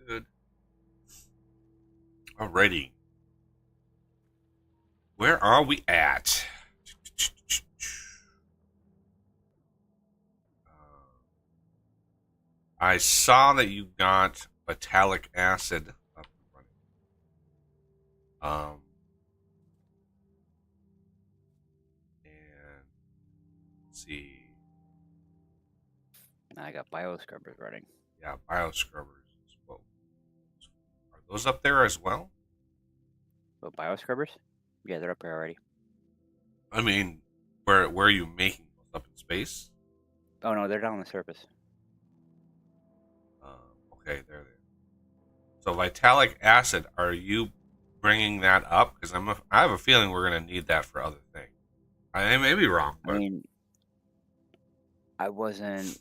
Good. Alrighty. Where are we at? I saw that you got metallic acid up and running. And let's see. I got bioscrubbers running. Yeah, bioscrubbers as well. Are those up there as well? But bioscrubbers? Yeah, they're up here already. I mean, where are you making those up in space? Oh no, they're down on the surface. Okay, there. So vitalic acid, are you bringing that up? Because I have a feeling we're gonna need that for other things. I may be wrong, I but mean, I wasn't.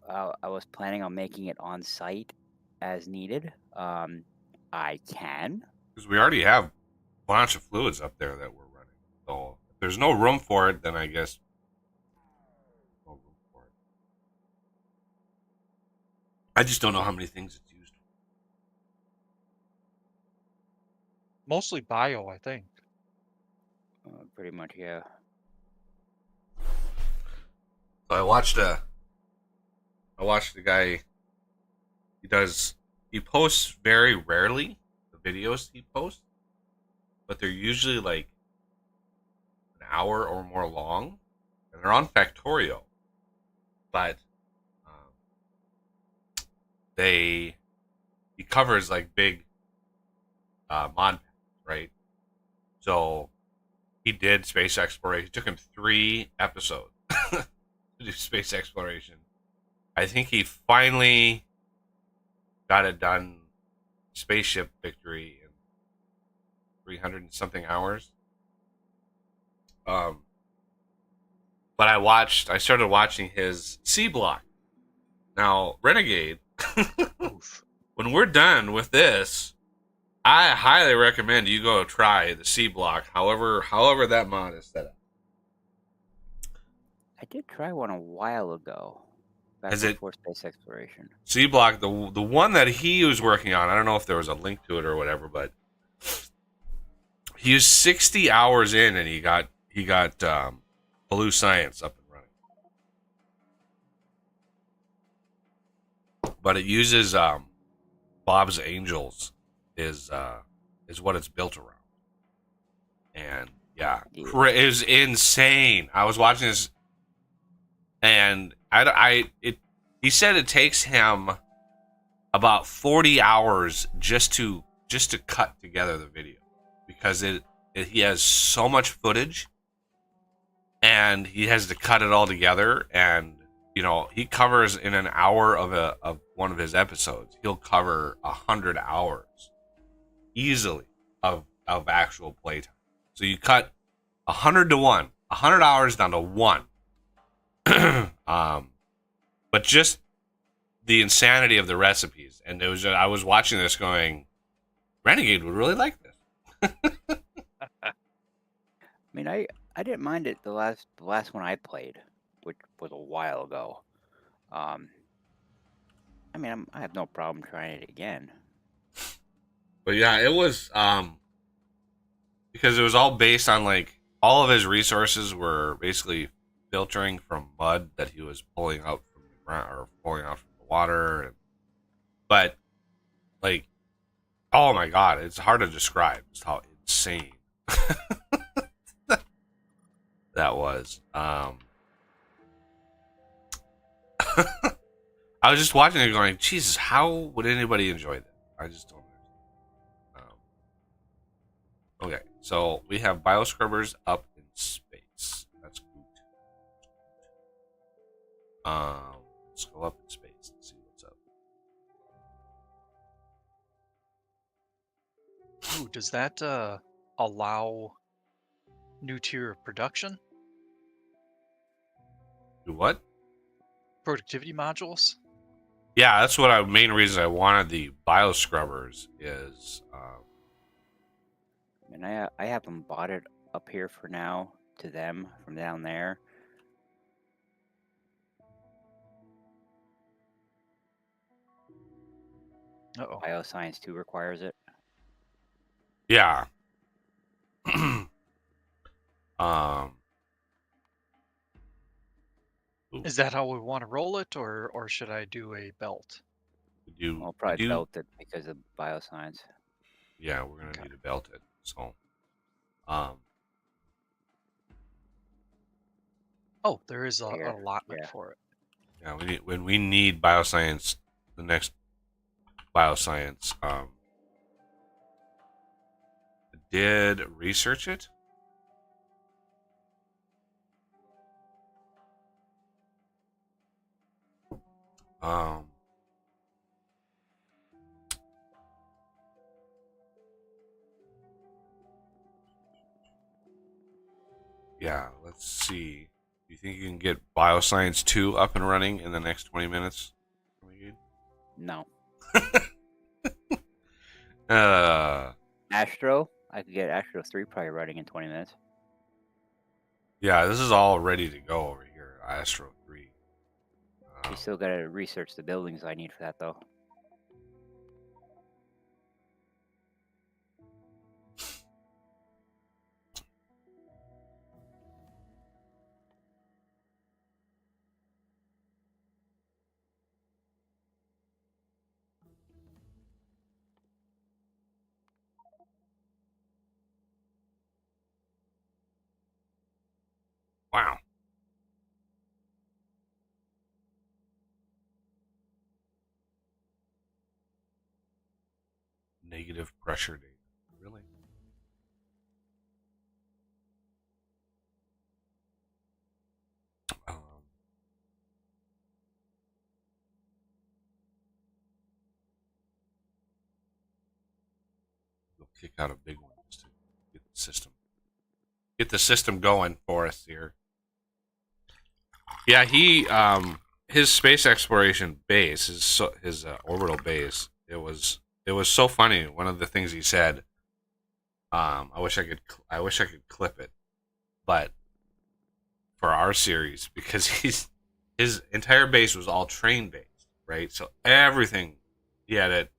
I was planning on making it on site as needed. I can. because we already have a bunch of fluids up there that we're running. So if there's no room for it, then I guess no room for it. I just don't know how many things it's used for. Mostly bio, I think. Pretty much, yeah. So I watched a guy. He posts very rarely the videos he posts, but they're usually like an hour or more long, and they're on Factorio. But um, he covers like big mod packs, right? So he did space exploration. It took him 3 episodes to do space exploration. I think he finally got it done. Spaceship victory in 300 and something hours. But I started watching his C block. Now, Renegade, when we're done with this, I highly recommend you go try the C block, however that mod is set up. I did try one a while ago. Back Is it before space exploration? C block, the one that he was working on? I don't know if there was a link to it or whatever, but he was 60 hours in, and he got Blue Science up and running. But it uses Bob's Angels is what it's built around, and yeah, it was insane. I was watching this, and he said it takes him about 40 hours just to cut together the video, because he has so much footage, and he has to cut it all together. And he covers in an hour of one of his episodes, he'll cover 100 hours easily of actual playtime. So you cut 100 to 1, 100 hours down to 1. But just the insanity of the recipes, and I was watching this going, Renegade would really like this. I mean, I didn't mind it the last one I played, which was a while ago. I mean, I have no problem trying it again. But yeah, it was because it was all based on, like, all of his resources were basically filtering from mud that he was pulling out from the ground, or pulling out from the water. But like, oh my god, it's hard to describe just how insane that was. I was just watching it going, Jesus, how would anybody enjoy that? I just don't understand. Okay, so we have bioscrubbers up in space. That's good. Let's go up in space and see what's up. Ooh, does that allow new tier of production? Do what? Productivity modules? Yeah, that's what main reason I wanted the bioscrubbers is. And I haven't bought it up here for now to them from down there. Uh-oh. Bioscience 2 requires it. Yeah. um. Ooh, Is that how we want to roll it, or should I do a belt? Well, we probably do. belt it because of bioscience. Yeah, we're gonna Okay. need to belt it. So, um, Oh, there is a Here, allotment yeah. for it. yeah, we need bioscience. The next bioscience. Did research it. Um. Yeah, let's see. Do you think you can get Bioscience 2 up and running in the next 20 minutes? No. Uh, Astro, I could get Astro 3 probably running in 20 minutes. yeah, this is all ready to go over here. Astro 3. You still gotta research the buildings I need for that, though. Wow. Negative pressure data. Really? Um, they'll kick out a big one just to get the system going for us here. Yeah, his space exploration base, his orbital base. It was so funny. One of the things he said. I wish I could clip it, but for our series because his entire base was all train based, right? So everything he had it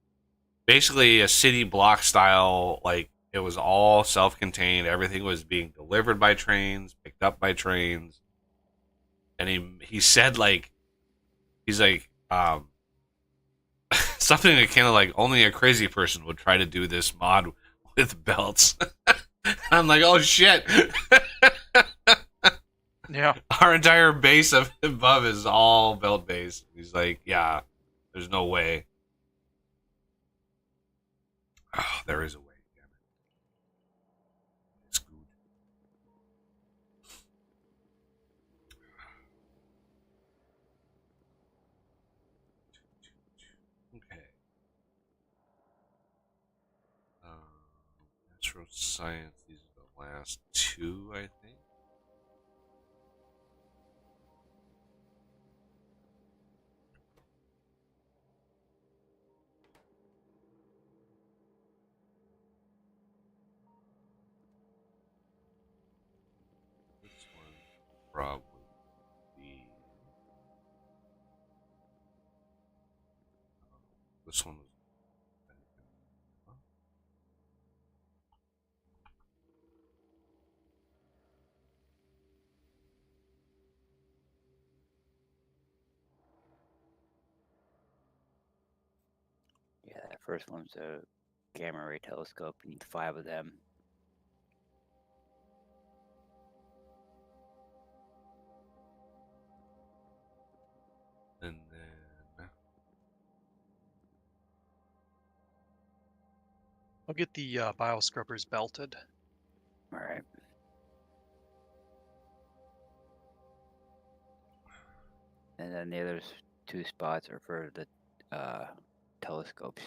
basically a city block style, like it was all self contained. Everything was being delivered by trains, picked up by trains, and he said like he's like something that kind of like only a crazy person would try to do this mod with belts. I'm like, oh shit. Yeah. Our entire base of above is all belt based. He's like, yeah, there's no way. Oh, there is a way. Damn it. It's good. Okay. Natural science. These are the last two, I think. This one probably be. This one was. Yeah, that first one's a gamma ray telescope. You need 5 of them. And then. I'll get the bioscrubbers belted. All right. And then the other 2 spots are for the telescopes.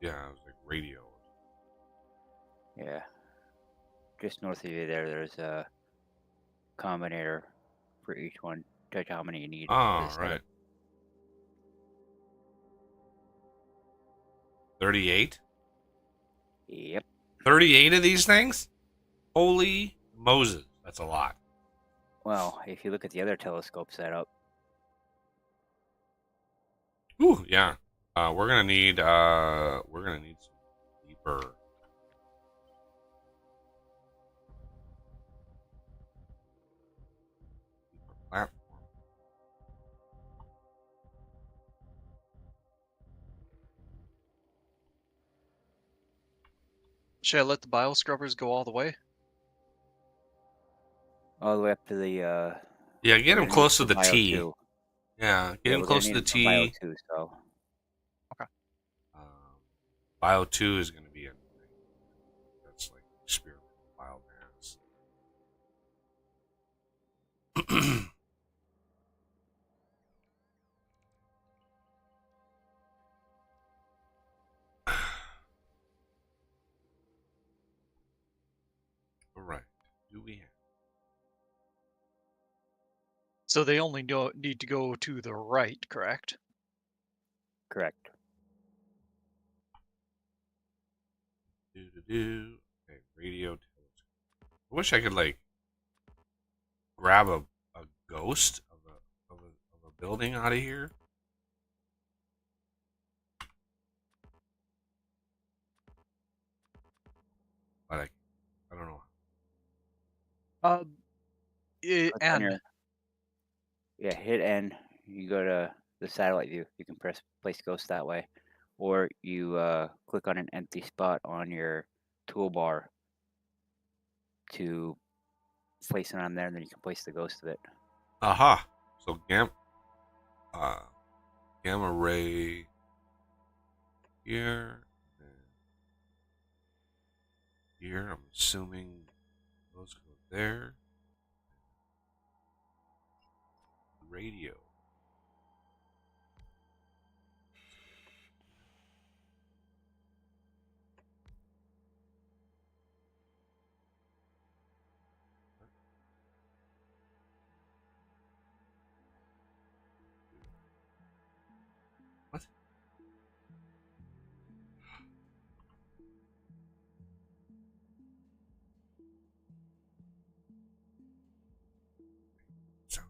Yeah, it was like radio. Yeah. Just north of you there's a combinator for each one. Judge how many you need. for Oh, the setup. right. 38? Yep. 38 of these things? Holy Moses. That's a lot. Well, if you look at the other telescope setup, Ooh, yeah. We're gonna need some deeper platform. Should I let the bio scrubbers go all the way? All the way up to the. Yeah, get We're him gonna need close to some the bio T. two. Yeah, get Yeah, him we're gonna close to need the him for bio T. two. So Um, Bio 2 is gonna be a that's like experimental biomass. All right. Do we have? So they only need to go to the right, correct? correct. Okay, radio telescope. I wish I could like grab a ghost of a building out of here. But I don't know. Click on N. your. Yeah, hit N. You go to the satellite view. You can place ghost that way, or you click on an empty spot on your toolbar to place it on there, and then you can place the ghost of it. Aha. So uh, gamma ray here and here. I'm assuming those go there. Radio. What? So,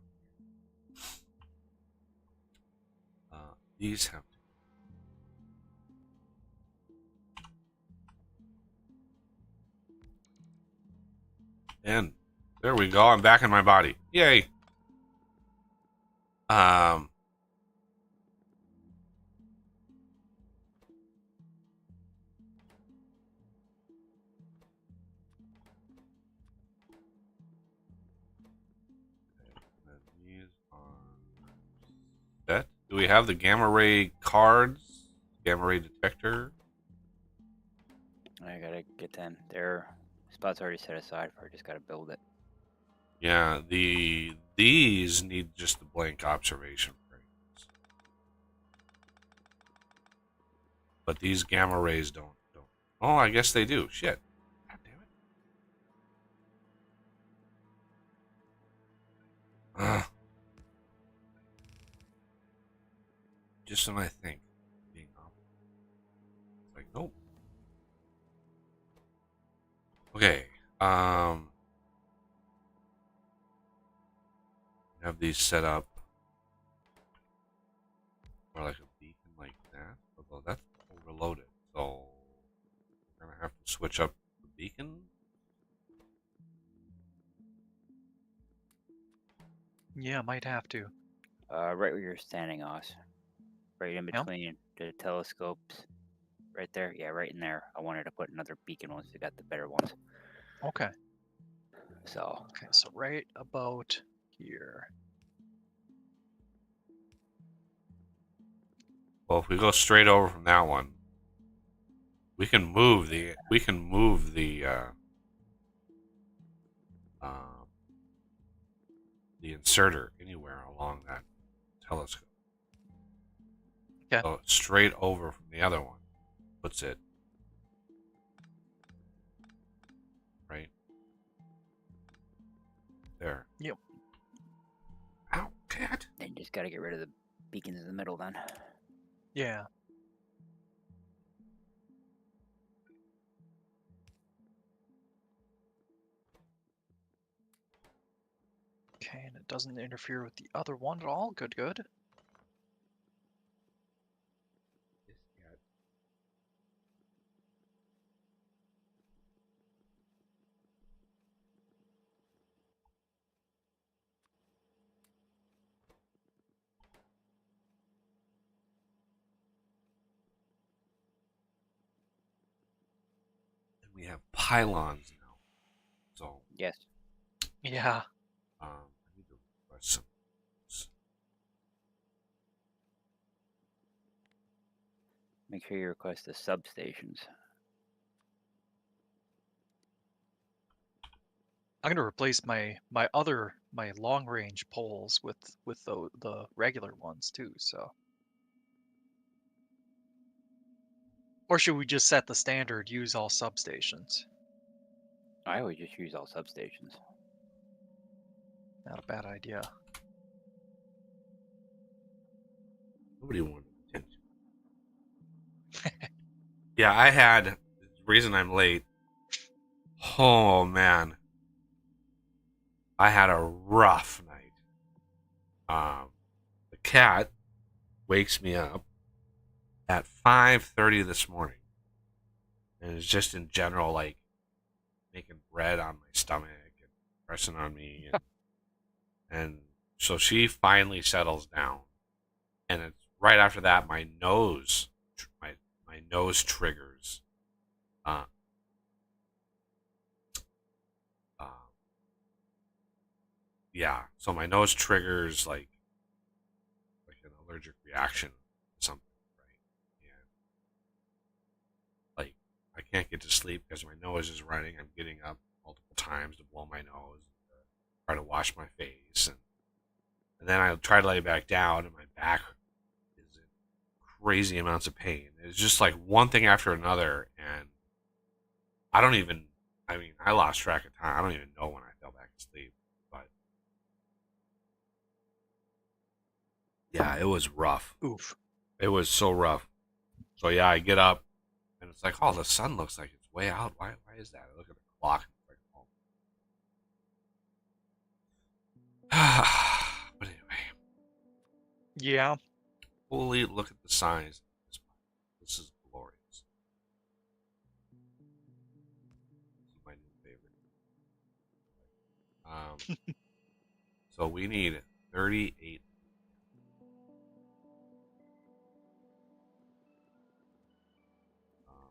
these have to. And there we go. I'm back in my body. Yay. Um. And these are set. Do we have the gamma ray cards? Gamma ray detector. I gotta get them. Their spots already set aside for. I just gotta build it. Yeah. These need just the blank observation frames. But these gamma rays don't. Oh, I guess they do. Shit. God damn it. Just when I think being off, it's like nope. Okay. Have these set up for like a beacon like that. Although that's overloaded, so we're gonna have to switch up the beacon. Yeah, might have to. Right where you're standing, Oz. Right in Yeah. between the telescopes. Right there. Yeah, right in there. I wanted to put another beacon once we got the better ones. Okay. So. Okay, so right about here. Well, if we go straight over from that one, we can move um, the inserter anywhere along that telescope. Okay. So straight over from the other one puts it right there. Yep. Ow, cat. Then you just gotta get rid of the beacons in the middle then. Yeah. Okay, and it doesn't interfere with the other one at all. Good, good. We have pylons now. So, Yes. Yeah. I need to request some. Make sure you request the substations. I'm gonna replace my long range poles with the regular ones too. So, or should we just set the standard? Use all substations. I always just use all substations. Not a bad idea. Nobody wanted attention. Yeah, I had. The reason I'm late. Oh man, I had a rough night. The cat wakes me up at 5:30 this morning, and is just in general like making bread on my stomach and pressing on me, and so she finally settles down, and it's right after that my nose triggers. Uh, uh, yeah, so my nose triggers like an allergic reaction to something, right? And like I can't get to sleep because my nose is running. I'm getting up multiple times to blow my nose, try to wash my face, and then I try to lay back down, and my back is in crazy amounts of pain. It's just like one thing after another, and I don't even. I mean, I lost track of time. I don't even know when I fell back asleep, but yeah, it was rough. Oof. It was so rough. So yeah, I get up, and it's like, oh, the sun looks like it's way out. Why is that? I look at the clock. And it's like, oh. But anyway, Yeah. holy, look at the size of this. This is glorious. This is my new favorite. So we need 38.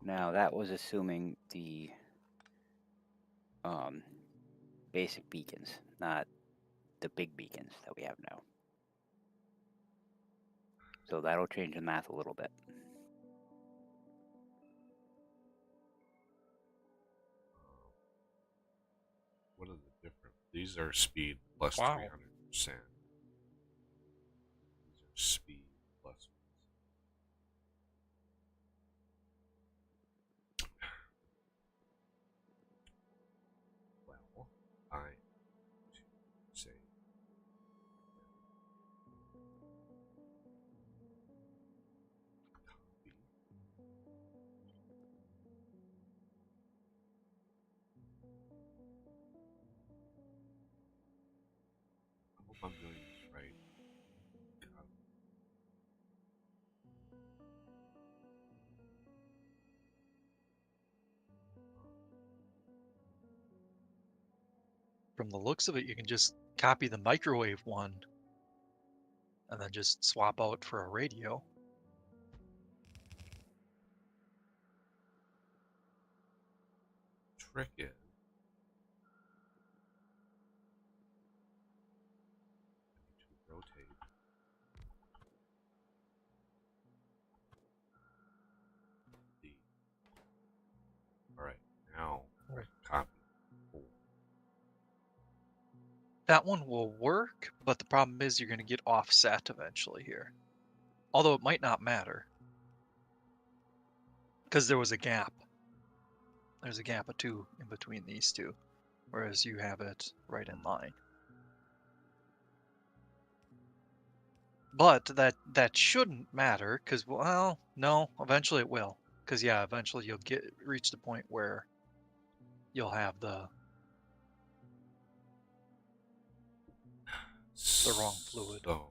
Now that was assuming the um, basic beacons, not the big beacons that we have now. So that'll change the math a little bit. What are the different? These are speed plus Wow. 300%. These are speed plus. Well, I to say copy. I hope I'm doing this right. God. From the looks of it, you can just copy the microwave one and then just swap out for a radio. Trick is to rotate the. All right, now Right. copy. That one will work, but the problem is you're going to get offset eventually here. Although it might not matter. Because there was a gap. There's a gap of 2 in between these two. Whereas you have it right in line. But that shouldn't matter, because, well, no, eventually it will. Because, yeah, eventually you'll reach the point where you'll have the wrong fluid. So,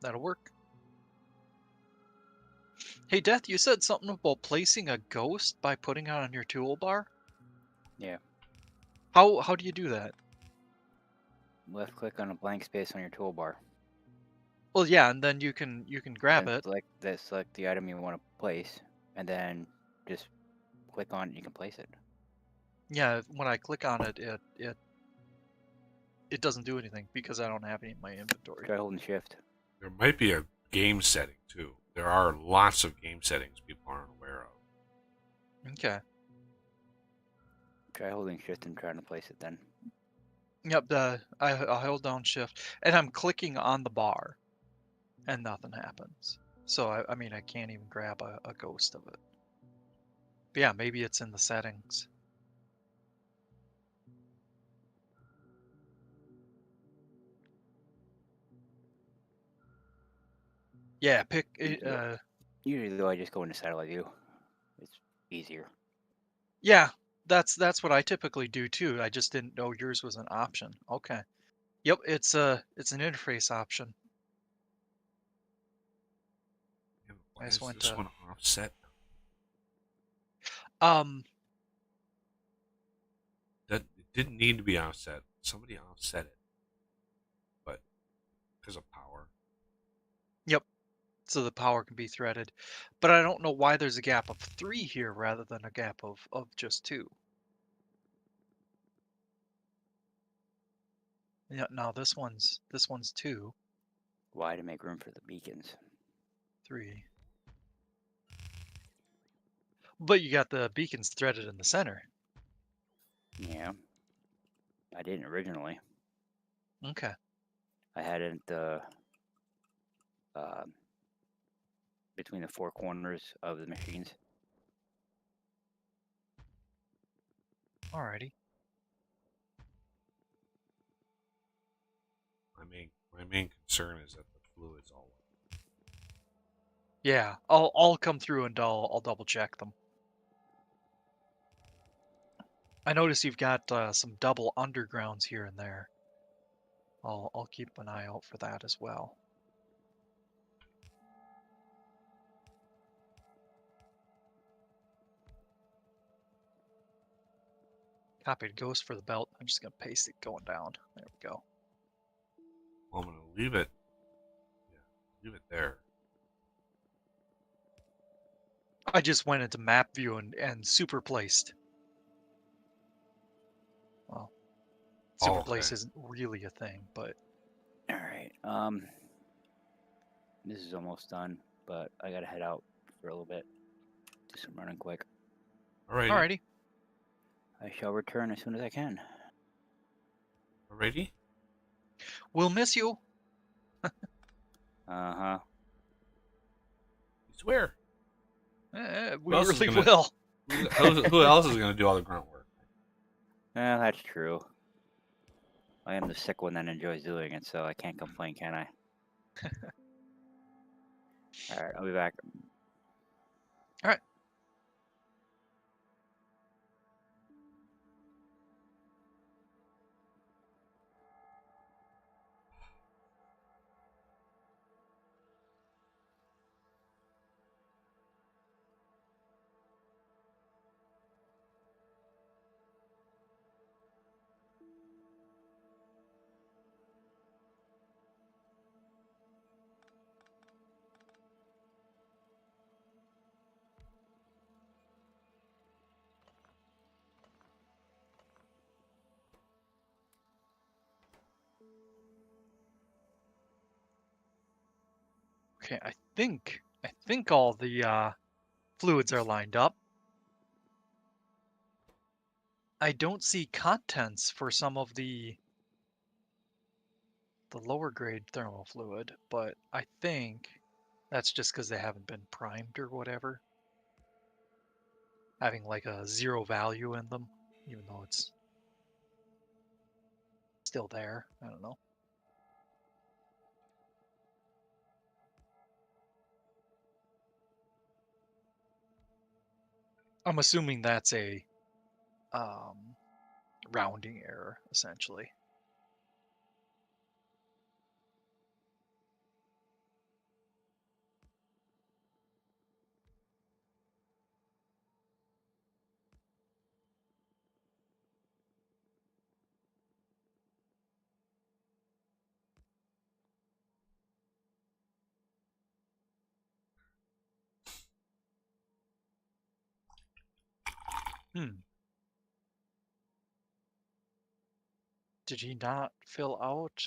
that'll work. Hey, Death, you said something about placing a ghost by putting it on your toolbar? Yeah. How do you do that? Left click on a blank space on your toolbar. Well, yeah, and then you can grab Then it. select the item you want to place, and then just click on it. You can place it. Yeah, when I click on it, it doesn't do anything because I don't have any in my inventory. Try holding shift. There might be a game setting too. There are lots of game settings people aren't aware of. Okay. Try holding shift and trying to place it then. Yep. I held down shift and I'm clicking on the bar, and nothing happens. So I mean I can't even grab a ghost of it. But yeah, maybe it's in the settings. Yeah, pick it. Usually though, I just go into satellite view. It's easier. Yeah, that's what I typically do too. I just didn't know yours was an option. Okay. Yep, it's an interface option. Yeah, why I is just went this to one offset? That it didn't need to be offset. Somebody offset it, but because of power. yep. So the power can be threaded, but I don't know why there's a gap of 3 here rather than a gap of just 2. Yeah, no, this one's 2, Why? To make room for the beacons. 3. But you got the beacons threaded in the center. Yeah. I didn't originally. Okay. I had it uh, between the 4 corners of the machines. Alrighty. My main concern is that the fluid's all. Yeah, I'll come through and I'll double check them. I notice you've got some double undergrounds here and there. I'll keep an eye out for that as well. Copied ghost for the belt. I'm just gonna paste it going down. There we go. Well, I'm gonna leave it. Yeah, leave it there. I just went into map view and super placed. Well, super place isn't really a thing, but All right. This is almost done, but I gotta head out for a little bit. Do some running quick. alrighty. I shall return as soon as I can. Alrighty. We'll miss you. Uh-huh. You swear. We else is really gonna- will. Who else is gonna do all the grunt work? Yeah, that's true. I am the sick one that enjoys doing it, so I can't complain, can I? All right, I'll be back. Alright. Okay, I think all the fluids are lined up. I don't see contents for some of the lower grade thermal fluid, but I think that's just because they haven't been primed or whatever. Having like a 0 value in them, even though it's still there. I don't know. I'm assuming that's a rounding error, essentially. Hmm. Did he not fill out?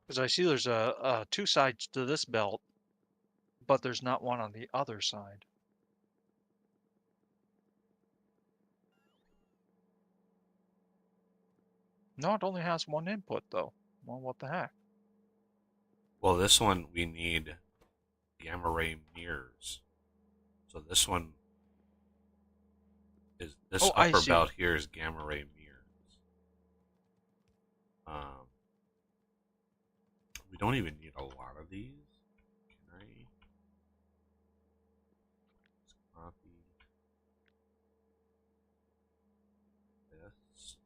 Because I see there's a two sides to this belt, but there's not one on the other side. No, it only has one input though. Well, what the heck? Well, this one we need gamma ray mirrors. So this one is this Oh, I upper see. belt here is gamma ray mirrors. We don't even need a lot of these. Can I just copy this?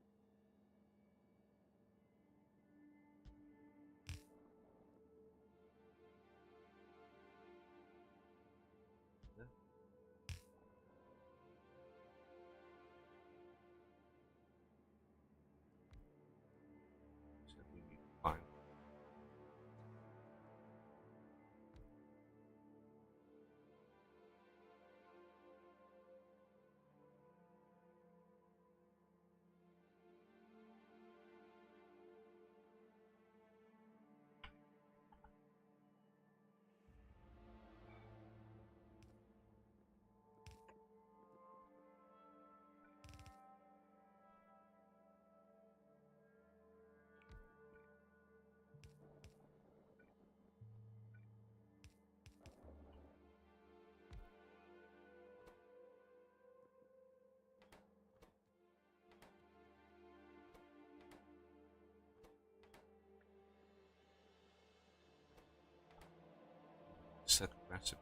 This? Said we need to find. Set recipe.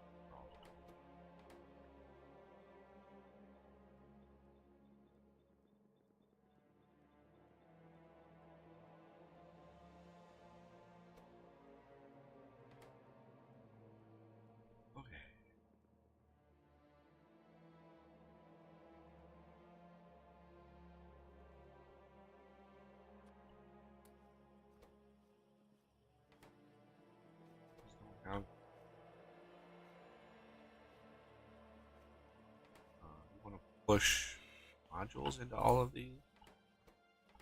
Okay. Now, you want to push modules into all of these?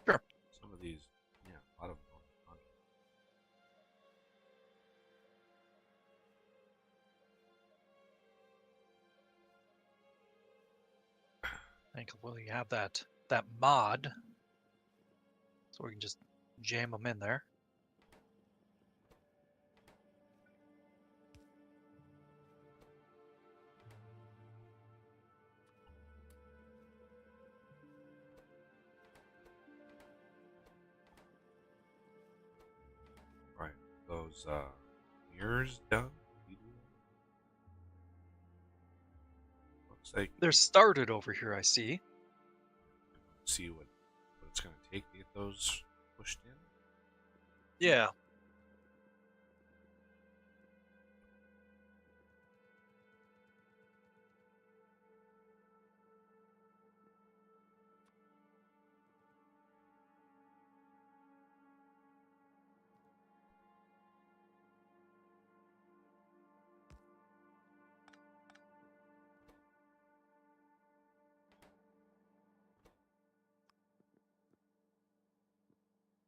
Sure. Some of these, yeah, a lot of them. I think we'll have that mod, so we can just jam them in there. Right. Those mirrors done? Looks like They're started over here, I see. see what it's going to take to get those pushed in. Yeah.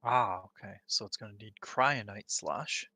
Ah, okay. So it's going to need cryonite slush.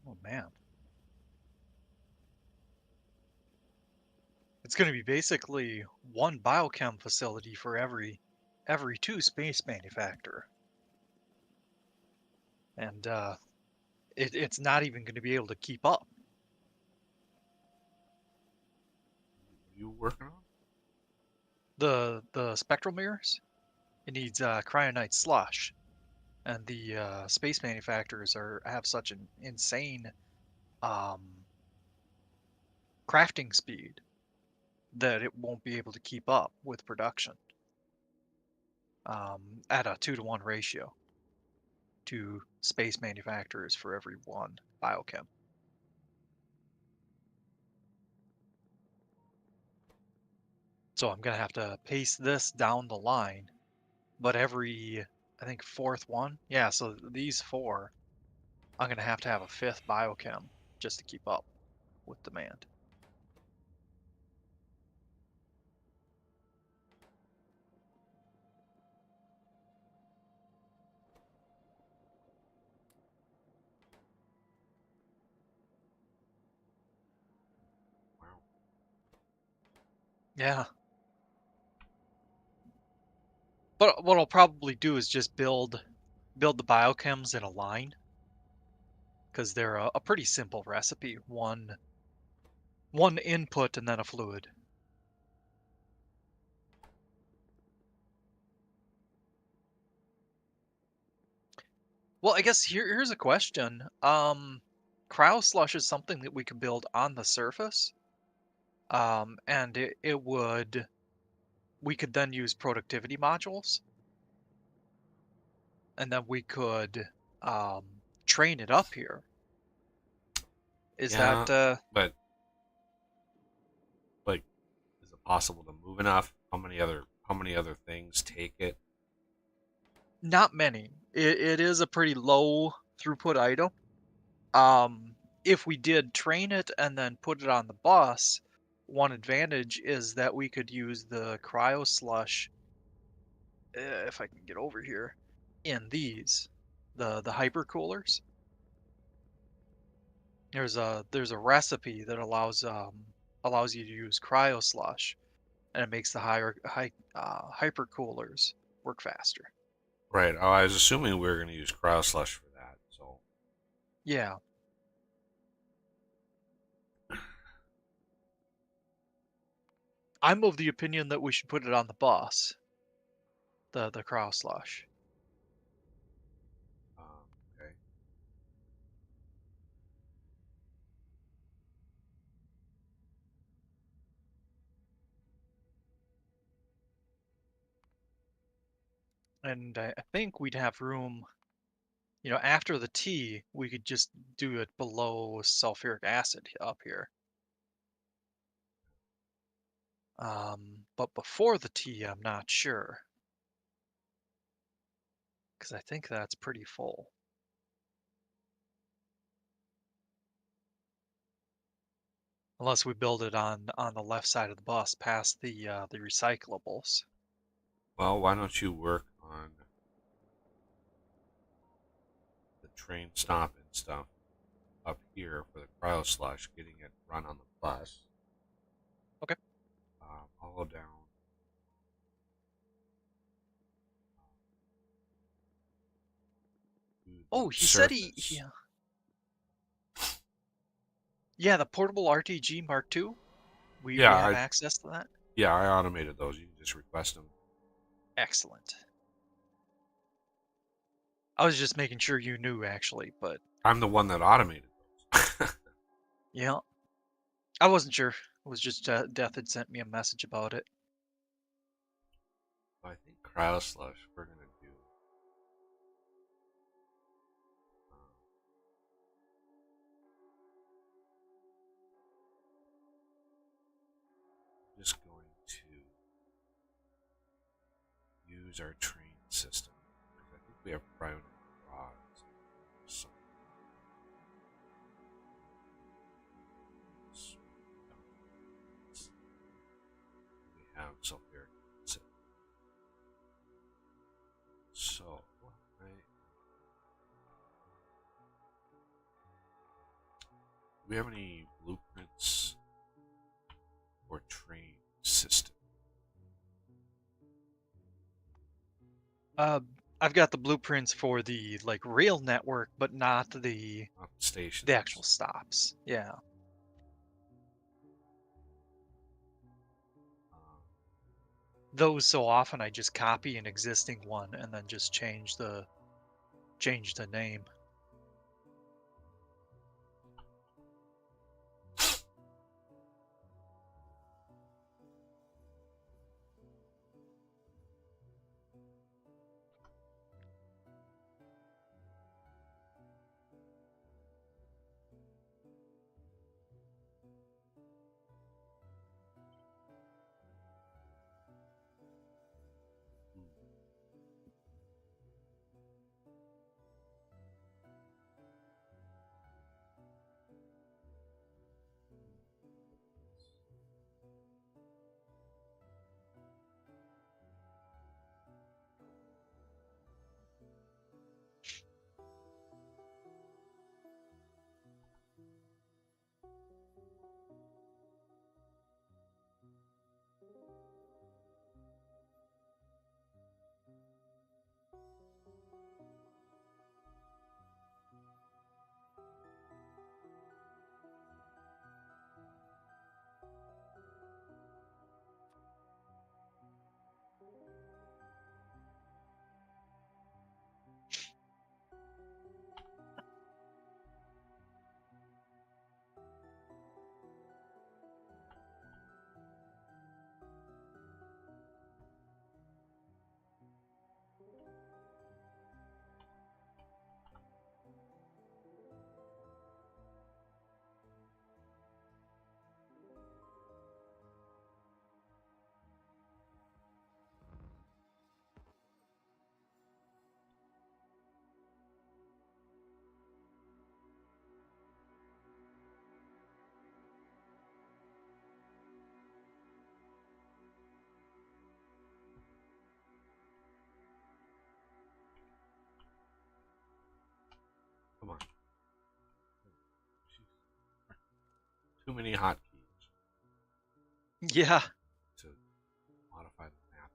Oh man. It's going to be basically one biochem facility for every two space manufacturer, and it's not even going to be able to keep up. What are you working on? The spectral mirrors, it needs cryonite slush, and the space manufacturers have such an insane um, crafting speed that it won't be able to keep up with production at a 2-to-1 ratio to space manufacturers for every one biochem. So I'm gonna have to pace this down the line, but every, I think, fourth one, yeah. So these four, I'm gonna have to have a fifth biochem just to keep up with demand. Wow. Yeah. But what I'll probably do is just build the biochems in a line, because they're a pretty simple recipe. One input and then a fluid. Well, I guess here's a question. Cryo slush is something that we can build on the surface. And we could then use productivity modules, and then we could um, train it up here. Is Yeah, that but like, is it possible to move enough? How many other things take it? not many? It is a pretty low throughput item. Um, if we did train it and then put it on the bus, one advantage is that we could use the cryo slush, if I can get over here, in the hypercoolers. There's a recipe that allows you to use cryo slush, and it makes the hypercoolers work faster. Right. Oh, I was assuming we were going to use cryo slush for that. So Yeah. I'm of the opinion that we should put it on the bus, the cryo slush. okay. And I think we'd have room, after the tea, we could just do it below sulfuric acid up here. But before the tea, I'm not sure, because I think that's pretty full. Unless we build it on the left side of the bus past the recyclables. Well, why don't you work on the train stop and stuff up here for the cryo slush, getting it run on the bus. Okay. I'll go down. To Oh, the he said surface. yeah, the portable RTG Mark II. We Yeah, have access to that. yeah, I automated those. You can just request them. Excellent. I was just making sure you knew, actually, but I'm the one that automated those. yeah, I wasn't sure. It was just Death had sent me a message about it. I think cryo slush we're gonna do. Just going to use our train system because I think we have cryonic rods. So, we have sulfuric acid. So, do we have any blueprints or train Uh, I've got the blueprints for the like rail network, but not the Not the stations. actual stops. Yeah. Uh, Those so often I just copy an existing one and then just change the name. come on. Too many hotkeys Yeah. to modify the map.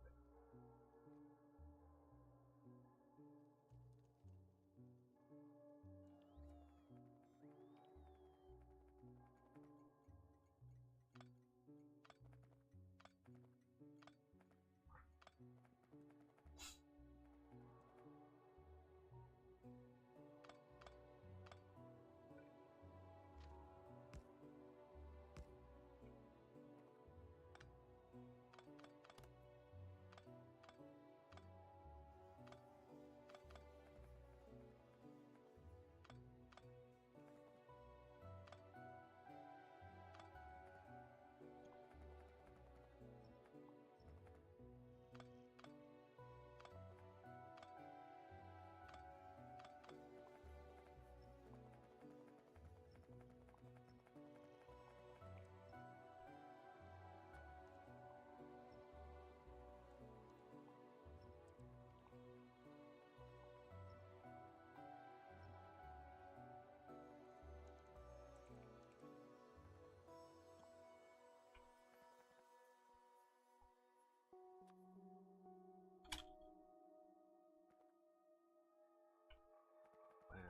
Plan.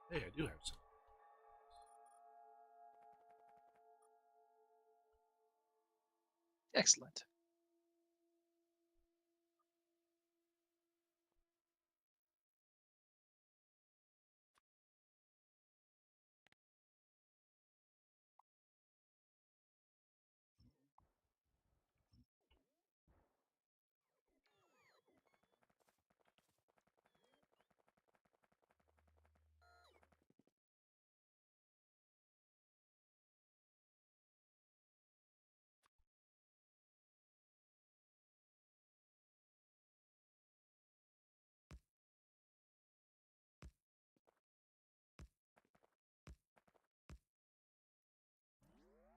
Hey, I do have some. Excellent.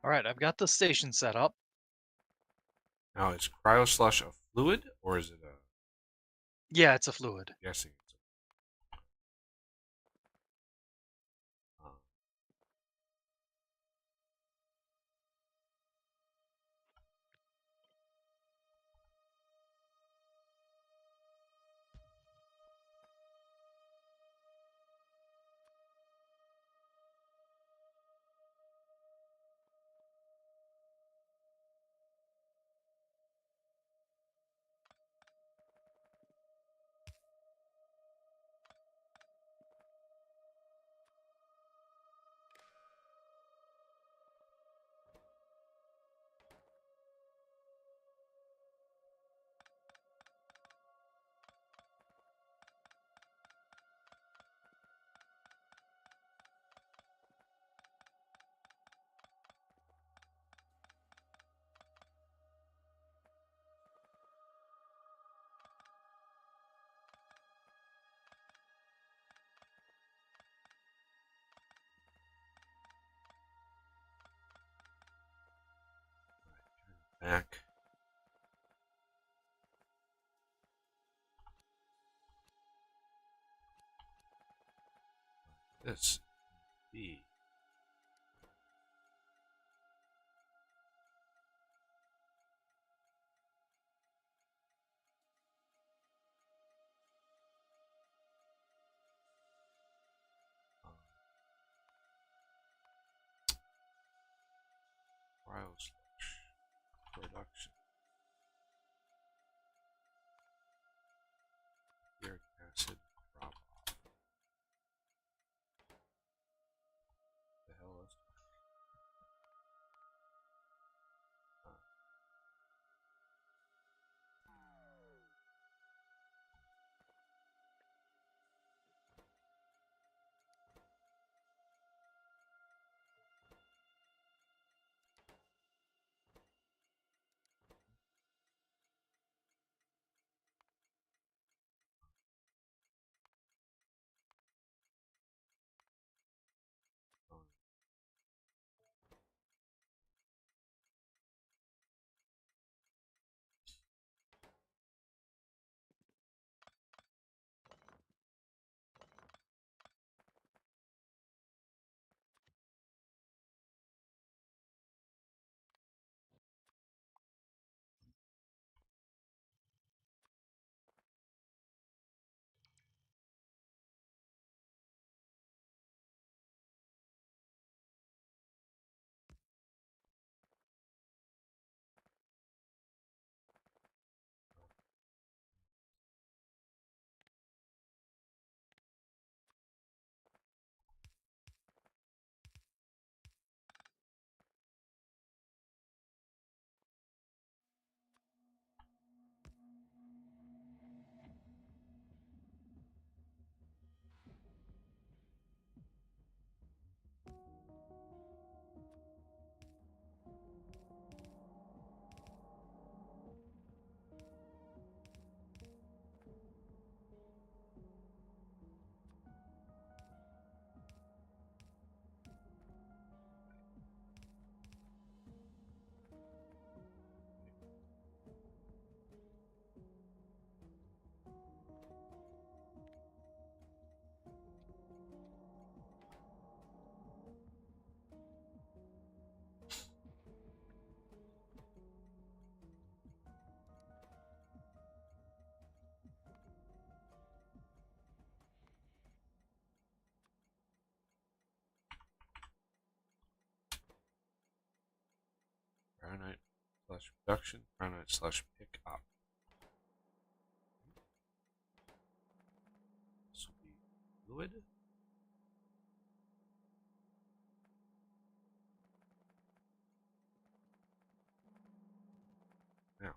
All right, I've got the station set up. Now, is cryo slush a fluid or is it a Yeah, it's a fluid. guessing? It's This be cryo/production. Uric acid drop off. The hell is Cryonite/production, Cryonite/pick up. This will be fluid. Now,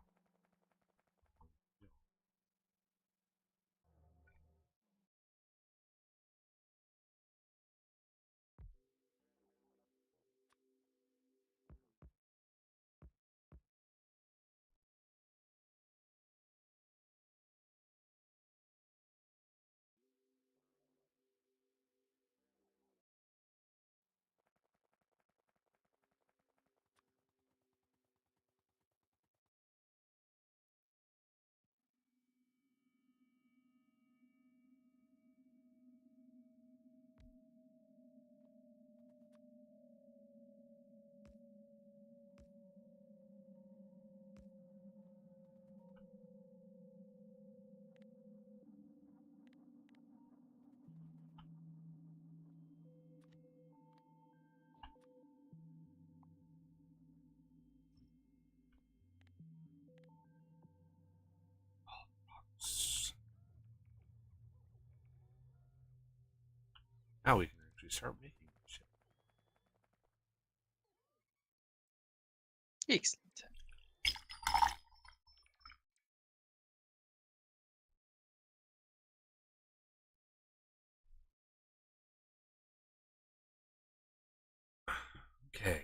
now we can actually start making shit. Excellent. Okay.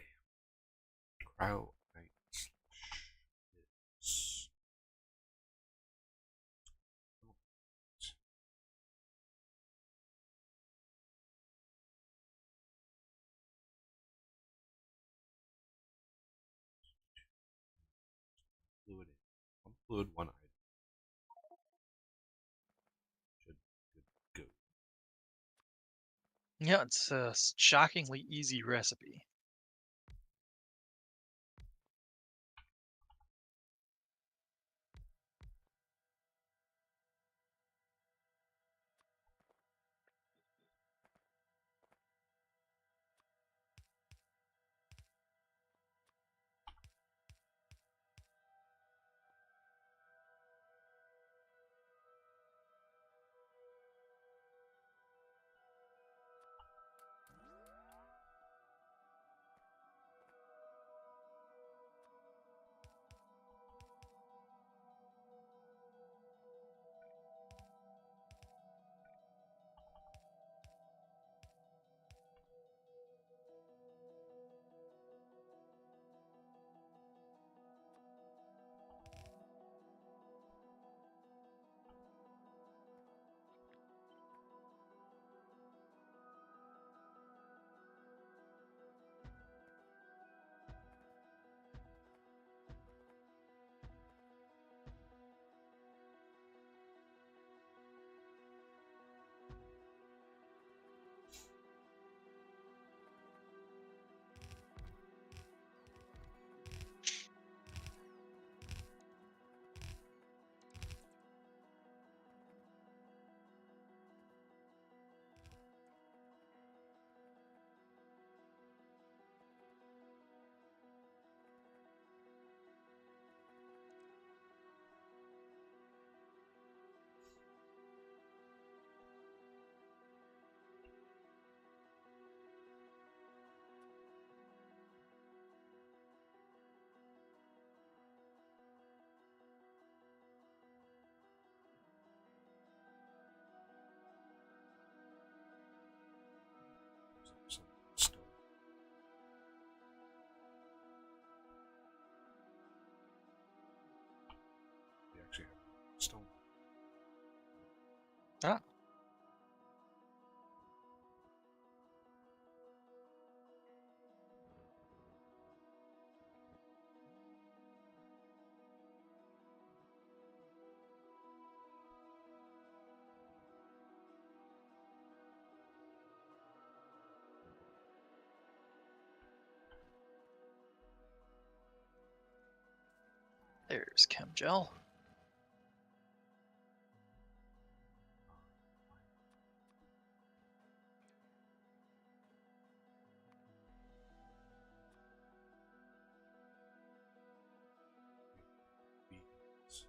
Cryonite is fluid. One fluid, one item. Should good go. Yeah, it's a shockingly easy recipe. Stone. We actually have stone. Ah, there's chem gel. Beans.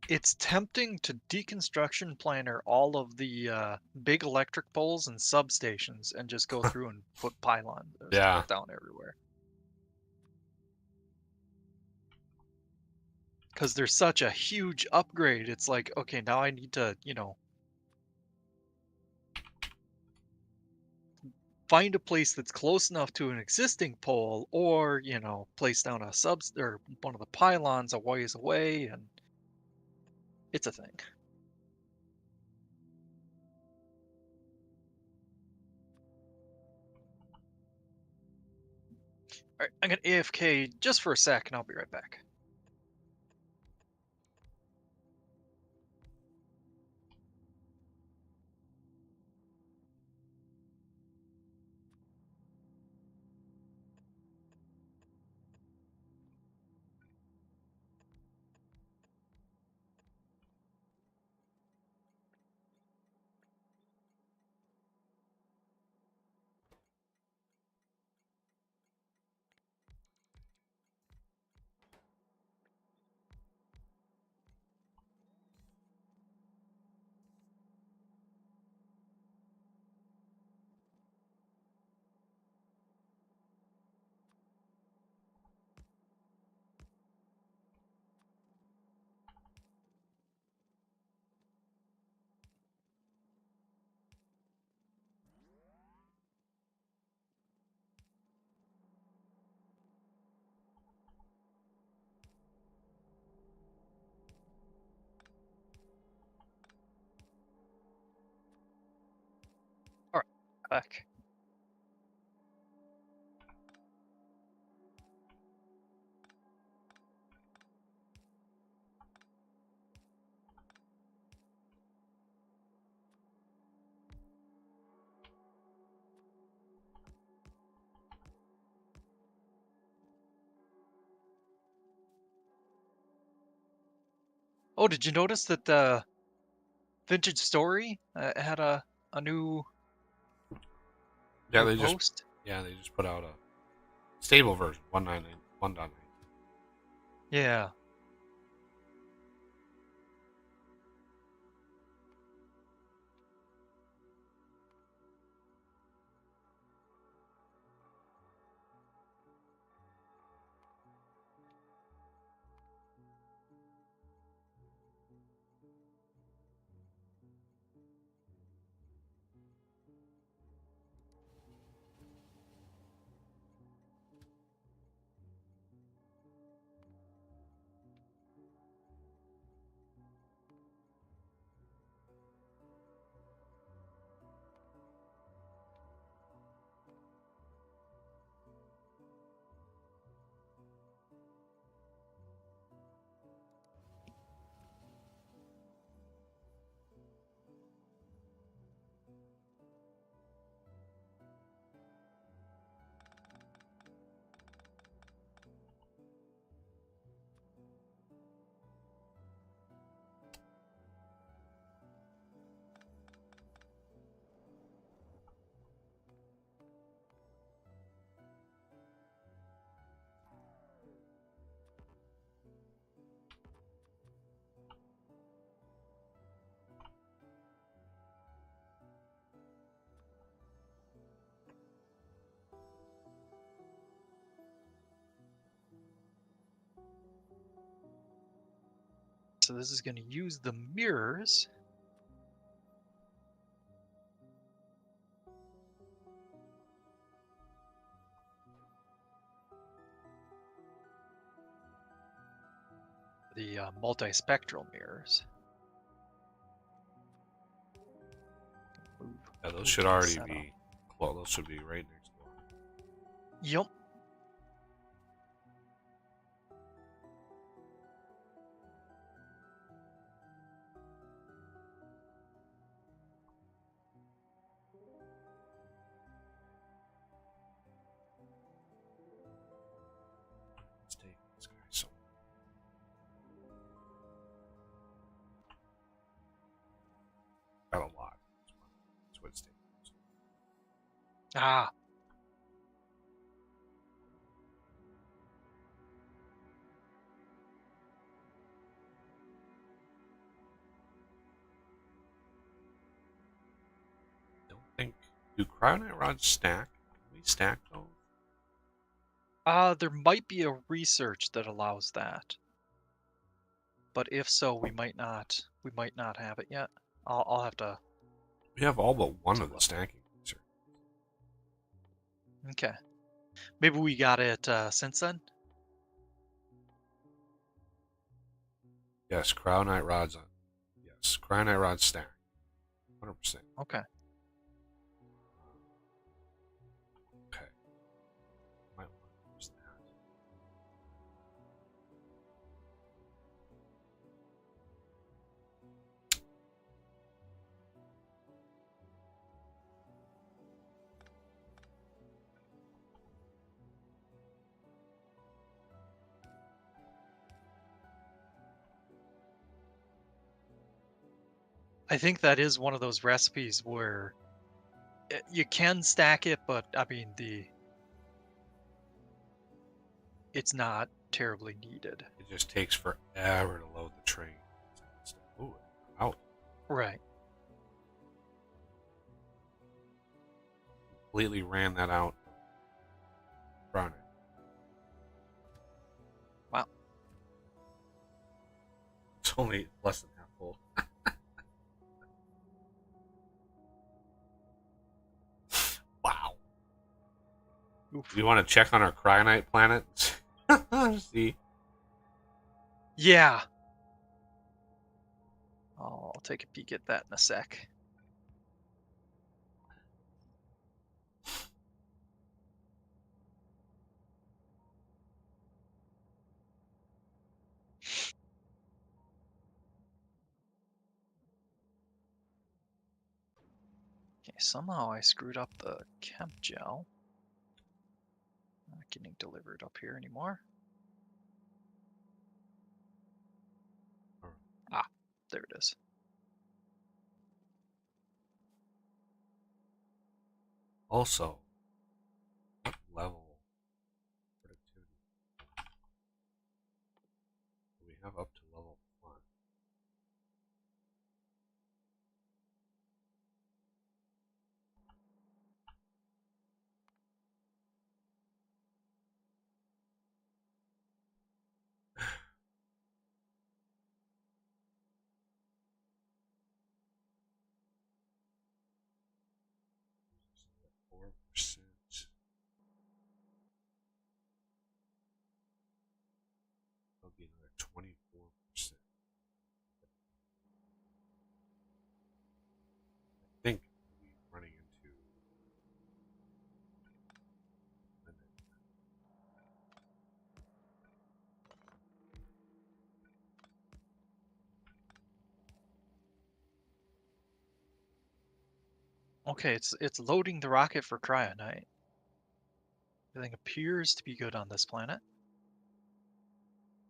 It's tempting to deconstruction planner all of the big electric poles and substations and just go through and put pylons Yeah. down everywhere. Because there's such a huge upgrade. It's like, okay, now I need to, find a place that's close enough to an existing pole, or place down a or one of the pylons a ways away, and it's a thing. All right, I'm gonna AFK just for a sec, and I'll be right back. All right, back. Oh, did you notice that the Vintage Story had a new Yeah, they just post? put out a stable version, 1.9. Yeah. So this is going to use the mirrors. The multispectral mirrors. Yeah, those should already be. Well, those should be right next door. Yep. Let's take this guy. So got a lot. That's what it's taking. Ah. Do cryonite rods stack? Can we stack those? There might be a research that allows that. But if so, we might not have it yet. I'll have to. We have all but one To of the look. stacking. Sir. Okay. Maybe we got it since then. Yes, cryonite rods on. Yes, cryonite rods stack. 100%. Okay. Okay. Might want to use that. I think that is one of those recipes where you can stack it, but I mean it's not terribly needed. It just takes forever to load the train. Ooh, out. Right. Completely ran that out. Cryonite. Wow. It's only less than half full. Wow. Oof. You want to check on our cryonite planet? See? Yeah. I'll take a peek at that in a sec. Okay, somehow I screwed up the chem gel. Not getting delivered up here anymore. Ah, there it is. Also, what level productivity do we have up to level 1? Four percent. That'll be another 24%. I think we'll be running into. Okay, it's loading the rocket for cryonite. Everything appears to be good on this planet.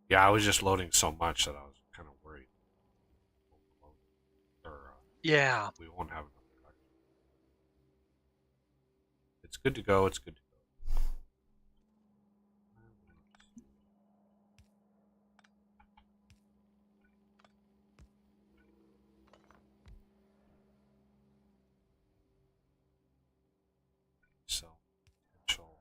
Yeah, I was just loading so much that I was kind of worried. Or Yeah. we won't have enough production. It's good to go. It's good to go. So, potential.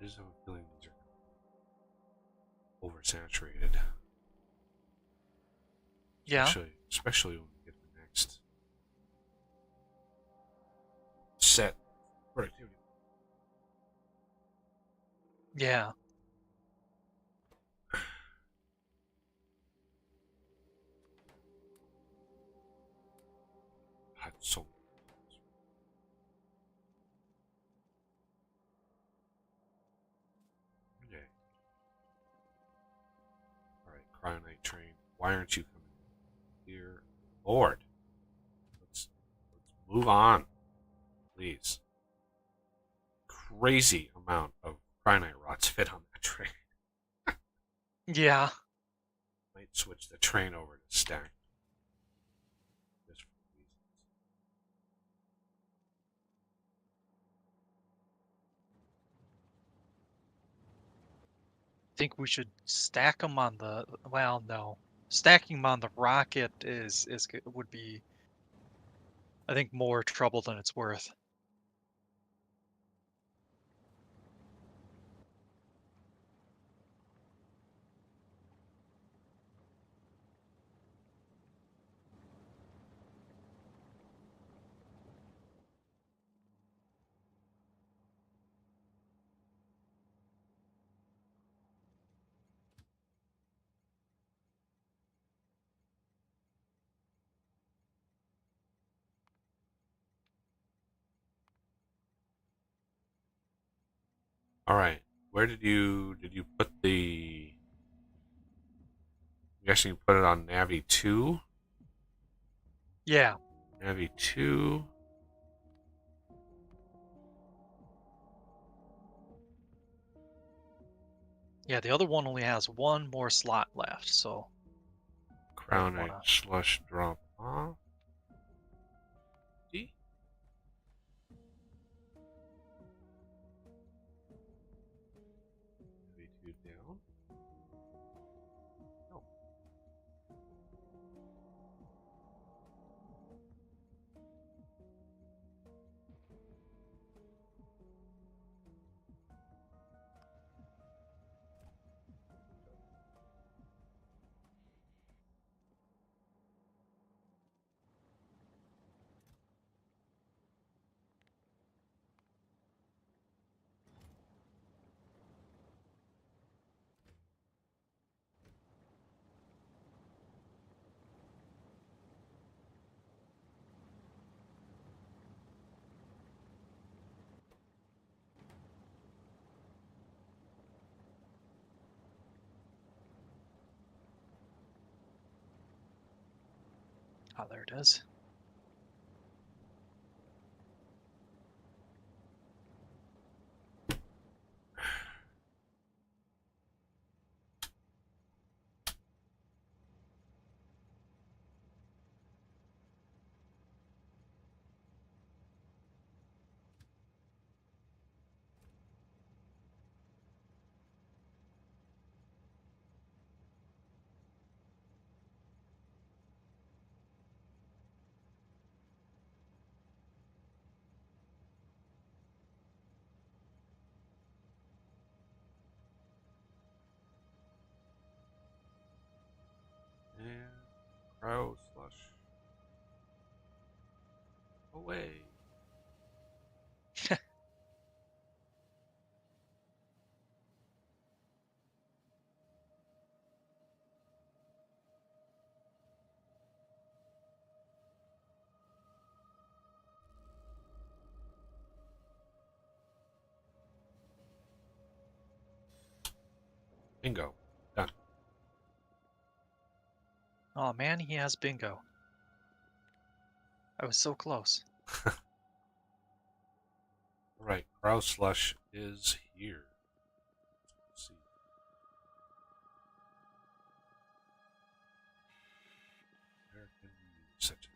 I just have a feeling these are oversaturated. Yeah. Especially when we get the next set productivity. Yeah. God, so okay. All right, Cryonite train. Why aren't you coming here, Lord? Let's move on, please. Crazy amount of Cryonite rods fit on that train. Yeah. Might switch the train over to stack. Just for reasons. Think we should stack them on the. Well, no. Stacking them on the rocket would be, I think, more trouble than it's worth. All right. Where did you put the? I'm guessing you put it on Navi 2. Yeah. Navi 2. Yeah, the other one only has one more slot left, so Crown wanna... slush drop off. See? Navi 2 down. No. Oh, there it is. And crow slush. Away. Bingo. Done. Oh man, he has bingo. I was so close. Alright, crow slush is here. Let's see. Where can we use such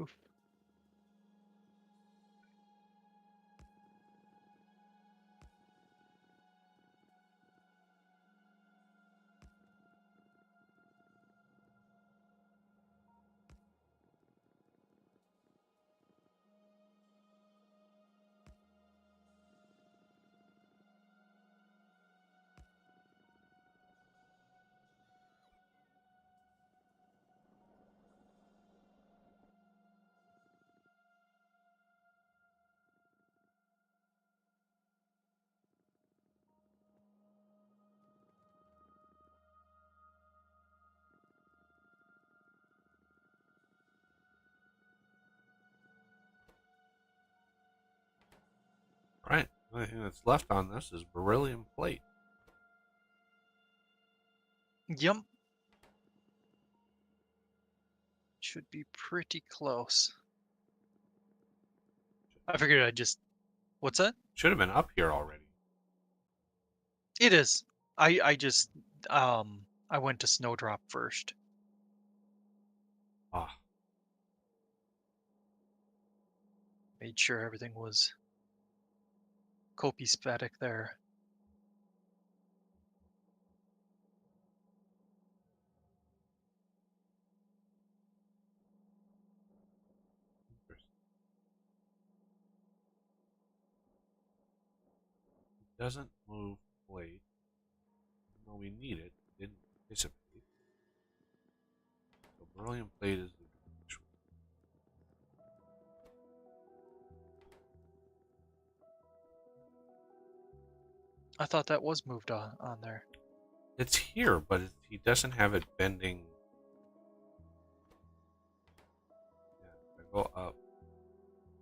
Oof. The only thing that's left on this is beryllium plate. Yep. Should be pretty close. I figured I'd just... What's that? Should have been up here already. It is. I just... I went to Snowdrop first. Ah, Made sure everything was copacetic there. interesting. It doesn't move plate. Even though we need it, it didn't dissipate. So beryllium plate is the actual. I thought that was moved on there. It's here, but he doesn't have it bending. Yeah, if I go up.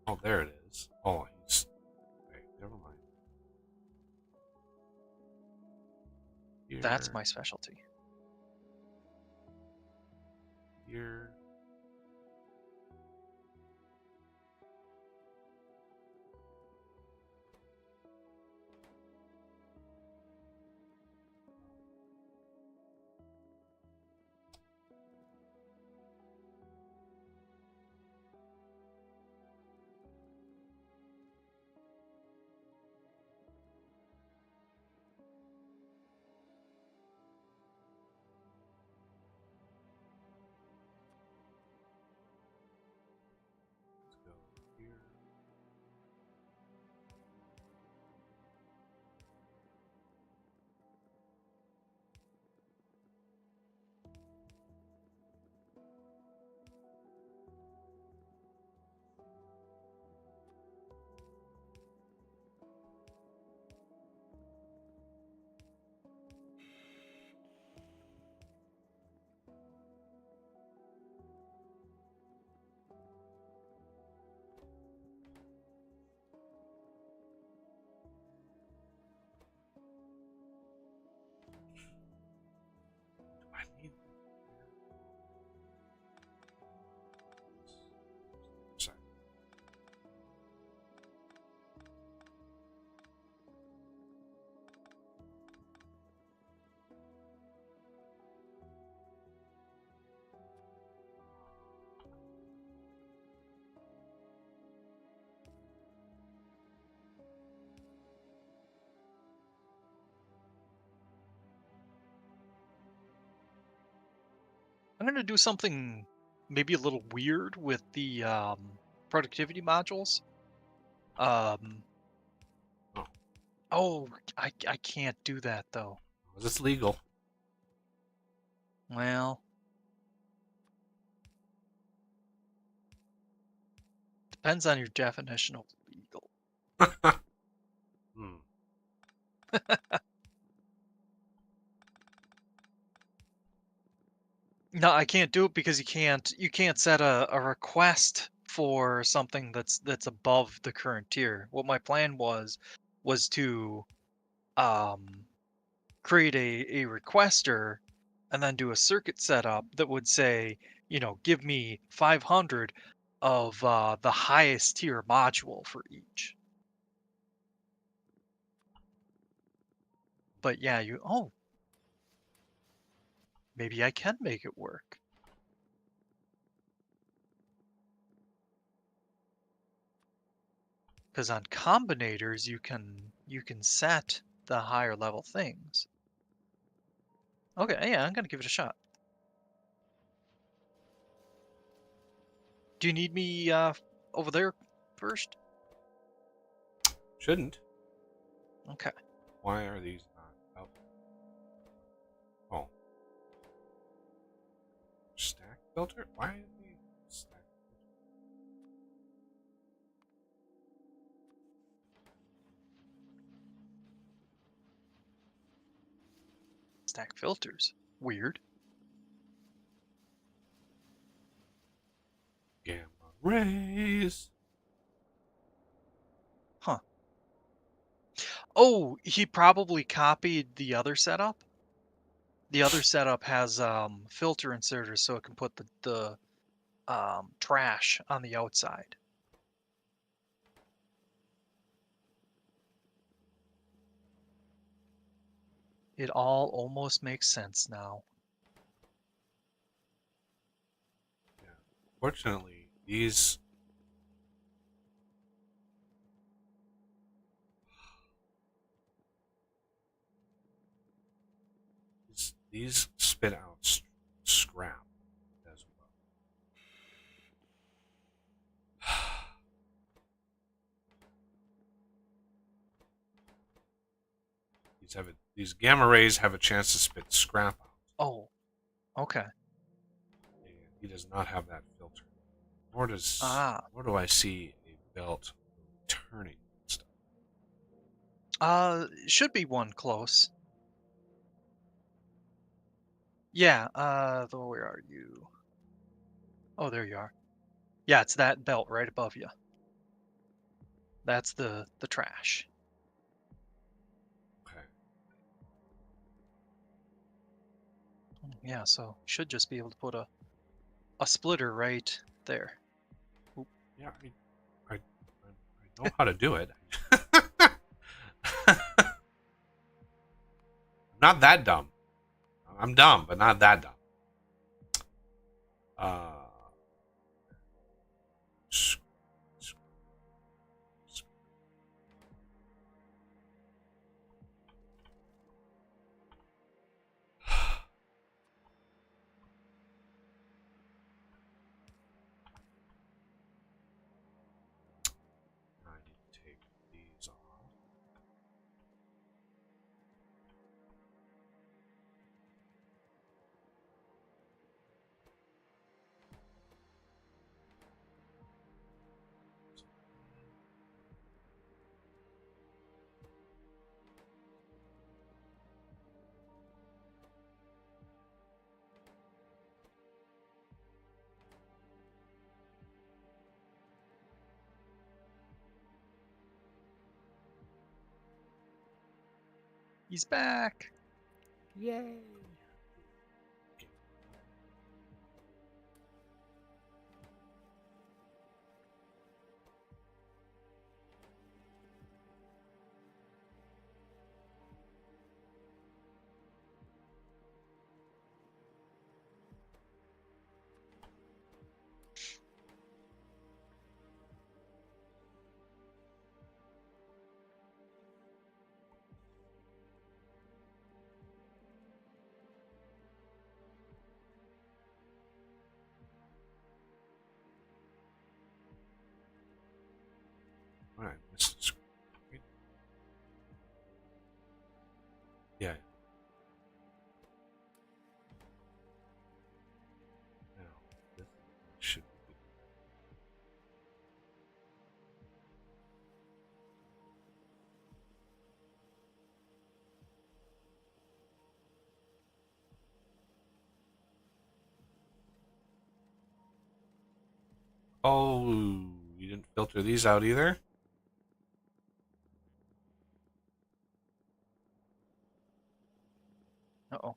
Oh, there it is. Oh, he's. Okay, never mind. Here, That's my specialty. here. Let's go here. Do I need? Sorry. I'm gonna do something maybe a little weird with the productivity modules. Um, Oh, oh, I can't do that though. is this legal? Well, depends on your definition of legal. Hmm. No, I can't do it because you can't set a request for something that's above the current tier. What my plan was to um create a requester and then do a circuit setup that would say, give me 500 of the highest tier module for each. But yeah, maybe I can make it work. Because on combinators you can set the higher level things. Okay, yeah, I'm gonna give it a shot. Do you need me over there first? Shouldn't. Okay. Why are these not out? Oh. Stack filter? Why are they stack Stack filters. Weird. gamma rays? Huh. Oh, he probably copied the other setup. The other setup has filter inserters, so it can put the trash on the outside. It all almost makes sense now. Yeah. Fortunately, these spit out scrap as well. These gamma rays have a chance to spit scrap out, Oh, okay. and he does not have that filter. Nor do I see a belt turning stuff. Should be one close. Yeah, where are you? Oh, there you are. Yeah, it's that belt right above you. That's the trash. Okay. Yeah, so should just be able to put a splitter right there. Oop. Yeah, I know how to do it. Not that dumb. I'm dumb, but not that dumb. Uh, I need to take these off. He's back. Yay! All right, this is great. Yeah. Now this should be. Oh, you didn't filter these out either? Uh-oh.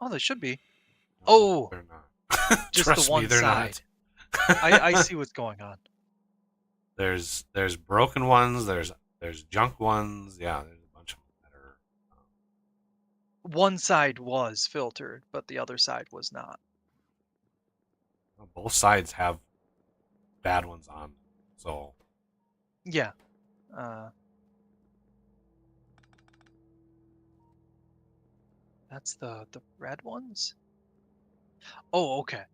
Oh, they should be. No, Oh, they're not. just Trust the me, one they're side. not. I see what's going on. There's broken ones. There's junk ones. Yeah, there's a bunch of them that are. One side was filtered, but the other side was not. Both sides have bad ones on. So Yeah. Uh, that's the red ones? Oh, okay.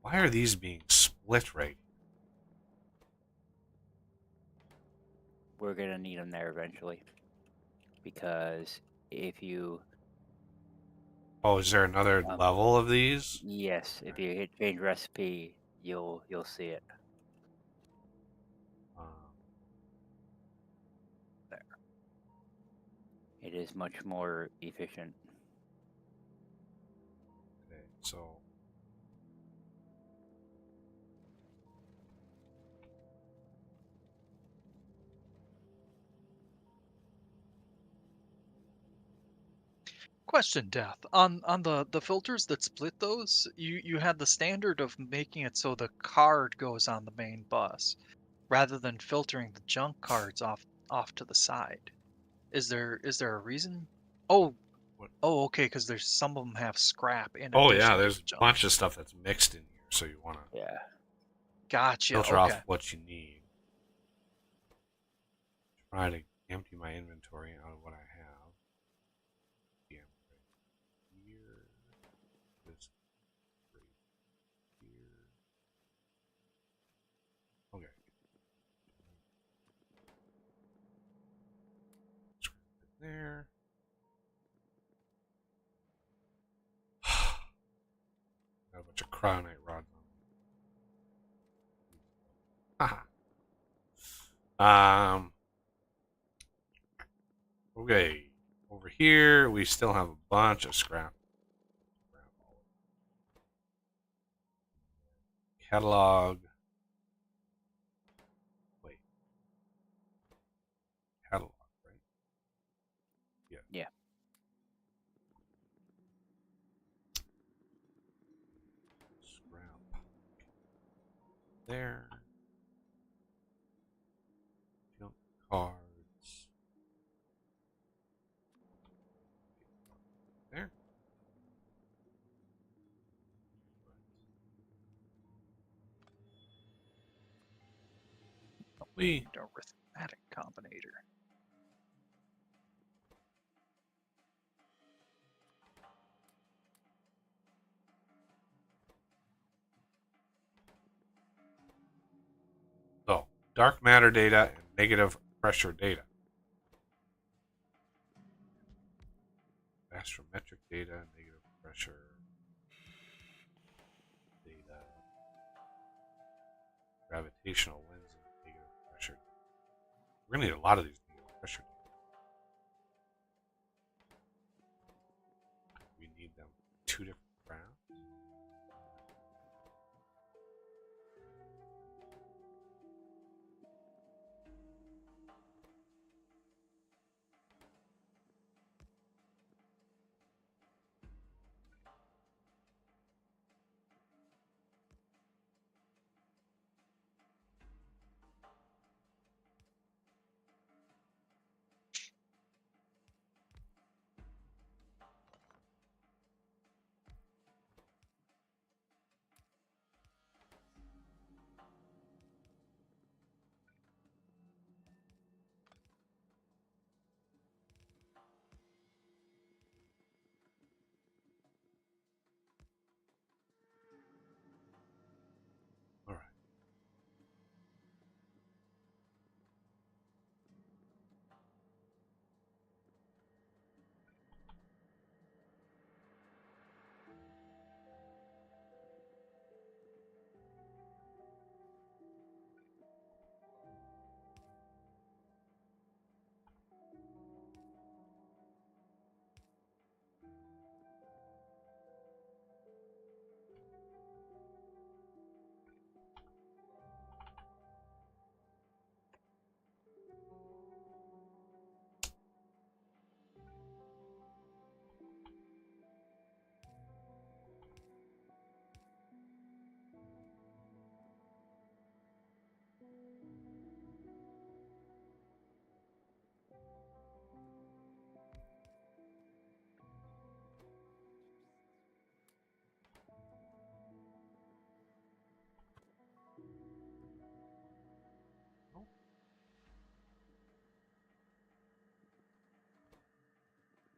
why are these being split right? We're gonna need them there eventually, because if you Oh, is there another level of these? yes, if you hit change recipe, you'll see it Um, there. It is much more efficient. Okay, so Question, Death. On the filters that split those, you had the standard of making it so the card goes on the main bus, rather than filtering the junk cards off to the side. Is there a reason? Oh, what? okay, because there's some of them have scrap in Oh addition yeah, to there's the a junk. bunch of stuff that's mixed in here, so you want to Yeah. Gotcha. filter Okay. off what you need. Try to empty my inventory out of what I have. Yeah, right here. This right here. Okay. Scrap it there. Got a bunch of cryonite rods on me. Haha. Okay. Over here, we still have a bunch of scrap. Catalog. Wait. Catalog, right? Yeah. Yeah. Scrap. There. Junk cards. There. We The arithmetic combinator. so dark matter data and negative pressure data. Astrometric data, negative pressure data, gravitational lens and negative pressure. We're gonna need a lot of these negative pressure data. We need them two different graphs. All right.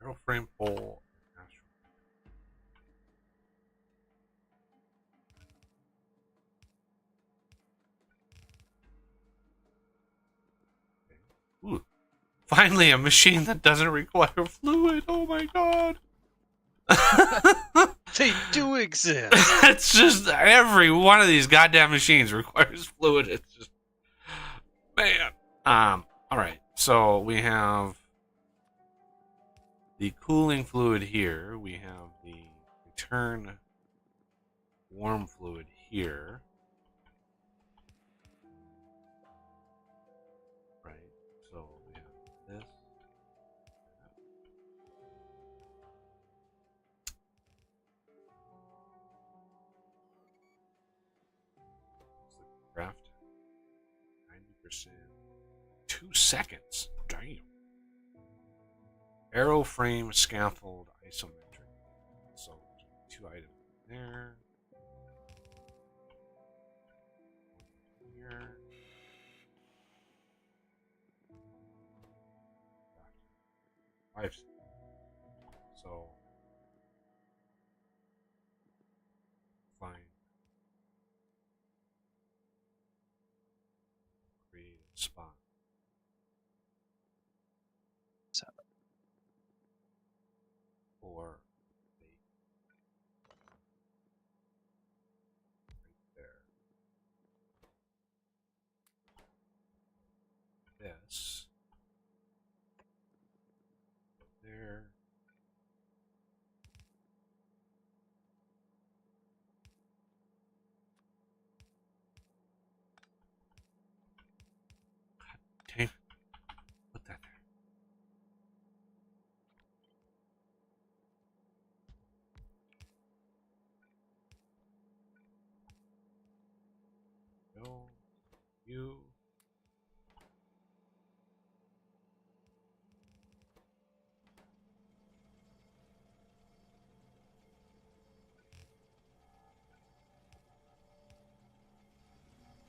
Airframe pole and astro. Okay. Ooh. Finally, a machine that doesn't require fluid. Oh my god. They do exist. It's just every one of these goddamn machines requires fluid. It's just man. All right. So we have the cooling fluid here. We have the return warm fluid here. Right. So we have this. Craft 90%. 2 seconds. Damn. Aeroframe scaffold isometric. So 2 items there. Here. Five. So find create a spot. 7. For bait right there. This. There. Dang. Put that there. Go. You.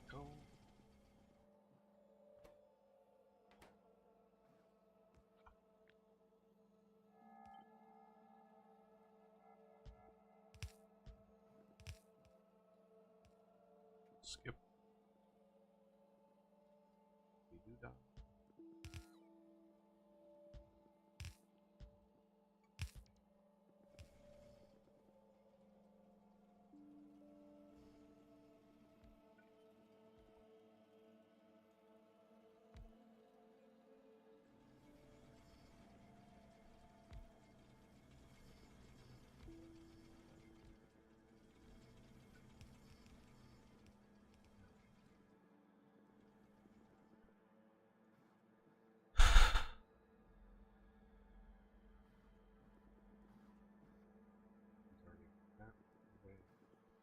Go. Skip. We do that.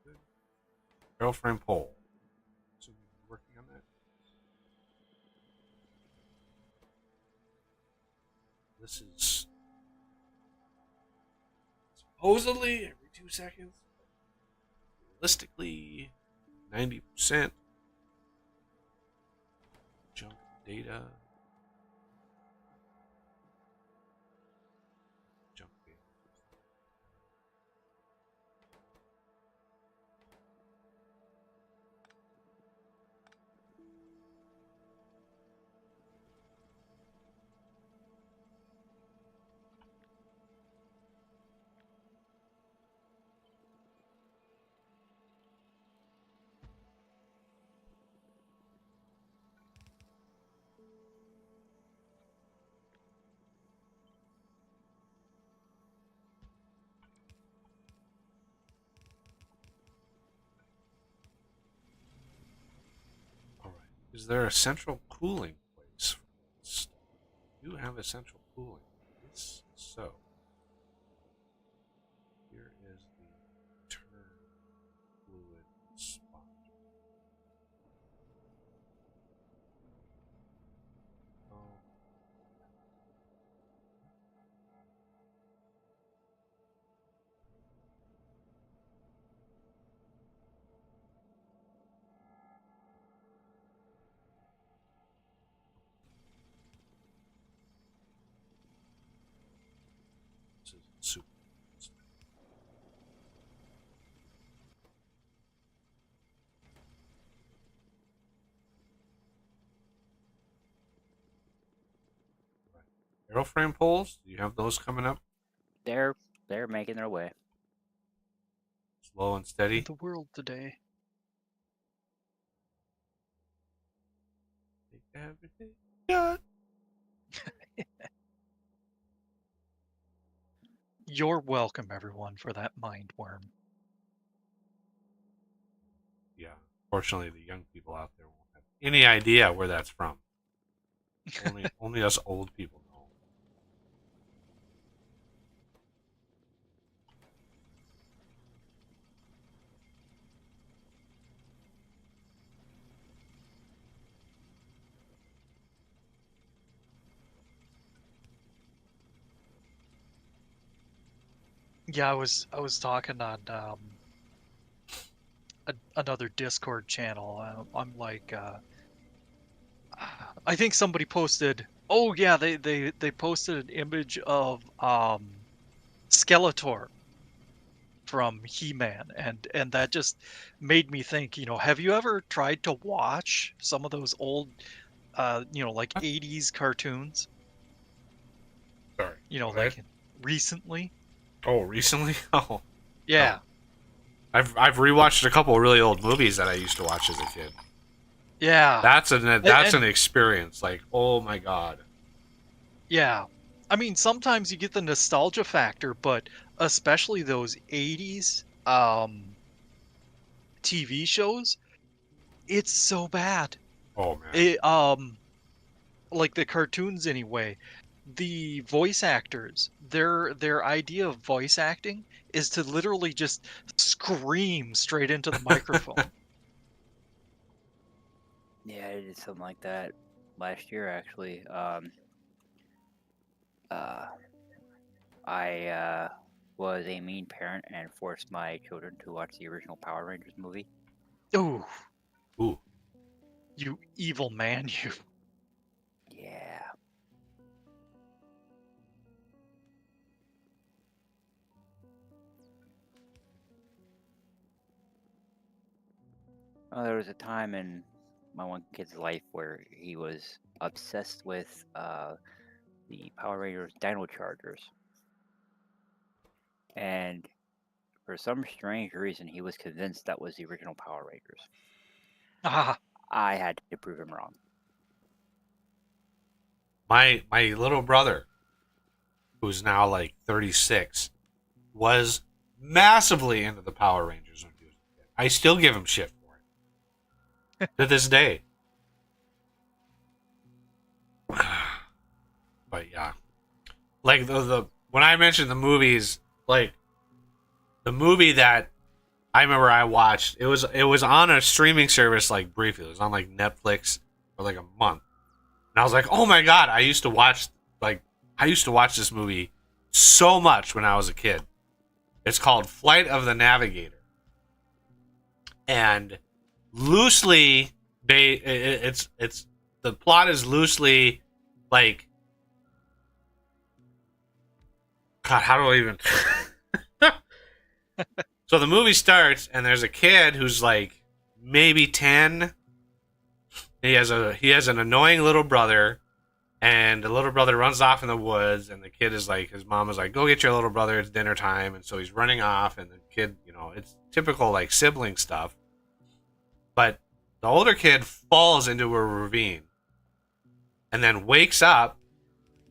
Good. Girlfriend poll. So we're working on that. This is supposedly every 2 seconds. Realistically, 90% junk data. Junk data. All right. Is there a central cooling place for this? Do you have a central cooling? Yes. So here is the turn fluid spot. Oh, this is super. Airframe poles? Do you have those coming up? They're making their way. Slow and steady? The world today. Take everything. Yeah. You're welcome, everyone, for that mind worm. Yeah. Fortunately, the young people out there won't have any idea where that's from. Only us old people know. Yeah, I was talking on another Discord channel. I'm like, I think somebody posted. Oh yeah, they posted an image of Skeletor from He-Man, and that just made me think. Have you ever tried to watch some of those old, like 80s cartoons? Sorry. Go ahead. Like recently. Oh, recently? Oh, Yeah. I've rewatched a couple of really old movies that I used to watch as a kid. Yeah. That's an experience. Like, oh my god. Yeah. I mean, sometimes you get the nostalgia factor, but especially those 80s TV shows, it's so bad. Oh man. It like the cartoons anyway. The voice actors, their idea of voice acting is to literally just scream straight into the microphone. Yeah, I did something like that last year, actually. I was a mean parent and forced my children to watch the original Power Rangers movie. Ooh, Ooh. you evil man, you. Yeah. Well, there was a time in my one kid's life where he was obsessed with the Power Rangers Dino Chargers. And for some strange reason, he was convinced that was the original Power Rangers. Ah, I had to prove him wrong. My little brother, who's now like 36, was massively into the Power Rangers when he was a kid. I still give him shit for it to this day. But yeah, like the when I mentioned the movies, like the movie that I remember I watched, it was on a streaming service like briefly. It was on like Netflix for like a month, and I was like, oh my god, I used to watch this movie so much when I was a kid. It's called Flight of the Navigator, and loosely it's the plot is loosely like, God, how do I even? So the movie starts, and there's a kid who's like maybe 10. He has an annoying little brother, and the little brother runs off in the woods, and the kid is like, his mom is like, go get your little brother, it's dinner time. And so he's running off, and the kid, it's typical like sibling stuff. But the older kid falls into a ravine, and then wakes up,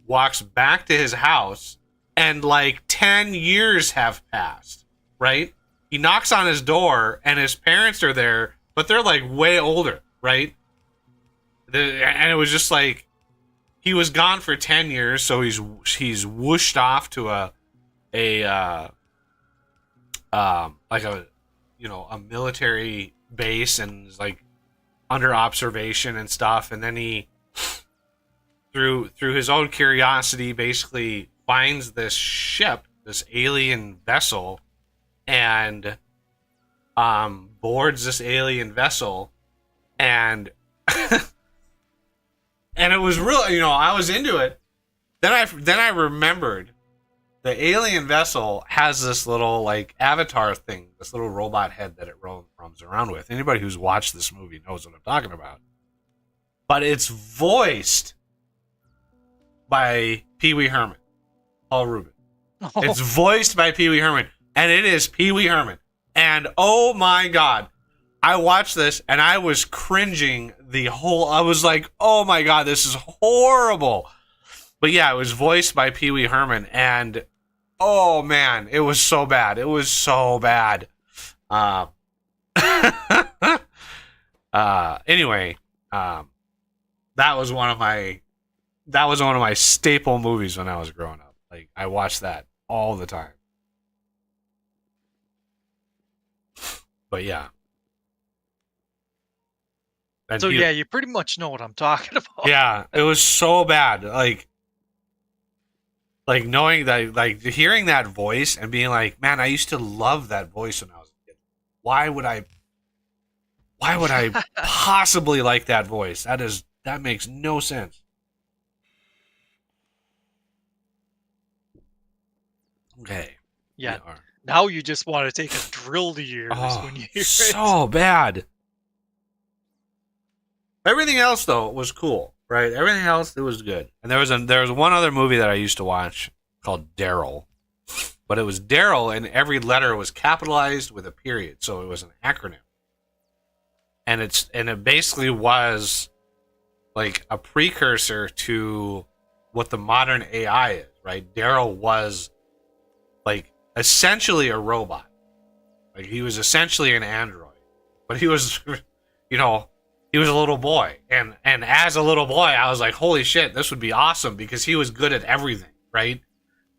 walks back to his house, and like 10 years have passed, right? He knocks on his door, and his parents are there, but they're like way older, right? And it was just like, he was gone for 10 years, so he's whooshed off to a military base, and is like under observation and stuff. And then he, through his own curiosity, basically finds this ship, this alien vessel, and boards this alien vessel, and and it was real. I was into it. Then I remembered the alien vessel has this little like avatar thing, this little robot head that it roams around with. Anybody who's watched this movie knows what I'm talking about. But it's voiced by Pee Wee Herman, Paul Rubin. oh, It's voiced by Pee Wee Herman, and it is Pee Wee Herman. And oh my god, I watched this and I was cringing I was like, oh my god, this is horrible. But yeah, it was voiced by Pee Wee Herman, and Oh man, it was so bad. It was so bad. Uh, anyway, that was one of my staple movies when I was growing up. Like I watched that all the time. But yeah. And So yeah, you pretty much know what I'm talking about. yeah, it was so bad. Like knowing that, like hearing that voice and being like, man, I used to love that voice when I was a kid. Why would I possibly like that voice? That makes no sense. Okay. Yeah. Now you just want to take a drill to yours when you hear it. So bad. Everything else though was cool, right? Everything else it was good. And there was one other movie that I used to watch called Daryl, but it was Daryl, and every letter was capitalized with a period, so it was an acronym. And it basically was like a precursor to what the modern AI is, right? Daryl was like essentially a robot. Like he was essentially an android, but he was, you know, he was a little boy, and as a little boy, I was like, holy shit, this would be awesome because he was good at everything, right?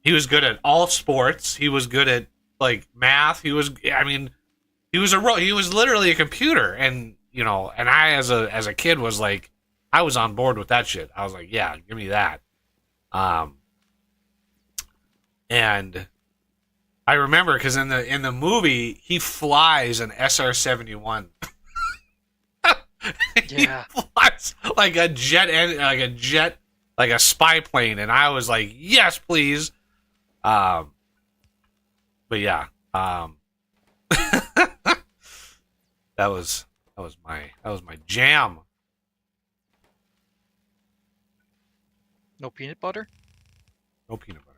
He was good at all sports. He was good at like math. He was literally a computer, and and I as a kid was like, I was on board with that shit. I was like, yeah, give me that. And I remember because in the movie he flies an SR-71. Yeah, he flies like a jet, like a spy plane, and I was like, yes, please. But yeah, that was my jam. no peanut butter. No peanut butter.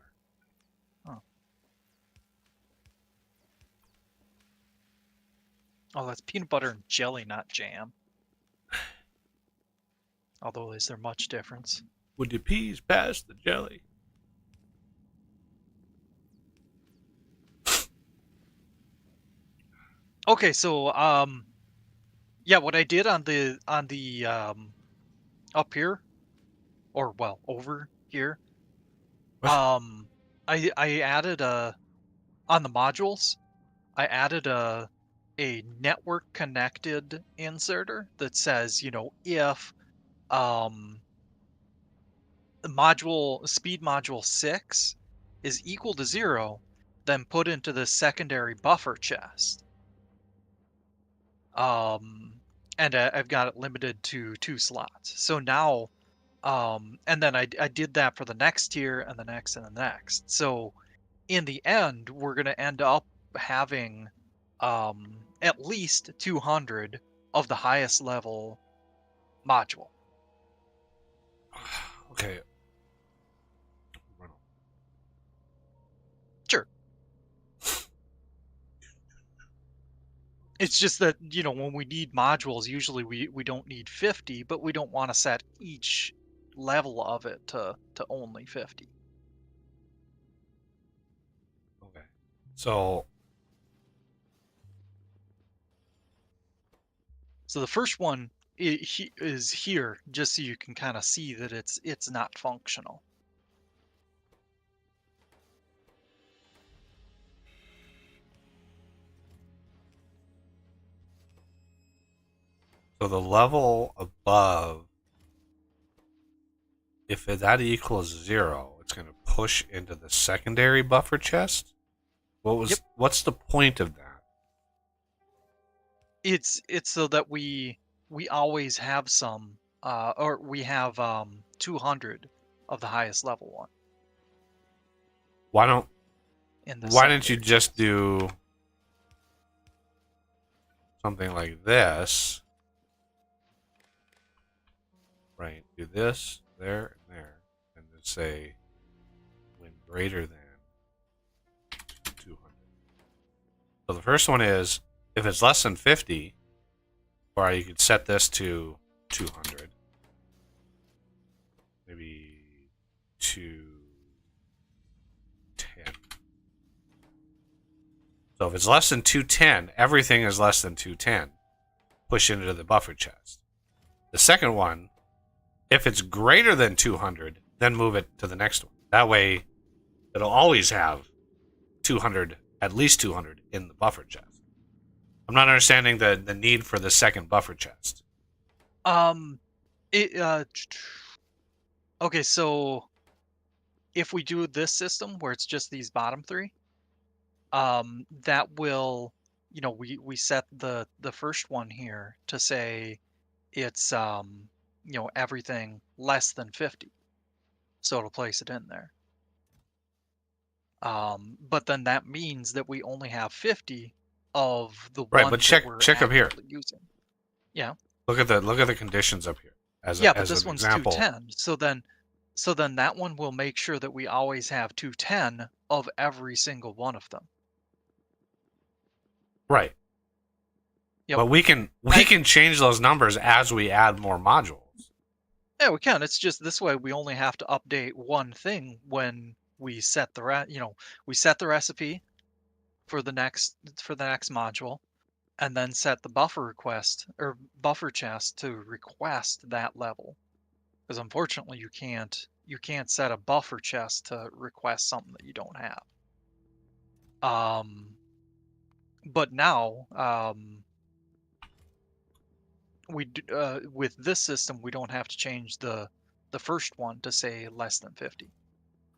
Oh, that's peanut butter and jelly, not jam. Although, is there much difference? Would the peas pass the jelly? Okay, so yeah, what I did on the up here, or well, over here, What? I added on the modules, I added a network connected inserter that says, if the speed module 6 is equal to 0, then put into the secondary buffer chest. And I've got it limited to 2 slots. So now, and then I did that for the next tier and the next and the next. So in the end, we're going to end up having at least 200 of the highest level module. Okay. Sure. It's just that, when we need modules, usually we don't need 50, but we don't want to set each level of it to only 50. Okay. So the first one is here, just so you can kind of see that it's not functional. So the level above, if that equals 0, it's going to push into the secondary buffer chest. Yep. What's the point of that? It's so that we always have some, or we have 200 of the highest level one. Why didn't you secondary just chest. do something like this? Right. Do this, there, and there, and then say when greater than 200. So the first one is if it's less than 50, or you could set this to 200. Maybe 210. So if it's less than 210, everything is less than 210. Push into the buffer chest. The second one, if it's greater than 200, then move it to the next one. That way, it'll always have 200, at least 200 in the buffer chest. I'm not understanding the need for the second buffer chest. Okay, so if we do this system where it's just these bottom three, that will, we set the first one here to say it's everything less than 50, so it'll place it in there. But then that means that we only have 50 of the Right, ones but that we're check up here. actively using. Yeah. Look at the conditions up here as Yeah, but as this an one's example. 210. So then that one will make sure that we always have 210 of every single one of them. Right. Yep. But we can change those numbers as we add more modules. Yeah, we can. It's just this way we only have to update one thing when we set we set the recipe for the next module, and then set the buffer request or buffer chest to request that level. Because unfortunately you can't set a buffer chest to request something that you don't have. But now with this system we don't have to change the first one to say less than 50,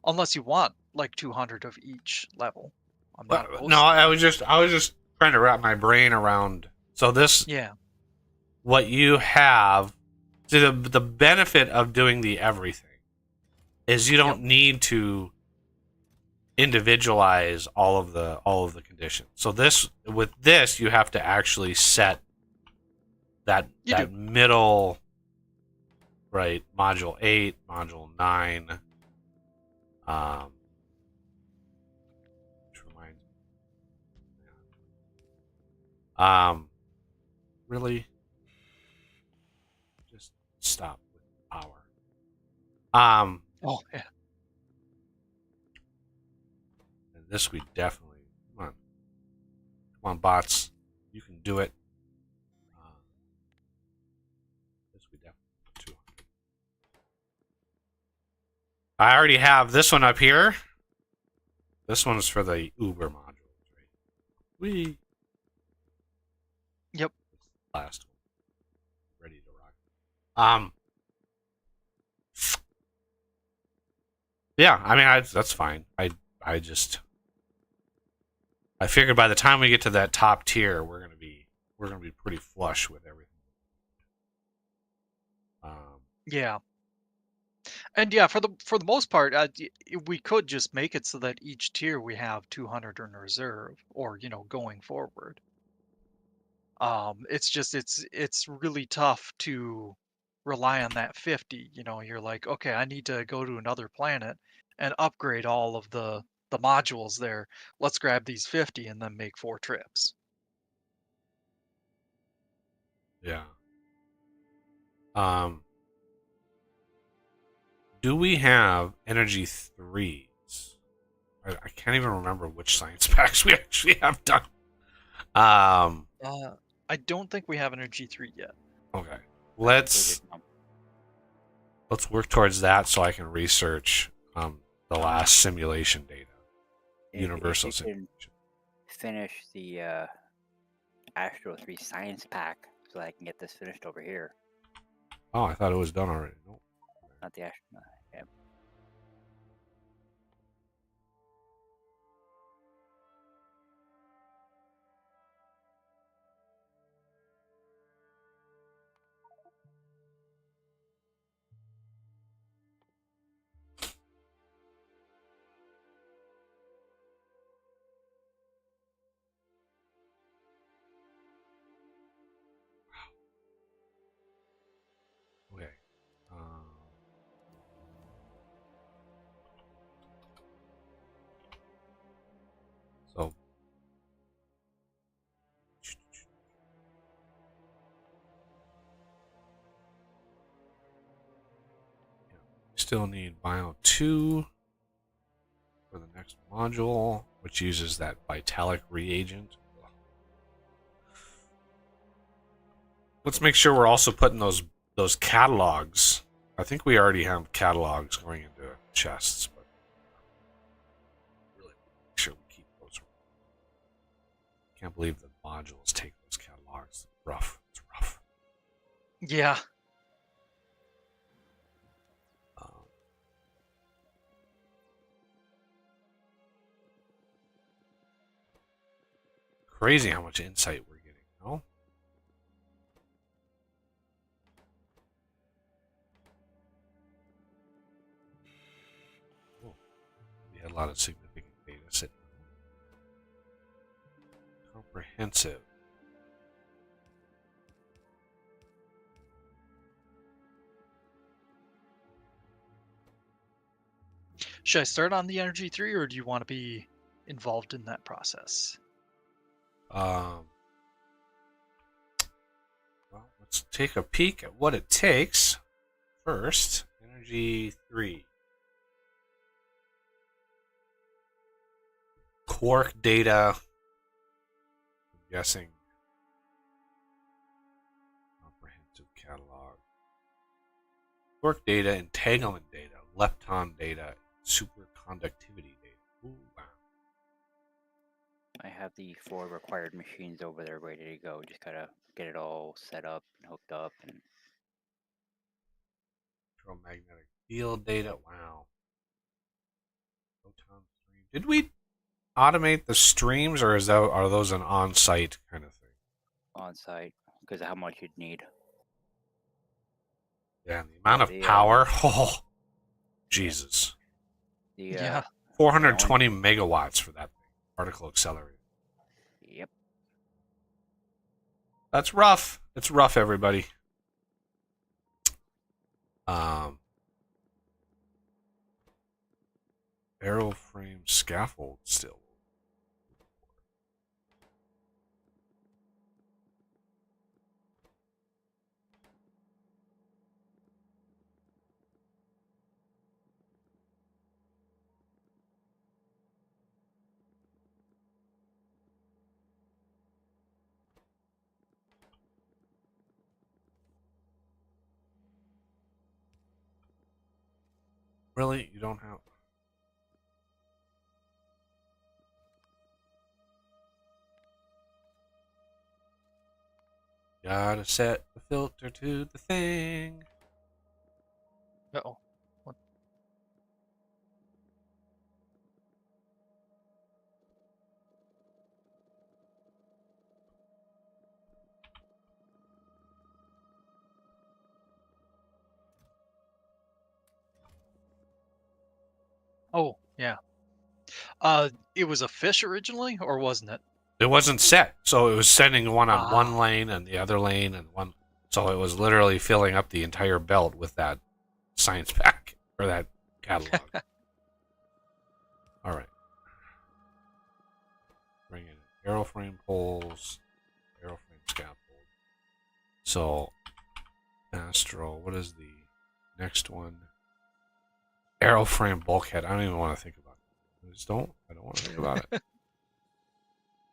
unless you want like 200 of each level. I'm not opposed No, to I that. was just trying to wrap my brain around. So this, Yeah. what you have, so the benefit of doing the everything is you don't need to individualize all of the conditions. So with this you have to actually set that middle, right, module 8, module 9, which reminds me, really just stop with power. Oh yeah. And this we definitely, come on bots, you can do it. This we definitely 200. I already have this one up here. This one is for the Uber modules, right? We Yep. last one, ready to rock. Yeah, I mean, that's fine. I figured by the time we get to that top tier, we're gonna be pretty flush with everything. Yeah. And yeah, for the most part, we could just make it so that each tier we have 200 in reserve, or going forward. It's just it's really tough to rely on that 50. You're like, okay, I need to go to another planet and upgrade all of the modules there. Let's grab these 50 and then make 4 trips. Yeah. Do we have energy 3s? I can't even remember which science packs we actually have done. I don't think we have energy 3 yet. Okay. Let's work towards that so I can research the last simulation data. Universal if you simulation. can finish the Astro 3 science pack so I can get this finished over here. Oh, I thought it was done already. No. Not the Astro. Yeah. Okay. So still need bio 2 for the next module, which uses that Vitalic reagent. Let's make sure we're also putting those catalogs. I think we already have catalogs going into chests, but really make sure we keep those. Can't believe the modules take those catalogs. Rough. It's rough. Yeah. Crazy how much insight we're getting, no? Oh, we had a lot of significant data sitting. Comprehensive. Should I start on the Energy 3, or do you want to be involved in that process? Well, let's take a peek at what it takes. First, Energy 3. Quark data. I'm guessing. Comprehensive catalog. Quark data, entanglement data, lepton data, superconductivity data. Ooh, wow. I have the 4 required machines over there ready to go. Just gotta get it all set up and hooked up. And Electromagnetic field data. Wow. Photon stream. Did we automate the streams, or are those an on-site kind of thing? on site, because of how much you'd need. Yeah, the amount Yeah, of power. Oh, Jesus. The Yeah. 420 megawatts for that thing. Particle accelerator. Yep. That's rough. It's rough, everybody. Aeroframe scaffold still. Really? You don't have... Gotta set the filter to the thing. Uh-oh. What? Oh, yeah. It was a fish originally, or wasn't it? It wasn't set, so it was sending one on one Ah. lane and the other lane and one. So it was literally filling up the entire belt with that science pack or that catalog. All right. Bring in aeroframe poles, aeroframe scaffold. So, Astro, what is the next one? Aeroframe bulkhead. I don't even want to think about it. I don't want to think about it.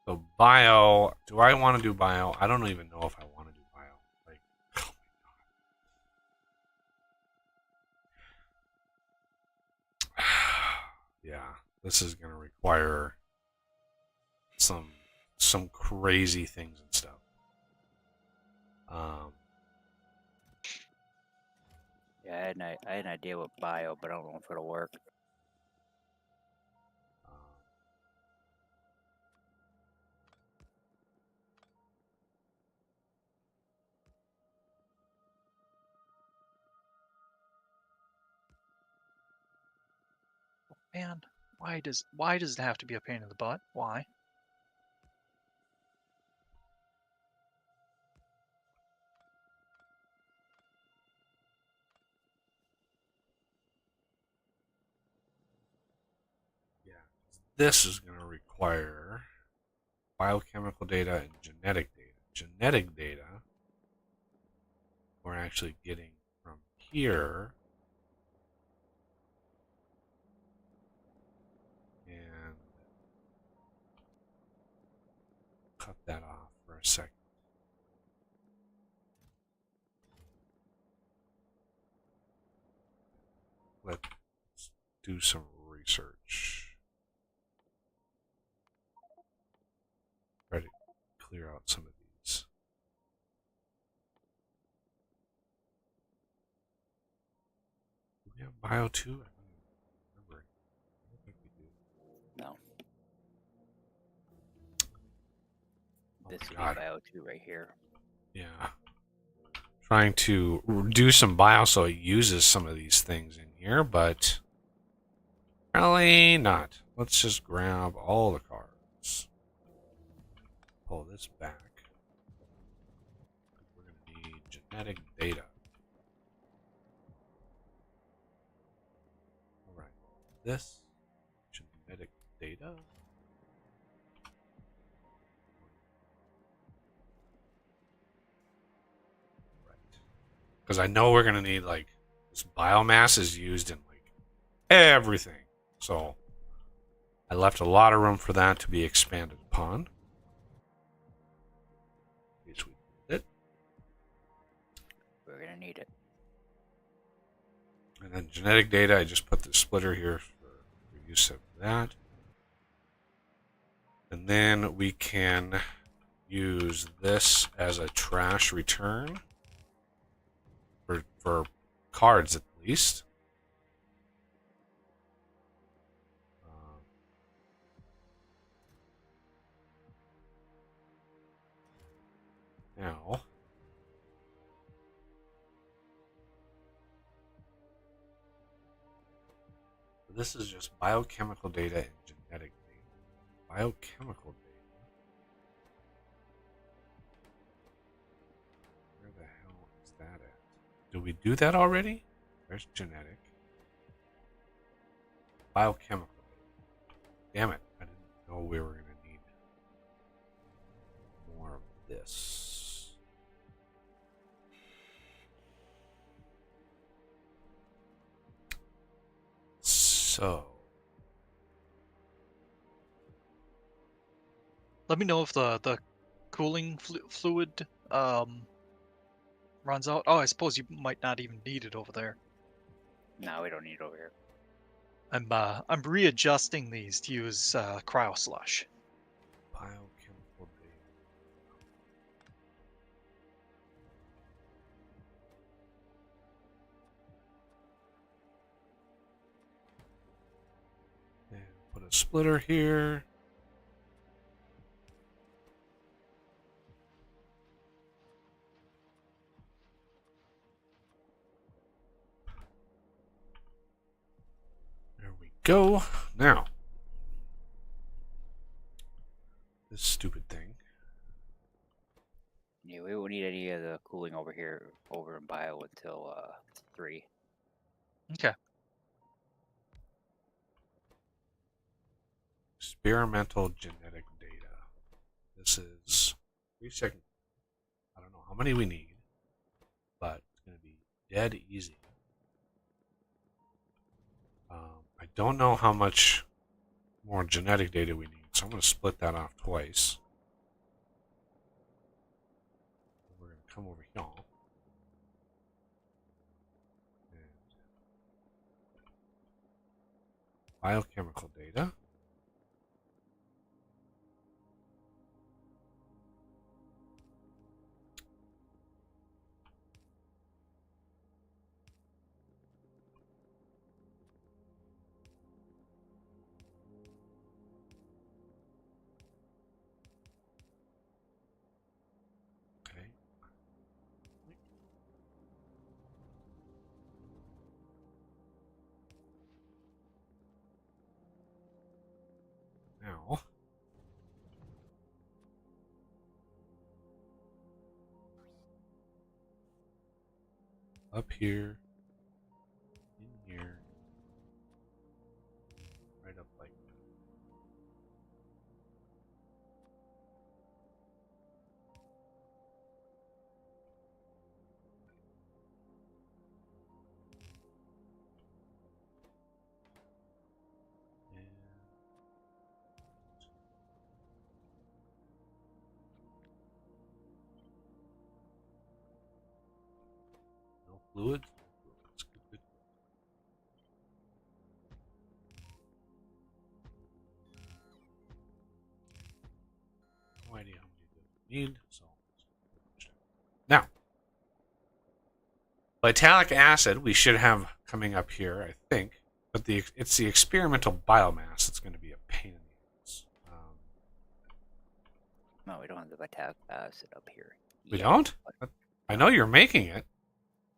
So bio, do I want to do bio? I don't even know if I want to do bio. Like, oh my god. Yeah, this is gonna require some crazy things and stuff. Yeah, I had an idea with bio, but I don't know if it'll work. Man, why does it have to be a pain in the butt? Why? Yeah, this is going to require biochemical data and genetic data. Genetic data we're actually getting from here. that off for a second. Let's do some research. Try to clear out some of these. Do we have bio 2? I don't even remember. I don't think we do. No. Oh This my would God. be bio 2 right here. Yeah. Trying to do some bio so it uses some of these things in here, but apparently not. Let's just grab all the cards. Pull this back. We're going to need genetic data. All right. This genetic data. Because I know we're going to need, like, this biomass is used in, like, everything. So, I left a lot of room for that to be expanded upon. In case we need it. We're going to need it. And then genetic data, I just put the splitter here for use of that. And then we can use this as a trash return. For cards, at least. Now, this is just biochemical data and genetic data. Biochemical data. Where the hell is that at? Did we do that already? There's genetic. Biochemical data. Damn it. I didn't know we were going to need more of this. So. Let me know if the cooling fluid runs out. Oh, I suppose you might not even need it over there. No, we don't need it over here. I'm readjusting these to use cryo slush. Biochemical data. And put a splitter here. There we go. Now, this stupid thing. Yeah, we won't need any of the cooling over here, over in bio until 3. Okay. Experimental genetic data. This is 3 seconds. I don't know how many we need, but it's going to be dead easy. I don't know how much more genetic data we need, so I'm going to split that off twice. We're going to come over here. And biochemical data. Okay. Now, up here, in here, right up like that. And Fluid? Good, good. No idea how many we need. So now, vitalic acid we should have coming up here, I think. But it's the experimental biomass that's going to be a pain in the ass. No, we don't have the vitalic acid up here. We yet, don't? but I know you're making it.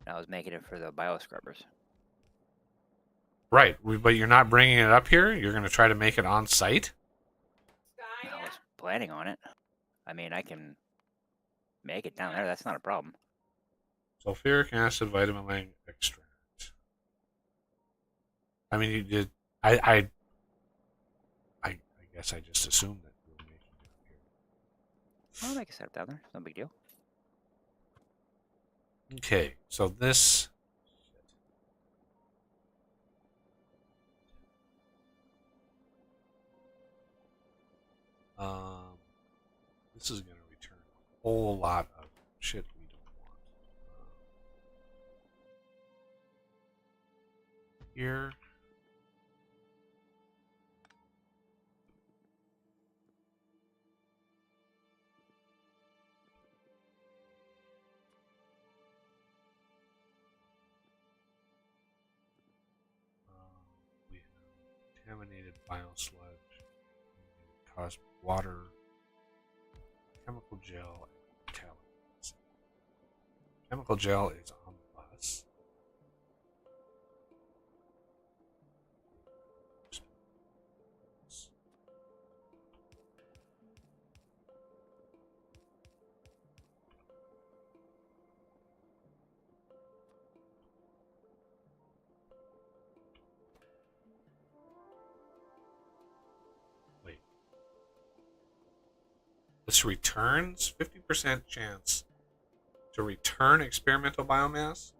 I was making it for the bioscrubbers. Right, but you're not bringing it up here? You're going to try to make it on site? I was planning on it. I mean, I can make it down there. That's not a problem. Sulfuric acid, vitamin lang extract. I mean, you did. I guess I just assumed that you were making it up here. I'll make a setup down there. No big deal. Okay, so this. This is going to return a whole lot of shit we don't want. Here. We have contaminated biosludge, cosmic water, chemical gel, and metallic acid. Chemical gel is on the bus. Wait. This returns 50% chance to return experimental biomass?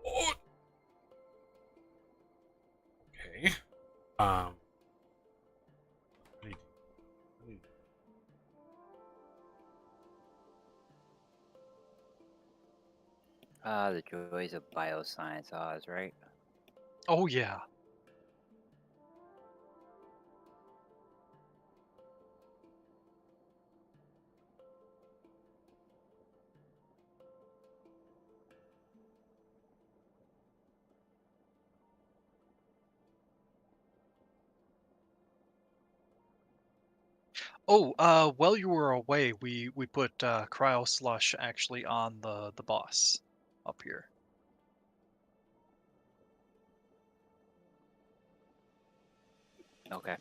Oh. Okay. I need- The joys of bioscience, Oz, right? Oh yeah. Oh, while you were away, we put cryo slush actually on the bus up here. Okay.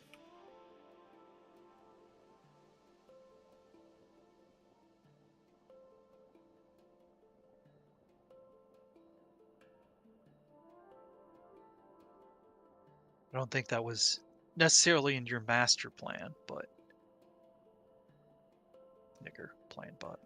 I don't think that was necessarily in your master plan, but nigger plan, but.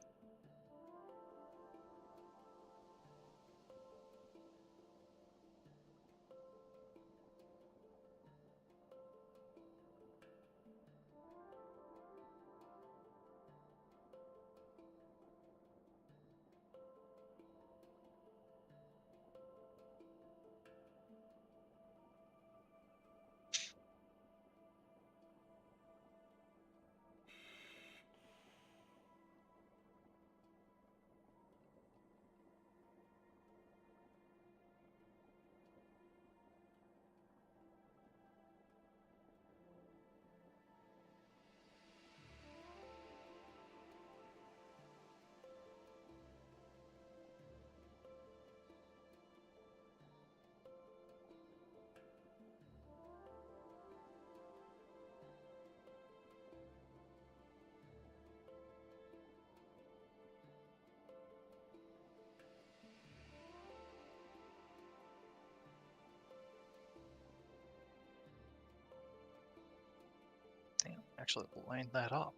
Damn, actually lined that up.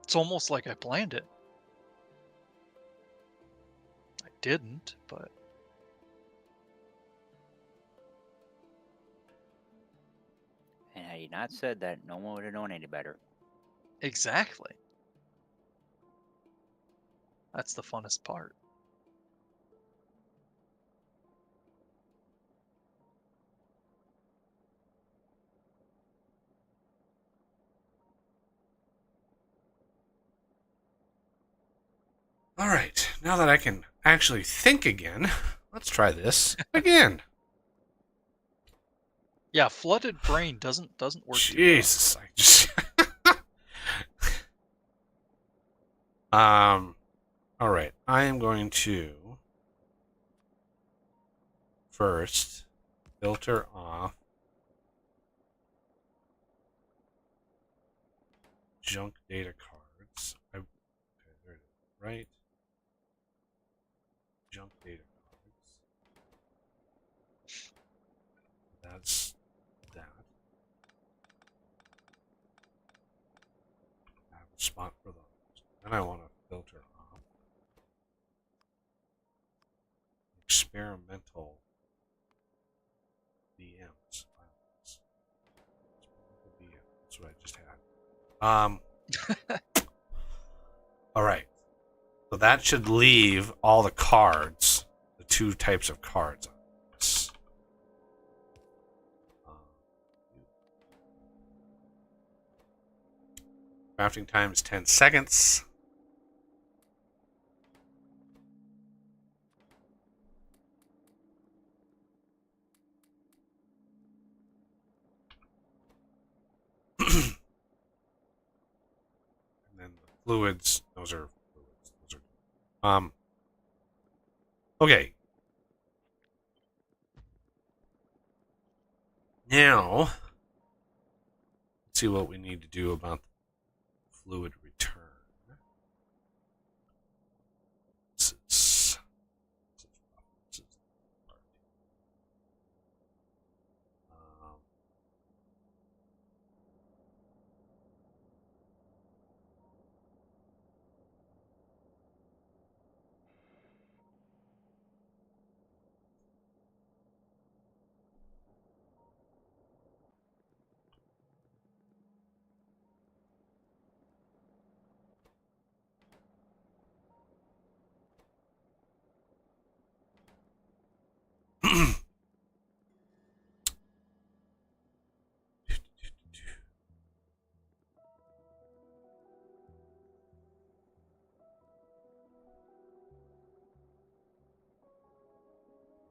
It's almost like I planned it. I didn't, but. And had you not said that, no one would have known any better. Exactly. That's the funnest part. All right, now that I can actually think again, let's try this again. Yeah, flooded brain doesn't work too well. Jesus, I just all right, I am going to first filter off junk data cards. Okay, there it is. Right. Junk data cards. That's that. I have a spot for those. Then I want to filter off experimental VMs. Experimental VM. That's what I just had. All right. So that should leave all the cards, the two types of cards on this. Crafting time is 10 seconds. And then the fluids, those are fluids. Those are okay. Now let's see what we need to do about the fluid return. This is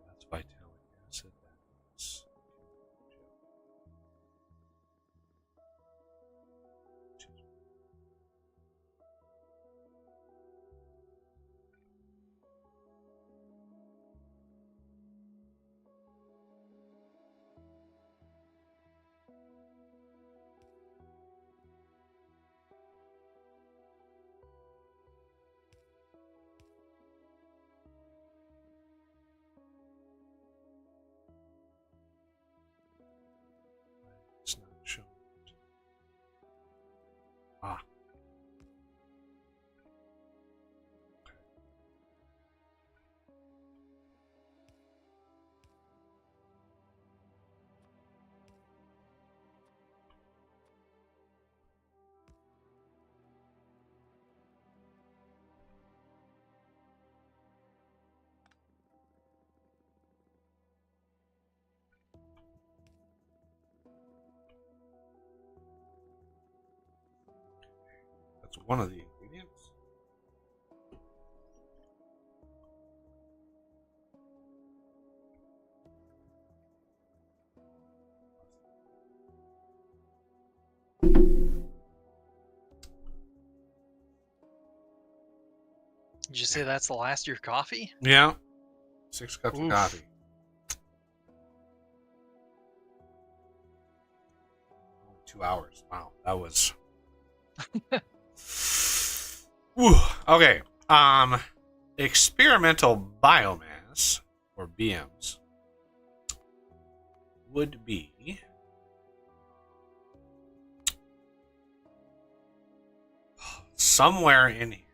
that's vitalic acid. That's it's not showing. Ah. That's one of the ingredients. Did you say that's the last of your coffee? Yeah. 6 cups Oof. of coffee. 2 hours. Wow, that was. Whew. Okay. Experimental biomass or BMs would be somewhere in here.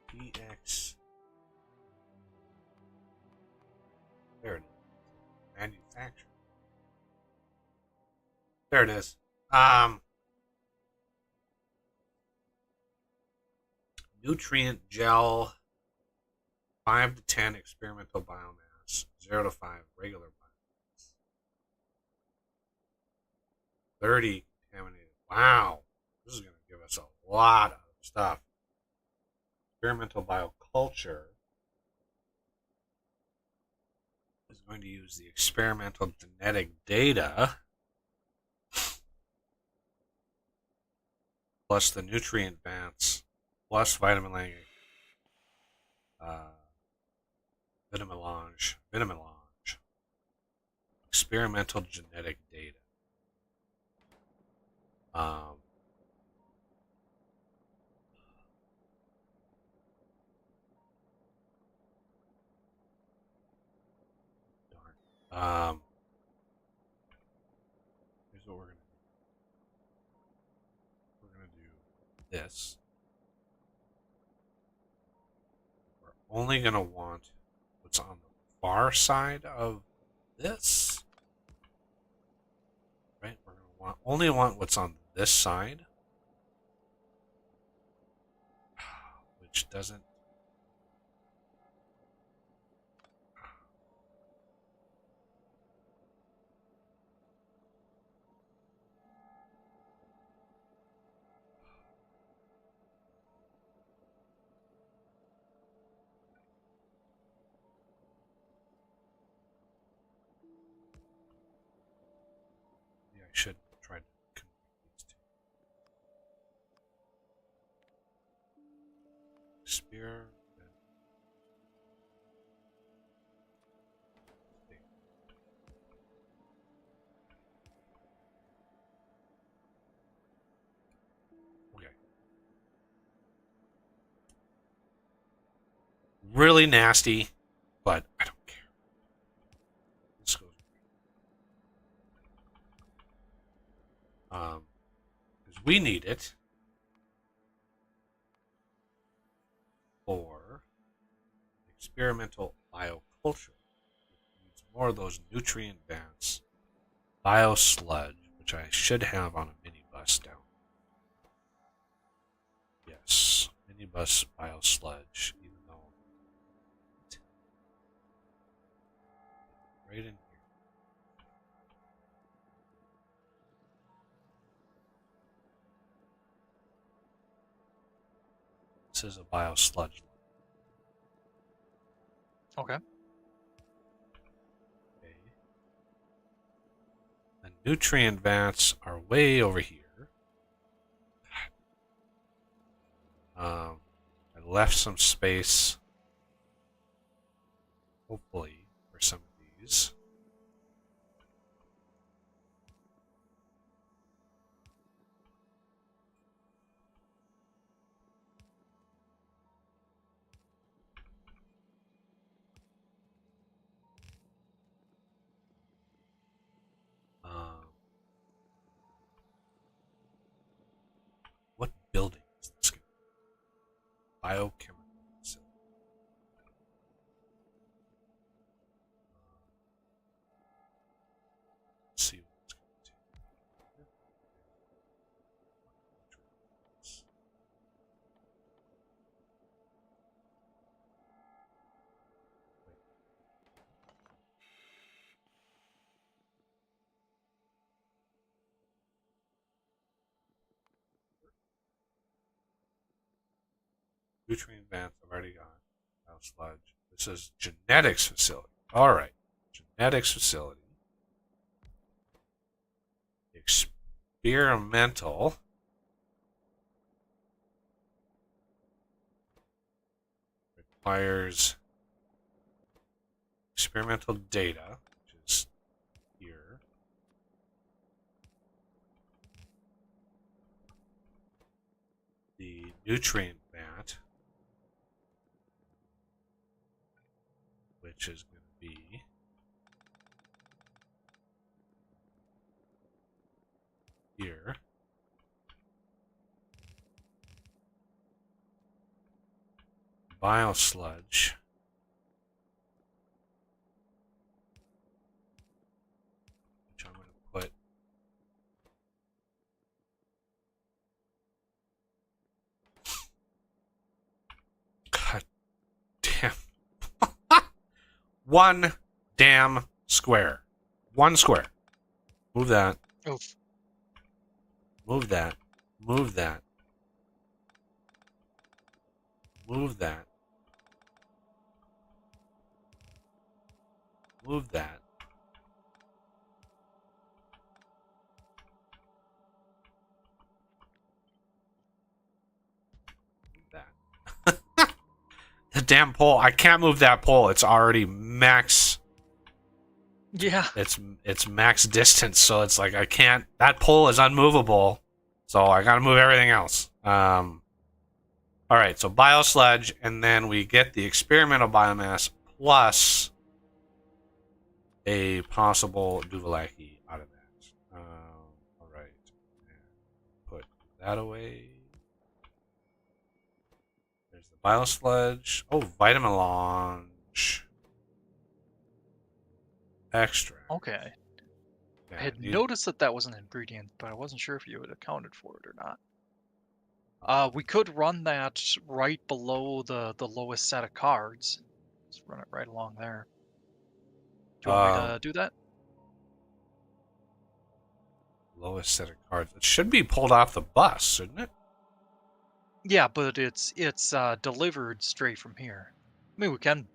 PX. There it is. Manufacturing. There it is. Nutrient gel, 5 to 10 experimental biomass, 0 to 5 regular biomass. 30 contaminated. Wow. This is going to give us a lot of stuff. Experimental bioculture is going to use the experimental genetic data plus the nutrient banks plus vitamin melange, experimental genetic data. Here's what we're gonna do. We're gonna do this. We're only gonna want what's on the far side of this. Right? We're gonna only want what's on this side. Which doesn't. Yeah, I should try to connect these two. Spear. Okay. Really nasty, but I don't care. This goes. Because we need it for experimental bioculture. It needs more of those nutrient dense biosludge, which I should have on a minibus down. Yes, minibus biosludge, even though right in here. This is a biosludge. Okay. The nutrient vats are way over here. I left some space, hopefully, for some of these. What building is this going to be? Biochemical facility. Let's see what it's going to do. Nutrient vats I've already got. Biosludge. This is genetics facility. All right. Genetics facility. Experimental. Requires experimental data, which is here. The nutrient vat, which is going to be here. Biosludge, which I'm going to put God damn. One damn square. One square. Move that. Oof. Move that. Move that. Move that. Move that. Move that. The damn pole. I can't move that pole. It's already max. Yeah. It's max distance, so it's like I can't. That pole is unmovable, so I gotta move everything else. All right, so biosludge, and then we get the experimental biomass plus a possible Duvalaki out of that. All right, put that away. There's the biosludge. Oh, vitamin launch. Extra. Okay. Yeah, I had you- noticed that was an ingredient, but I wasn't sure if you had accounted for it or not. We could run that right below the lowest set of cards. Just run it right along there. Do you want me to do that? Lowest set of cards. It should be pulled off the bus, shouldn't it? Yeah, but it's delivered straight from here. I mean, we can,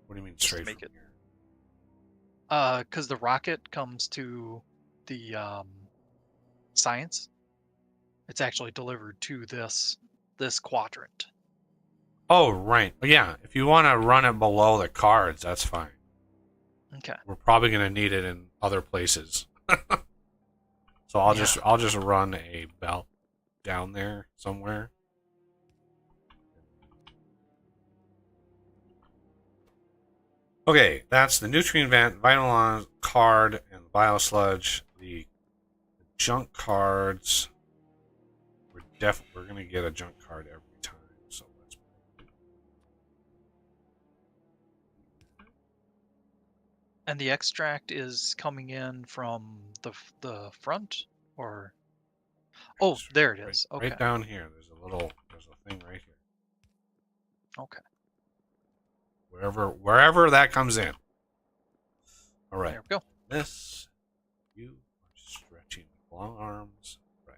What do you mean Just to straight make from it- here? because the rocket comes to the science. It's actually delivered to this quadrant. Oh, right. Yeah, if you want to run it below the cards, that's fine. Okay. We're probably going to need it in other places. So I'll just run a belt down there somewhere. Okay, that's the nutrient vent, vital card, and biosludge. The junk cards. We're gonna get a junk card every time. So let's. And the extract is coming in from the front, or oh, there it is. Okay. Right down here. There's a thing right here. Okay. Wherever that comes in. All right. There we go. This, you are stretching with long arms. Right.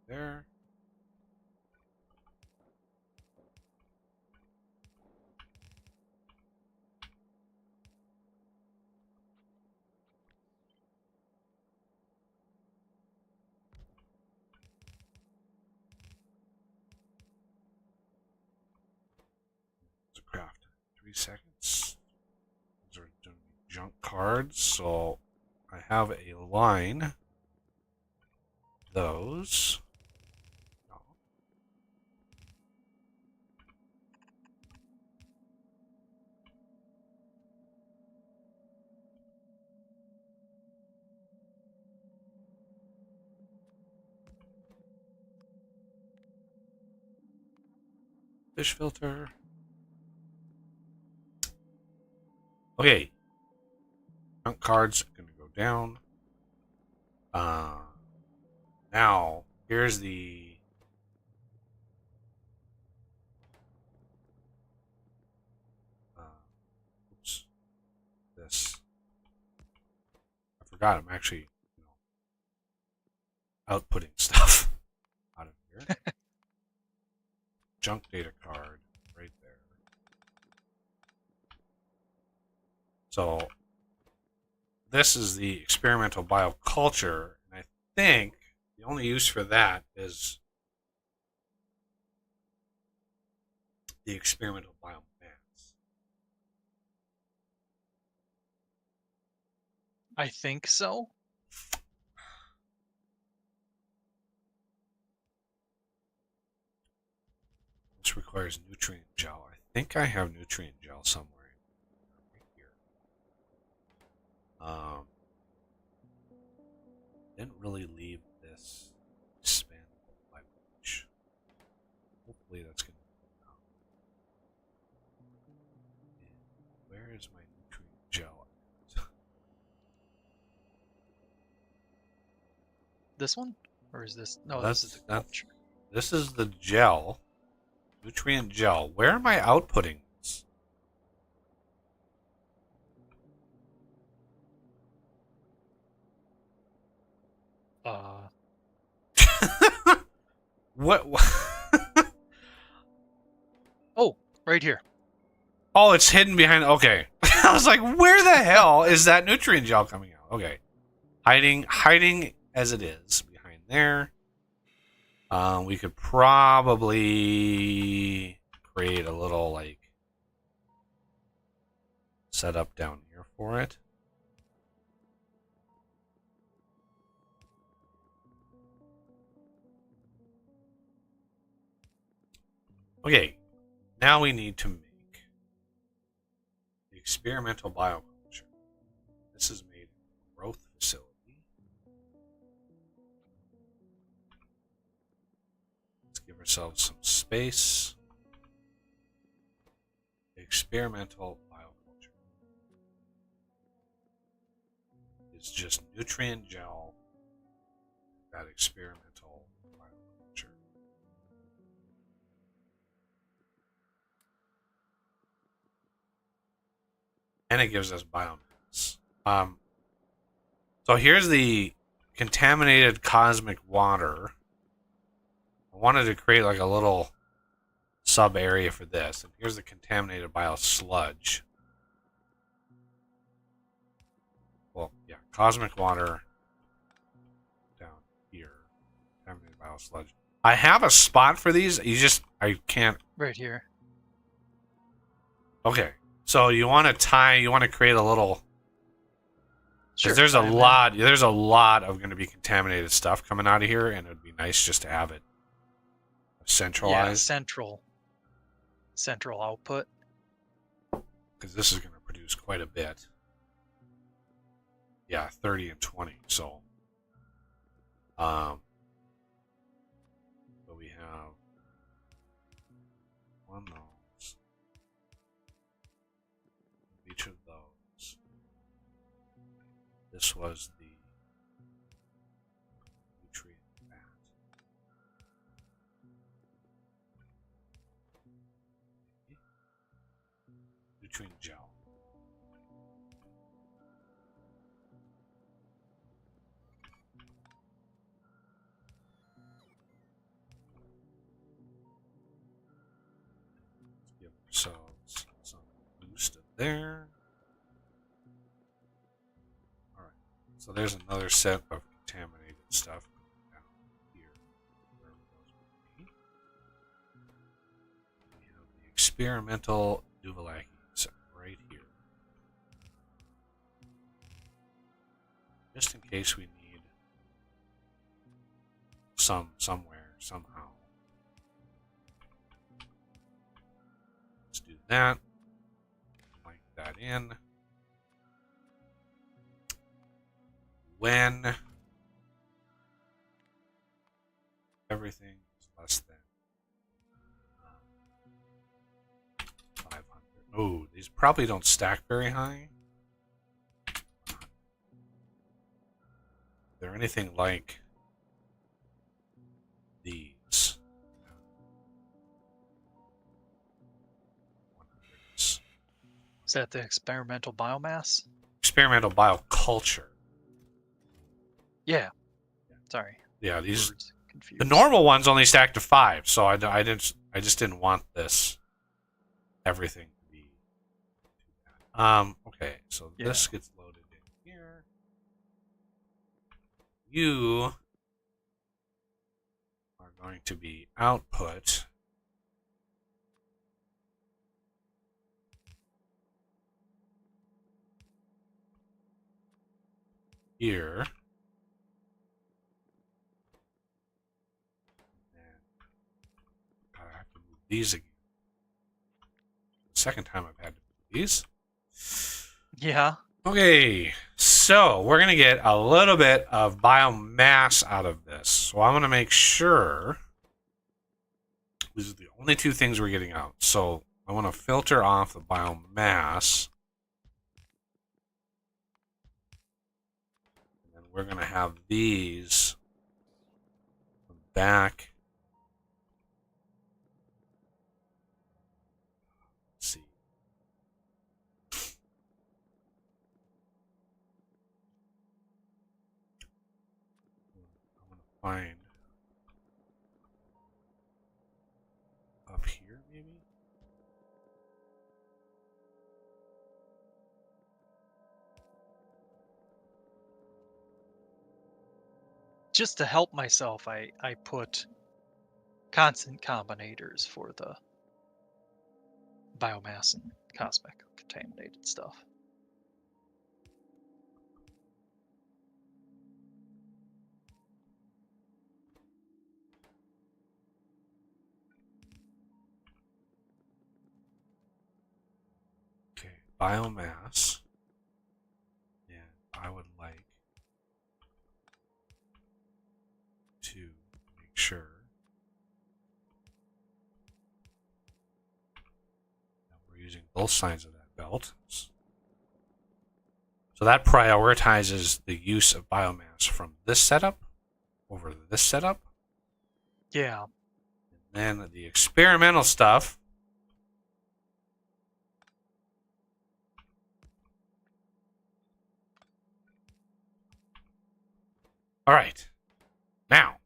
Right there. It's a craft. 3 seconds. These are going to be junk cards, so I have a line. Those. No. Fish filter. Okay. Junk cards are going to go down. Now, here's the... oops. This. I forgot I'm actually outputting stuff out of here. Junk data card right there. So this is the experimental bioculture, and I think the only use for that is the experimental biomass. I think so. This requires nutrient gel. I think I have nutrient gel somewhere right here. Didn't really leave this expandable by much. Hopefully that's going to come. And where is my nutrient gel? This one, or is this? No, That's- this is the that's- culture. This is the gel. Nutrient gel. Where am I outputting this? What? Oh, right here. Oh, it's hidden behind. Okay. I was like, where the hell is that nutrient gel coming out? Okay. Hiding as it is behind there. We could probably create a little like setup down here for it. Okay, now we need to make the experimental bioculture. This is made in a growth facility. Let's give ourselves some space. Experimental bioculture. It's just nutrient gel. That experimental bioculture. And it gives us biomass. So here's the contaminated cosmic water. I wanted to create like a little sub area for this. And here's the contaminated biosludge. Well, yeah, cosmic water down here. Contaminated biosludge. I have a spot for these. I can't. Right here. Okay. So you want to create a little. Sure. There's a lot of going to be contaminated stuff coming out of here, and it would be nice just to have it centralized. Yeah, central output. Because this is going to produce quite a bit. Yeah, 30 and 20. So, so we have one of those. Each of those. This was the nutrient vat. Nutrient gel. Let's give ourselves some boost there. Alright, so there's another set of contaminated stuff down here. Wherever those would be. We have the experimental Duvallakis right here. Just in case we need some somewhere, somehow. Let's do that. Link that in. When everything is less than 500. Oh, these probably don't stack very high. Is there anything like these? 100s. Is that the experimental biomass? Experimental bioculture. Yeah. Sorry. Yeah, these Words confused. the normal ones only stack to 5, so I just didn't want this everything to be. Okay, so this gets loaded in here. You are going to be output. Here. And I have to move these again. The second time I've had to move these. Yeah. Okay, so we're going to get a little bit of biomass out of this. So I'm going to make sure these are the only two things we're getting out. So I want to filter off the biomass. And then we're going to have these back. Let's see. find up here, maybe? Just to help myself, I put constant combinators for the biomass and cosmic contaminated stuff. Okay, biomass. And I would like to make sure that we're using both sides of that belt. So that prioritizes the use of biomass from this setup over this setup. Yeah. And then the experimental stuff. All right. Now.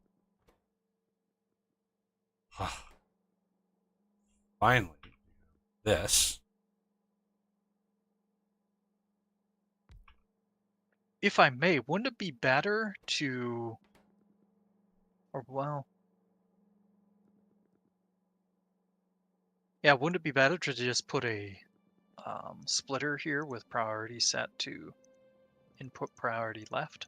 Finally, this. If I may, wouldn't it be better to, or well, yeah, wouldn't it be better to just put a splitter here with priority set to input priority left?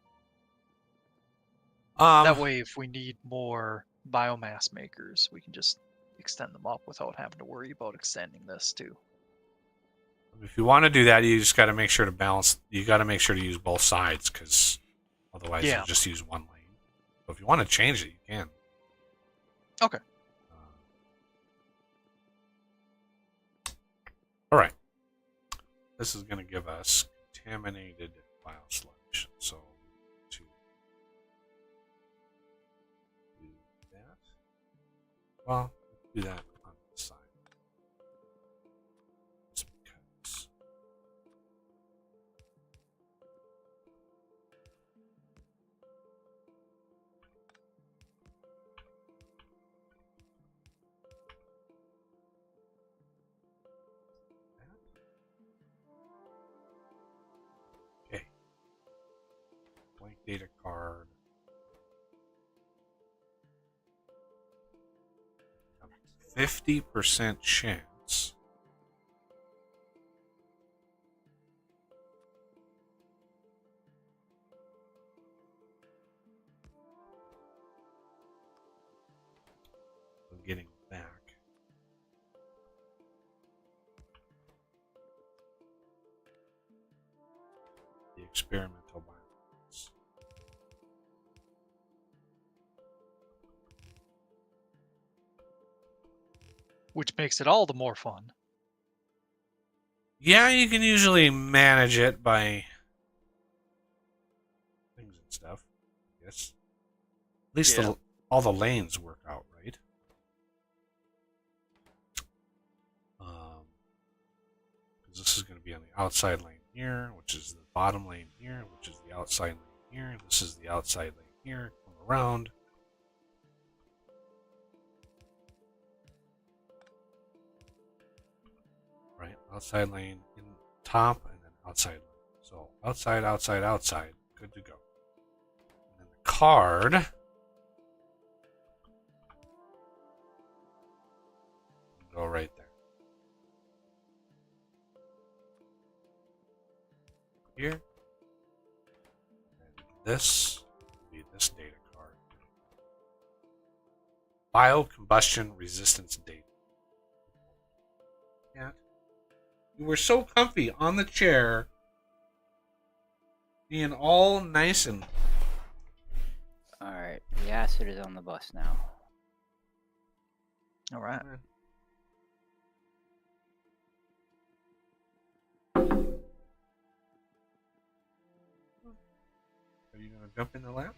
That way, if we need more biomass makers, we can just extend them up without having to worry about extending this too. If you want to do that, you just got to make sure to balance. You got to make sure to use both sides, because otherwise you'll just use one lane. So if you want to change it, you can. Okay. All right. This is going to give us contaminated biosludge. So to do that, well, do that on this side. Just because. Okay. Blank data card. 50% chance of getting back the experimental biomass. Which makes it all the more fun. Yeah, you can usually manage it by things and stuff, I guess. At least all the lanes work out, right? Because this is going to be on the outside lane here, which is the bottom lane here, which is the outside lane here. This is the outside lane here. Come around. Right, outside lane in top, and then outside lane. So outside, outside, outside. Good to go. And then the card. Go right there. Here. And this will be this data card. Biocombustion resistance data. Yeah. You were so comfy on the chair, being all nice and. Alright, the acid is on the bus now. Alright. Are you going to jump in the lap?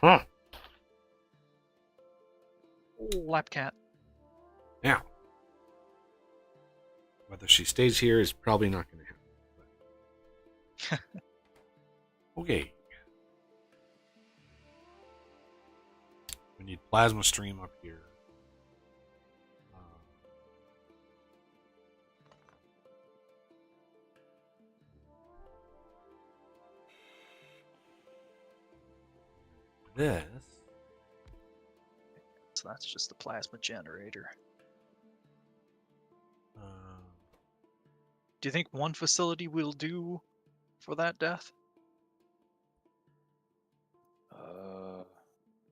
No. Lap cat. Now, whether she stays here is probably not going to happen. Okay. We need plasma stream up here. This. So that's just the plasma generator. Do you think one facility will do for that death?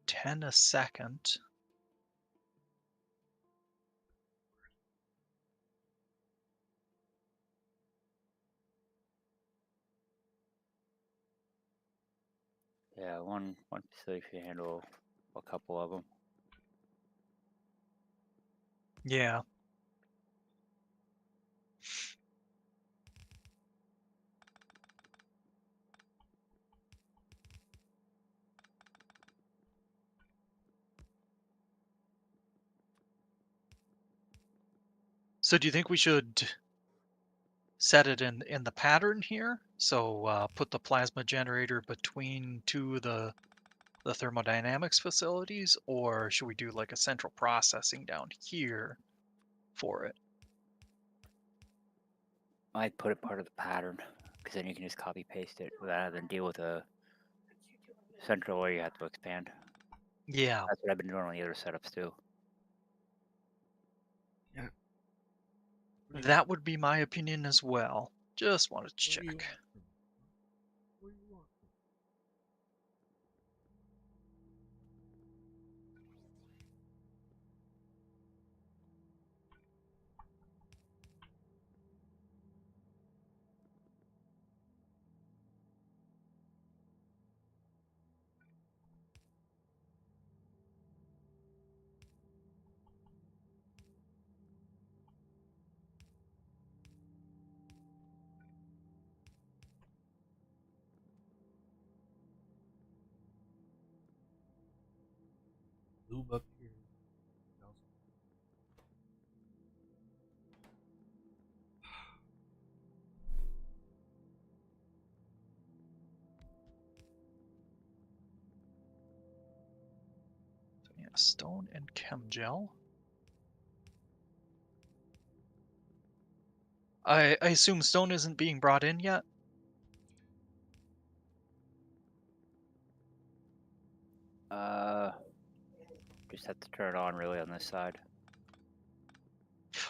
10 a second. Yeah, one facility should handle a couple of them. Yeah. So do you think we should set it in the pattern here? So put the plasma generator between two of the thermodynamics facilities, or should we do like a central processing down here for it? I'd put it part of the pattern, because then you can just copy paste it without having to deal with a central where you have to expand. Yeah. That's what I've been doing on the other setups too. Yeah. That would be my opinion as well. Just wanted to check. What do you want? Lube up here. So yeah, stone and chem gel. I assume stone isn't being brought in yet? Just have to turn it on really on this side.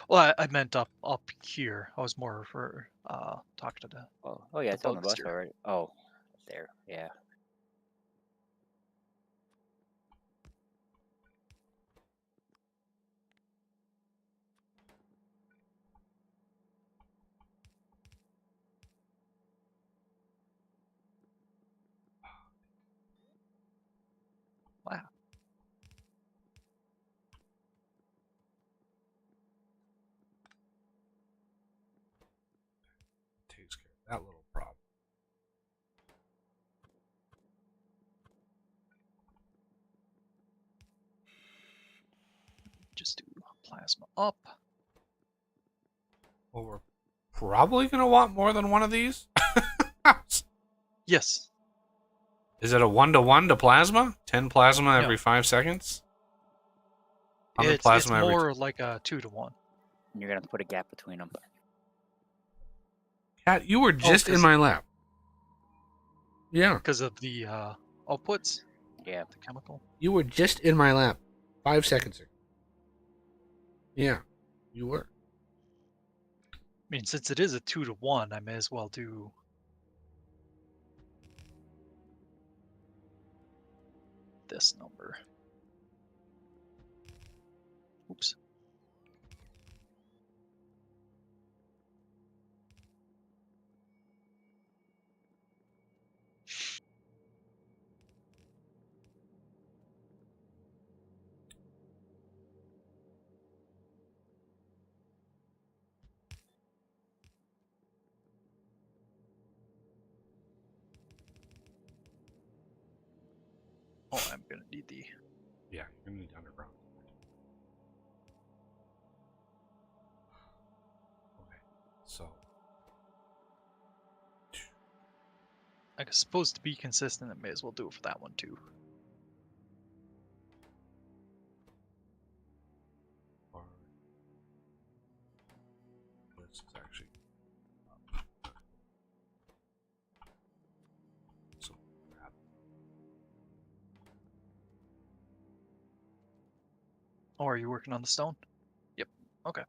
Well, I meant up here. I was more for talking to the. Oh yeah, The it's on the bus bugster. already. Oh, there, yeah. Wow. Takes care of that little problem. Just do plasma up. Well, we're probably going to want more than one of these. Yes. Is it a 1-to-1 to plasma? 10 plasma every No. 5 seconds? 100 It's plasma every more like a 2-to-1. And you're gonna have to put a gap between them. Cat, you were just in 'cause- my lap. Yeah. Because of the outputs, Yeah. the chemical. You were just in my lap 5 seconds ago. Yeah, you were. I mean, since it is a 2-to-1, I may as well do this number. Oops. Oh, I'm gonna need the. Yeah, you're going to need underground. Okay, so. I suppose to be consistent, I may as well do it for that one too. Or this is actually so crap. Oh, are you working on the stone? Yep. Okay.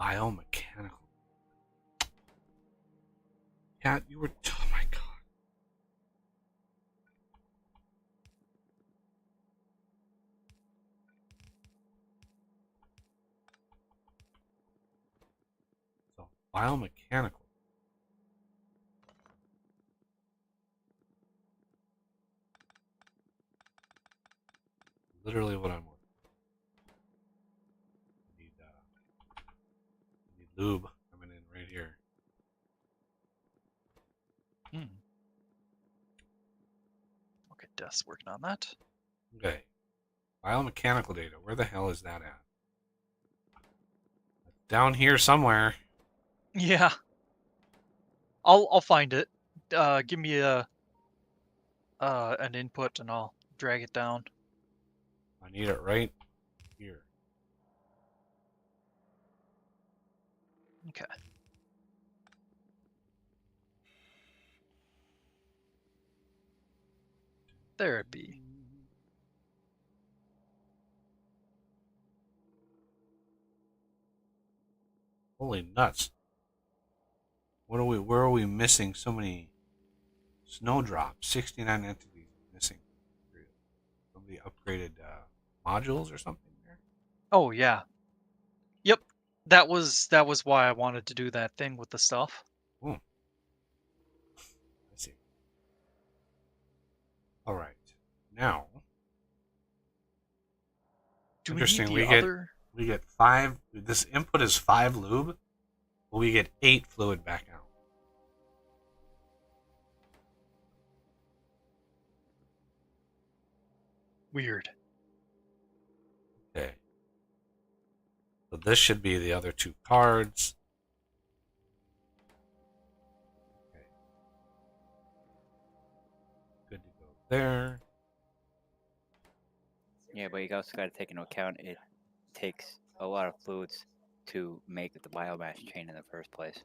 Biomechanical. Cat, you were. Oh my god. So biomechanical. Literally what I'm working. Need lube coming in right here. Okay, Death's working on that. Okay. Biomechanical data. Where the hell is that at? Down here somewhere. Yeah. I'll find it. Give me an input and I'll drag it down. I need it right here. Okay. There it be. Holy nuts. Where are we missing so many snowdrops? 69 entities missing. Somebody upgraded modules or something there? Oh yeah. Yep. That was why I wanted to do that thing with the stuff. Oh. I see. Alright. Now. Do we need Interesting, the other? we get 5. This input is 5 lube, but we get 8 fluid back out. Weird. Okay. So this should be the other 2 cards. Okay. Good to go there. Yeah, but you also got to take into account it takes a lot of fluids to make the biomass chain in the first place.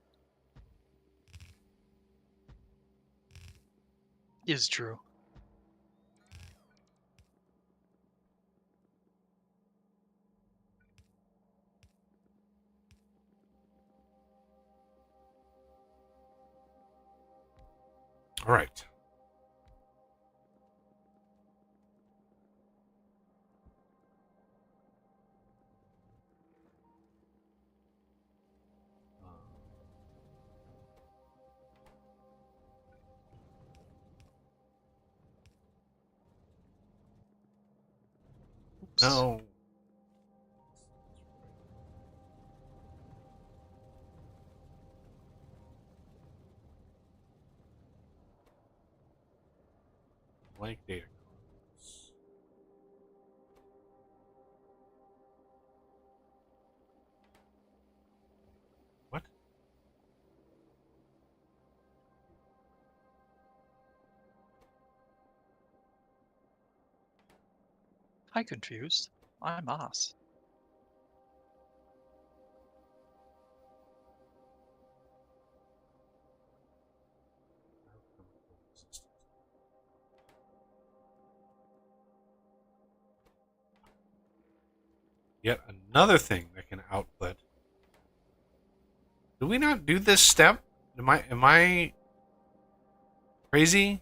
Is true. All right. Oops. No. Blank data cards. What? I'm confused. I'm Moss. Yet another thing that can output. Do we not do this step? Am I crazy?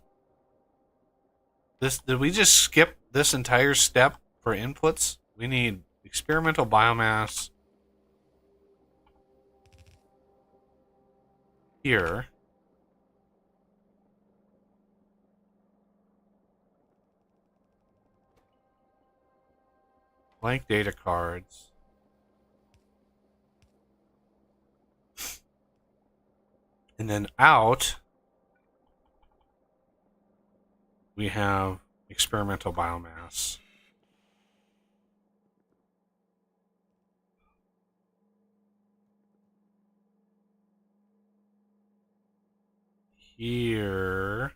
Did we just skip this entire step for inputs? We need experimental biomass here. blank data cards. And then out, we have experimental biomass. Here,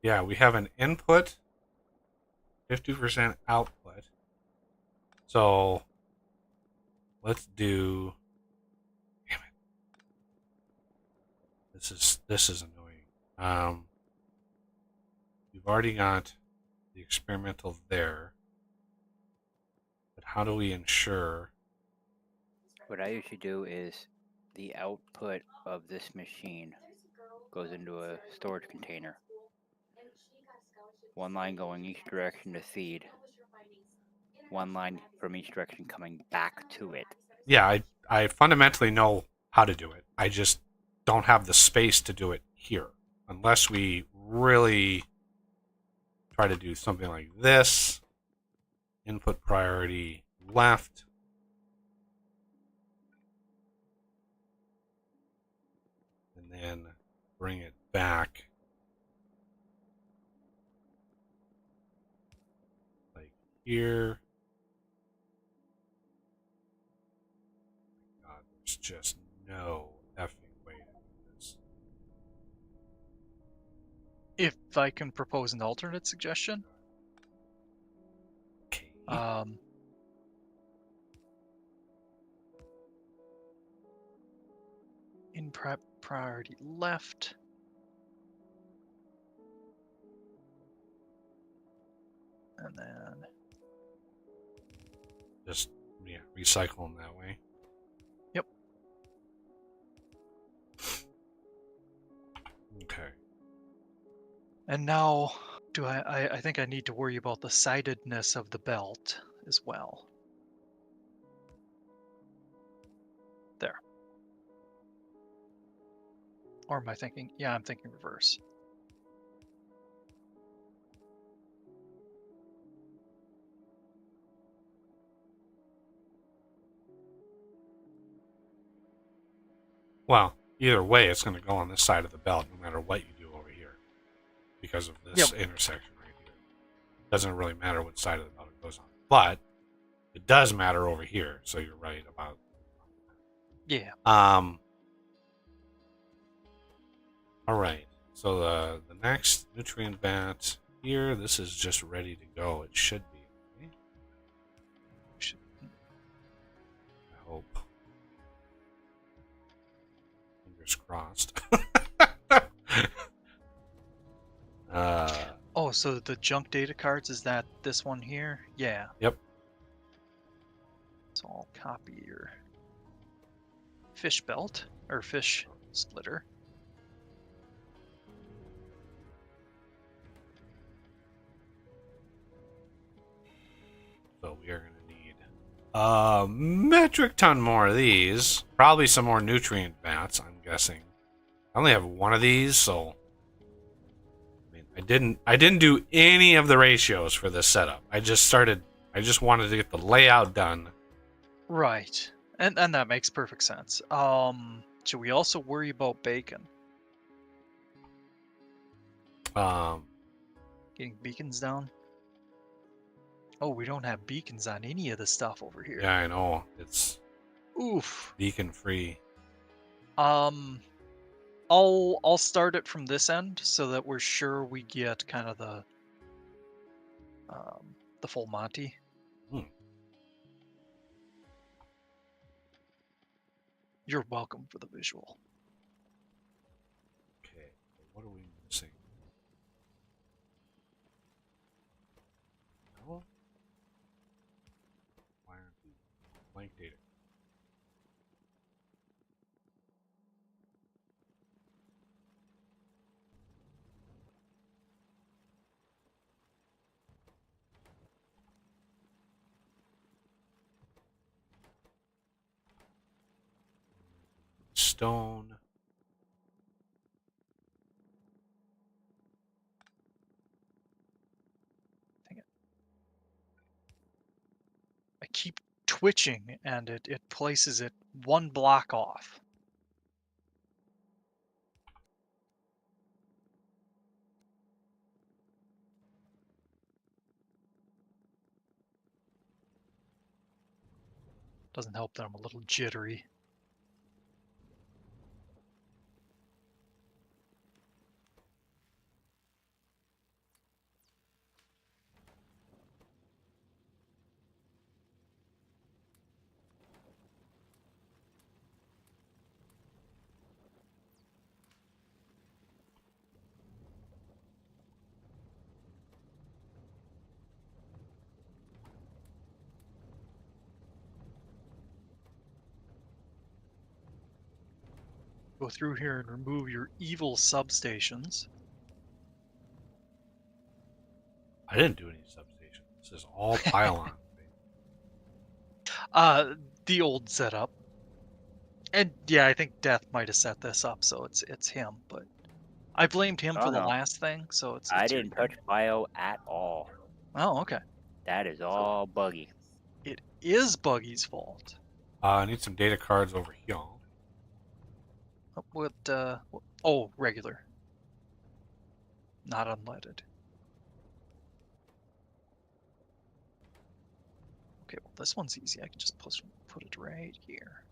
yeah, we have an input, 50% output. So let's do. Damn it! This is annoying. We've already got the experimental there, but how do we ensure? What I usually do is the output of this machine goes into a storage container. One line going each direction to feed. One line from each direction coming back to it. Yeah, I fundamentally know how to do it. I just don't have the space to do it here. Unless we really try to do something like this. Input priority left. And then bring it back. Like here. God, there's just no effing way to do this. If I can propose an alternate suggestion, Okay. in priority left. And then Just recycle them that way. Yep. Okay. And now, do I think I need to worry about the sidedness of the belt as well. There. Or am I thinking? Yeah, I'm thinking reverse. Well, either way, it's going to go on this side of the belt no matter what you do over here. Because of this intersection right here. Doesn't really matter what side of the belt it goes on. But it does matter over here, so you're right about Yeah. Alright. So the next nutrient vat here, this is just ready to go. It should be. Okay? I hope. Fingers crossed. Oh, so the junk data cards, is that this one here? Yeah. Yep. So I'll copy your fish belt, or fish splitter. So we are going to need a metric ton more of these. Probably some more nutrient vats, I'm guessing. I only have one of these, so I didn't do any of the ratios for this setup. I just wanted to get the layout done. Right. And that makes perfect sense. Should we also worry about bacon? Getting beacons down? Oh, we don't have beacons on any of the stuff over here. Yeah, I know. It's Oof. beacon free. I'll start it from this end so that we're sure we get kind of the full Monty. You're welcome for the visual. Okay, what are we missing? No? Why aren't we blank data? Stone. twitching, and it places it 1 block off. Doesn't help that I'm a little jittery. Go through here and remove your evil substations. I didn't do any substation. This is all pylon. The old setup. And yeah, I think Death might have set this up, so it's him, but I blamed him Oh, for the no. last thing, so it's I your didn't turn. touch bio at all. Oh, okay. That is all buggy. It is Buggy's fault. I need some data cards over here. Oh, regular. Not unleaded. Okay, well this one's easy. I can just put it right here.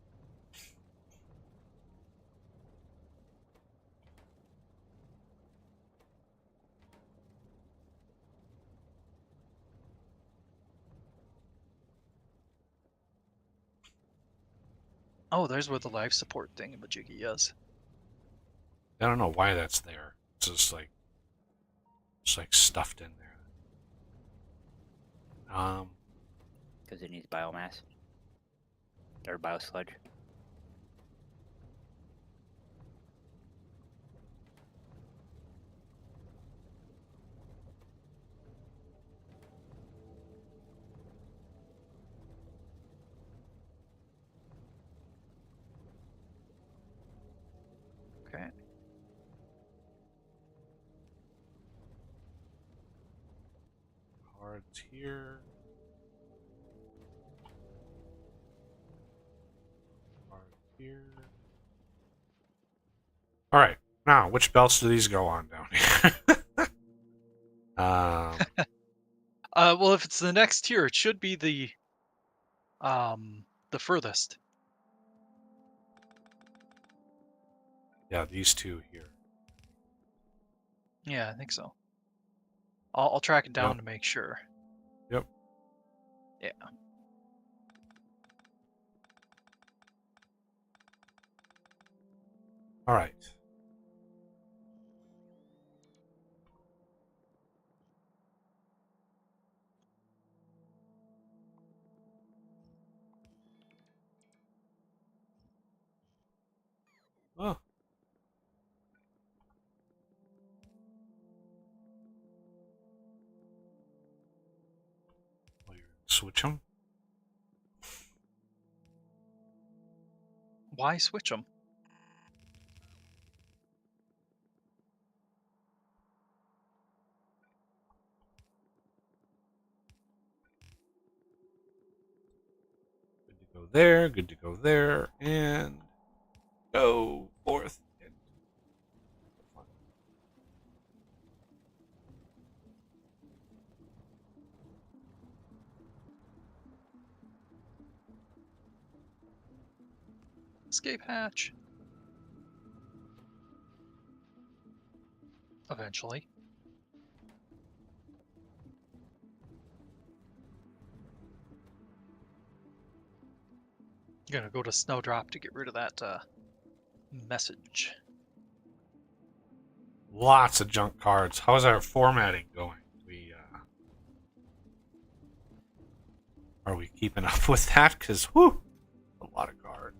Oh, there's where the life support thingamajiggy is. I don't know why that's there. It's just like stuffed in there. Because it needs biomass. Or biosludge. Okay. Cards here. Cards here. All right. Now, which belts do these go on down here? Well, if it's the next tier, it should be the furthest. Yeah, these two here. Yeah, I think so. I'll track it down Yep. to make sure. Yep. Yeah. All right. Oh. Well, you're gonna switch them. Why switch them? Good to go there. Good to go there. And go forth. And Escape hatch. Eventually. Gonna go to Snowdrop to get rid of that message. lots of junk cards. How's our formatting going? Are we keeping up with that? Because, whew, a lot of cards.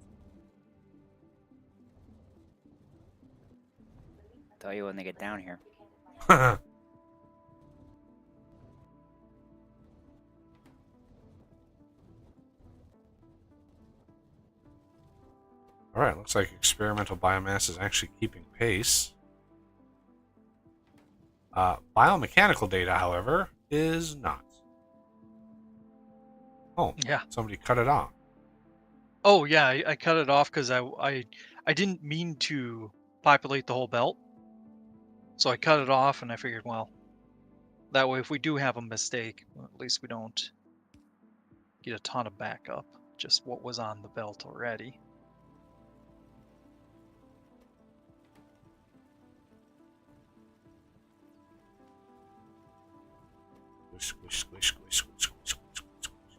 Tell you when they get down here. Alright, looks like experimental biomass is actually keeping pace. Biomechanical data, however, is not. Oh, Yeah. somebody cut it off. Oh yeah, I cut it off because I didn't mean to populate the whole belt. So I cut it off, and I figured, well, that way if we do have a mistake, well, at least we don't get a ton of backup. Just what was on the belt already. Squish, squish, squish, squish, squish, squish, squish, squish, squish.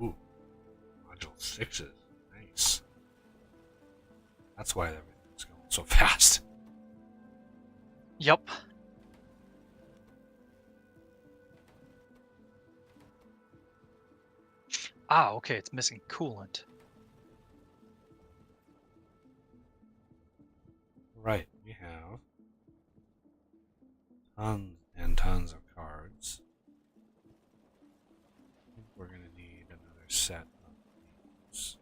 Ooh, module 6s. Nice. That's why everything's going so fast. Yep. Ah, okay, it's missing coolant. Right, we have tons and tons of cards. I think we're going to need another set of these.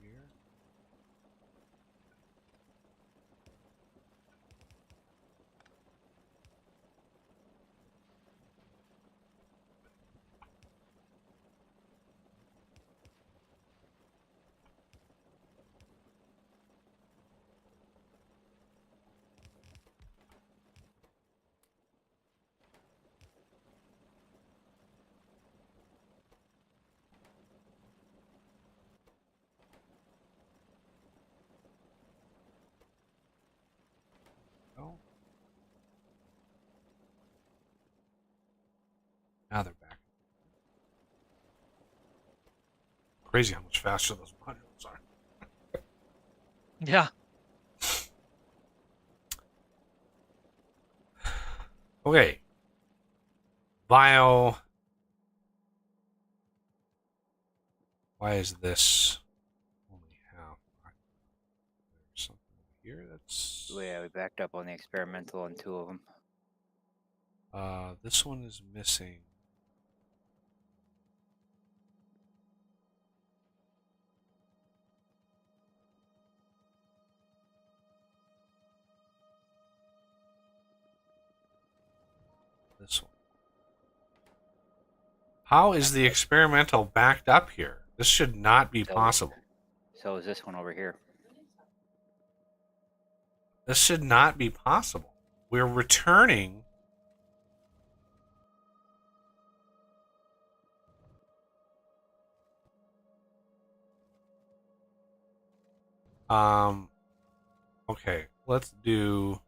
Here. Oh. Now they're back. Crazy how much faster those modules are. Yeah. Okay. Bio. Why is this only half? There's something here that's. Yeah, we backed up on the experimental on 2 of them. This one is missing. This one. How is the experimental backed up here? This should not be possible. So is this one over here. This should not be possible. We're returning. Okay, let's do.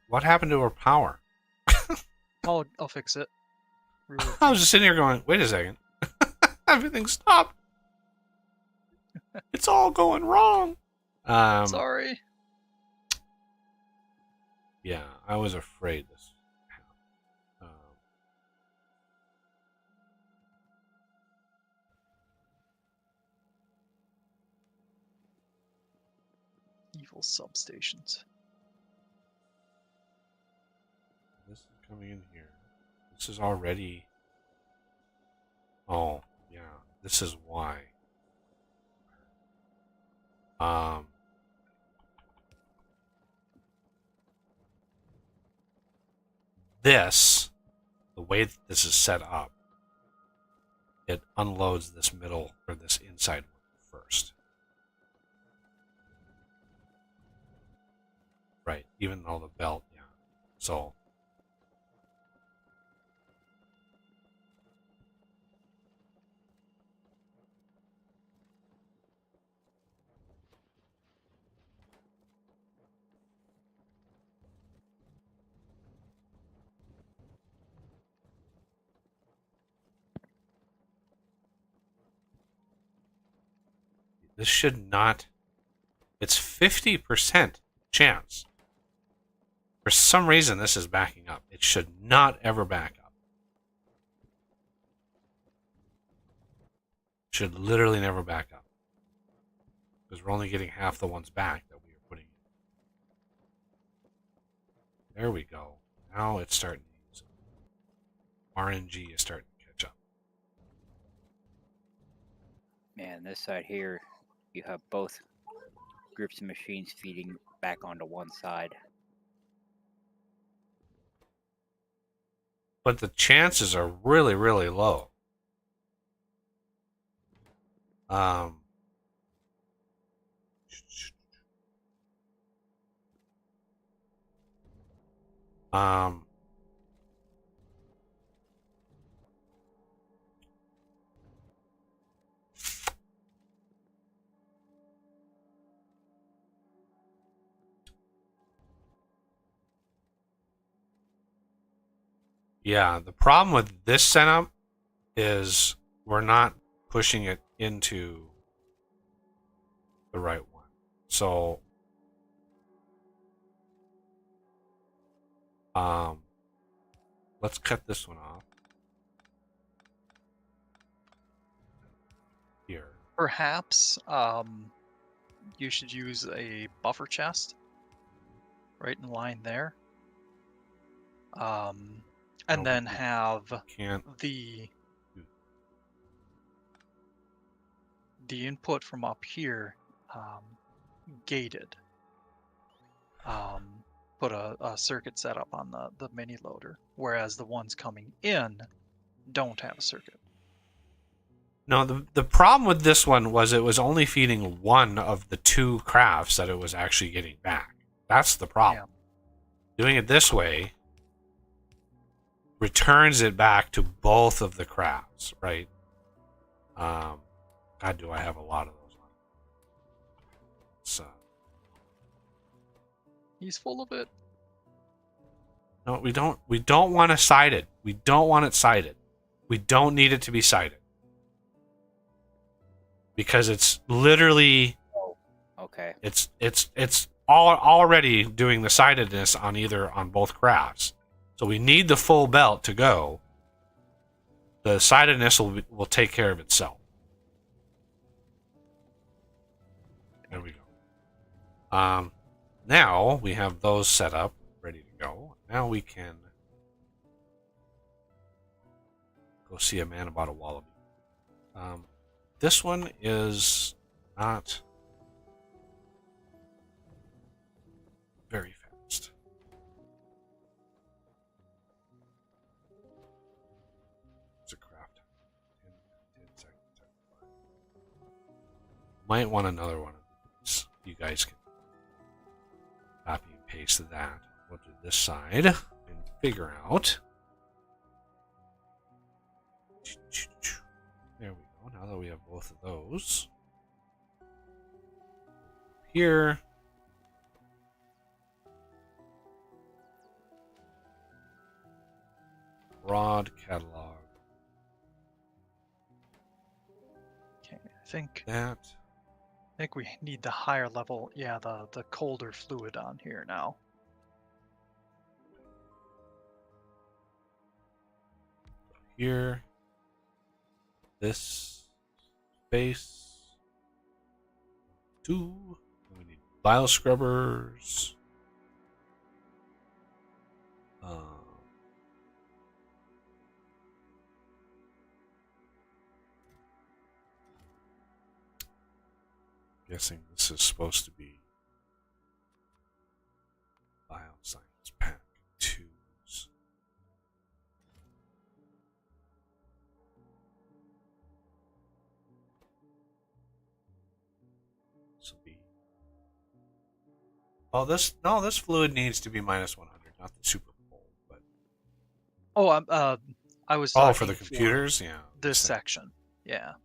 What happened to our power? I'll fix it. I was just sitting here going, wait a second. Everything stopped. It's all going wrong. Sorry. Yeah, I was afraid this happened. Evil substations. This is coming in here. This is already. Oh, yeah. This is why. This, the way that this is set up, it unloads this middle or this inside one first. Right, even though the belt, yeah. So. This should not. It's 50%. chance. For some reason, this is backing up. It should not ever back up. Should literally never back up. Because we're only getting half the ones back that we are putting in. There we go. Now it's starting to use it. RNG is starting to catch up. Man, this side here, you have both groups of machines feeding back onto one side. But the chances are really, really low. Yeah, the problem with this setup is we're not pushing it into the right one. So, let's cut this one off. Here. Perhaps you should use a buffer chest right in line there. And then have the input from up here gated. Put a circuit setup on the mini loader, whereas the ones coming in don't have a circuit. No, the problem with this one was it was only feeding one of the two crafts that it was actually getting back. That's the problem. Yeah. Doing it this way returns it back to both of the crafts, right? God, do I have a lot of those on. So he's full of it. No, we don't want it sided. We don't want it sided. We don't need it to be sided. Because it's literally okay. It's already doing the sidedness on both crafts. So we need the full belt to go. The sidedness will take care of itself. There we go. Now we have those set up, ready to go. Now we can go see a man about a wallaby. This one is not very fast. It's a craft. 10 seconds. Might want another one of these. You guys can copy and paste that. We'll do this side and figure out. There we go. Now that we have both of those. Here. Broad catalog. Okay, I think that. I think we need the higher level, yeah, the colder fluid on here now. Here. This space. 2. We need bile scrubbers. Guessing this is supposed to be Bioscience Pack 2s. This will be. Oh, this fluid needs to be -100, not the super cold, but. Oh, I was. Oh, for the computers, yeah. This section, yeah.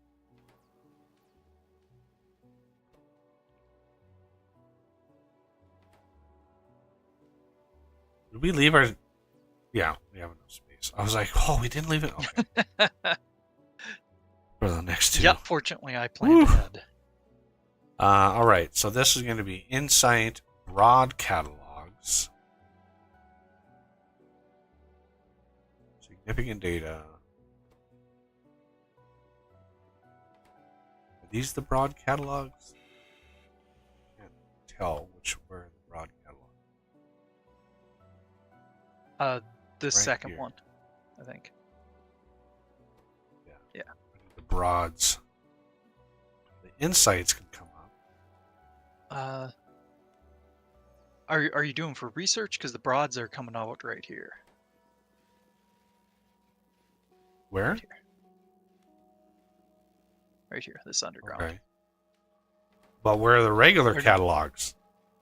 Did we leave our... Yeah, we have enough space. I was like, oh, we didn't leave it. Okay. For the next two. Yep, fortunately I planned ahead. All right, so this is going to be Insight broad catalogs. Significant data. Are these the broad catalogs? I can't tell which were the broad catalog. The Right second here. one, I think. Yeah. The broads. The insights can come up. Are you doing for research? Because the broads are coming out right here. Where? Right here. Right here, this underground. Okay. But where are the regular Or- catalogs?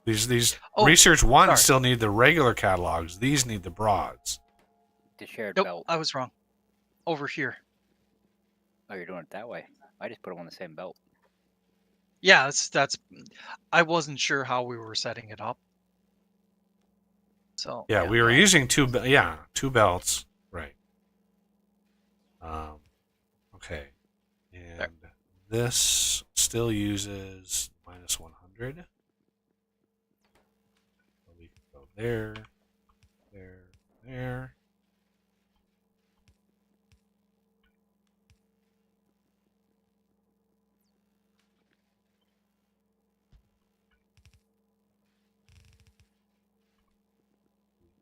These Oh, research ones sorry. still need the regular catalogs. These need the broads. The shared Nope, belt. I was wrong. Over here. Oh, you're doing it that way. I just put them on the same belt. Yeah, that's. I wasn't sure how we were setting it up. So Yeah, we were no. using two belts. Right. Okay. And There. this still uses minus 100. So we can go there, there.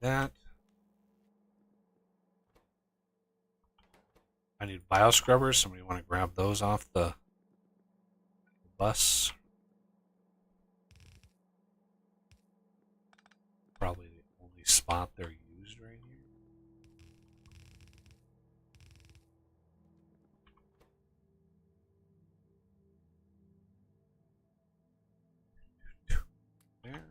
That. I need bioscrubbers. Somebody want to grab those off the bus? Probably the only spot they're used right here. There.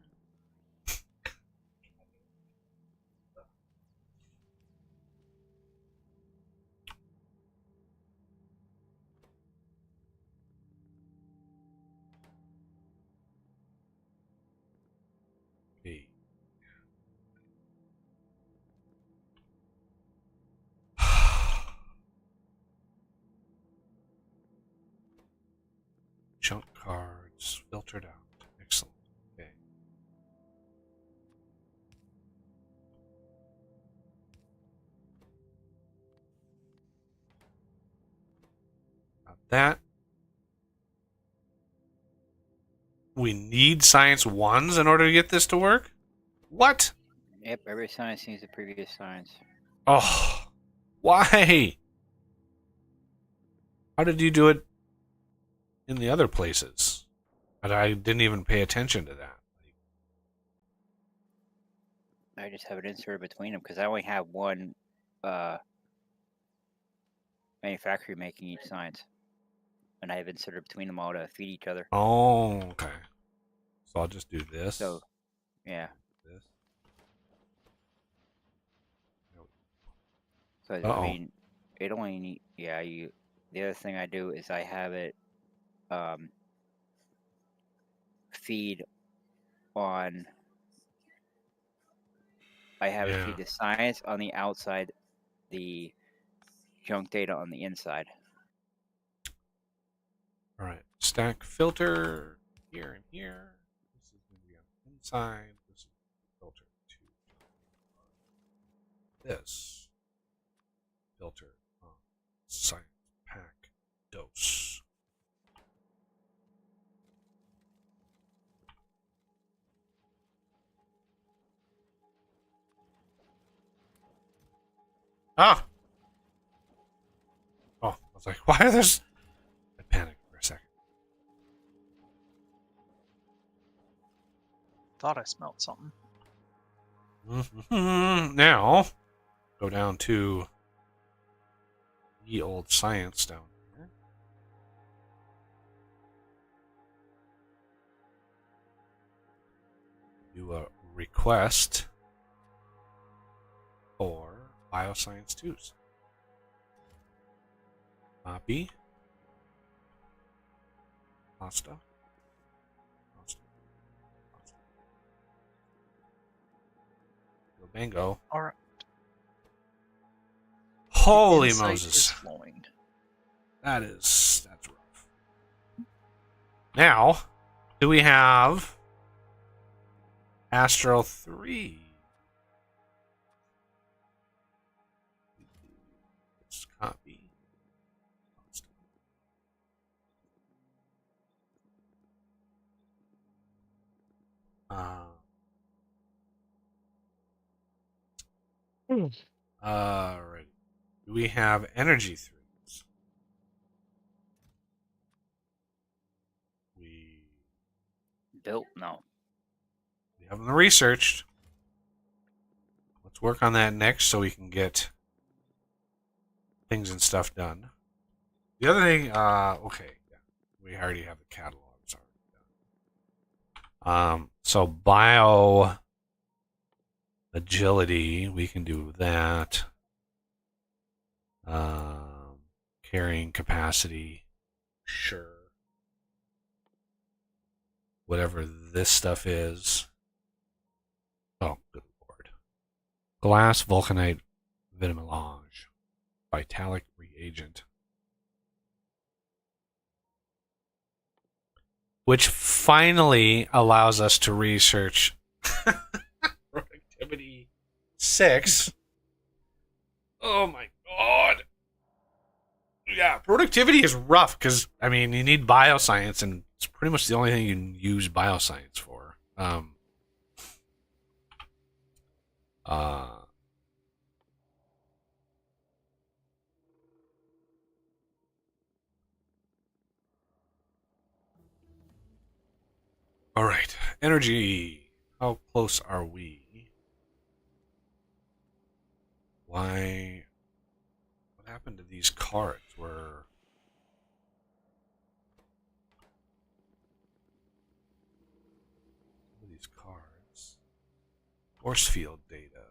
Okay. Junk cards filtered out. Excellent. Okay. Got that. We need science ones in order to get this to work? What? Yep, every science needs the previous science. Oh, why? How did you do it in the other places? I didn't even pay attention to that. I just have it inserted between them because I only have one manufacturer making each science. And I have inserted between them all to feed each other. Oh, okay. So I'll just do this. So, yeah. This. So, Uh-oh. I mean, it only need, yeah, the other thing I do is I have it feed on, I have it feed the science on the outside, the junk data on the inside. All right. Stack filter here and here. This is going to be on the inside. This is filter to this. Filter on science pack dose. Ah! Oh, I was like, why are there... I panicked for a second. Thought I smelled something. Now, go down to the old science down here. Do a request for bioscience 2s. Copy. Pasta. Bingo. All right. Holy Insight Moses. is flowing. That's rough. Now, do we have Astro 3. Let's copy. Alright. Do we have energy 3s? We No. haven't researched. Let's work on that next so we can get things and stuff done. The other thing, okay, yeah, we already have the catalogs already done. So bio agility, we can do that. Carrying capacity, sure. Whatever this stuff is. Oh, good lord. Glass vulcanite vitamelange. Vitalic reagent. Which finally allows us to research productivity 6. Oh my god. Yeah, productivity is rough because, I mean, you need bioscience, and it's pretty much the only thing you can use bioscience for. All right, energy. How close are we? Why? What happened to these cards? Where these cards? Force field data.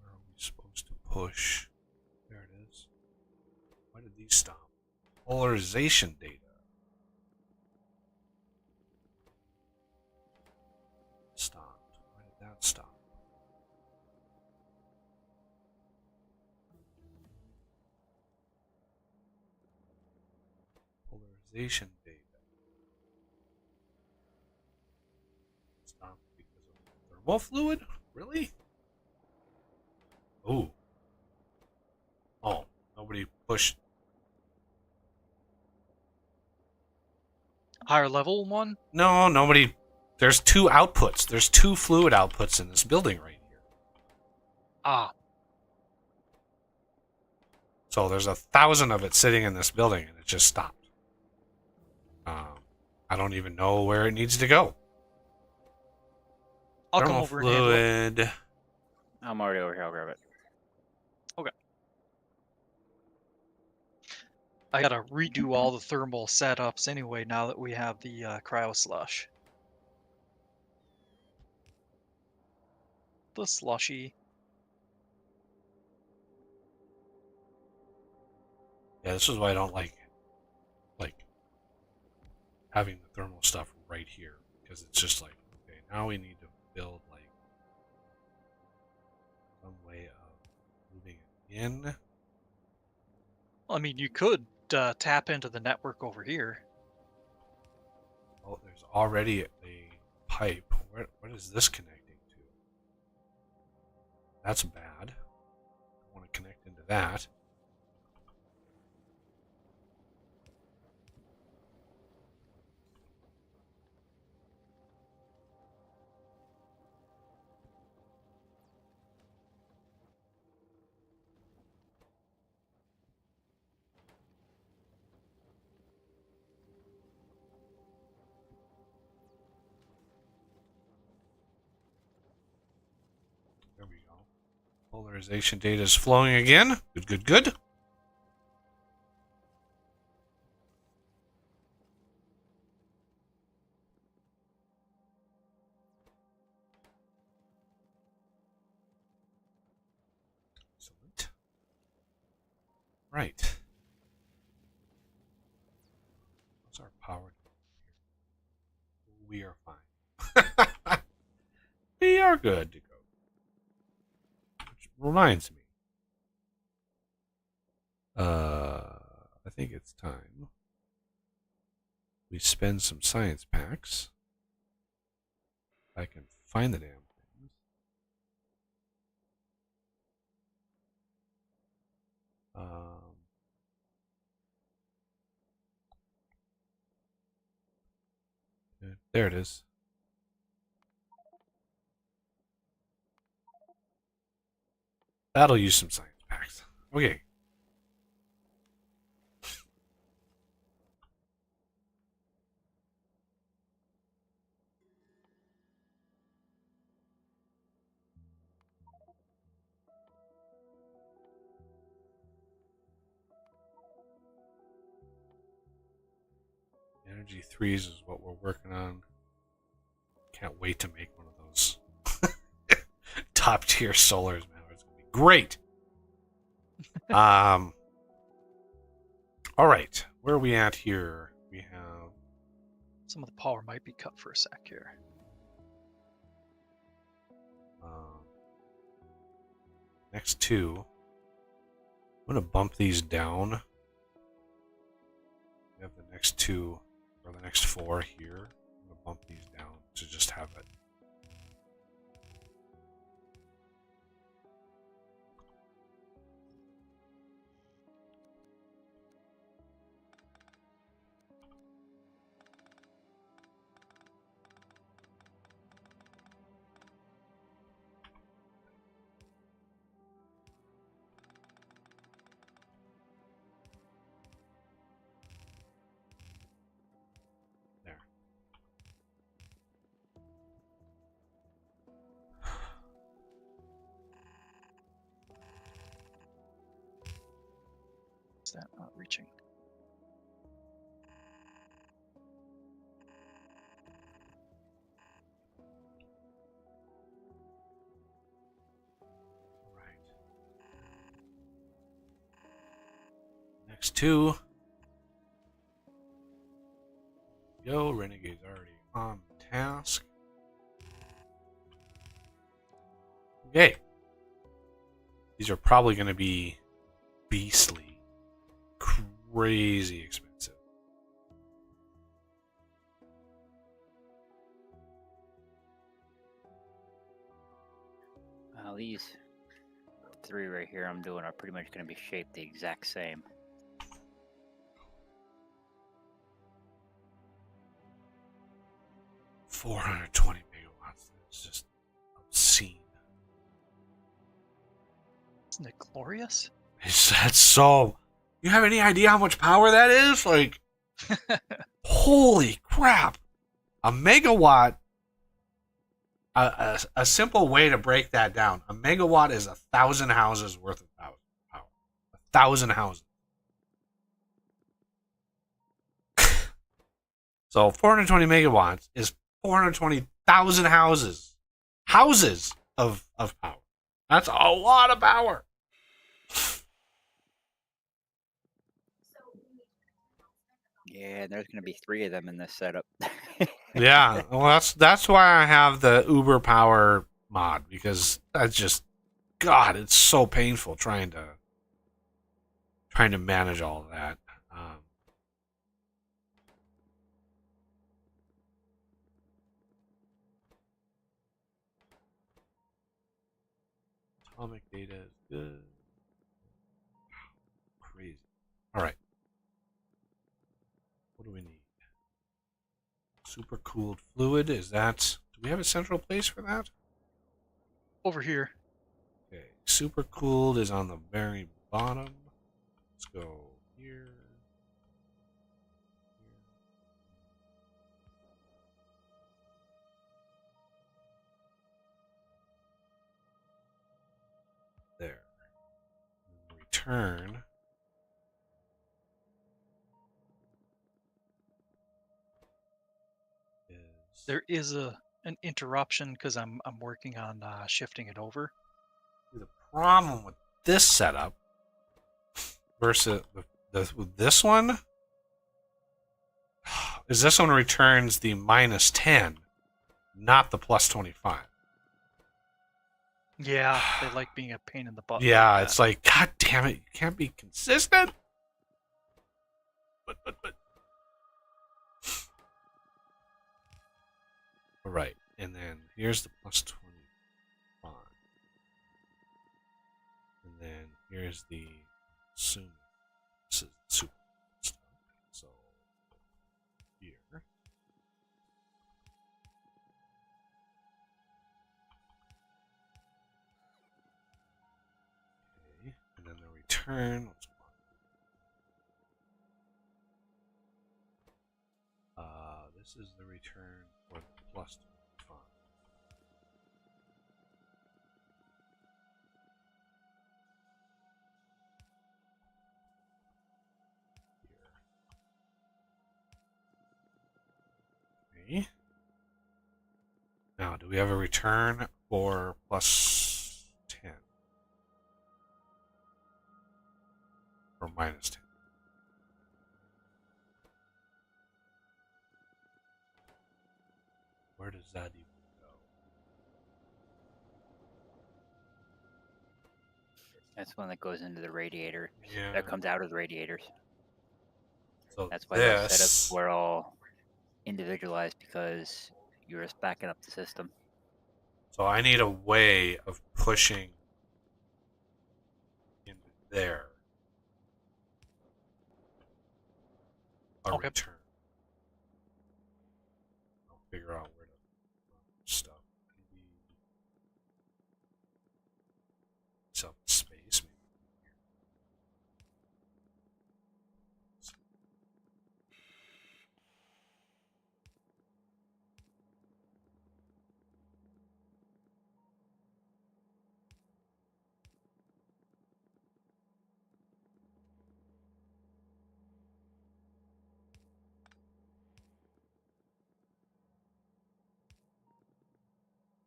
Where are we supposed to push? There it is. Why did these stop? Polarization data. Stopped. Why did that stop? Polarization data. Stopped because of thermal fluid? Really? Ooh. Oh, nobody pushed. Higher level one? No, nobody. There's 2 outputs. There's 2 fluid outputs in this building right here. Ah. So there's 1,000 of it sitting in this building, and it just stopped. I don't even know where it needs to go. I'll come Thermal over and handle it. fluid. I'm already over here. I'll grab it. Okay. I gotta redo all the thermal setups anyway now that we have the cryo slush. The slushy. Yeah, this is why I don't like having the thermal stuff right here, because it's just like, okay, now we need to build like some way of moving it in. I mean, you could tap into the network over here. Oh, there's already a pipe. What is this connecting to? That's bad. I want to connect into that. There we go. Polarization data is flowing again. Good, good, good. Excellent. Right. What's our power? We are fine. We are good to go. reminds me. I think it's time we spend some science packs. If I can find the damn things. There it is. That'll use some science packs. Okay. Energy 3s is what we're working on. Can't wait to make one of those top tier solars, man. It's gonna be great. All right, where are we at here? We have Some of the power might be cut for a sec here. next two. I'm gonna bump these down. We have the next two or the next four here. I'm gonna bump these down to just have it. Is that not reaching? Right. Next two. Go, Renegade's already on task. Okay. These are probably going to be beastly, crazy expensive. These three right here I'm doing are pretty much going to be shaped the exact same. $420 megawatts. It's just obscene. Isn't it glorious? That's so. You have any idea how much power that is? Like, holy crap! A megawatt. A simple way to break that down: a megawatt is 1,000 houses worth of power. 1,000 houses. So 420 megawatts is 420,000 houses. Houses of power. That's a lot of power. Yeah, there's going to be three of them in this setup. Yeah, well, that's why I have the Uber Power mod, because that's just, God, it's so painful trying to manage all of that. Atomic data is good. Crazy. All right. What do we need? Super cooled fluid. Is that? Do we have a central place for that? Over here. Okay. Super cooled is on the very bottom. Let's go here. There. Return. There is an interruption because I'm working on shifting it over. The problem with this setup versus with this one is this one returns the -10, not the +25. Yeah, they like being a pain in the butt. Yeah, like it's that. like, God damn it, you can't be consistent. But. All right, and then here's the plus 25. And then here's the assume. This is super stuff. So here. Okay, and then the return. This is the return for the plus 25. Here. Okay. Now, do we have a return for plus 10? Or minus 10? Where does that even go? That's one that goes into the radiator. Yeah. That comes out of the radiators. So That's why those this setups were all individualized, because you were just backing up the system. So I need a way of pushing into there a Okay. return. I'll figure out where to stuff. Maybe some space. Maybe.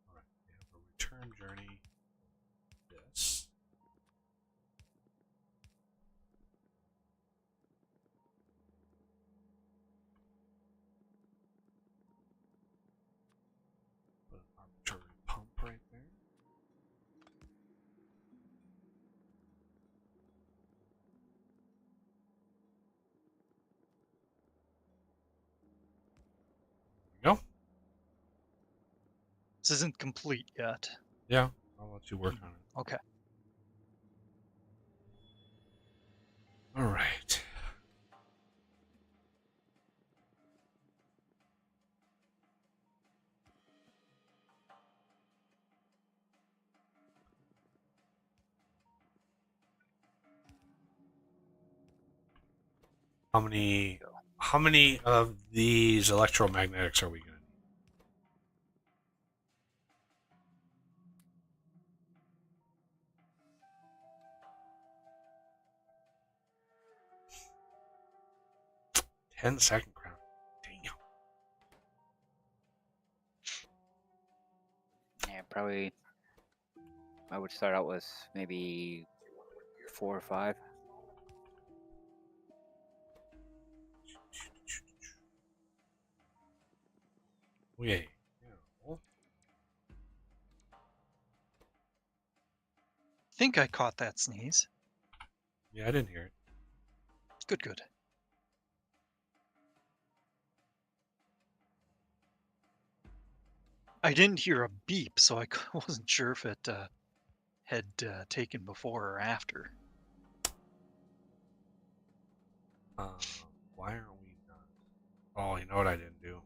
All right, we have a return journey. This. Put an arbitrary pump right there. There you go. This isn't complete yet. Yeah, I'll let you work on it. Okay. All right. How many of these electromagnetics are we going to need? Ten-second crown. Damn. Yeah, probably. I would start out with maybe 4 or 5. Okay. Think I caught that sneeze. Yeah, I didn't hear it. Good, good. I didn't hear a beep, so I wasn't sure if it had taken before or after. Why aren't we not? Oh, you know what I didn't do?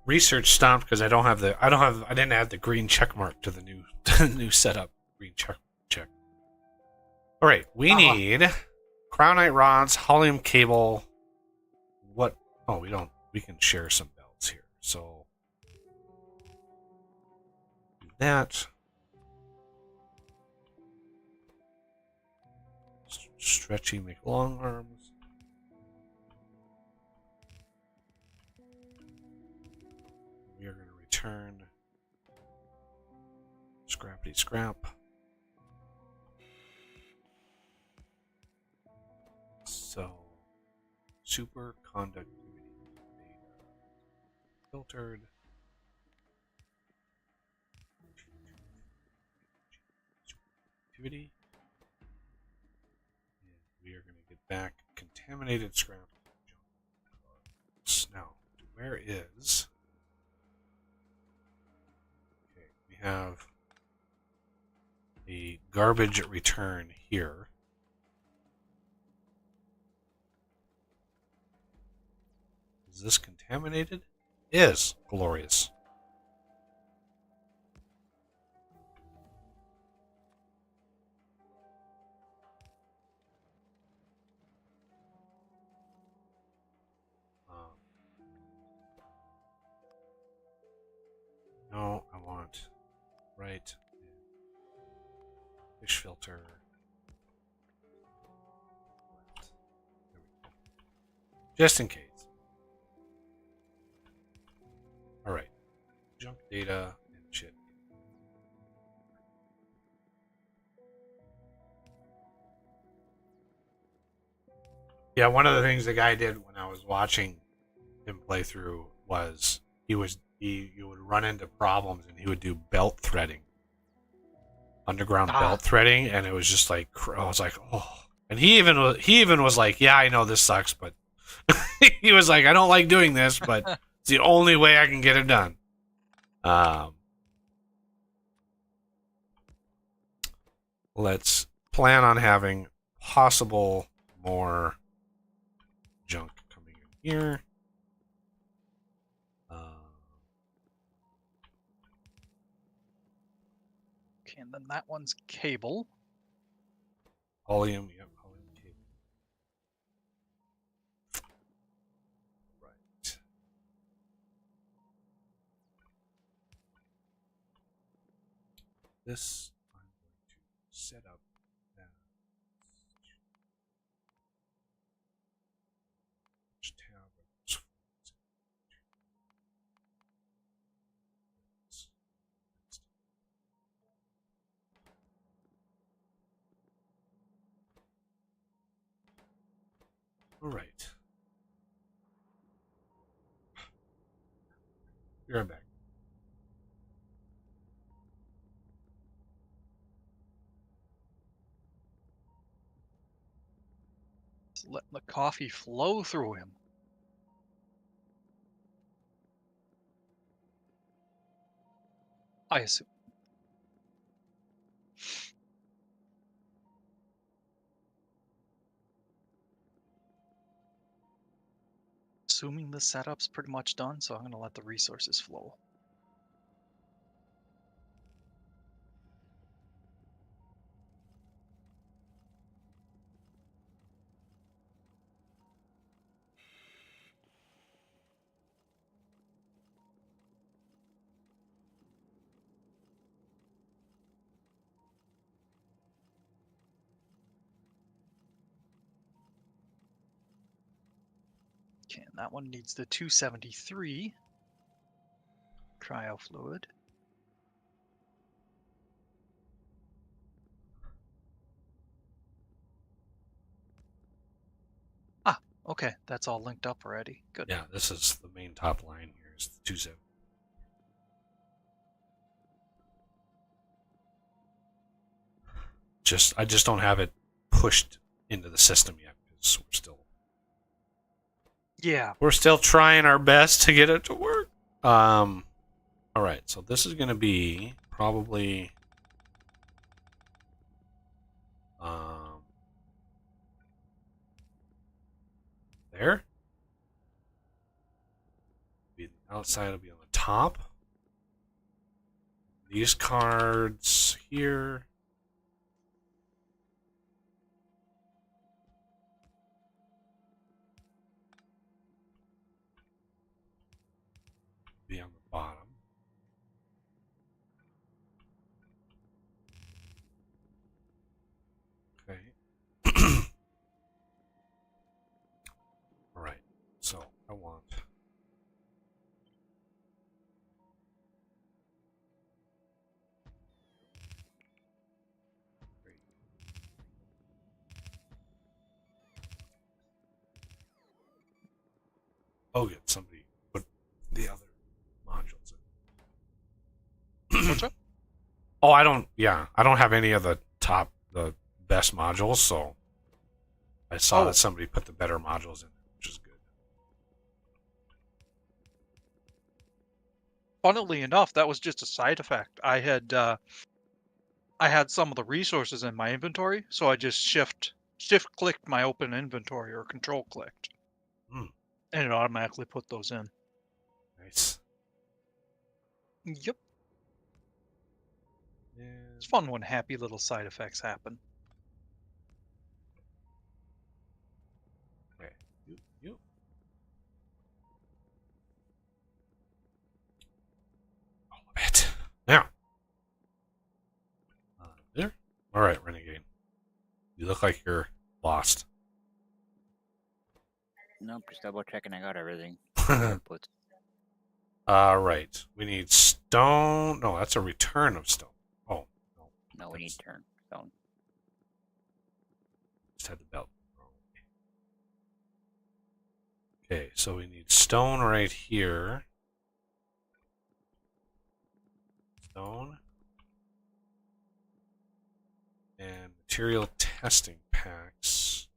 Research stopped because I didn't add the green check mark to the new setup. Green check. All right, we need crownite rods, helium cable. What? Oh, we don't. We can share some belts here. So do that. stretchy, make long arms. We are going to return scrappity scrap. So, superconductivity data filtered. Superconductivity. And we are going to get back contaminated scrap. Now, where is... Okay, we have the garbage return here. Is this contaminated? Is glorious. No, I want right fish filter. There we go. Just in case. All right, junk data and shit. Yeah, one of the things the guy did when I was watching him play through was you would run into problems and he would do belt threading, underground belt threading, and it was just like I was like, oh. And he even was like, yeah, I know this sucks, but he was like, I don't like doing this, but it's the only way I can get it done. Let's plan on having possible more junk coming in here. Okay, and then that one's cable. Helium, yep, helium cable. Right. This I'm going to set up as which tab are those phones? All right. Be right back. Just letting the coffee flow through him. I assume. Assuming the setup's pretty much done, so I'm going to let the resources flow. Okay, and that one needs the 273 cryo fluid. Ah, okay, that's all linked up already. Good. Yeah, this is the main top line here. Is the 27. I just don't have it pushed into the system yet because we're still trying our best to get it to work. All right, so this is going to be probably there. The outside will be on the top. These cards here. Be on the bottom. Okay. Oh, good. Somebody put the other modules in. What's up? Oh, I don't. Yeah, I don't have any of the best modules, so I saw that somebody put the better modules in, which is good. Funnily enough, that was just a side effect. I had some of the resources in my inventory, so I just shift clicked my open inventory or control clicked, Hmm. and it automatically put those in. Nice. Yep, And, it's fun when happy little side effects happen. okay. You. All of it. Now. There. All right, Renegade. You look like you're lost. Nope, just double checking I got everything. All right. We need stone. No, that's a return of stone. Oh, no. No, we need turn stone. Just had the belt. Okay, so we need stone right here. Stone. And material testing packs.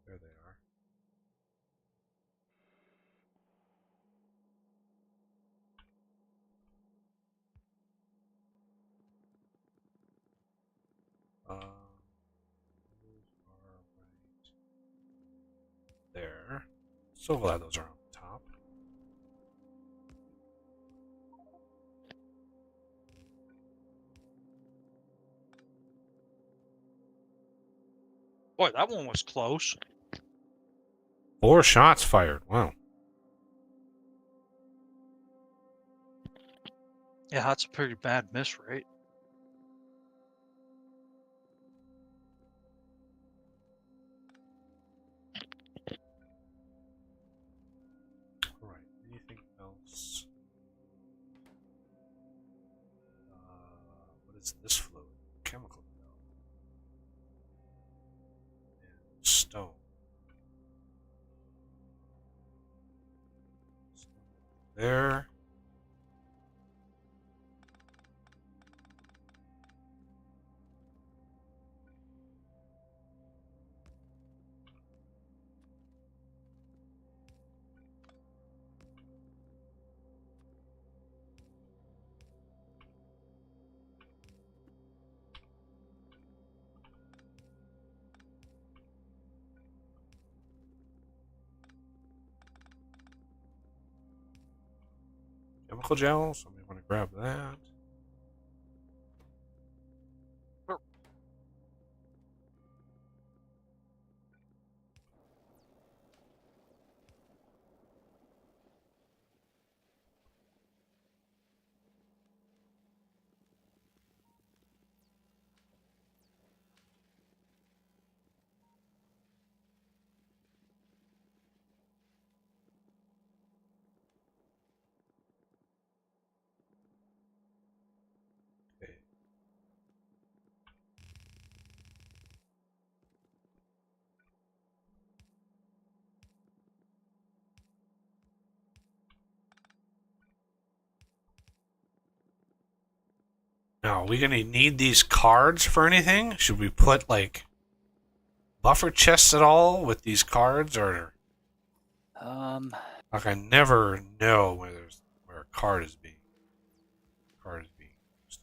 There they are. Those are right there. So glad those are on the top. Boy, that one was close. 4 shots fired. Wow. Yeah, that's a pretty bad miss rate. All right. Anything else? What is this fluid? Chemical and stone. There. Chemical gel. Somebody want to grab that. Okay. Now, are we going to need these cards for anything? Should we put, like, buffer chests at all with these cards? Or, like, I never know where a card is being used.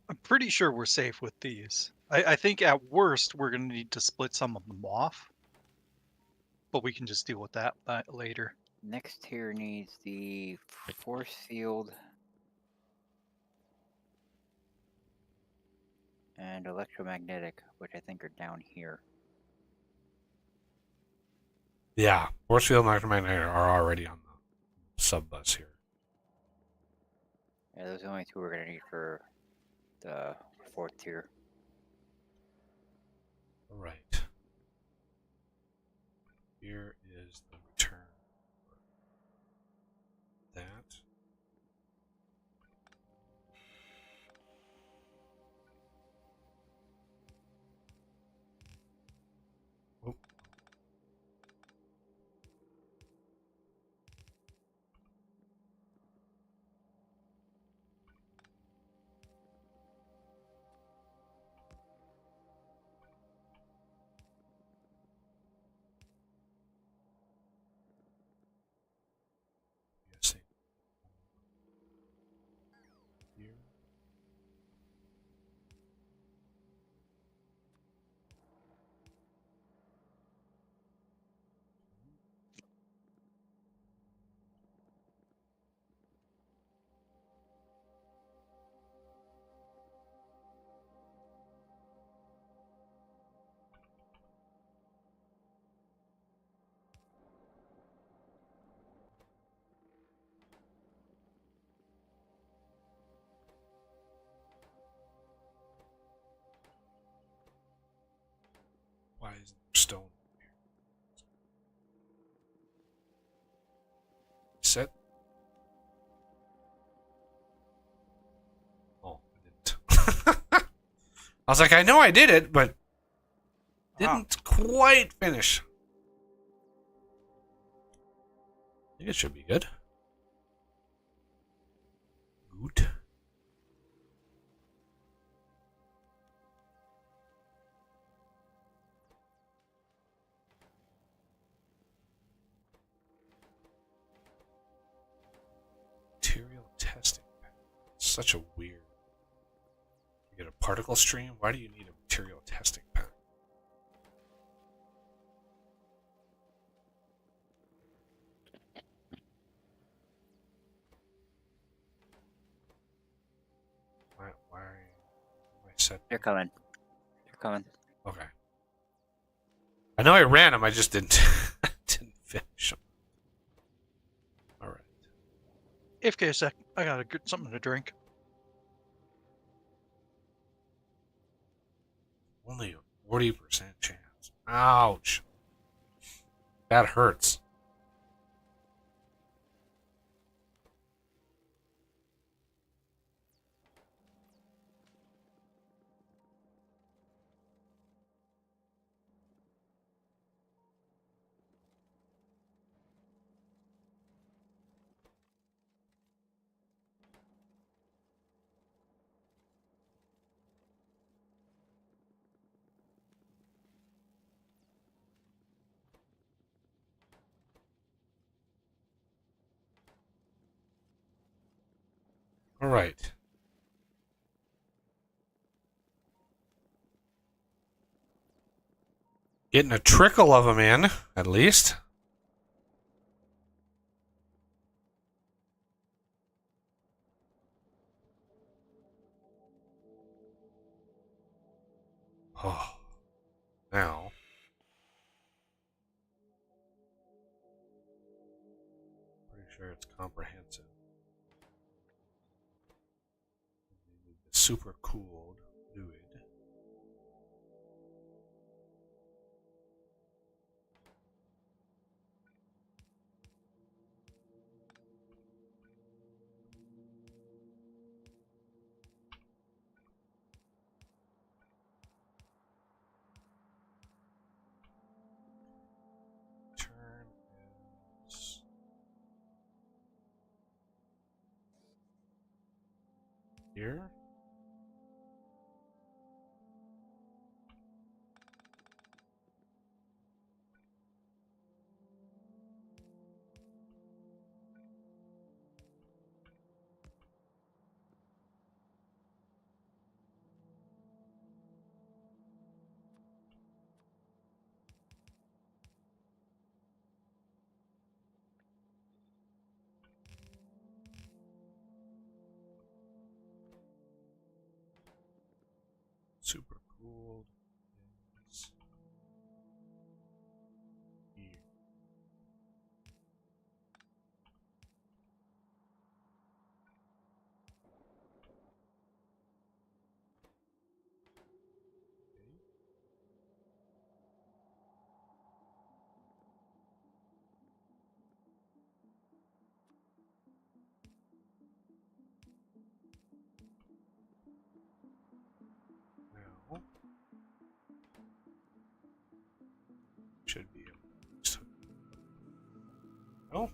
I'm pretty sure we're safe with these. I think at worst we're going to need to split some of them off, but we can just deal with that later. Next tier needs the force field and electromagnetic, which I think are down here. Yeah, force field and electromagnetic are already on the sub bus here. Yeah, those are the only two we're gonna need for the 4th tier. All right. Here is the return for that. Why isn't there stone here? Set. Oh, I didn't. I was like, I know I did it, but didn't quite finish. I think it should be good. Good. Material testing. Such a weird. You get a particle stream? Why do you need a material testing pack? Why are I set? They're coming. They're coming. Okay. I know I ran them, I just didn't didn't finish them. Alright. AFK a sec. I gotta get something to drink. Only a 40% chance. Ouch. That hurts. All right. Getting a trickle of them in, at least. Oh, now. Pretty sure it's comprehensive. Super cooled fluid. Turn is here. Super cooled is here. Now should be able to. Oh.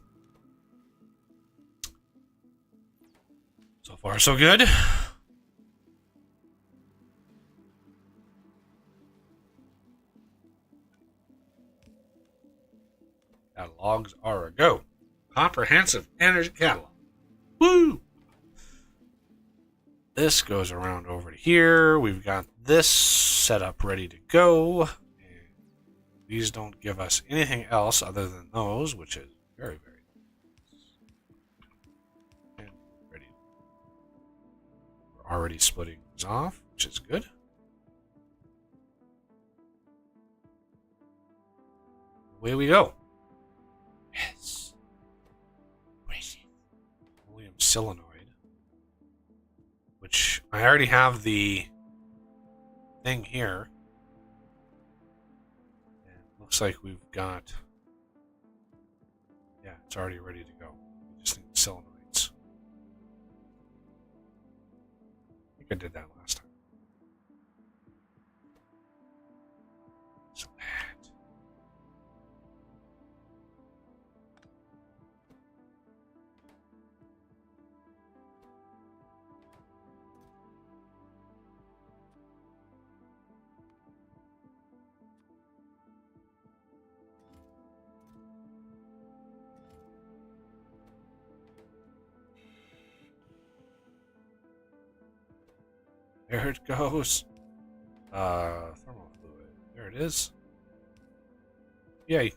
So far, so good. Catalogs are a go. Comprehensive energy catalog. Woo! This goes around over to here. We've got this set up ready to go. And these don't give us anything else other than those, which is very, very and ready. We're already splitting these off, which is good. Away we go. Yes. William Solenoid. Which I already have the thing here. Looks like we've got... Yeah, it's already ready to go. We just need the solenoids. I think I did that last time. So that... There it goes. Thermal fluid. There it is. Yay.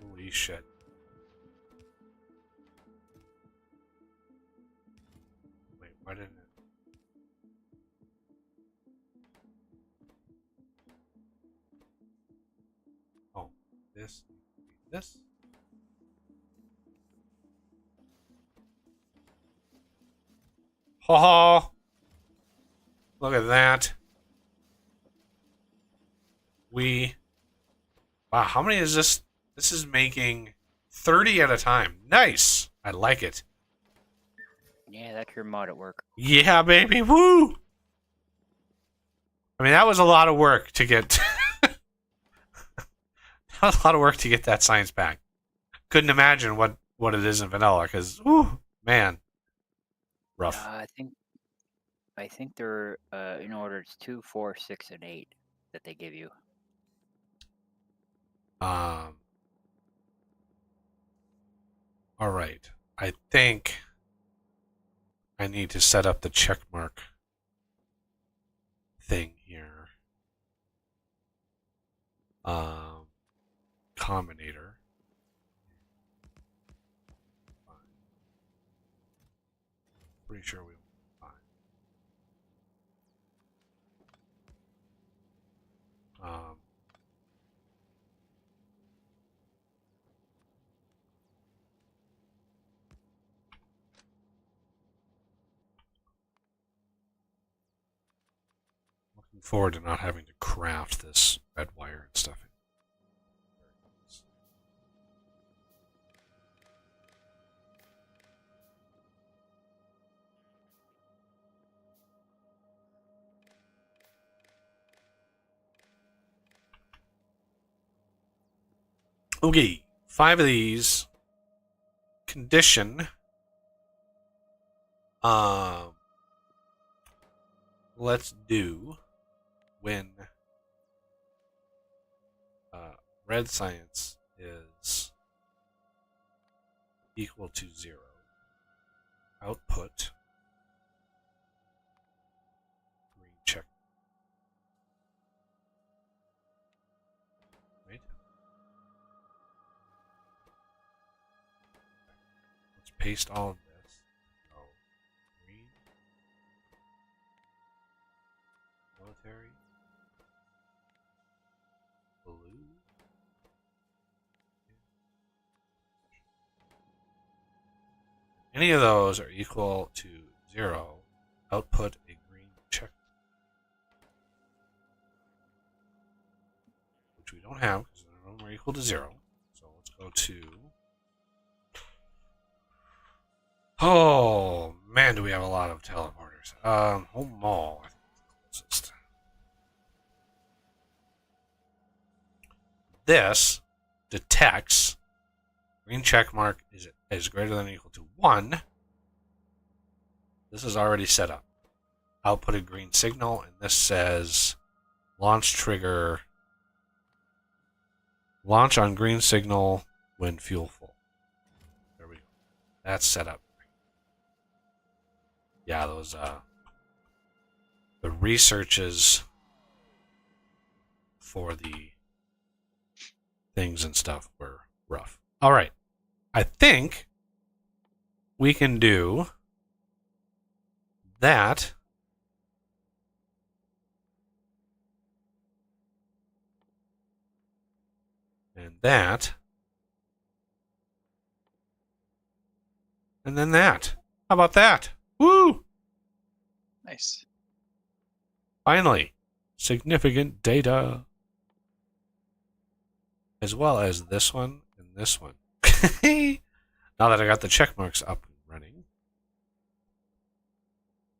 Holy shit. Wait, why didn't it? Oh, this. This? Oh, look at that. Wow, how many is this? This is making 30 at a time. Nice. I like it. Yeah, that's your mod at work. Yeah, baby. Woo. I mean, that was a lot of work to get. That was a lot of work to get that science back. Couldn't imagine what it is in vanilla, because, man. Rough. I think they're in order. It's 2, 4, 6, and 8 that they give you. All right. I think I need to set up the check mark thing here. Combinator. Pretty sure we will find. Looking forward to not having to craft this red wire and stuff. Okay, 5 of these. Condition. Let's do when red science is equal to 0. Output green check. Right? Let's paste all of this. Oh, green. Military. Blue. Any of those are equal to 0. Output a green check. Which we don't have because none of them are equal to 0. So let's go to... Oh, man, do we have a lot of teleporters. Home Mall, I think is the closest. This detects green check mark is greater than or equal to 1. This is already set up. Output a green signal, and this says launch trigger. Launch on green signal when fuel full. There we go. That's set up. Yeah, those the researches for the things and stuff were rough. All right. I think we can do that. And that. And then that. How about that? Woo! Nice. Finally. significant data. As well as this one and this one. Now that I got the check marks up and running,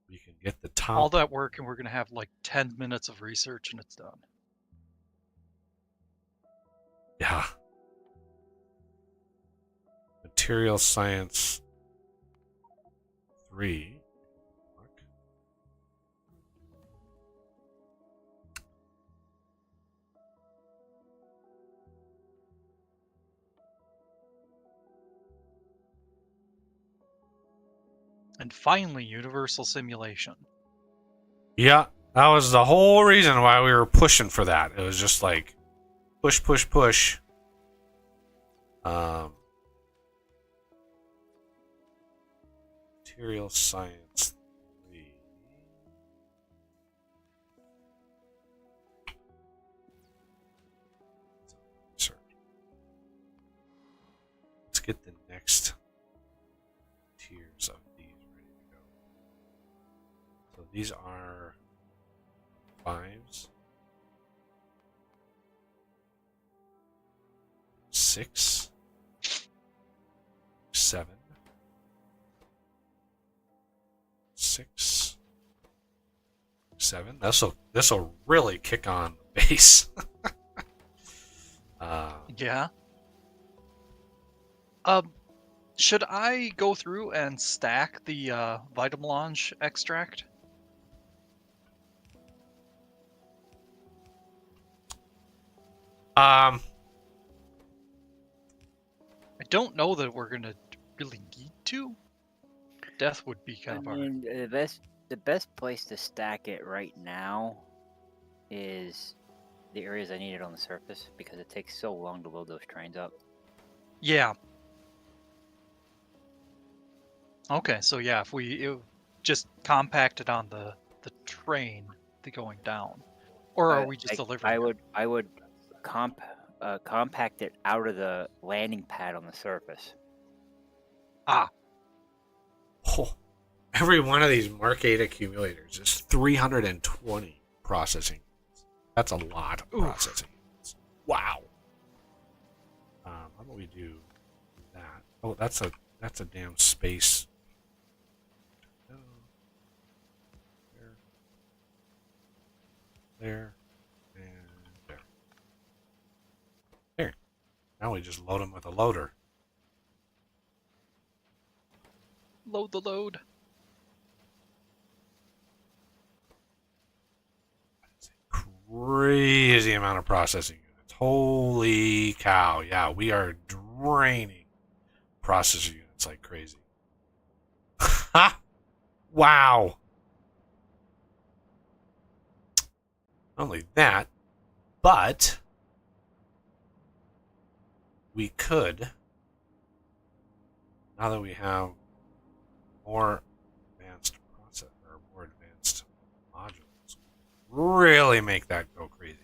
we can get the top. All that work, and we're gonna have like 10 minutes of research, and it's done. Yeah. Material Science 3. And finally, universal simulation. Yeah, that was the whole reason why we were pushing for that. It was just like push, push, push. Material Science 3. Let's get the next tiers of these ready to go. So these are 5s, 6, 7, 6, 7. This'll really kick on the base. Yeah. Should I go through and stack the Vitamelange extract? Um, I don't know that we're gonna really need to. Death would be kind of hard. mean, the best place to stack it right now is the areas I need it on the surface because it takes so long to load those trains up. Yeah. Okay, so yeah, if we just compact it on the train, the going down, or are we just delivering? I would compact it out of the landing pad on the surface. Ah. Oh, every one of these Mark 8 accumulators is 320 processing. That's a lot of processing. Wow. How about we do that? Oh, that's a damn space. There, and there. There. Now we just load them with a loader. Load the load. That's a crazy amount of processing units. Holy cow. Yeah, we are draining processor units like crazy. Ha! Wow. Not only that, but we could, now that we have more advanced process or more advanced modules, really make that go crazy.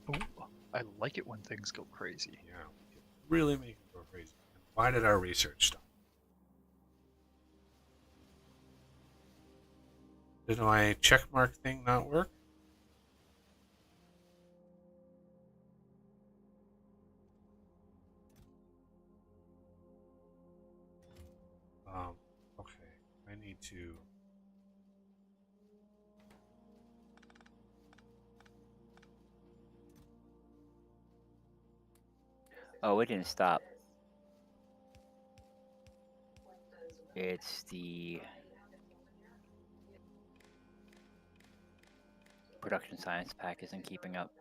Ooh, I like it when things go crazy. Yeah, we could really make it go crazy. And why did our research stop? Did my checkmark thing not work? Okay, I need to. Oh, it didn't stop. It's the production science pack isn't keeping up.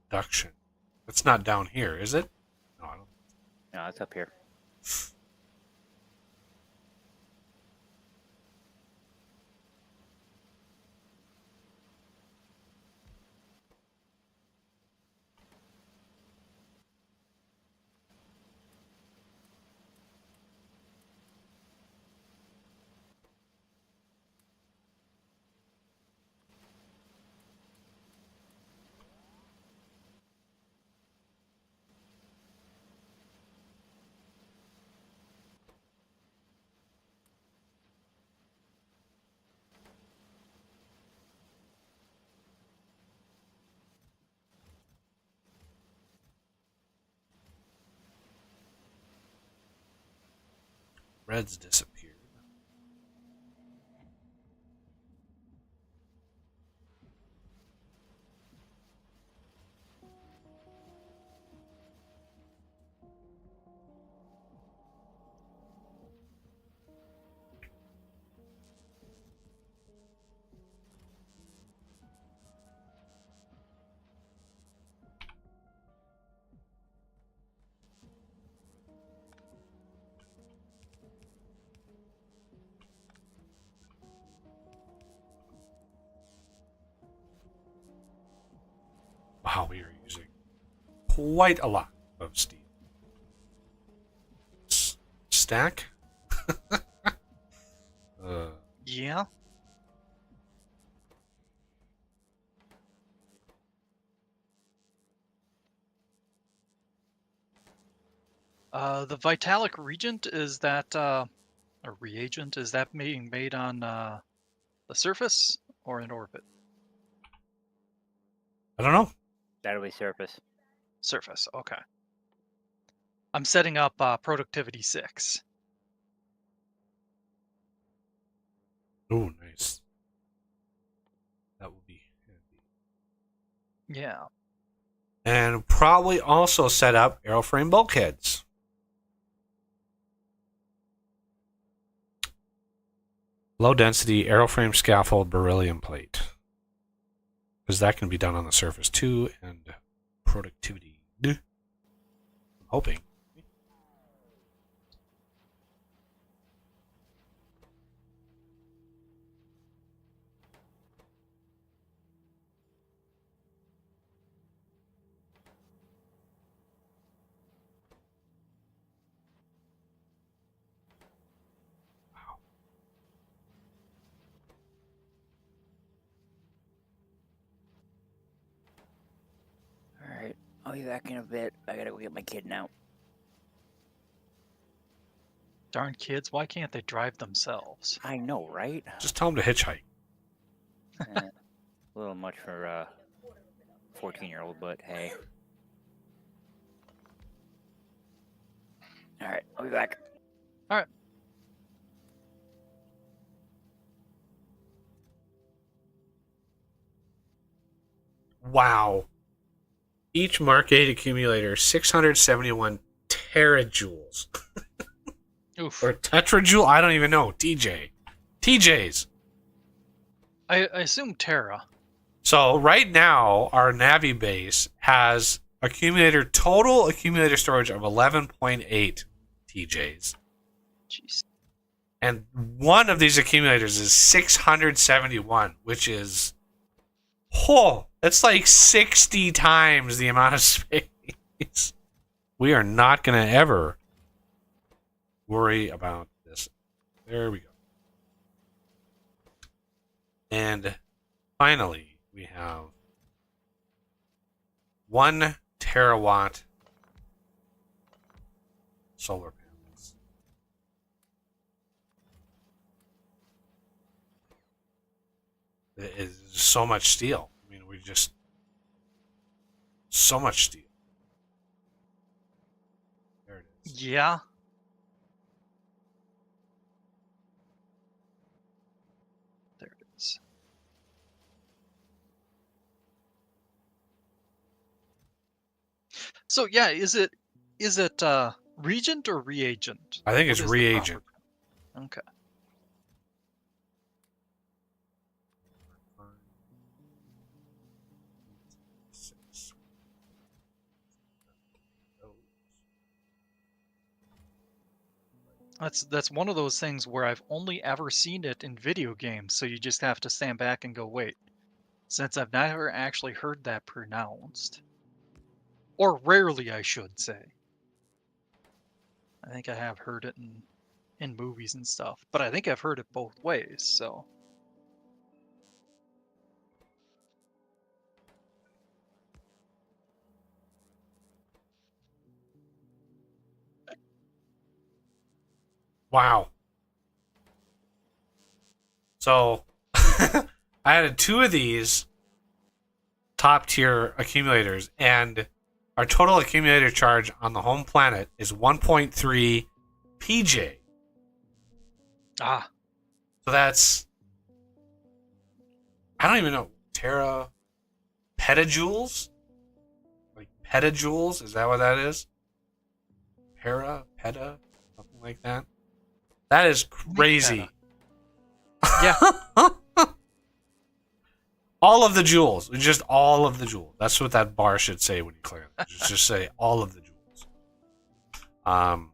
Production. It's not down here, is it? No, I don't. No, it's up here. red's disappeared. Wow, we are using quite a lot of steel. Stack? Yeah. The Vitalic Regent, is that a reagent? Is that being made on the surface or in orbit? I don't know. That'll be surface. Surface, okay. I'm setting up productivity 6. Oh, nice. That will be handy. Yeah. And probably also set up aeroframe bulkheads. Low density aeroframe scaffold beryllium plate. Because that can be done on the surface too, and productivity. I'm hoping. All right, I'll be back in a bit. I gotta go get my kid now. Darn kids, why can't they drive themselves? I know, right? Just tell them to hitchhike. A little much for a 14-year-old, but hey. All right, I'll be back. All right. Wow. Each Mark 8 accumulator, 671 terajoules. Oof. Or tetrajoule? I don't even know. TJs. I assume Terra. So right now, our Navi base has total accumulator storage of 11.8 TJs. Jeez. And one of these accumulators is 671, which is... it's like 60 times the amount of space. We are not going to ever worry about this. There we go. And finally, we have 1 terawatt solar panels. It is so much steel. I mean, so much steel. There it is. Yeah. There it is. So yeah, is it regent or reagent? I think What it's is the reagent. proper- Okay. That's one of those things where I've only ever seen it in video games, so you just have to stand back and go, wait. Since I've never actually heard that pronounced. Or rarely, I should say. I think I have heard it in movies and stuff, but I think I've heard it both ways, so. Wow. So, I added 2 of these top tier accumulators, and our total accumulator charge on the home planet is 1.3 PJ. Ah, So that's, I don't even know, tera petajoules? Like petajoules? Is that what that is? Peta, something like that. That is make peta. crazy. Yeah. All of the jewels, just all of the jewels. That's what that bar should say when you click on it. Just say all of the jewels. Um,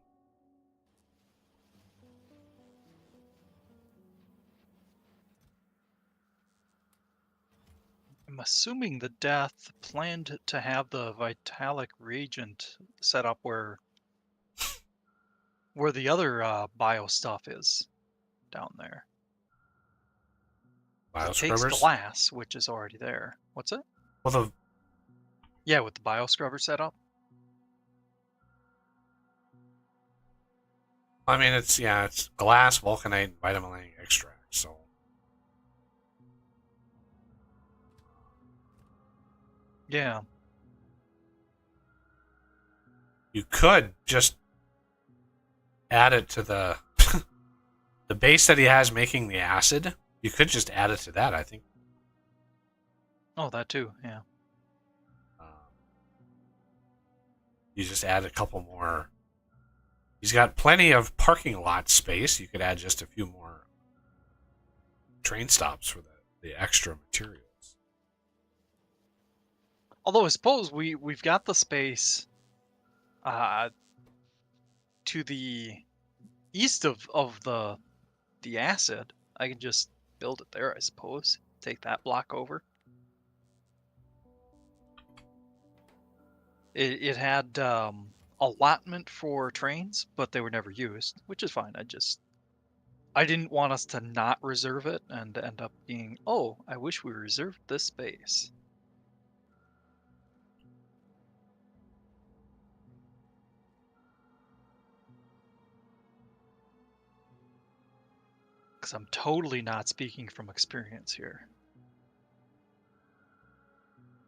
I'm assuming the death planned to have the Vitalic reagent set up where the other bio stuff is down there. It takes bioscrubbers. glass, which is already there. What's it? Well, the Yeah, with the bioscrubber setup. I mean, it's glass, vulcanite, and vitamin extract. So Yeah. you could just add it to the the base that he has making the acid. You could just add it to that. I think. Oh, that too. Yeah. Um, you just add a couple more. He's got plenty of parking lot space. You could add just a few more train stops for the extra materials. Although I suppose we've got the space uh, to the east of the acid. I can just build it there, I suppose. Take that block over. It had allotment for trains, but they were never used, which is fine. I didn't want us to not reserve it and end up being, oh, I wish we reserved this space. Because I'm totally not speaking from experience here.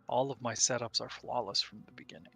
All of my setups are flawless from the beginning.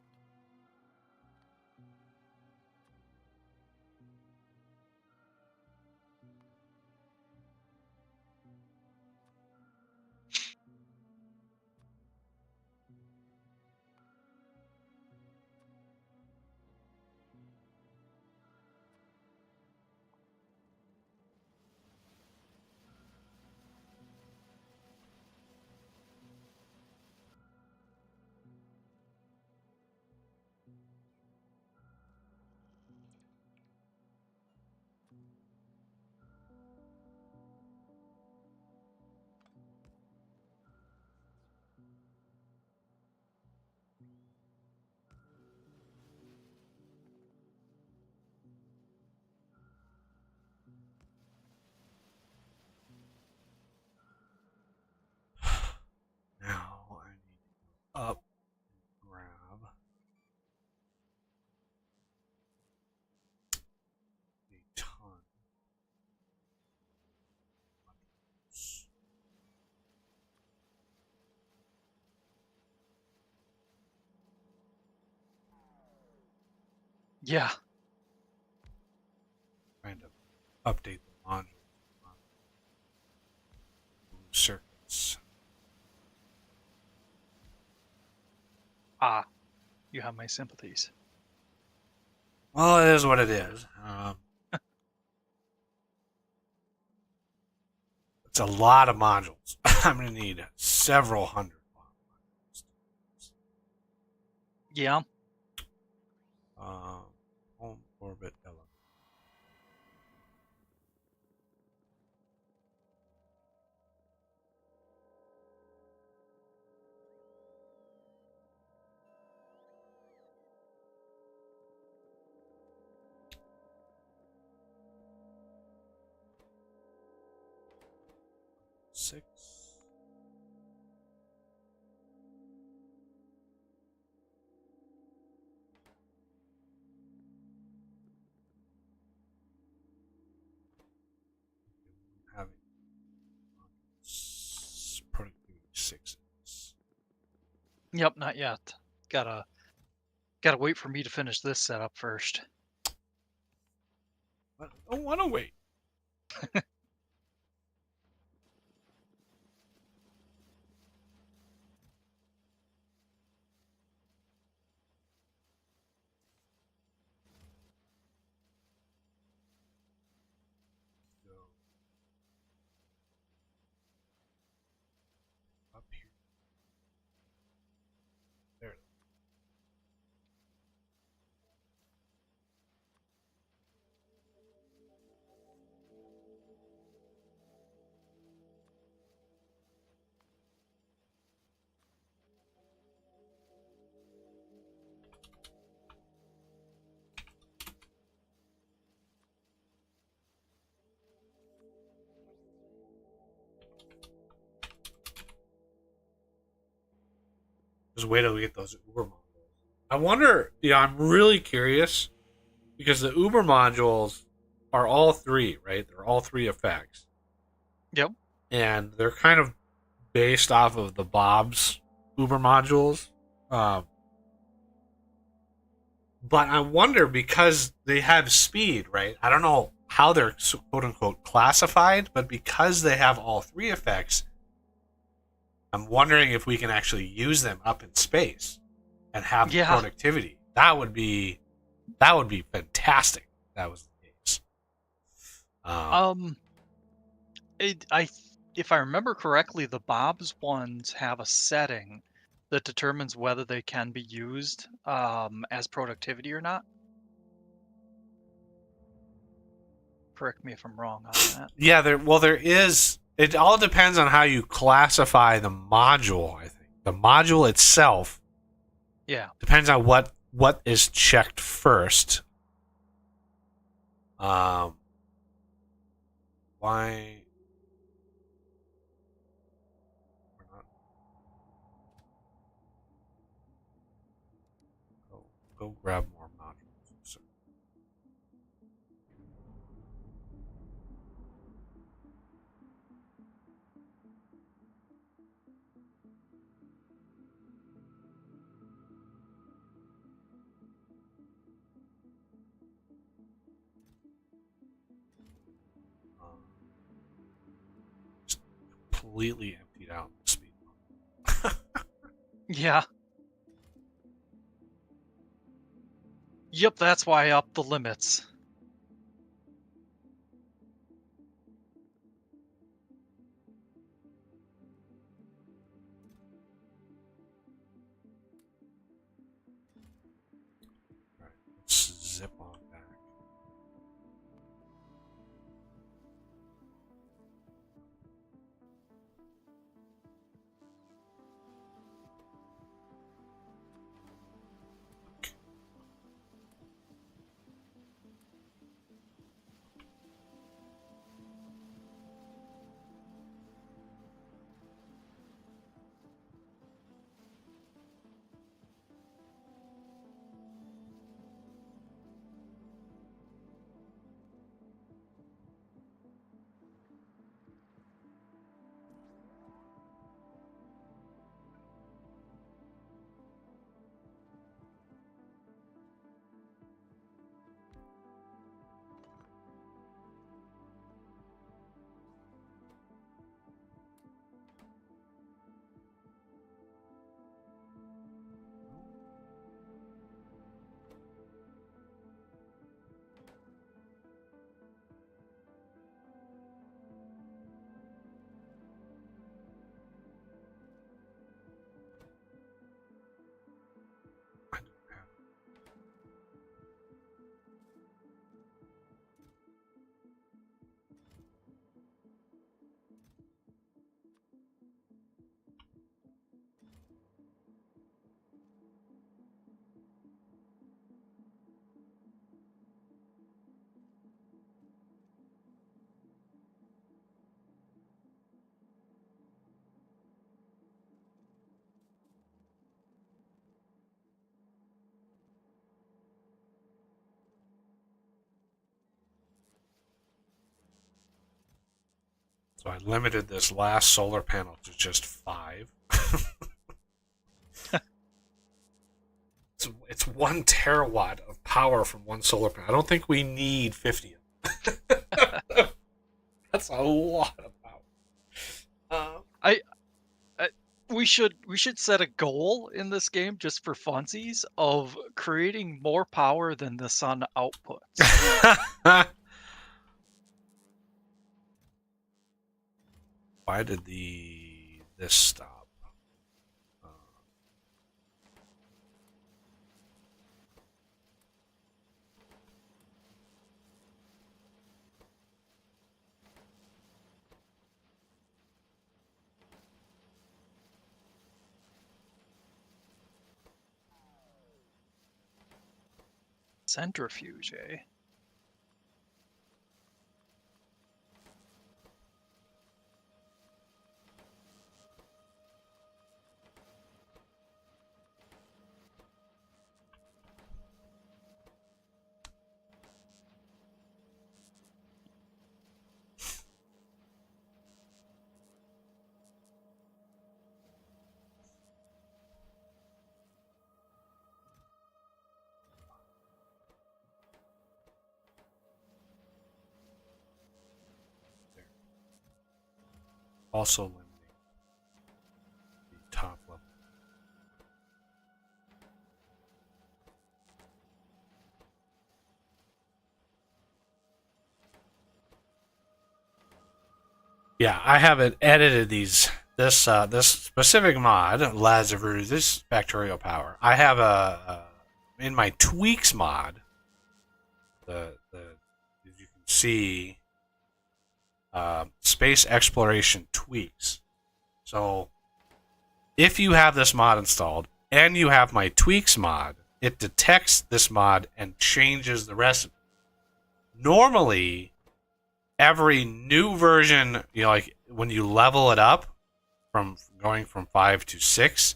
Now I need to go up and grab a ton. Yeah. Trying to update the modules on blue circuits. Ah, you have my sympathies. Well, it is what it is. It's a lot of modules. I'm going to need several hundred modules. Yeah. Home orbit element. Six. Having productivity sixes. Yep, not yet. Gotta wait for me to finish this setup first. I don't want to wait. Go up here. There it is. Just wait till we get those Uber modules. I wonder, I'm really curious because the Uber modules are all three, right? They're all three effects. Yep. And they're kind of based off of the Bob's Uber modules. But I wonder because they have speed, right? I don't know how they're quote unquote classified, but because they have all three effects, I'm wondering if we can actually use them up in space and have the productivity. That would be fantastic. If that was the case. If I remember correctly, the Bob's ones have a setting that determines whether they can be used as productivity or not. Correct me if I'm wrong on that. Yeah, there is. It all depends on how you classify the module. I think the module itself. Yeah. Depends on what is checked first. Why? We're not. Go grab more modules. So, just completely emptied out the speed. Yeah. Yep, that's why I upped the limits. Right, let's zip on back. So I limited this last solar panel to just 5. It's 1 terawatt of power from one solar panel. I don't think we need 50 of them. That's a lot of power. We should set a goal in this game just for funsies of creating more power than the sun outputs. Why did this stop? Centrifuge, eh? Also limiting the top level. Yeah, I haven't edited this specific mod, Lazarus, this Factorio power. I have in my tweaks mod. As you can see, space exploration tweaks. So, if you have this mod installed and you have my tweaks mod, it detects this mod and changes the recipe. Normally, every new version, like when you level it up from going from 5 to 6,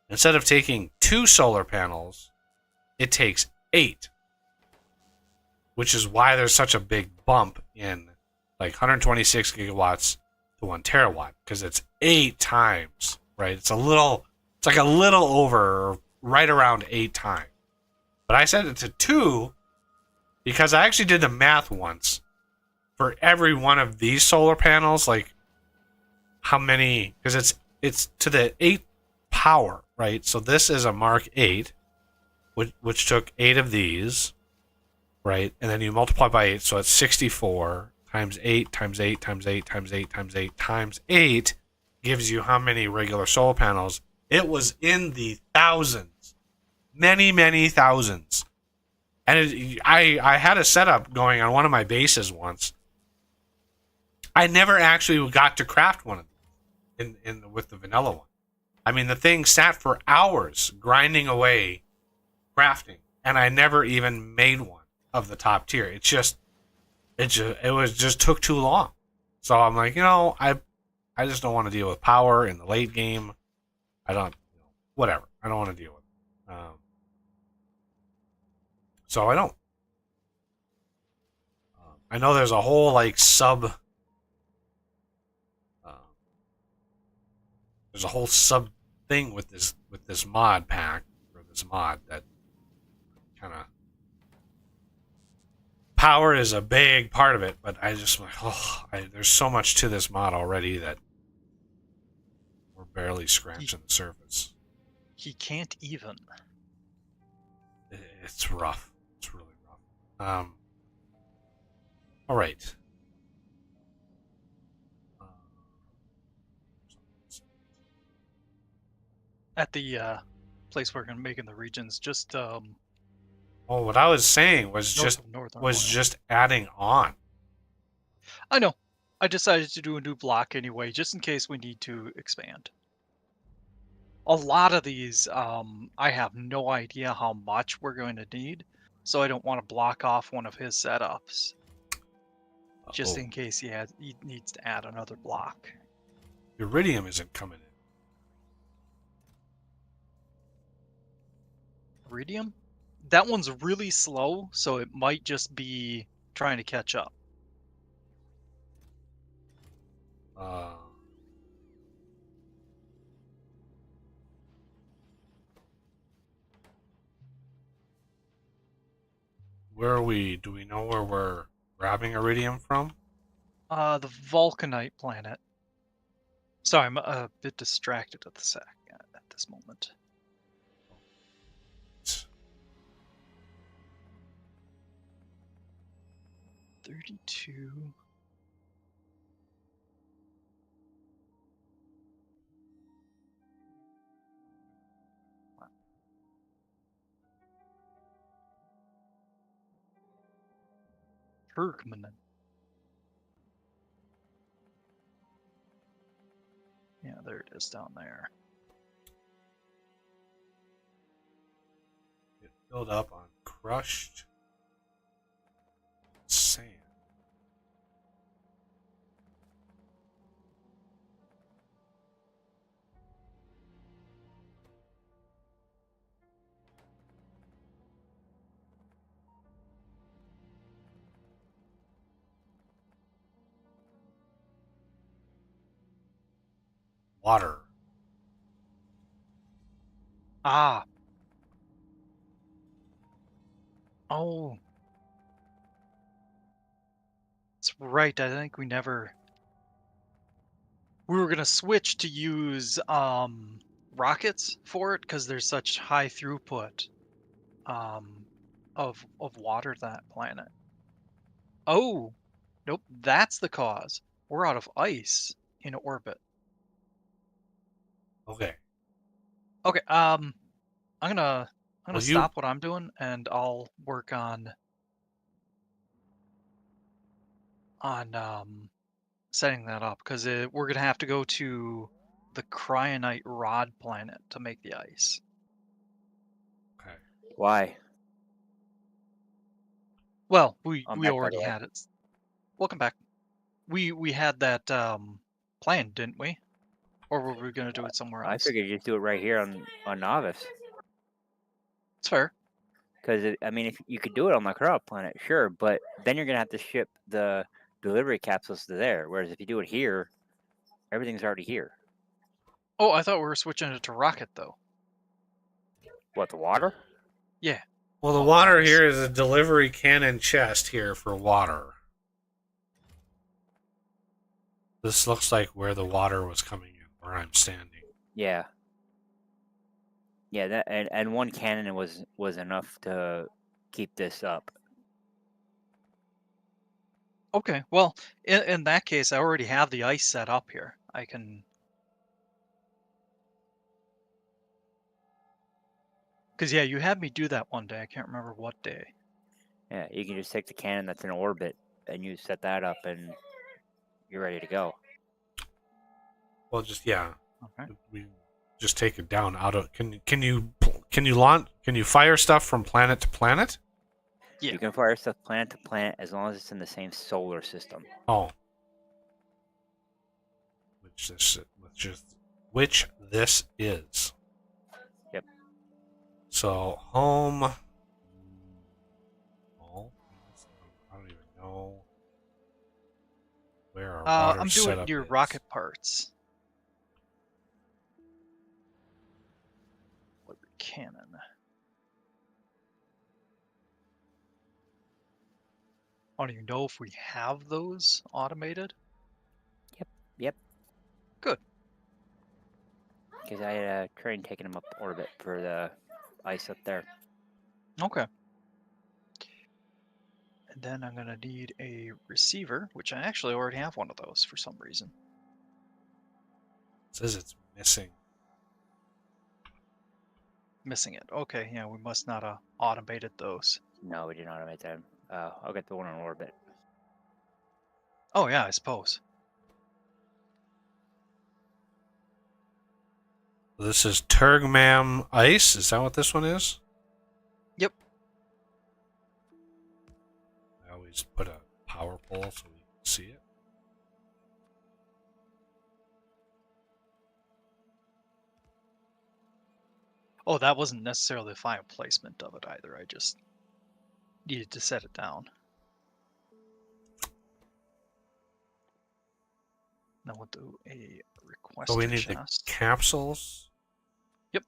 instead of taking 2 solar panels, it takes 8. Which is why there's such a big bump in like 126 gigawatts to 1 terawatt, because it's 8 times, right? It's like a little over, right around 8 times. But I set it to 2 because I actually did the math once. For every one of these solar panels, like how many, because it's to the 8 power, right? So this is a Mark 8, which took 8 of these, right? And then you multiply by 8, so it's 64 times 8 times 8 times 8 times 8 times 8 times 8 gives you how many regular solar panels. It was in the thousands. Many, many thousands. And I had a setup going on one of my bases once. I never actually got to craft one of these with the vanilla one. I mean, the thing sat for hours grinding away, crafting, and I never even made one of the top tier. It just took too long. So I'm like, I just don't want to deal with power in the late game. I don't, whatever. I don't want to deal with it. So I don't. I know there's a whole like there's a whole sub thing with this mod pack, or this mod, that kind of power is a big part of it, but I just there's so much to this mod already that we're barely scratching the surface. He can't even. It's rough. It's really rough. All right. At the place we're making the regions, just Well, what I was saying was north just adding on. I know. I decided to do a new block anyway, just in case we need to expand. A lot of these, I have no idea how much we're going to need, so I don't want to block off one of his setups, just in case he needs to add another block. Iridium isn't coming in. Iridium? That one's really slow, so it might just be trying to catch up. Where are we? Do we know where we're grabbing iridium from? The Vulcanite planet. Sorry, I'm a bit distracted at this moment. 32. Turkmen. Yeah, there it is down there. It filled up on crushed sand. Water. Ah. Oh. That's right. I think we were gonna switch to use rockets for it because there's such high throughput um of water to that planet. Oh, nope, that's the cause. We're out of ice in orbit. Okay. Okay, I'm gonna Well, stop what I'm doing and I'll work on setting that up because we're gonna have to go to the cryonite rod planet to make the ice. Okay. Why? Well, we I'm we back, by the already way. had it. Welcome back. We had that planned, didn't we? Or were we gonna do it somewhere I else? figured you just do it right here on Novice. It's fair. Because, I mean, if you could do it on the crop planet, sure, but then you're going to have to ship the delivery capsules to there. Whereas if you do it here, everything's already here. Oh, I thought we were switching it to rocket though. What, the water? Yeah. Well, the Oh, water nice. here is a delivery cannon chest here for water. This looks like where the water was coming in, where I'm standing. Yeah. Yeah, that and one cannon was enough to keep this up. Okay. Well, in that case, I already have the ice set up here. I can. Because yeah, you had me do that one day. I can't remember what day. Yeah, you can just take the cannon that's in orbit and you set that up and you're ready to go. Well, just yeah, Okay. we just take it down out of. Can you launch? Can you fire stuff from planet to planet? Yeah. You can fire stuff planet to planet as long as it's in the same solar system. Oh, which this is. Yep. So home. Oh, I don't even know where our water I'm doing setup your is. rocket parts. What cannon? I don't even know if we have those automated. Yep. Good. Because I had a train taking them up orbit for the ice up there. Okay. And then I'm gonna need a receiver, which I actually already have one of those for some reason. It says it's missing. Missing it. Okay, yeah, we must not have automated those. No, we did not automate them. I'll get the one on orbit. Oh yeah, I suppose. This is Turgmam Ice. Is that what this one is? Yep. I always put a power pole so we can see it. Oh, that wasn't necessarily the final placement of it either. I just needed to set it down. Now we'll do a request So we need chest. the capsules. Yep.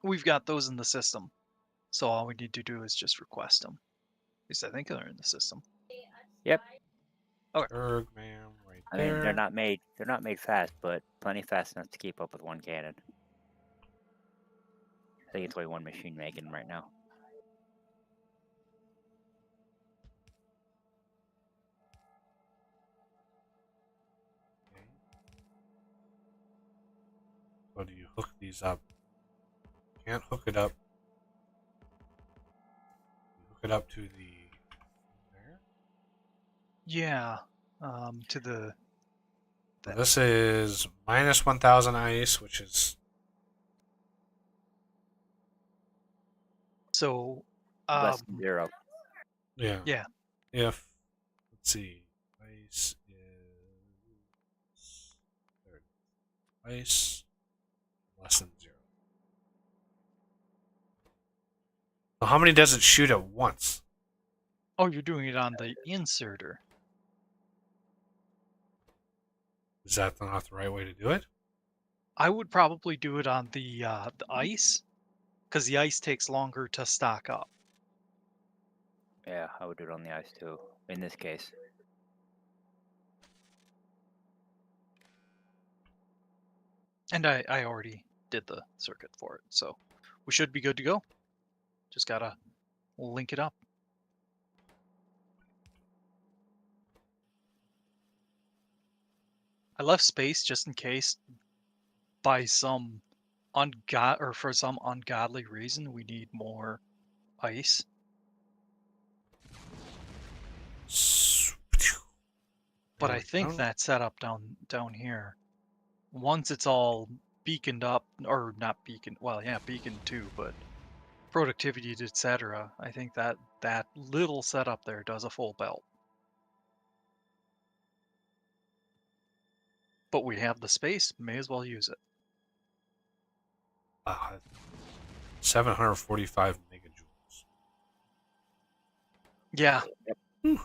We've got those in the system. So all we need to do is just request them. At least I think they're in the system. Yep. Okay. Turgmam. I mean, there. they're not made fast, but plenty fast enough to keep up with one cannon. I think it's only one machine making them right now. Okay. So do you hook these up? Can't hook it up. You hook it up to the there. Yeah. To the So this is minus 1,000 ice, which is so Less than 0. yeah. yeah. If let's see, ice is there. Ice less than 0. So how many does it shoot at once? Oh, you're doing it on the inserter. Is that not the right way to do it? I would probably do it on the ice, because the ice takes longer to stock up. Yeah, I would do it on the ice too. In this case. And I already did the circuit for it, so we should be good to go. Just gotta link it up. I left space just in case by some for some ungodly reason we need more ice. But I think that setup down here, once it's all beaconed up, or not beaconed, well, yeah, beaconed too, but productivity, etc. I think that little setup there does a full belt. But we have the space, may as well use it. 745 megajoules. Yeah. All right,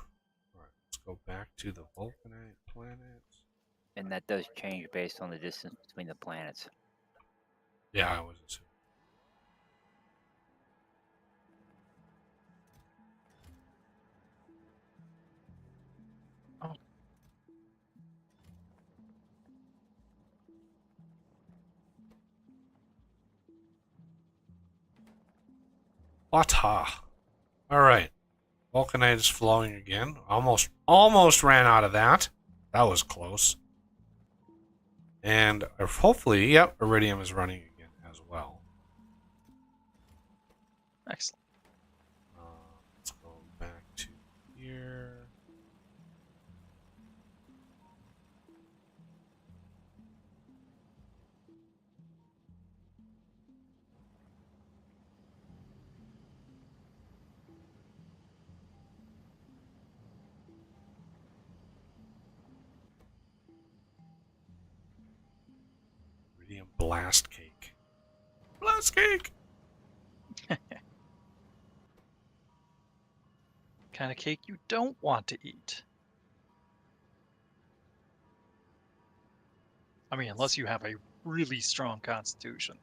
let's go back to the Vulcanite planet. And that does change based on the distance between the planets. Yeah, I was assuming. Oh. Wata. All right. Vulcanite is flowing again. Almost ran out of that. That was close. And hopefully, yep, Iridium is running again as well. Excellent. Let's go back to here. Iridium blast cake. Blast cake! Kind of cake you don't want to eat. I mean, unless you have a really strong constitution.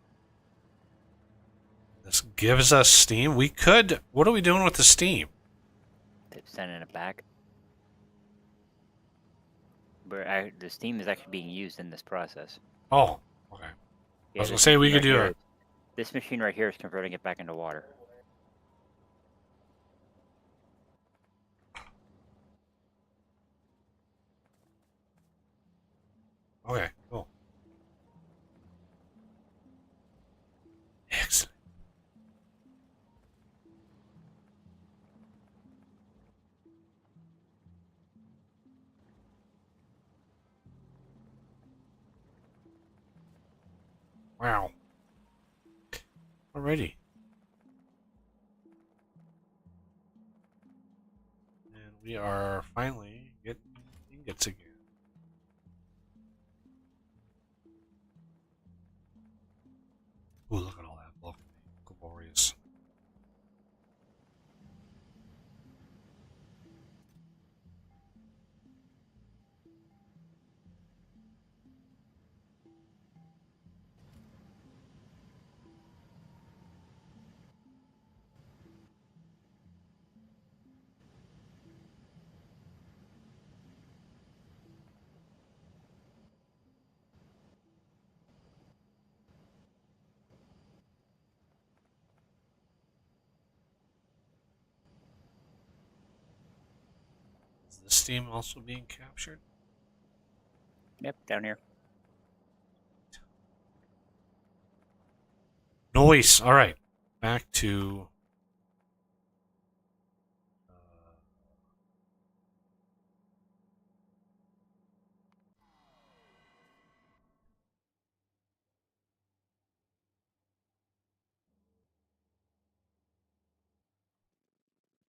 This gives us steam. We could. What are we doing with the steam? Sending it back. But the steam is actually being used in this process. Oh, okay. Yeah, I was going to say we could do it. This machine right here is converting it back into water. Okay, cool. Excellent. Wow. Alrighty. And we are finally getting ingots again. Ooh, look at all that vulcanite. Glorious. Is this team also being captured? Yep, down here. Noise. All right. Back to.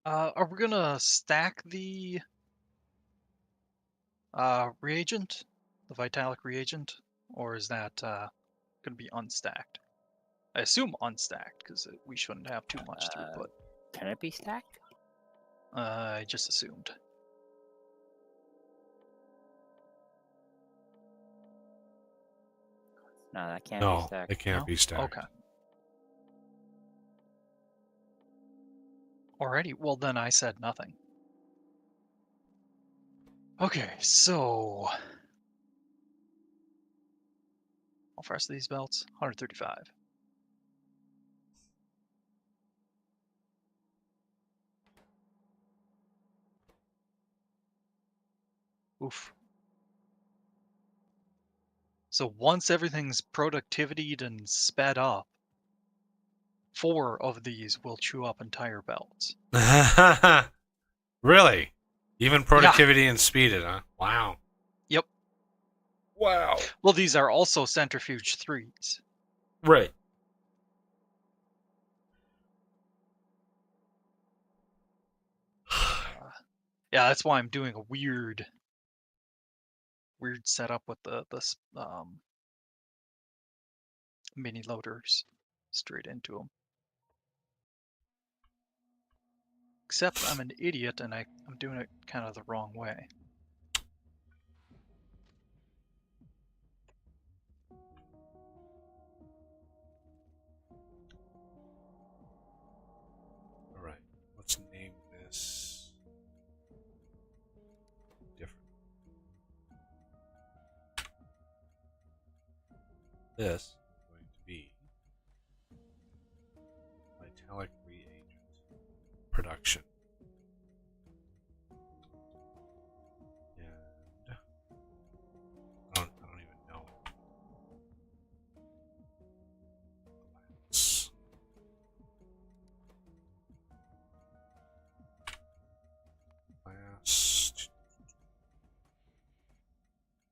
Are we gonna stack the reagent, the vitalic reagent, or is that gonna be unstacked? I assume unstacked because we shouldn't have too much throughput. Can it be stacked? I just assumed. No, that can't be No, stacked. it can't No? be stacked. Okay. Alrighty, well then I said nothing. Okay, so how fast are these belts? 135. Oof. So once everything's productivityed and sped up, 4 of these will chew up entire belts. Really? Even productivity and speeded, huh? Wow. Yep. Wow. Well, these are also centrifuge 3s. Right. Yeah, that's why I'm doing a weird setup with the mini loaders straight into them. Except I'm an idiot and I'm doing it kind of the wrong way. All right. Let's name this different. This is going to be vitalic reagent production. And I don't even know. Glass.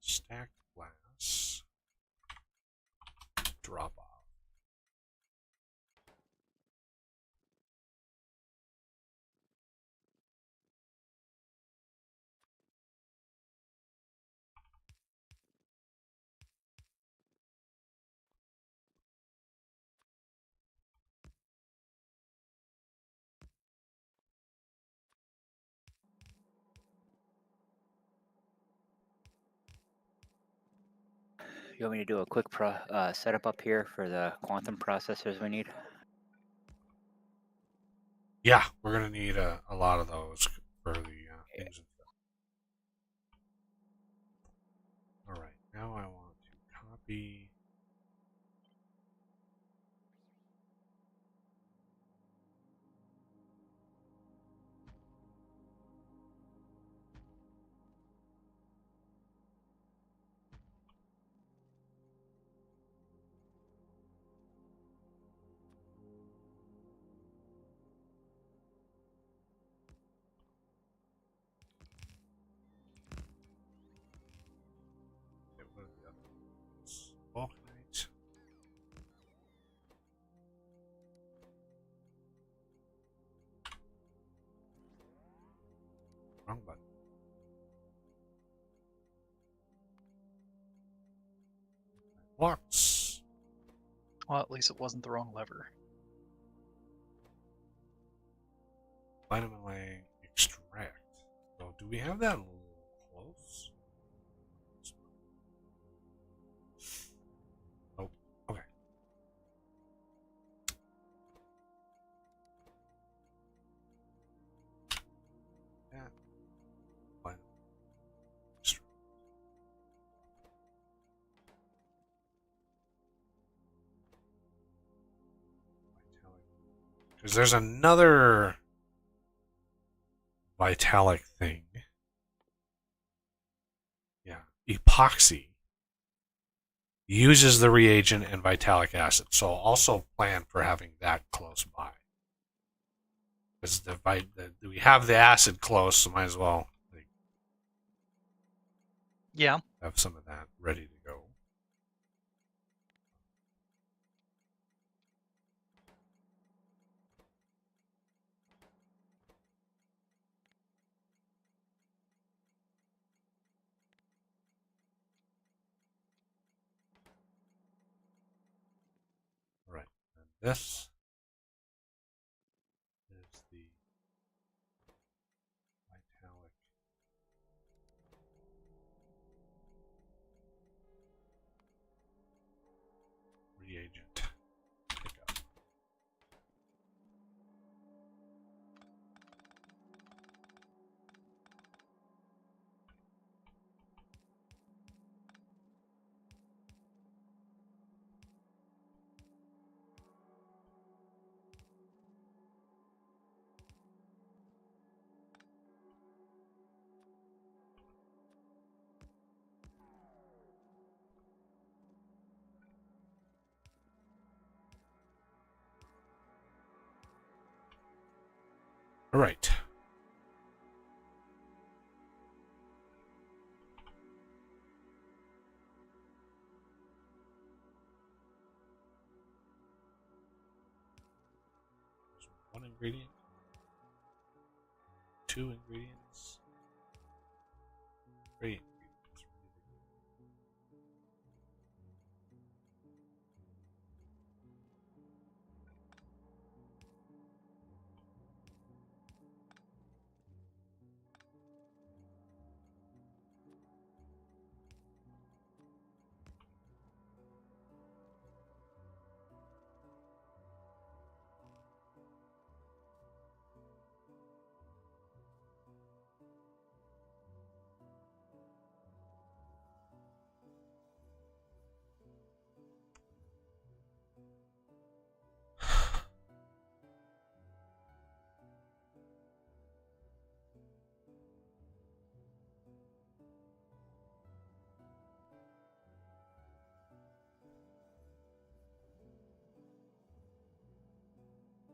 Stacked glass. Drop off. You want me to do a quick setup up here for the quantum processors we need? Yeah, we're gonna need a lot of those for the things and stuff. All right, now I want to copy. Okay, what are the other ones? Vulcanite. Wrong button. Flux. Well, at least it wasn't the wrong lever. Vitamin A extract. So, do we have that a little close? Oh, okay. That vitamin extract. Vitalic. Because there's another vitalic thing epoxy uses the reagent and vitalic acid. So also plan for having that close by. Because we have the acid close, so might as well Yeah. have some of that ready to go. All right, and this is the vitalic reagent pickup. All right. One ingredient, two ingredients, three ingredients.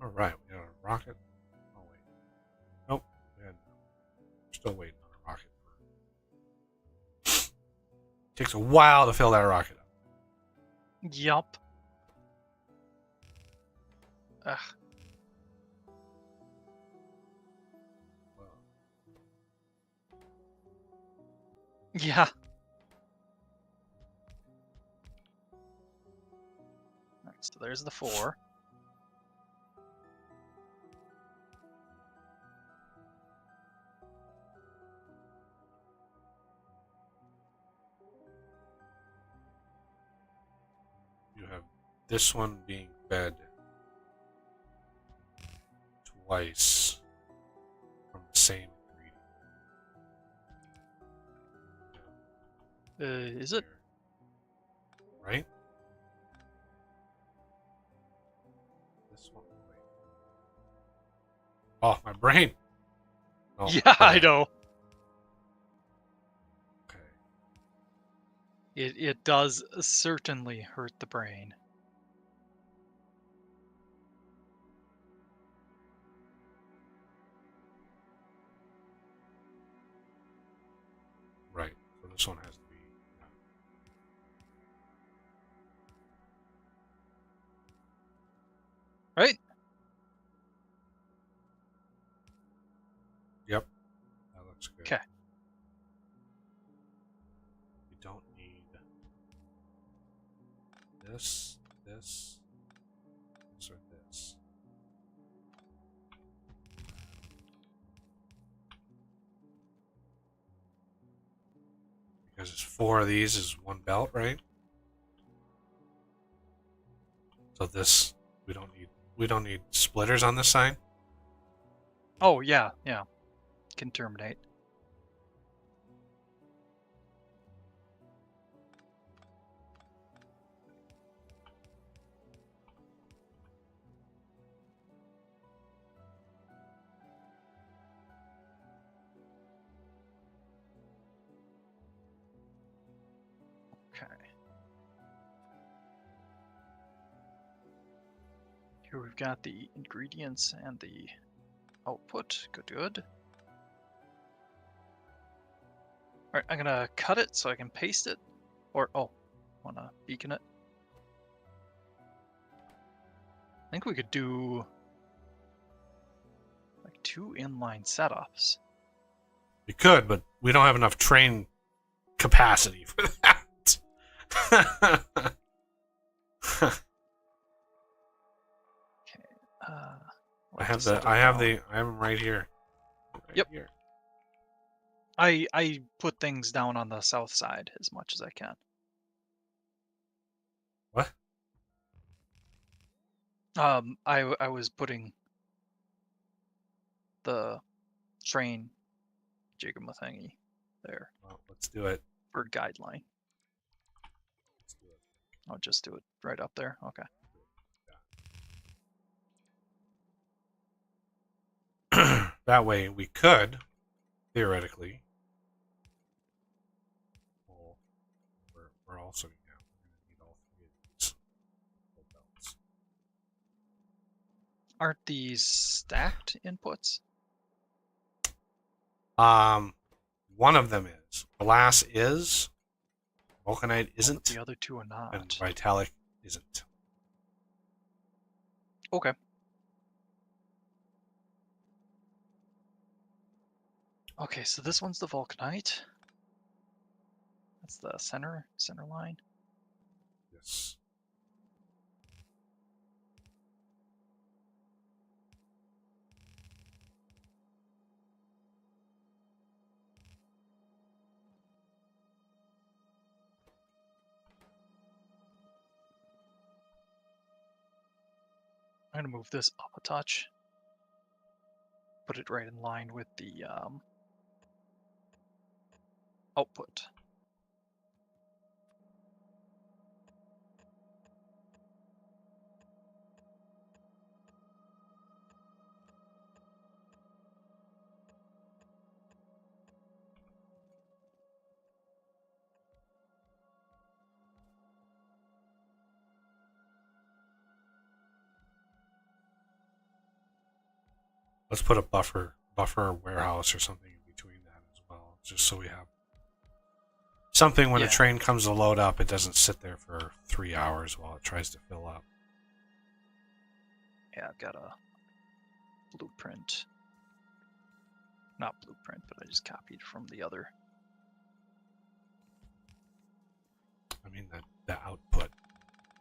All right, we got a rocket. Oh wait, nope. We're still waiting on a rocket. Takes a while to fill that rocket up. Yup. Ugh. Yeah. Alright, so there's the 4. You have this one being fed twice from the same ingredient. Is it? Right? This one. Wait. Oh, my brain. Oh, Yeah, I know. Okay. It does certainly hurt the brain. Right. So this one has to be. Right? Yep. That looks good. Okay. We don't need this, this, this, or this. Because it's 4 of these is one belt, right? So this we don't need splitters on this side. Oh, yeah, yeah. Can terminate. Here we've got the ingredients and the output. Good. Alright, I'm gonna cut it so I can paste it. Or, wanna beacon it? I think we could do like 2 inline setups. We could, but we don't have enough train capacity for that. I have them right here. Yep. Here. I put things down on the south side as much as I can. What? I was putting the train jiggamathingy there Well, let's do it. for guideline. Let's do it. I'll just do it right up there. Okay. That way we could, theoretically. Well, we're also going to need all 3 of these belts. Aren't these stacked inputs? One of them is. Glass is. Vulcanite But isn't. the other 2 are not. And Vitalic isn't. Okay. Okay, so this one's the Vulcanite. That's the center line. Yes. I'm gonna move this up a touch. Put it right in line with the output. Let's put a buffer warehouse or something in between that as well, just so we have something when a train comes to load up, it doesn't sit there for 3 hours while it tries to fill up. Yeah, I've got a blueprint. Not blueprint, but I just copied from the other. I mean the output,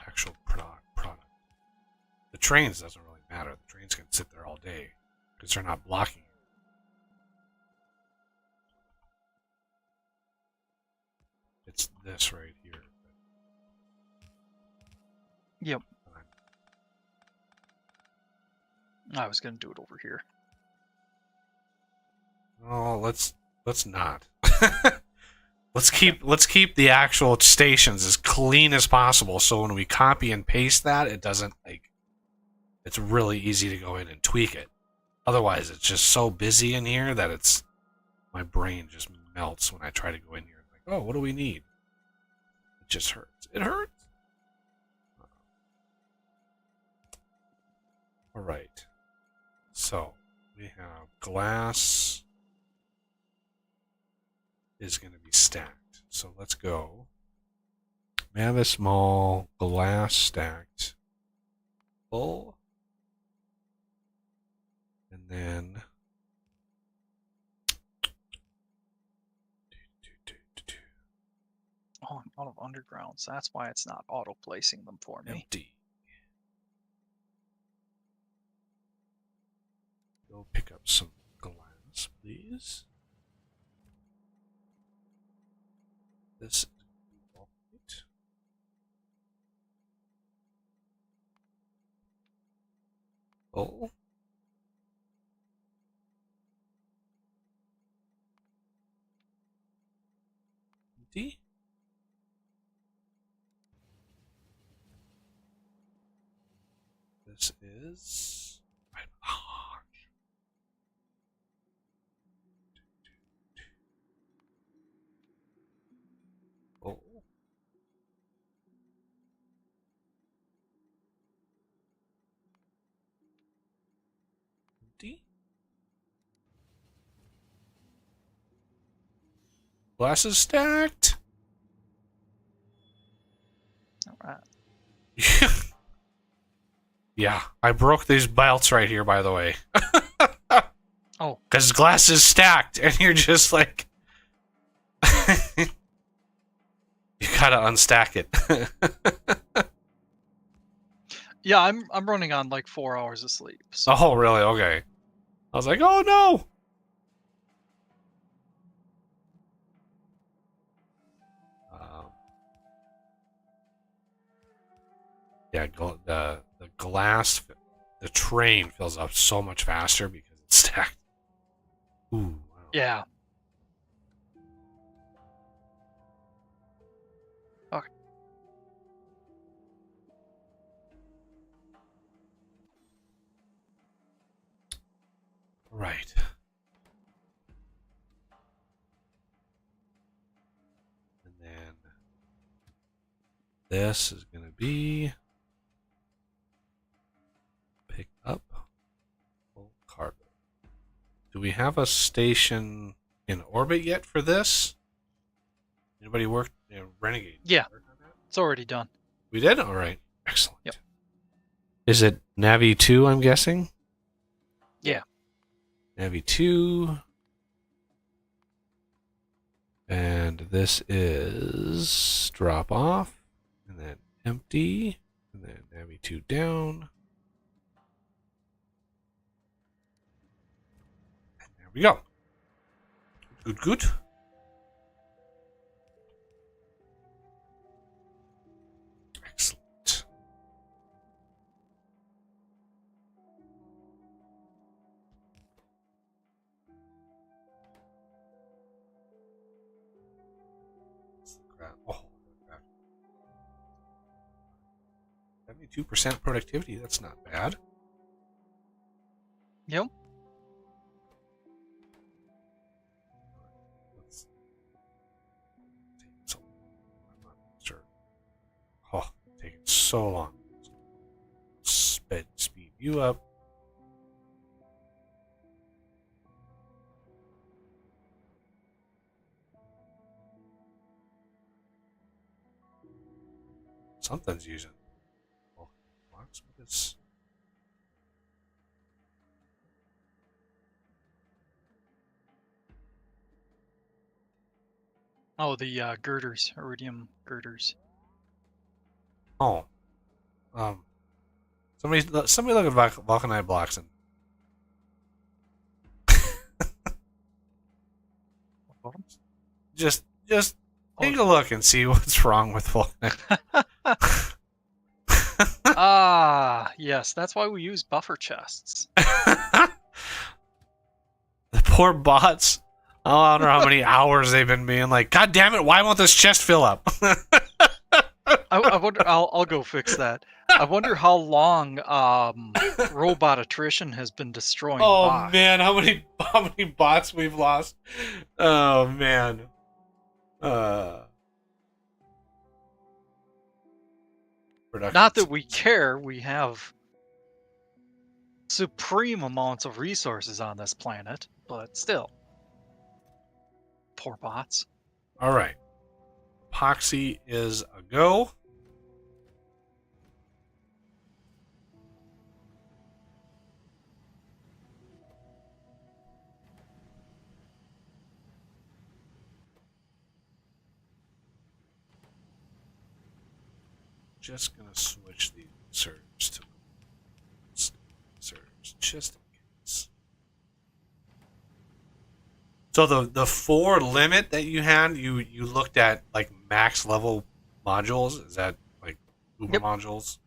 actual product. The trains doesn't really matter. The trains can sit there all day because they're not blocking you. It's this right here. Yep. I was gonna do it over here. Oh, let's not. let's keep the actual stations as clean as possible. So when we copy and paste that, it doesn't it's really easy to go in and tweak it. Otherwise, it's just so busy in here that my brain just melts when I try to go in here. Like, oh, what do we need? It just hurts. It hurts. All right. So we have glass is going to be stacked. So let's go. We have a small glass stacked full. And then Oh, I'm out of undergrounds. That's why it's not auto placing them for me. empty. Go pick up some glass, please. This is white. Oh. Empty. This is oh. Glass is stacked. All right. Yeah, I broke these belts right here, by the way. Oh. Because glass is stacked, and you're just like... you gotta unstack it. Yeah, I'm running on like 4 hours of sleep. So. Oh, really? Okay. I was like, oh no! Yeah, the glass, the train fills up so much faster because it's stacked. Ooh. Wow. Yeah. Okay. Right. And then this is going to be pick up full cargo. Do we have a station in orbit yet for this? Anybody work Renegade? Yeah. Work on that? It's already done. We did? All right. Excellent. Yep. Is it Navi 2, I'm guessing? Yeah. Navi 2. And this is drop off, and then empty, and then Navi 2 down. And there we go. Good, good. Excellent. Oh, 72% productivity. That's not bad. Yep. Let's take so I'm not sure. Oh, taking so long. Speed you up. Something's using. Oh, box with this. Oh, the girders, iridium girders. Oh, somebody look at vulcanite blocks and just take a look and see what's wrong with vulcanite. Ah, yes, that's why we use buffer chests. The poor bots. I wonder how many hours they've been being like, God damn it, why won't this chest fill up? I wonder. I'll go fix that. I wonder how long robot attrition has been destroying. Oh bots. man, how many bots we've lost? Oh man. Not that we care. We have supreme amounts of resources on this planet, but still. Poor bots. All right. Epoxy is a go. Just gonna switch the serves to serves just in case. So the 4 limit that you had, you looked at like max level modules. Is that like Uber Yep. modules?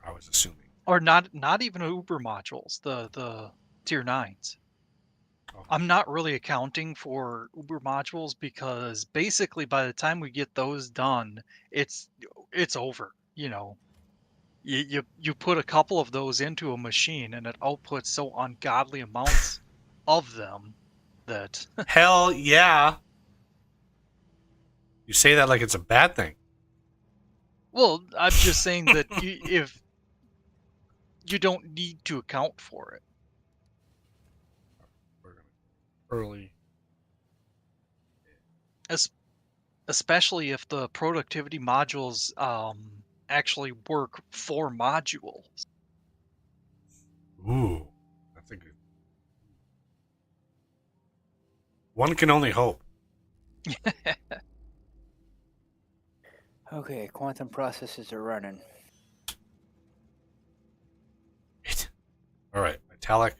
I was assuming. Or not even Uber modules, the tier 9s. Okay. I'm not really accounting for Uber modules because basically by the time we get those done, it's over. You know, you put a couple of those into a machine and it outputs so ungodly amounts of them that Hell yeah. You say that like it's a bad thing. well, I'm just saying that if you don't need to account for it. We're gonna early. Especially if the productivity modules actually work for modules. Ooh, that's a good. One can only hope. Okay, quantum processes are running. All right, metallic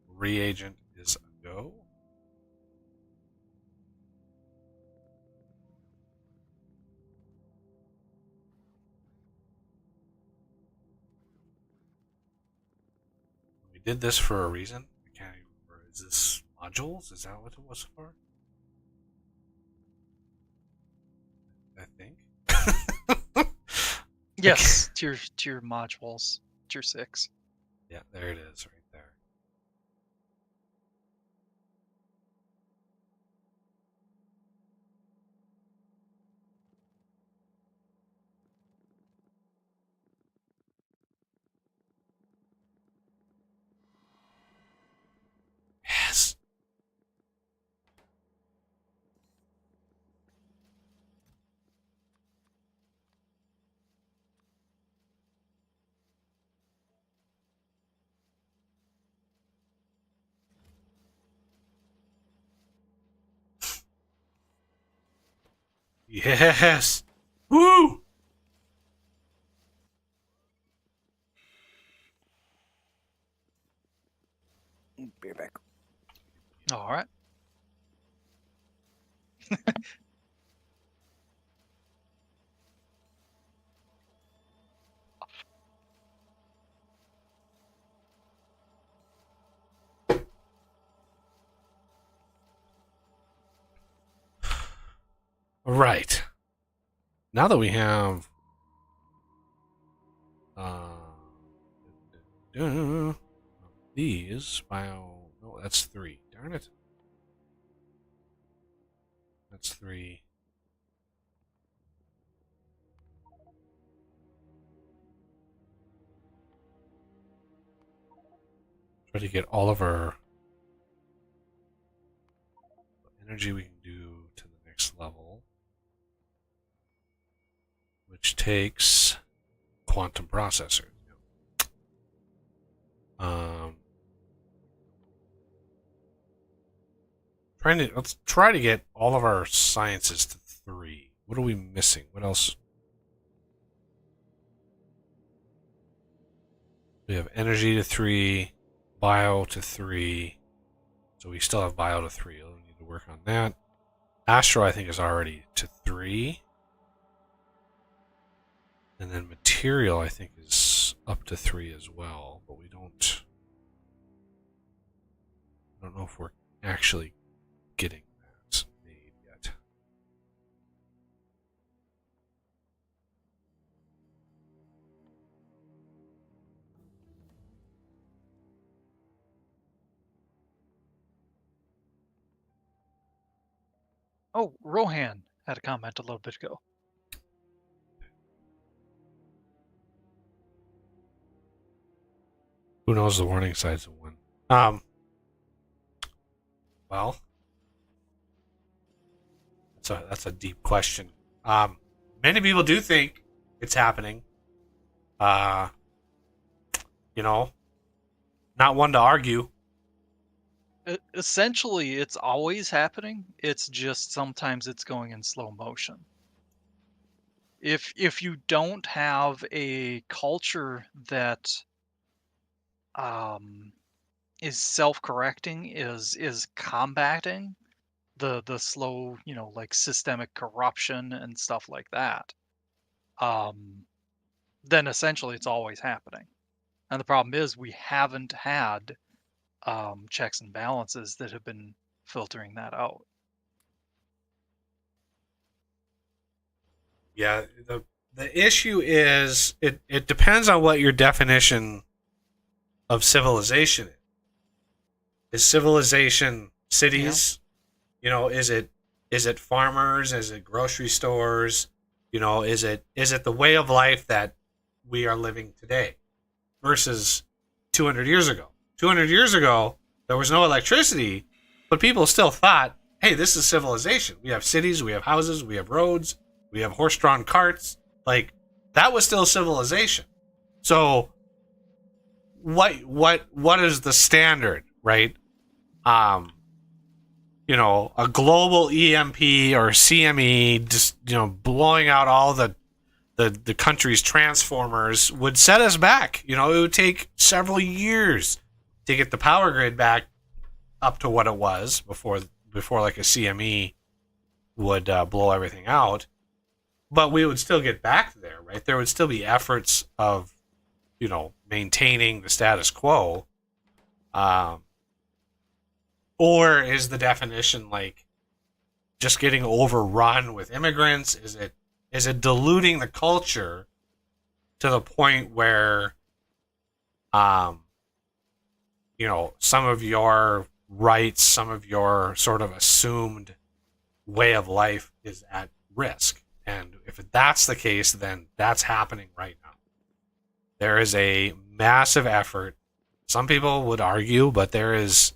reagent is a go. We did this for a reason. I can't even remember. Is this modules? Is that what it was for? I think. Yes, tier modules, tier 6. Yeah, there it is, right there. Yes. Yes. Woo! Be right back. All right. Right. Now that we have these bio, no, that's 3. Darn it. That's 3. Try to get all of our energy we can do to the next level, which takes quantum processors. Let's try to get all of our sciences to 3. What are we missing? What else? We have energy to 3, bio to 3. So we still have bio to 3. We need to work on that. Astro, I think, is already to 3. And then material, I think, is up to 3 as well. But I don't know if we're actually getting that made yet. Oh, Rohan had a comment a little bit ago. Who knows the warning signs of when? Well, that's a deep question. Many people do think it's happening. You know, not one to argue. Essentially, it's always happening. It's just sometimes it's going in slow motion. If you don't have a culture that is self-correcting, is combating the slow, like systemic corruption and stuff like that, then essentially it's always happening. And the problem is we haven't had checks and balances that have been filtering that out. Yeah, the issue is it depends on what your definition of civilization is. Is civilization cities? You know, is it farmers? Is it grocery stores? You know, is it the way of life that we are living today versus 200 years ago? 200 years ago, there was no electricity, But people still thought, hey, this is civilization. We have cities, we have houses, we have roads, we have horse-drawn carts. Like, that was still civilization. So what is the standard, right? You know, a global EMP or CME just, you know, blowing out all the country's transformers would set us back. You know, it would take several years to get the power grid back up to what it was before like a CME would blow everything out. But we would still get back there, right? There would still be efforts of, you know, maintaining the status quo. Or is the definition like just getting overrun with immigrants? Is it diluting the culture to the point where, you know, some of your rights, some of your sort of assumed way of life is at risk? And if that's the case, then that's happening right now. There is a massive effort. Some people would argue, but there is.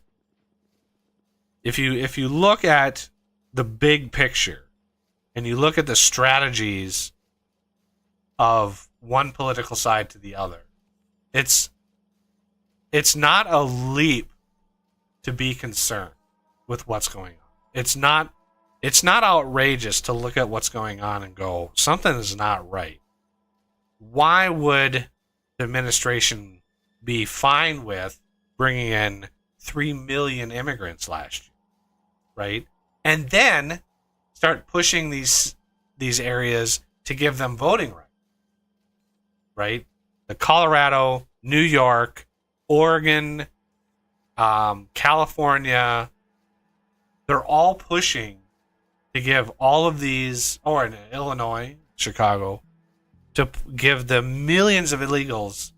If you look at the big picture and you look at the strategies of one political side to the other, it's not a leap to be concerned with what's going on. It's not outrageous to look at what's going on and go, something is not right. Why would the administration be fine with bringing in 3 million immigrants last year? Right? And then start pushing these areas to give them voting rights. Right? The Colorado, New York, Oregon, California, they're all pushing to give all of these, or in Illinois, Chicago, to give the millions of illegals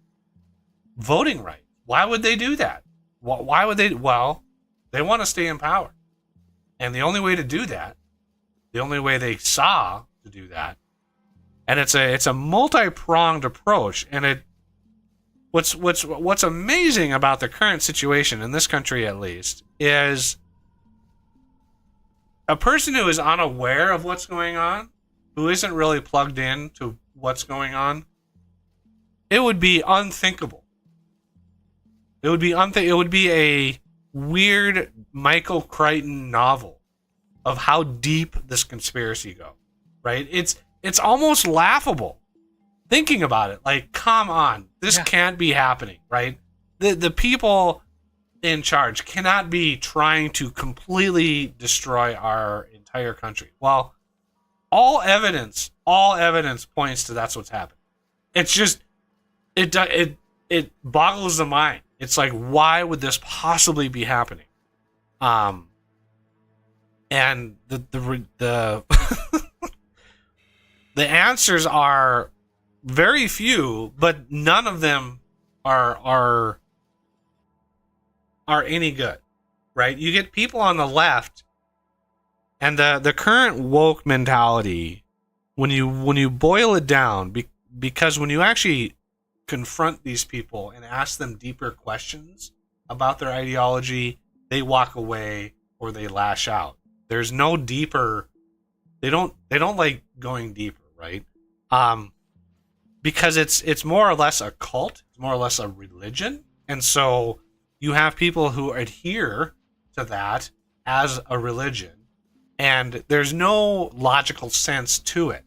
voting rights. Why would they do that? Why would they? Well, they want to stay in power. And the only way to do that, the only way they saw to do that, and it's a multi-pronged approach. And what's amazing about the current situation in this country, at least, is a person who is unaware of what's going on, who isn't really plugged in to what's going on, it would be unthinkable. It would be a weird Michael Crichton novel of how deep this conspiracy goes, right? It's almost laughable thinking about it. Like, come on, this can't be happening, right? The people in charge cannot be trying to completely destroy our entire country. Well, all evidence points to that's what's happening. It's just it boggles the mind. It's like, why would this possibly be happening? And the the answers are very few, but none of them are any good, right? You get people on the left, and the current woke mentality, when you boil it down, because when you actually confront these people and ask them deeper questions about their ideology, they walk away or they lash out. There's no deeper. They don't like going deeper, right? Because it's more or less a cult, it's more or less a religion, and so you have people who adhere to that as a religion, and there's no logical sense to it.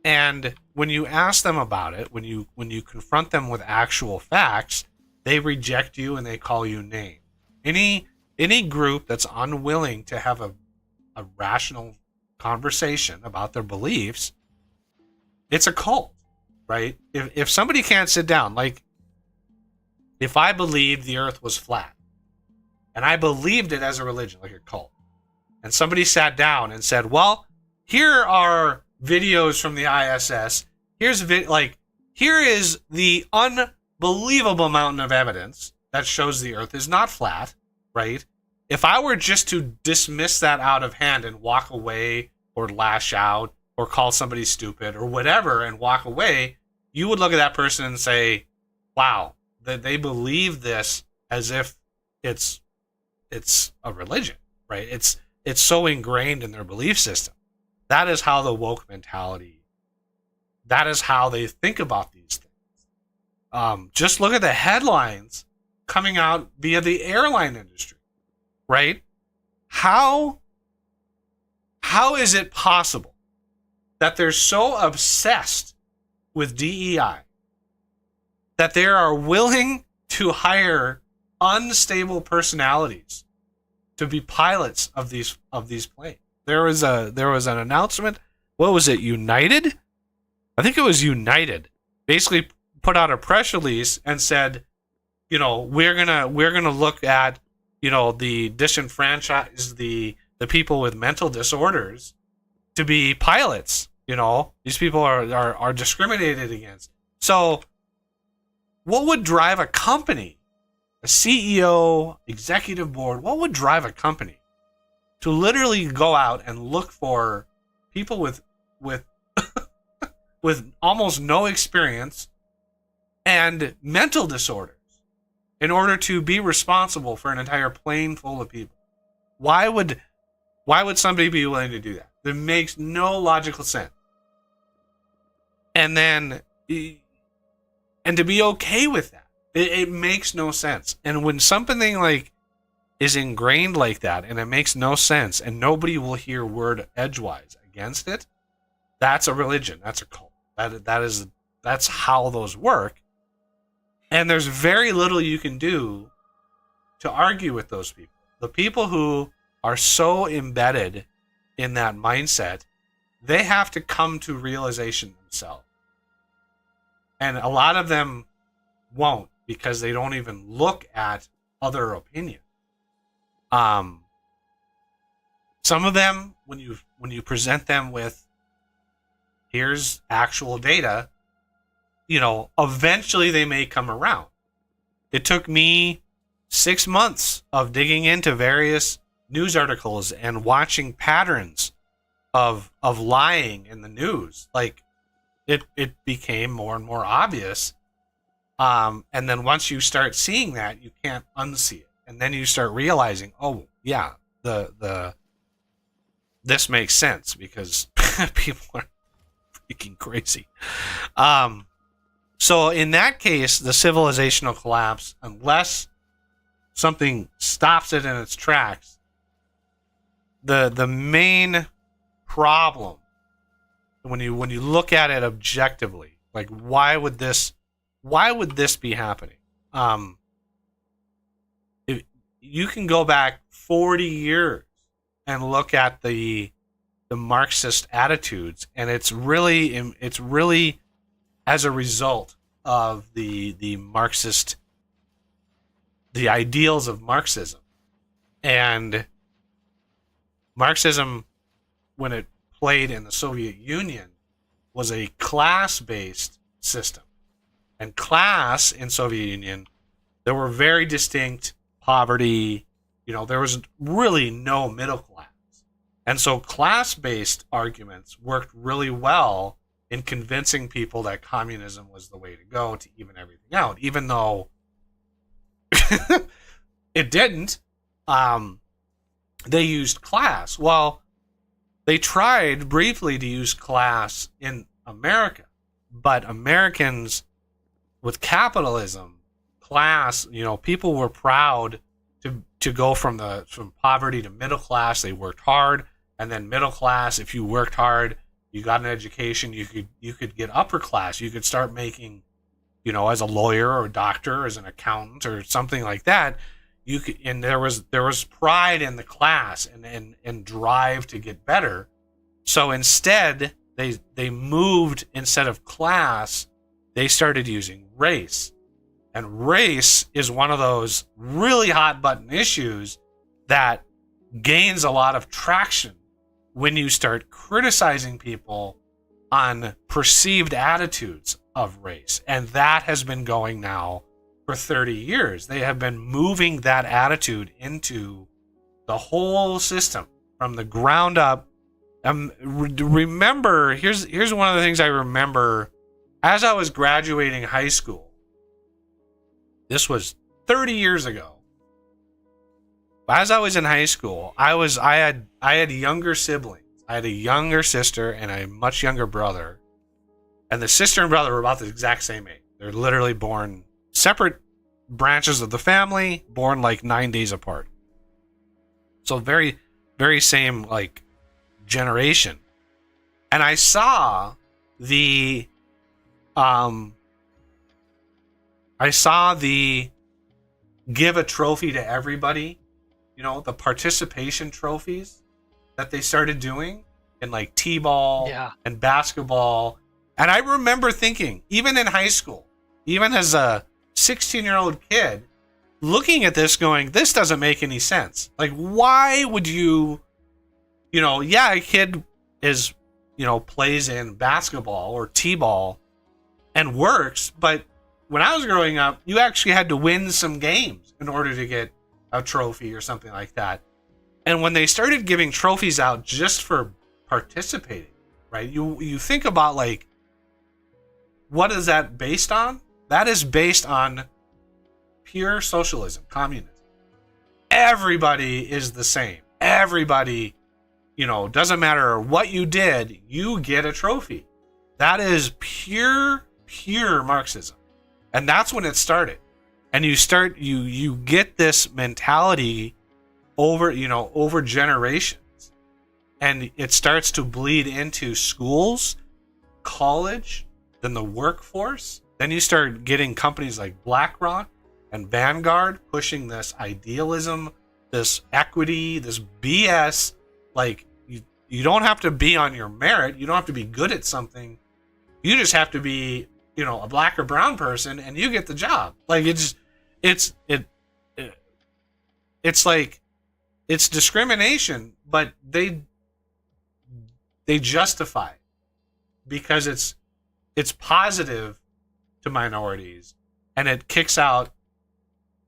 And when you ask them about it, when you confront them with actual facts, they reject you and they call you names. Any group that's unwilling to have a rational conversation about their beliefs, it's a cult, right? If somebody can't sit down, like if I believed the earth was flat and I believed it as a religion, like a cult, and somebody sat down and said, well, here are videos from the ISS. Here is the unbelievable mountain of evidence that shows the earth is not flat, right? If I were just to dismiss that out of hand and walk away or lash out or call somebody stupid or whatever and walk away, you would look at that person and say, wow, that they believe this as if it's it's a religion, right? It's so ingrained in their belief system. That is how the woke mentality, that is how they think about these things. Just look at the headlines coming out via the airline industry, right? How is it possible that they're so obsessed with DEI that they are willing to hire unstable personalities to be pilots of these planes? There was an announcement. What was it? United? I think it was United. Basically put out a press release and said, we're gonna look at, the disenfranchised, the people with mental disorders to be pilots. These people are discriminated against. So what would drive a company, a CEO, executive board, what would drive a company to literally go out and look for people with with almost no experience and mental disorders in order to be responsible for an entire plane full of people? Why would somebody be willing to do that? That makes no logical sense. And to be okay with that, it makes no sense. And when something like is ingrained like that and it makes no sense and nobody will hear word edgewise against it, that's a religion. That's a cult. That's how those work. And there's very little you can do to argue with those people. The people who are so embedded in that mindset, they have to come to realization themselves. And a lot of them won't, because they don't even look at other opinions. Some of them, when you present them with, here's actual data, eventually they may come around. It took me 6 months of digging into various news articles and watching patterns of lying in the news. Like it became more and more obvious. And then once you start seeing that, you can't unsee it. And then you start realizing, oh yeah, this makes sense because people are freaking crazy. So in that case, the civilizational collapse, unless something stops it in its tracks, the main problem when you look at it objectively, like why would this be happening? You can go back 40 years and look at the Marxist attitudes, and it's really as a result of the Marxist, the ideals of Marxism. And Marxism, when it played in the Soviet Union, was a class-based system. And class in Soviet Union, there were very distinct poverty. There was really no middle class. And so class-based arguments worked really well in convincing people that communism was the way to go to even everything out, even though it didn't. They used class. Well, they tried briefly to use class in America, but Americans, with capitalism, class, people were proud to go from poverty to middle class. They worked hard, and then middle class, if you worked hard, you got an education, you could get upper class. You could start making, as a lawyer or a doctor, as an accountant or something like that. You could, and there was pride in the class and drive to get better. So instead, they moved, instead of class, they started using race. And race is one of those really hot button issues that gains a lot of traction when you start criticizing people on perceived attitudes of race. And that has been going now for 30 years. They have been moving that attitude into the whole system from the ground up. Remember, here's one of the things I remember as I was graduating high school. This was 30 years ago. as I was in high school, I had younger siblings. I had a younger sister and a much younger brother. And the sister and brother were about the exact same age. They're literally born separate branches of the family, born like 9 days apart. So very, very same like generation. And I saw the give a trophy to everybody, the participation trophies that they started doing in like t-ball and basketball. And I remember thinking, even in high school, even as a 16-year-old kid, looking at this going, this doesn't make any sense. Like, why would you, a kid is, plays in basketball or t-ball and works, but when I was growing up, you actually had to win some games in order to get a trophy or something like that. And when they started giving trophies out just for participating, right? You think about like, what is that based on? That is based on pure socialism, communism. Everybody is the same. Everybody, doesn't matter what you did, you get a trophy. That is pure Marxism. And that's when it started. And you get this mentality over generations. And it starts to bleed into schools, college, then the workforce. Then you start getting companies like BlackRock and Vanguard pushing this idealism, this equity, this BS. Like, you don't have to be on your merit. You don't have to be good at something. You just have to be, a black or brown person, and you get the job. Like, it's like, it's discrimination, but they justify it because it's positive to minorities, and it kicks out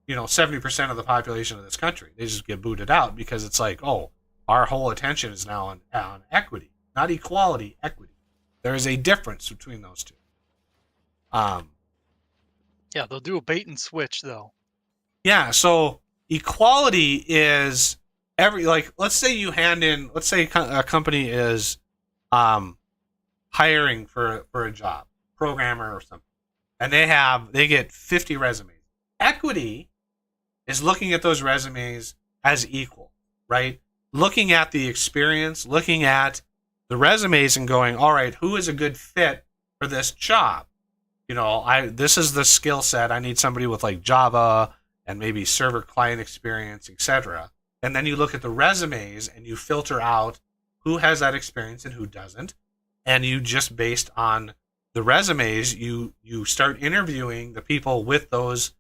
70% of the population of this country. They just get booted out because it's like, oh, our whole attention is now on equity, not equality, equity. There is a difference between those two. Yeah, they'll do a bait and switch though. Yeah, so equality is let's say a company is hiring for a job, programmer or something, and they get 50 resumes. Equity is looking at those resumes as equal, right? Looking at the experience, looking at the resumes and going, all right, who is a good fit for this job? This is the skill set. I need somebody with like Java and maybe server client experience, etc. And then you look at the resumes and you filter out who has that experience and who doesn't. And you just based on the resumes, you start interviewing the people with those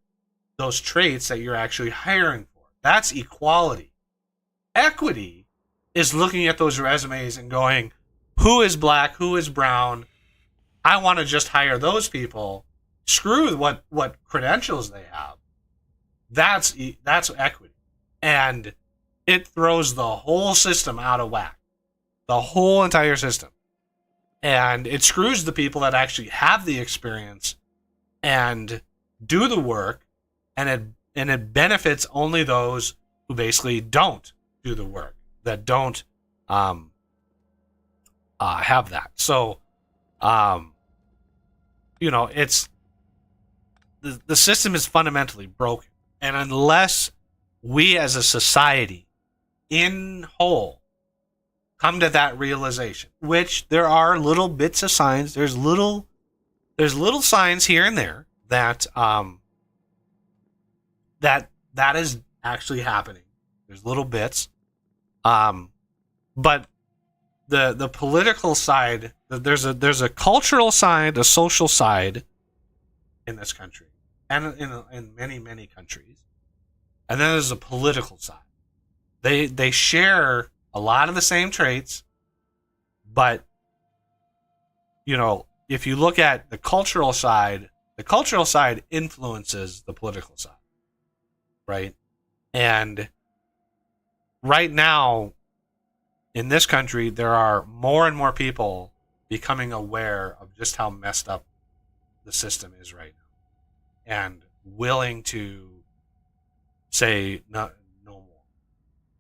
traits that you're actually hiring for. That's equality. Equity is looking at those resumes and going, who is black, who is brown? I want to just hire those people. Screw what credentials they have. That's equity. And it throws the whole system out of whack. The whole entire system. And it screws the people that actually have the experience and do the work, and it benefits only those who basically don't do the work, that don't have that. So it's the system is fundamentally broken, and unless we as a society in whole come to that realization, which there are little bits of signs, there's little signs here and there that that is actually happening. There's little bits, but the political side, there's a cultural side, a social side in this country, and in many countries, and then there's a political side. They share a lot of the same traits, but if you look at the cultural side influences the political side, right? And right now in this country, there are more and more people becoming aware of just how messed up the system is right now, and willing to say no more.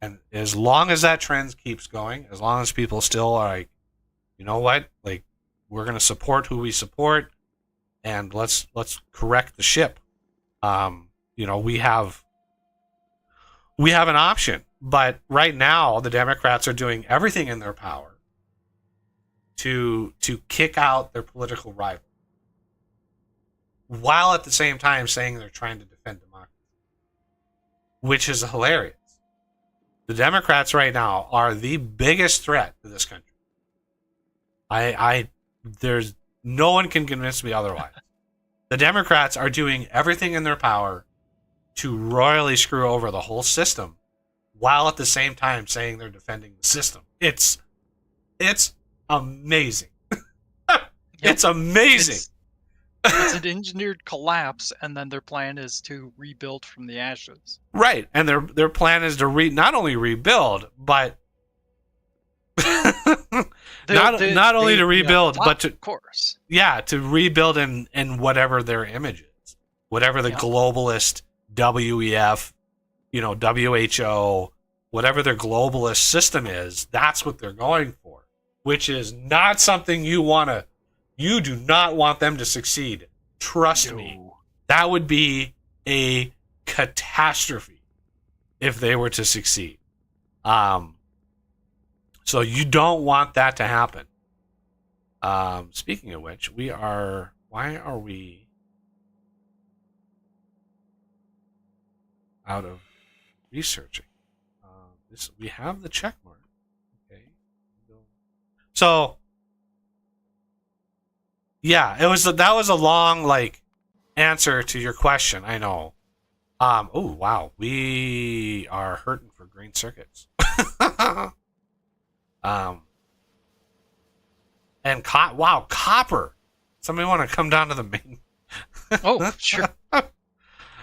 And as long as that trend keeps going, as long as people still are like, you know what, like we're gonna support who we support, and let's correct the ship. You know, we have an option, but right now the Democrats are doing everything in their power to kick out their political rival, while at the same time saying they're trying to defend democracy, which is hilarious. The Democrats right now are the biggest threat to this country. There's no one can convince me otherwise. The Democrats are doing everything in their power to royally screw over the whole system, while at the same time saying they're defending the system. It's amazing. It's amazing. It's an engineered collapse, and then their plan is to rebuild from the ashes. Right, and their plan is to not only rebuild, but not only to rebuild, but to, of course, to rebuild in whatever their image is, whatever the globalist WEF, WHO, whatever their globalist system is. That's what they're going for, which is not something you do not want them to succeed. Trust me. That would be a catastrophe if they were to succeed. So you don't want that to happen. Speaking of which, why are we out of researching? We have the check mark. Okay. So, yeah, that was a long answer to your question. I know. Oh wow, we are hurting for green circuits. And copper. Somebody want to come down to the main? Oh, sure.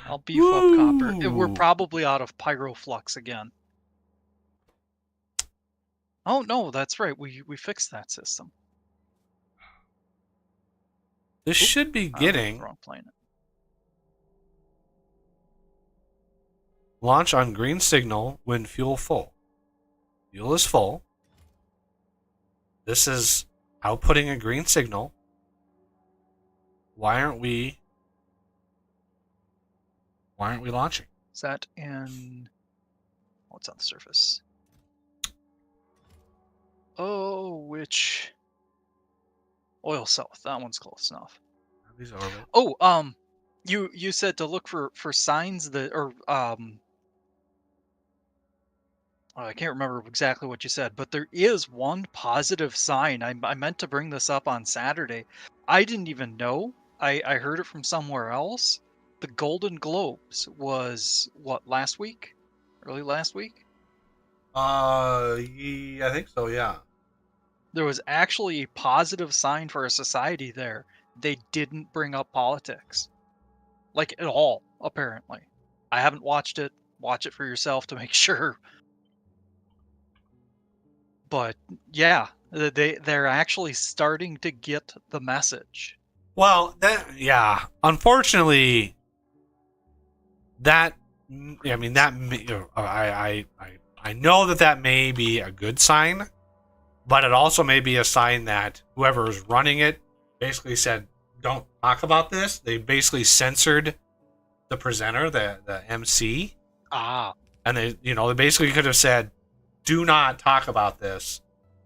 I'll beef up copper. We're probably out of pyroflux again. Oh no, that's right. We fixed that system. This should be getting wrong planet. Launch on green signal when fuel full. Fuel is full. This is outputting a green signal. Why aren't we launching? Is that in what's on the surface? Oh, which oil south. That one's close enough. These orbit. Oh, you said to look for signs that I can't remember exactly what you said, but there is one positive sign. I meant to bring this up on Saturday. I didn't even know. I heard it from somewhere else. The Golden Globes was last week? Early last week? I think so, yeah. There was actually a positive sign for a society there. They didn't bring up politics. At all, apparently. I haven't watched it. Watch it for yourself to make sure. But yeah, they're actually starting to get the message. Well, unfortunately, I know that may be a good sign, but it also may be a sign that whoever is running it basically said, "Don't talk about this." They basically censored the presenter, the MC. And they basically could have said, "Do not talk about this.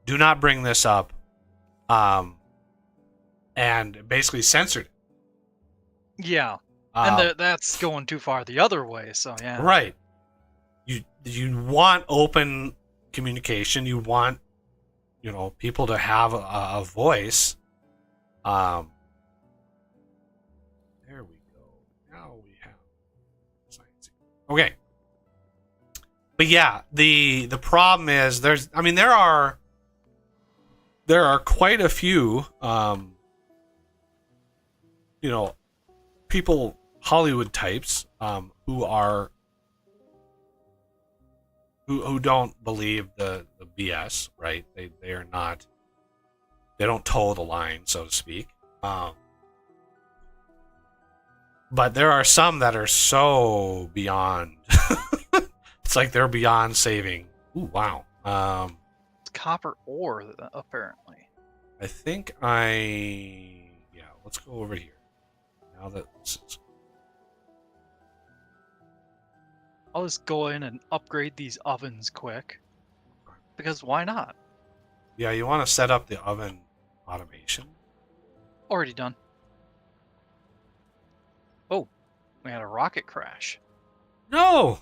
Do not bring this up." And basically censored it. Yeah. And that's going too far the other way, so yeah. Right. You want open communication. You want, people to have a voice. There we go. Now we have science. Okay. But yeah, the problem is there are quite a few people, Hollywood types, who don't believe the BS, right? They don't toe the line, so to speak. But there are some that are so beyond It's like they're beyond saving. Ooh, wow. It's copper ore, apparently. I think yeah, let's go over here. Now that this is... I'll just go in and upgrade these ovens quick. Because why not? Yeah, you want to set up the oven automation. Already done. Oh, we had a rocket crash. No!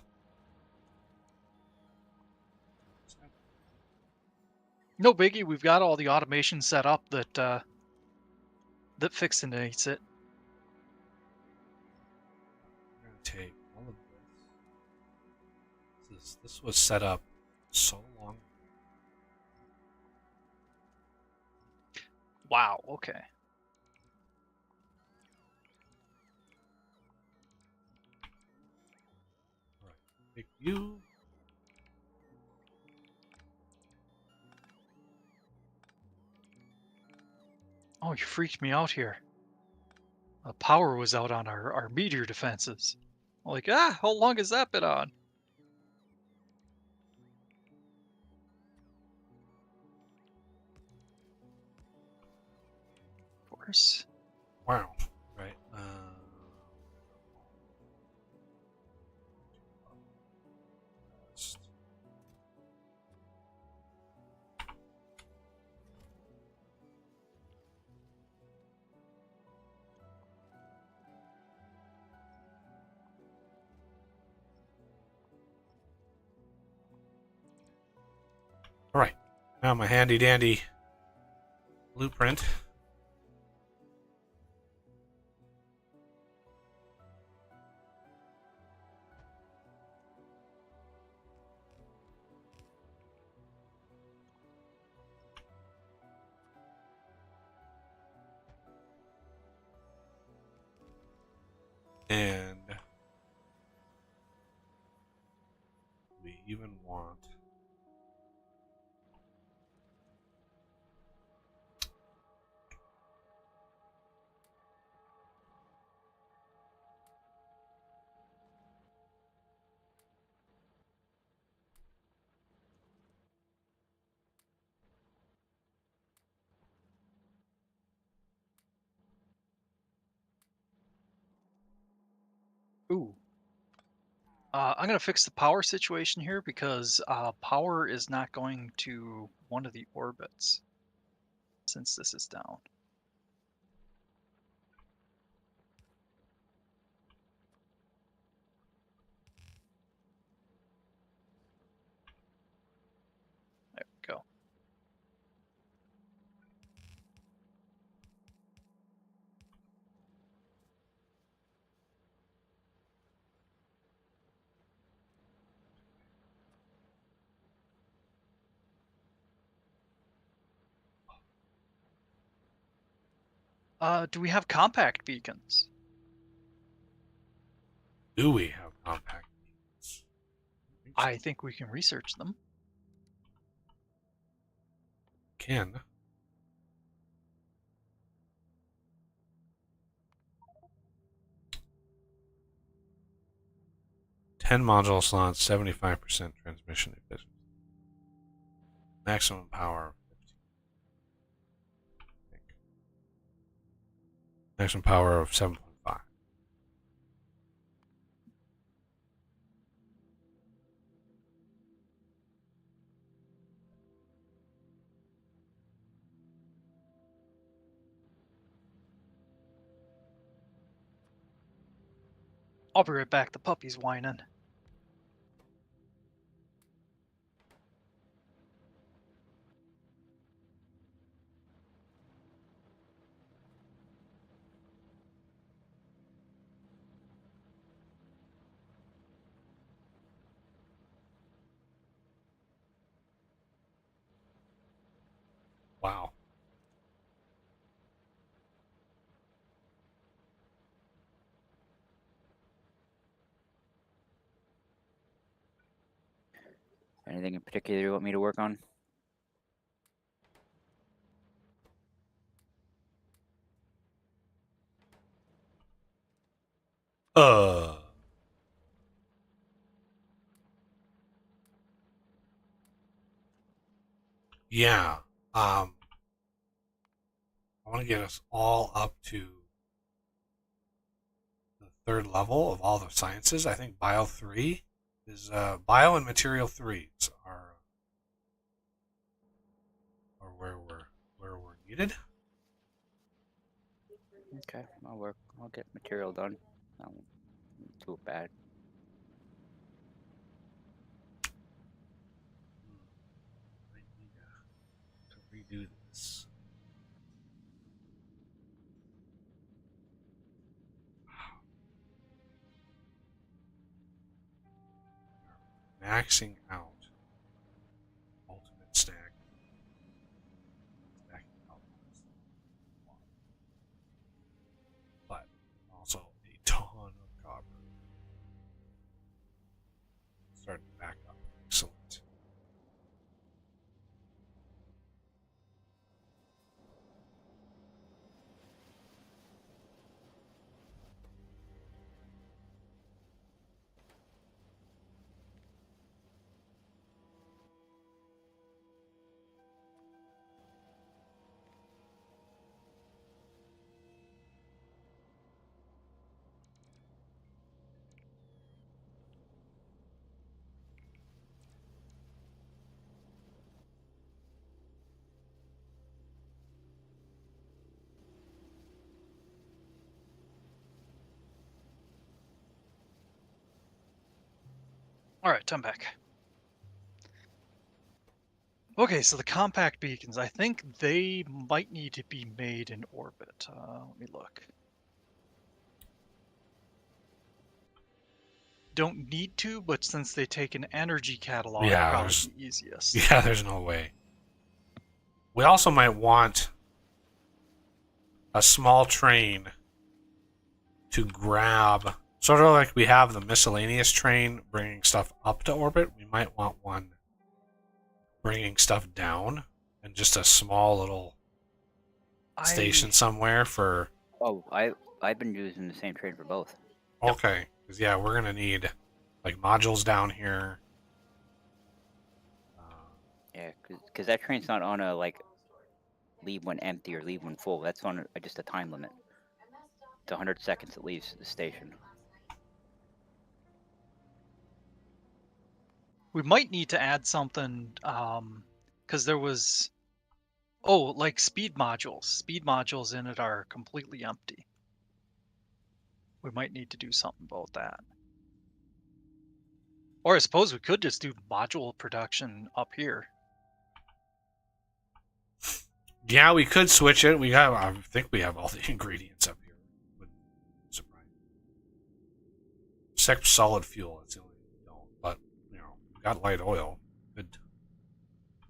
No biggie, we've got all the automation set up that that fixinates it. We're going to take all of this. This was set up so long. Wow, okay. Right. Take you. Oh, you freaked me out here. Power was out on our meteor defenses. Like, how long has that been on? Of course. Wow. Right. All right. Now my handy dandy blueprint. And we even want... Ooh. I'm going to fix the power situation here because power is not going to one of the orbits since this is down. There we go. Do we have compact beacons? Do we have compact beacons? I think we can research them. Can. Ten module slots, 75% transmission efficiency. Maximum power. 15. Maximum power of 7.5. I'll be right back. The puppy's whining. Wow. Anything in particular you want me to work on? Uh. Yeah. I want to get us all up to the third level of all the sciences. I think Bio 3 is Bio and Material 3s are where we're needed. Okay, I'll work. I'll get material done. Not too bad. I need to redo this. Maxing out ultimate stack. Stacking out this lot. But also a ton of copper. Starting to back up. Excellent. All right, I'm back. Okay, so the compact beacons, I think they might need to be made in orbit. Let me look. Don't need to, but since they take an energy catalog, Yeah, probably the easiest. Yeah, there's no way. We also might want a small train to grab, sort of like we have the miscellaneous train bringing stuff up to orbit. We might want one bringing stuff down, and just a small little station somewhere for. Oh, I've been using the same train for both. Okay, because yeah, we're gonna need like modules down here. Yeah, because that train's not on a like leave when empty or leave when full. That's on just a time limit. It's 100 seconds it leaves the station. We might need to add something, because there was, like speed modules. Speed modules in it are completely empty. We might need to do something about that. Or I suppose we could just do module production up here. Yeah, we could switch it. I think we have all the ingredients up here. Wouldn't surprise me. Except solid fuel. That's the only thing we don't. But we've got light oil. Good.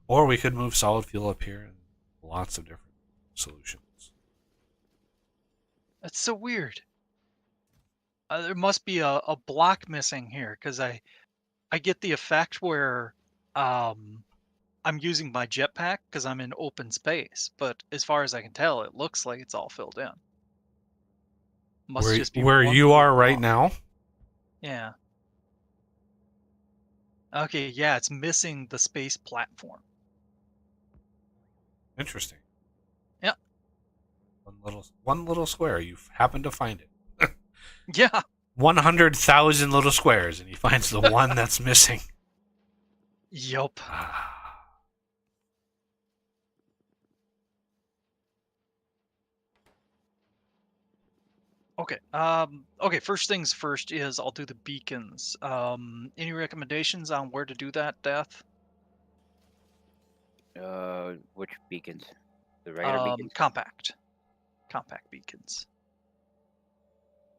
Or we could move solid fuel up here and lots of different solutions. That's so weird. There must be a block missing here, because I get the effect where I'm using my jetpack because I'm in open space, but as far as I can tell, it looks like it's all filled in. Must just be Where one you little are right block. now? Yeah. Okay, yeah, it's missing the space platform. Interesting. Yeah. One little square. You happen to find it. Yeah. 100,000 little squares, and he finds the one that's missing. Yup. Okay. Okay, first things first is I'll do the beacons. Any recommendations on where to do that, Death? Which beacons? The regular beacons? Compact beacons.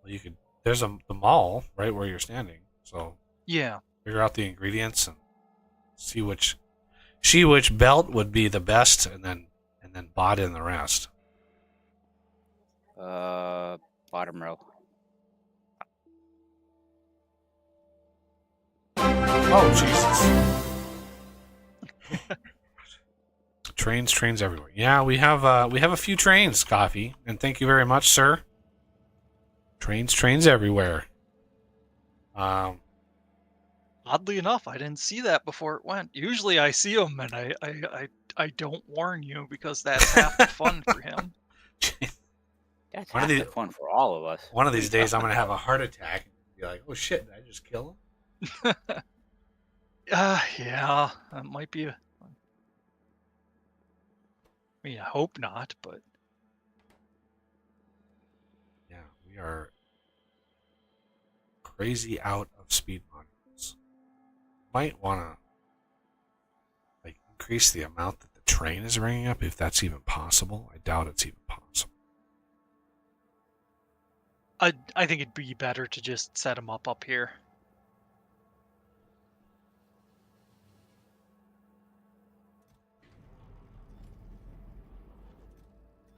Well, you could. There's the mall right where you're standing. So Yeah. figure out the ingredients and see which belt would be the best, and then bot in the rest. Bottom row. Oh Jesus! Trains everywhere. Yeah, we have a few trains, Coffee, and thank you very much, sir. Trains everywhere. Oddly enough, I didn't see that before it went. Usually I see them and I I don't warn you because that's half the fun for him. That's One of half the- the fun for all of us. One of these days, I'm gonna have a heart attack and be like, "Oh shit! Did I just kill him?" Yeah, that might be a. I mean, I hope not, but Yeah, we are crazy out of speed modules. Might want to like increase the amount that the train is bringing up, if that's even possible. I doubt it's even possible. I think it'd be better to just set them up here.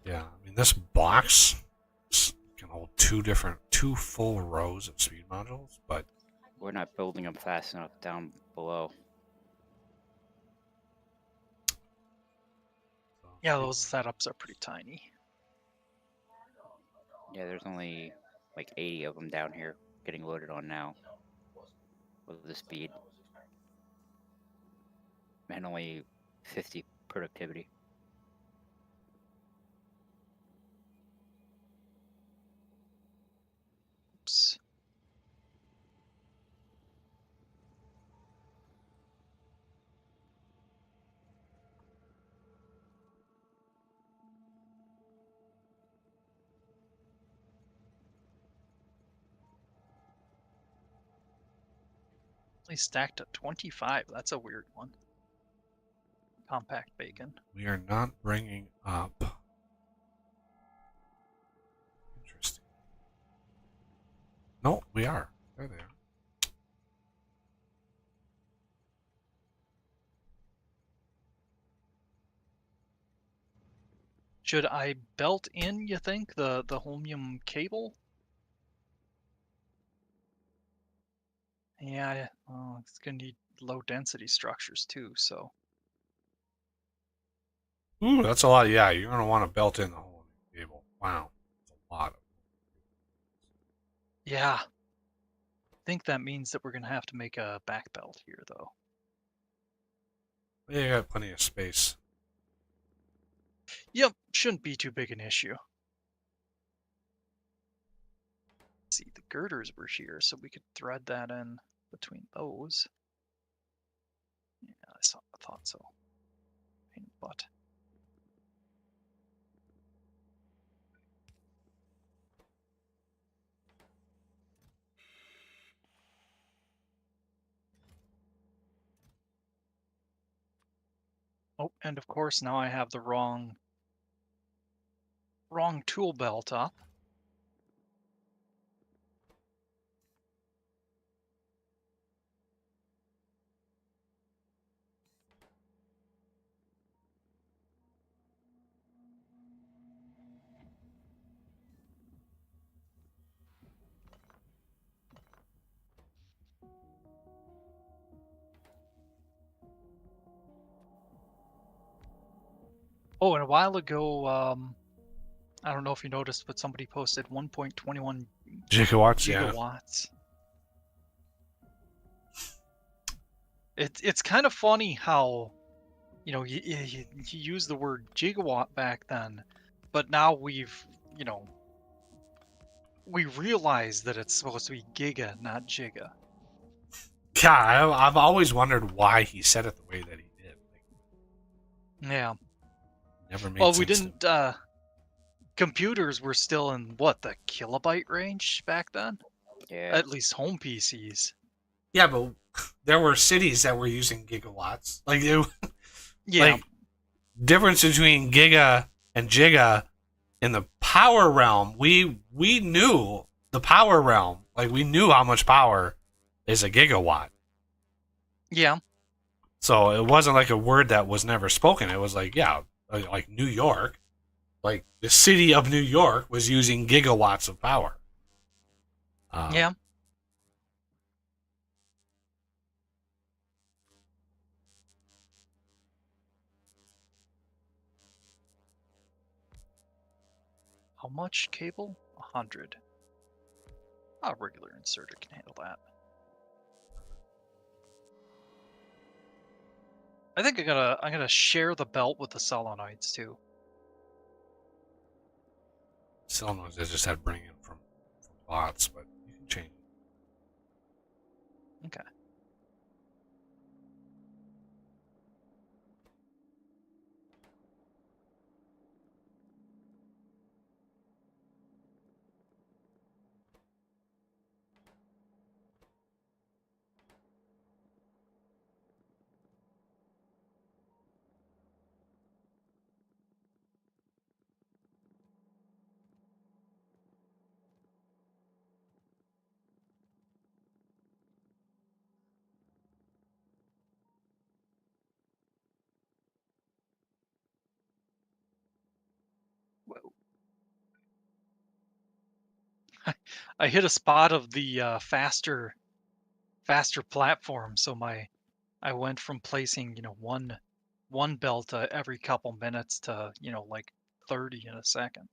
Yeah, I mean this box can hold two full rows of speed modules, but We're not building them fast enough down below. Yeah, those setups are pretty tiny. Yeah, there's only like 80 of them down here getting loaded on now with the speed. And only 50 productivity. Oops. Only stacked at 25. That's a weird one. Compact bacon. we are not bringing up. Interesting. No, we are. There they are. Should I belt in, you think, the holmium cable? Yeah, well, it's gonna need low density structures too, so. Ooh, that's a lot. Yeah, you're gonna want to belt in the whole cable. Wow, that's a lot of. Yeah. I think that means that we're gonna have to make a back belt here, though. Yeah, you got plenty of space. Yep, shouldn't be too big an issue. Let's see, the girders were here, so we could thread that in between those. Yeah, I thought so. Pain in the butt. Oh, and of course now I have the wrong tool belt up. Oh, and a while ago, I don't know if you noticed, but somebody posted 1.21 Gigawatts, yeah. gigawatts. It's kind of funny how, you know, you use the word gigawatt back then, but now we've, you know, we realize that it's supposed to be giga, not giga. Yeah, I've always wondered why he said it the way that he did. Like, Yeah. never made Well, sense. we didn't. Computers were still in what, the kilobyte range back then? Yeah. At least home PCs. Yeah, but there were cities that were using gigawatts. Like, Yeah. like difference between giga and giga in the power realm. We knew the power realm. Like, we knew how much power is a gigawatt. Yeah. So it wasn't like a word that was never spoken. It was like, yeah, like New York, like the city of New York was using gigawatts of power. Yeah. How much cable? 100. A regular inserter can handle that. I think I'm gonna share the belt with the solenoids too. Solenoids, I just had to bring in from bots, but you can change it. Okay. Whoa. I hit a spot of the faster platform, so I went from placing one belt every couple minutes to like 30 in a second.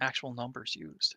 Actual numbers used.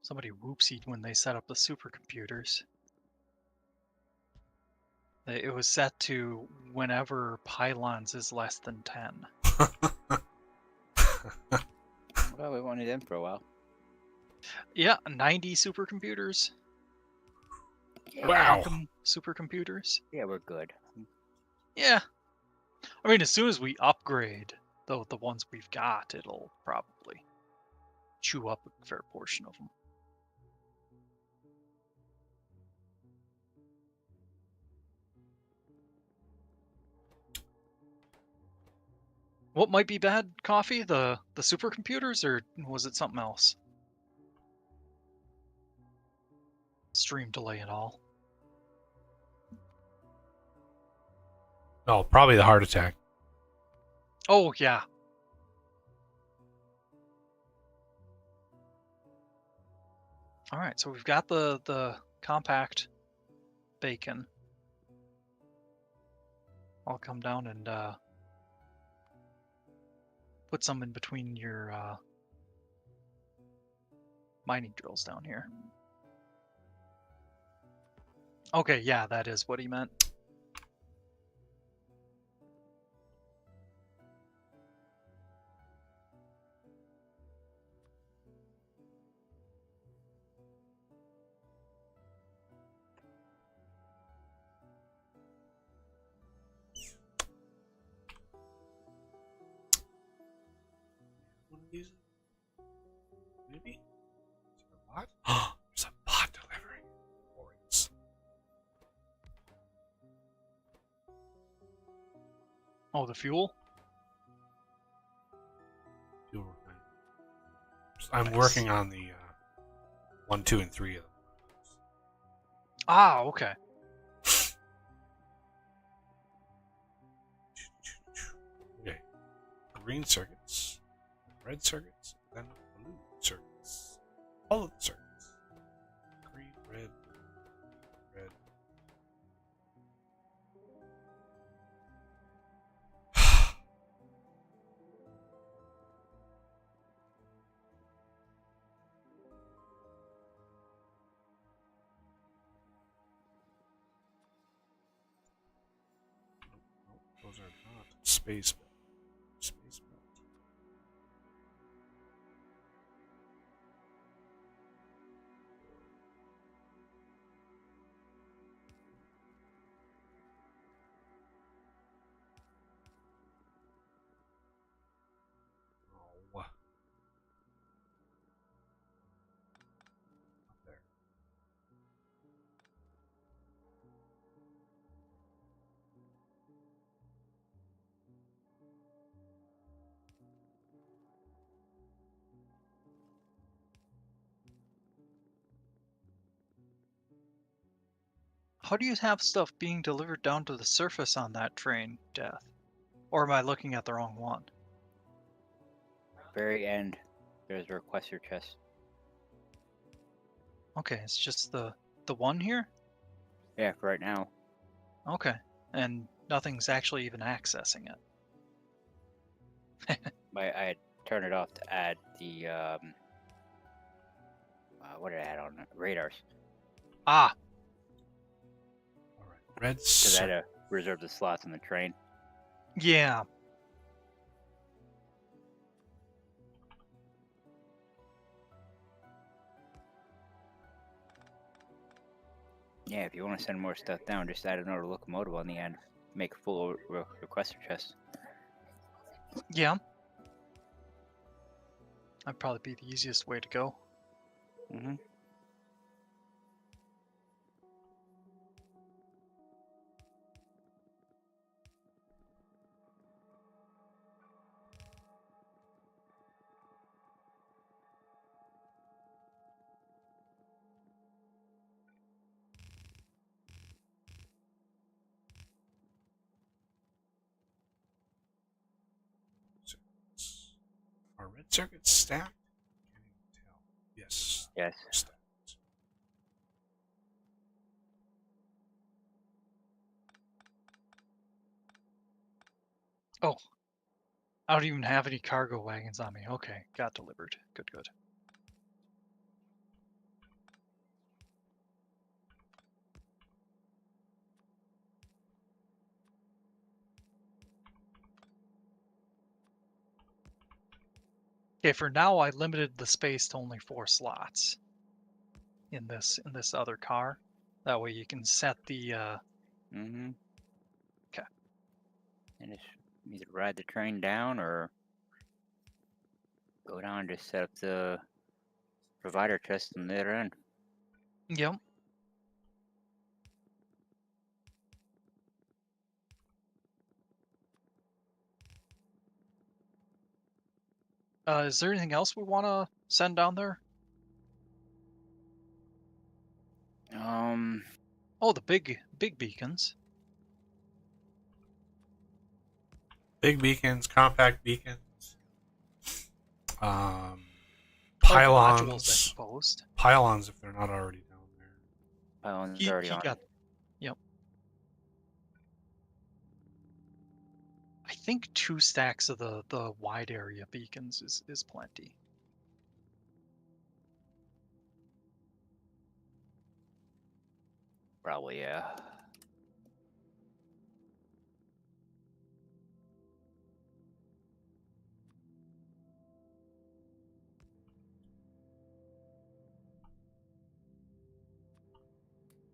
Somebody whoopsied when they set up the supercomputers. It was set to whenever pylons is less than 10. Well, we wanted them for a while. Yeah, 90 supercomputers. Wow. Supercomputers. Yeah, we're good. Yeah. I mean, as soon as we upgrade the ones we've got, it'll probably chew up a fair portion of them. What might be bad, Coffee? The supercomputers, or was it something else? Stream delay and all. No, probably the heart attack. Oh yeah. All right, so we've got the compact bacon. I'll come down and put some in between your mining drills down here. Okay, yeah, that is what he meant. One of these? Maybe? Is there a bot? There's a bot delivering. Glorious. Oh, the fuel? I'm Nice. working on the 1, 2, and 3 of them. Ah, okay. Okay. Green circuits, red circuits, then blue circuits. All of the circuits. Green, red, red. Nope, those are not space belt. Space belt. Oh. Up there. How do you have stuff being delivered down to the surface on that train, Death? Or am I looking at the wrong one? Very end, there's a requester chest. Okay, it's just the one here? Yeah, for right now. Okay. And nothing's actually even accessing it. I had turned it off to add the what did I add on it? Radars, Ah, All right. Red because I had circuit. to reserve the slots on the train. yeah. Yeah, if you want to send more stuff down, just add another locomotive on the end. Make a full requester chest. Yeah. That'd probably be the easiest way to go. Mm-hmm. Circuits. Are red circuits stacked? Can't even tell. Yes. Yes. They're stacked. Oh. I don't even have any cargo wagons on me. Okay, got delivered. Good, good. Okay, for now I limited the space to only 4 slots in this other car. That way you can set the Mm-hmm. 'Kay. And just either ride the train down or go down and just set up the provider chest on the other end. Yep. Is there anything else we want to send down there? Oh, the big beacons. Big beacons, compact beacons, Oh, the modules, I pylons. suppose. Pylons if they're not already down there. Pylon's already He on. got. Yep. I think 2 stacks of the wide area beacons is plenty. Probably, yeah.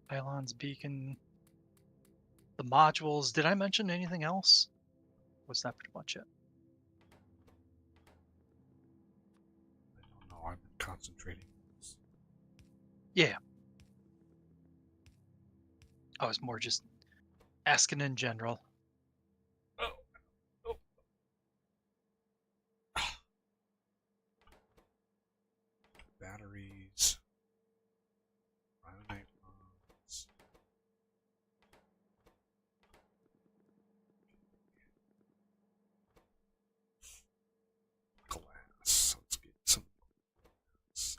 Pylons, beacon, the modules. Did I mention anything else? Was that pretty much it? I don't know. I've been concentrating. Yeah. I was more just asking in general. Oh. Oh. Batteries. Ironite rods. Glass. Let's get some glass.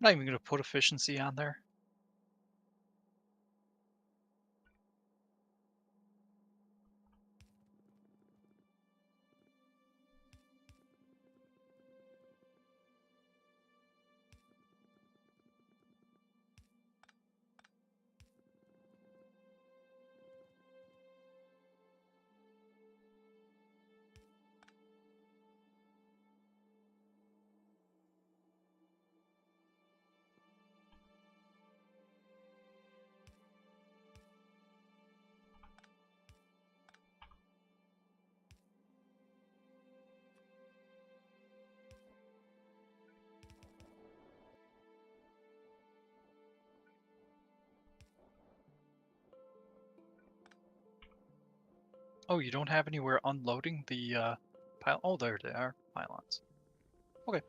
I'm not even going to put efficiency on there. Oh, you don't have anywhere unloading the pile? Oh, there they are, pylons. Okay.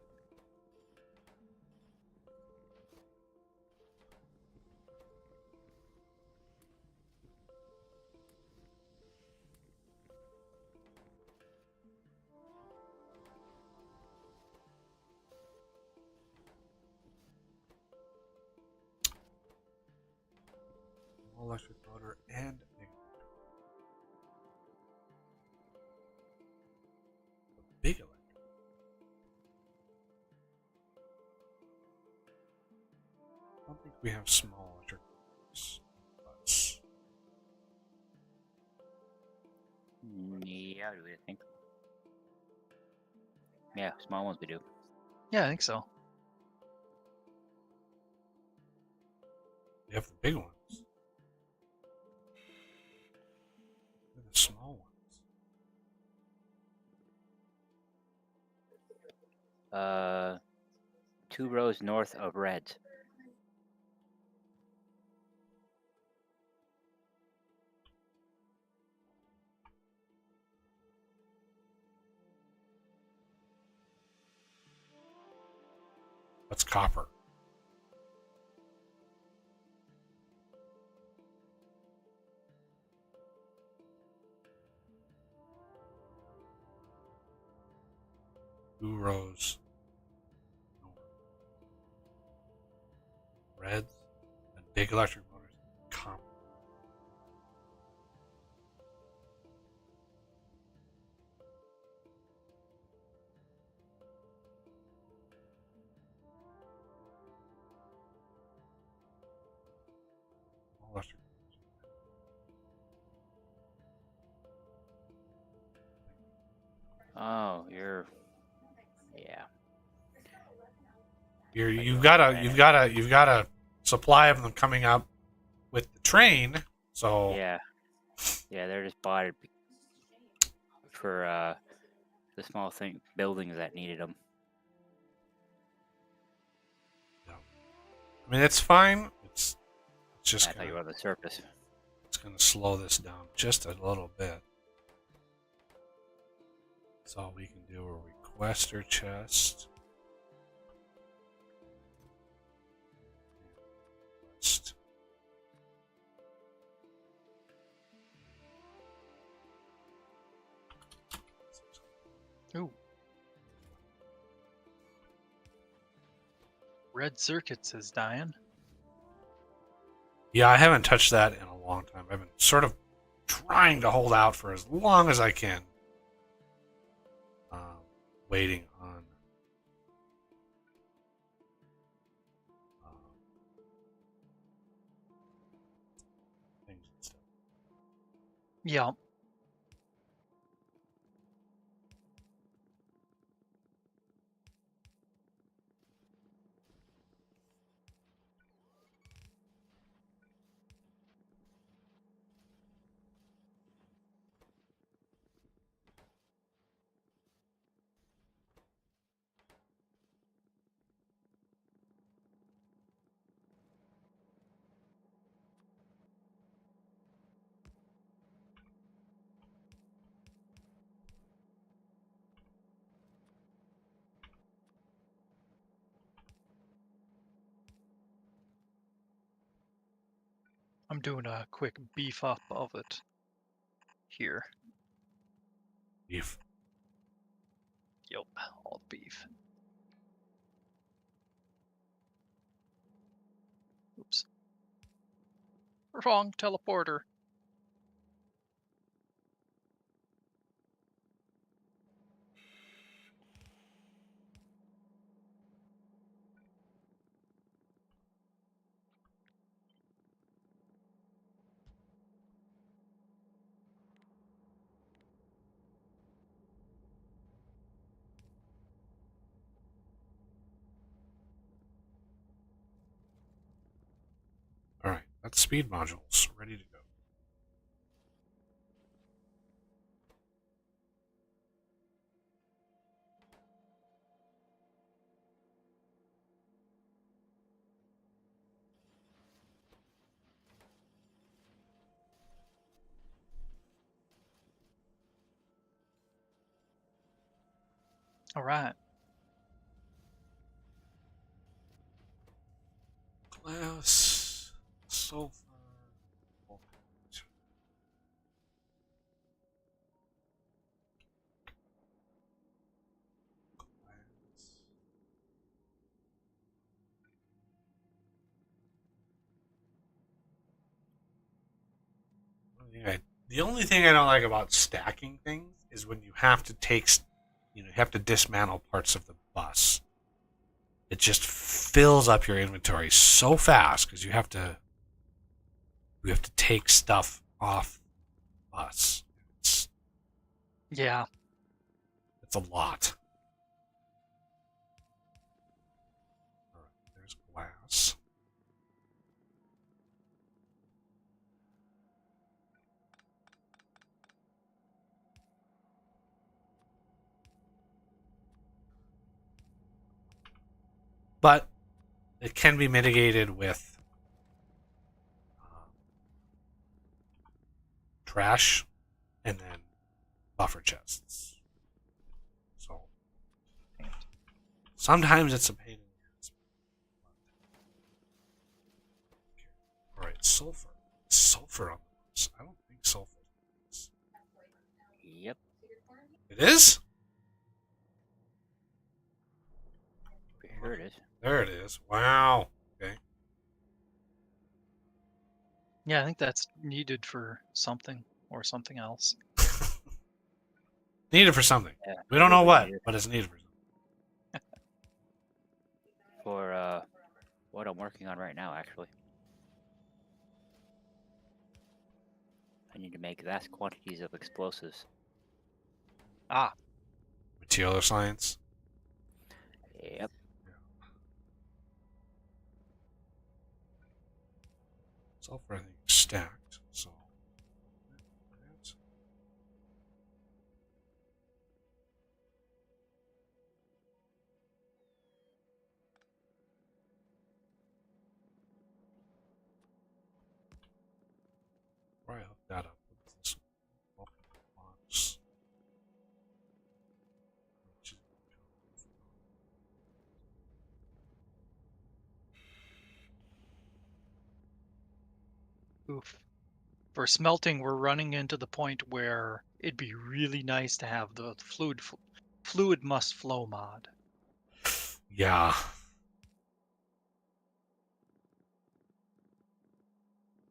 Electric motor and big electric. I don't think we have small electric motors. Yeah, do we think? Yeah, small ones we do. Yeah, I think so. We have the big ones. We have the small ones. 2 rows north of Reds. That's copper. Two rows. Reds and big electric motors. Copper. Electric. Oh, yeah. You've got a supply of them coming up with the train. So Yeah, they're just bought it for the small buildings that needed them. I mean, it's fine. It's just I thought you were on the surface. It's gonna slow this down just a little bit. That's all we can do. A requester chest. Request. Ooh. Red circuits is dying. Yeah, I haven't touched that in a long time. I've been sort of trying to hold out for as long as I can. Waiting on things and stuff. Yeah. I'm doing a quick beef up of it here. Beef. Yep, all beef. Oops. Wrong teleporter. All right, that's speed modules ready to go. All right. Glass, sulfur. The only thing I don't like about stacking things is when you have to you have to dismantle parts of the bus. It just fills up your inventory so fast because you have to take stuff off the bus. Yeah. It's a lot. All right, there's glass. But it can be mitigated with trash and then buffer chests. So sometimes it's a pain in the ass. All right, sulfur. Sulfur on this. I don't think sulfur. Yep. It is? Here it is. There it is. Wow. Okay. Yeah, I think that's needed for something or something else. Needed for something. Yeah, We don't know really what, needed. but it's needed for something. For what I'm working on right now, actually. I need to make vast quantities of explosives. Ah, Material science. Yep. Sulfur, I think, is stacked. So. Where I hook that up with this box. oof. For smelting, we're running into the point where it'd be really nice to have the fluid must flow mod. Yeah.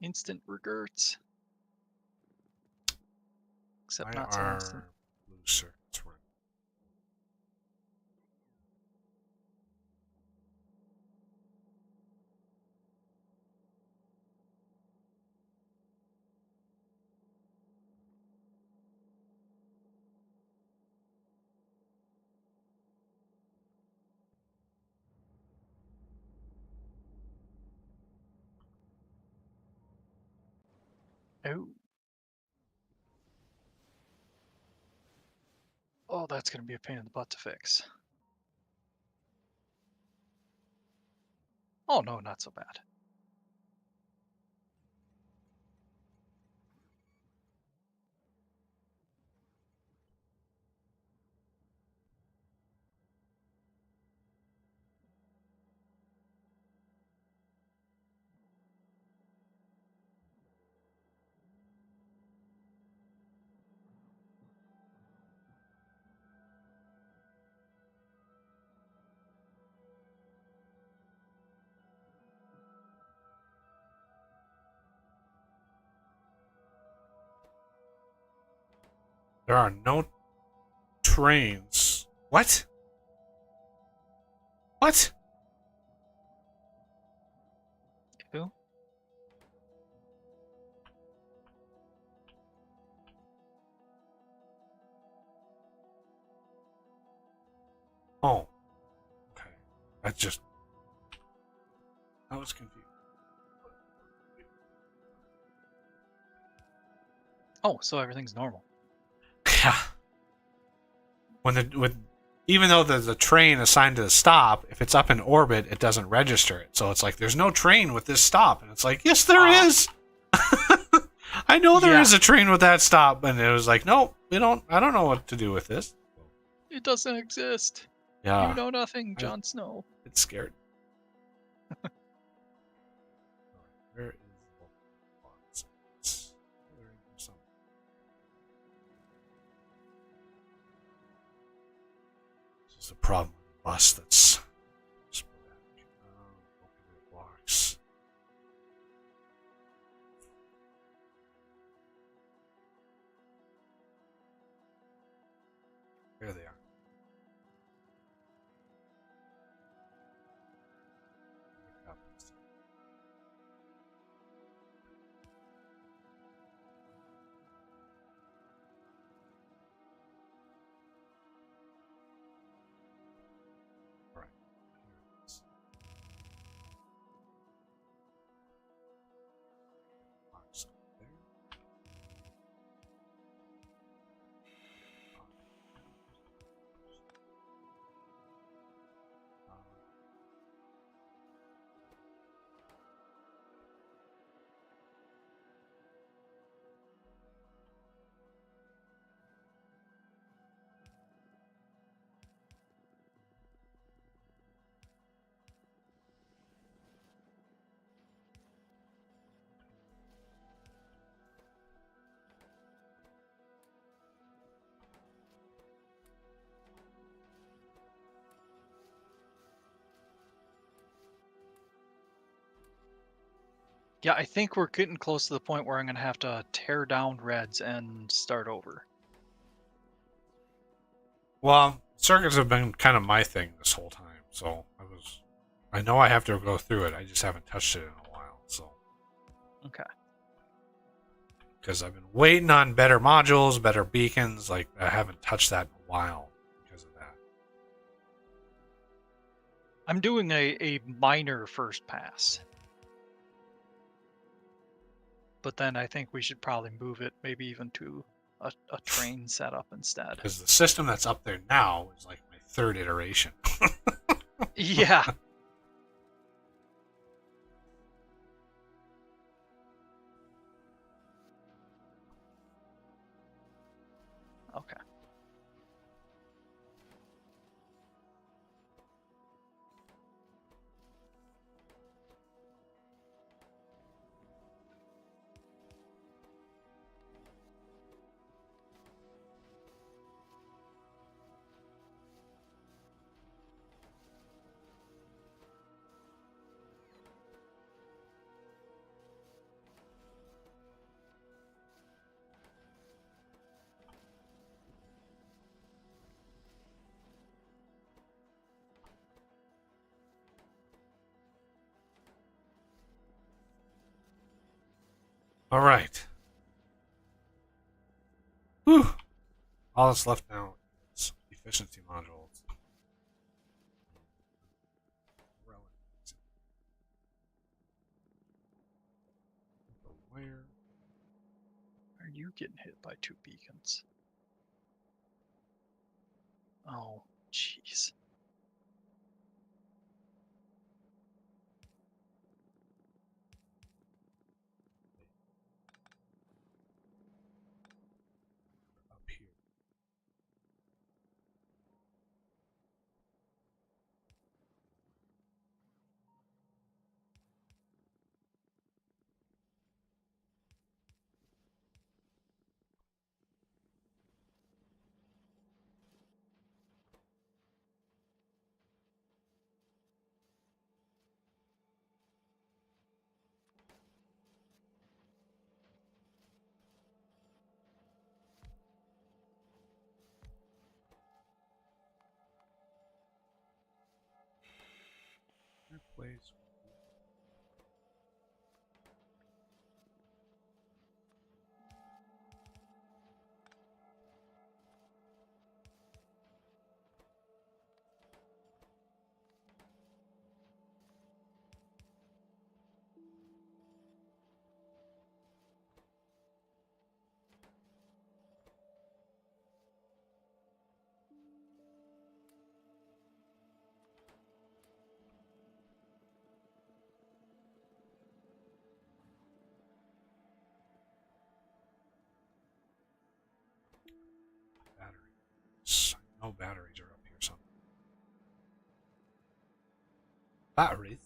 Instant regerts. Except Why not so are instant. blue circuits running? Oh. Oh, that's going to be a pain in the butt to fix. Oh, no, not so bad. There are no trains. What? What? Ew. Oh. Okay. I was confused. Oh, so everything's normal. Yeah. Even though the train assigned to the stop, if it's up in orbit, it doesn't register it. So it's like there's no train with this stop, and it's like yes, there is. I know there is a train with that stop, and it was like no, we don't. I don't know what to do with this. It doesn't exist. Yeah, You know nothing, I- Jon Snow. it's scared. Alright, where is the box? There is some. This is a problem with the bus that's sporadic. Open the box. There they are. Alright, here it is. Box up there. Yeah, I think we're getting close to the point where I'm gonna have to tear down Reds and start over. Well, circuits have been kind of my thing this whole time, so I know I have to go through it. I just haven't touched it in a while, so Okay. because I've been waiting on better modules, better beacons. Like I haven't touched that in a while because of that. I'm doing a minor first pass. But then I think we should probably move it maybe even to a train setup instead. Because the system that's up there now is like my third iteration. Yeah. Okay. All right. Whew. All that's left now is efficiency modules. Where? Are you getting hit by 2 beacons? Oh, jeez. Up here. Place. Oh, batteries are up here somewhere. Batteries?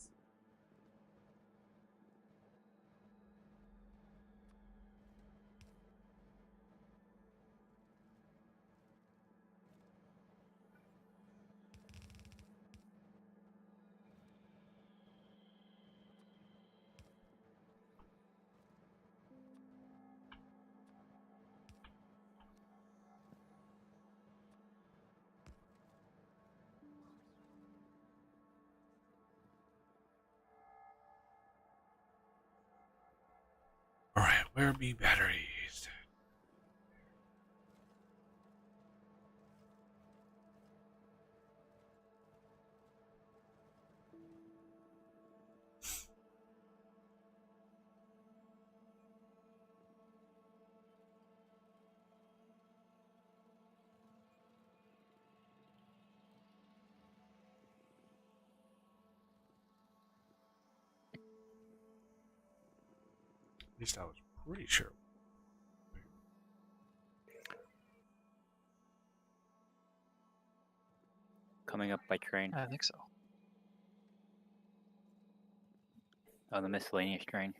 Alright, where be batteries? At least I was pretty sure. Coming up by train. I think so. On the miscellaneous train.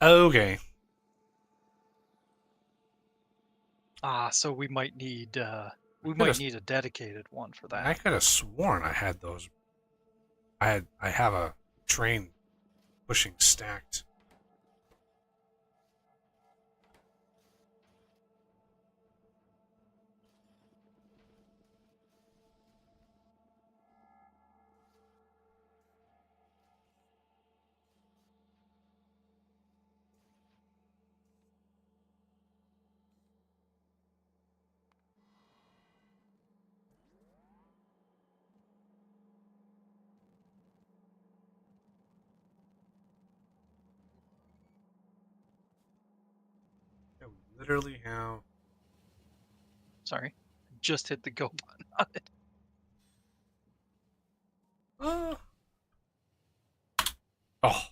Okay. So we might need a dedicated one for I that. could have sworn I had those. I have a train pushing stacked. I literally have. Sorry, just hit the go button on it. Oh.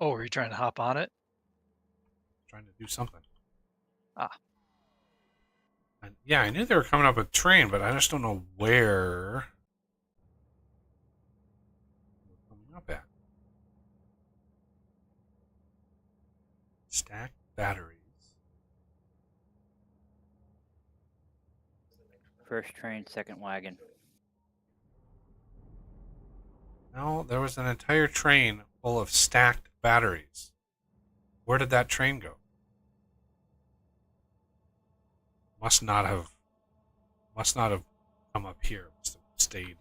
Oh, are you trying to hop on it? Trying to do something. Ah. And yeah, I knew they were coming up with train, but I just don't know where they're coming up at. Stacked batteries. First train, second wagon. No, there was an entire train full of stacked batteries. Where did that train go? Must not have come up here. Must have stayed.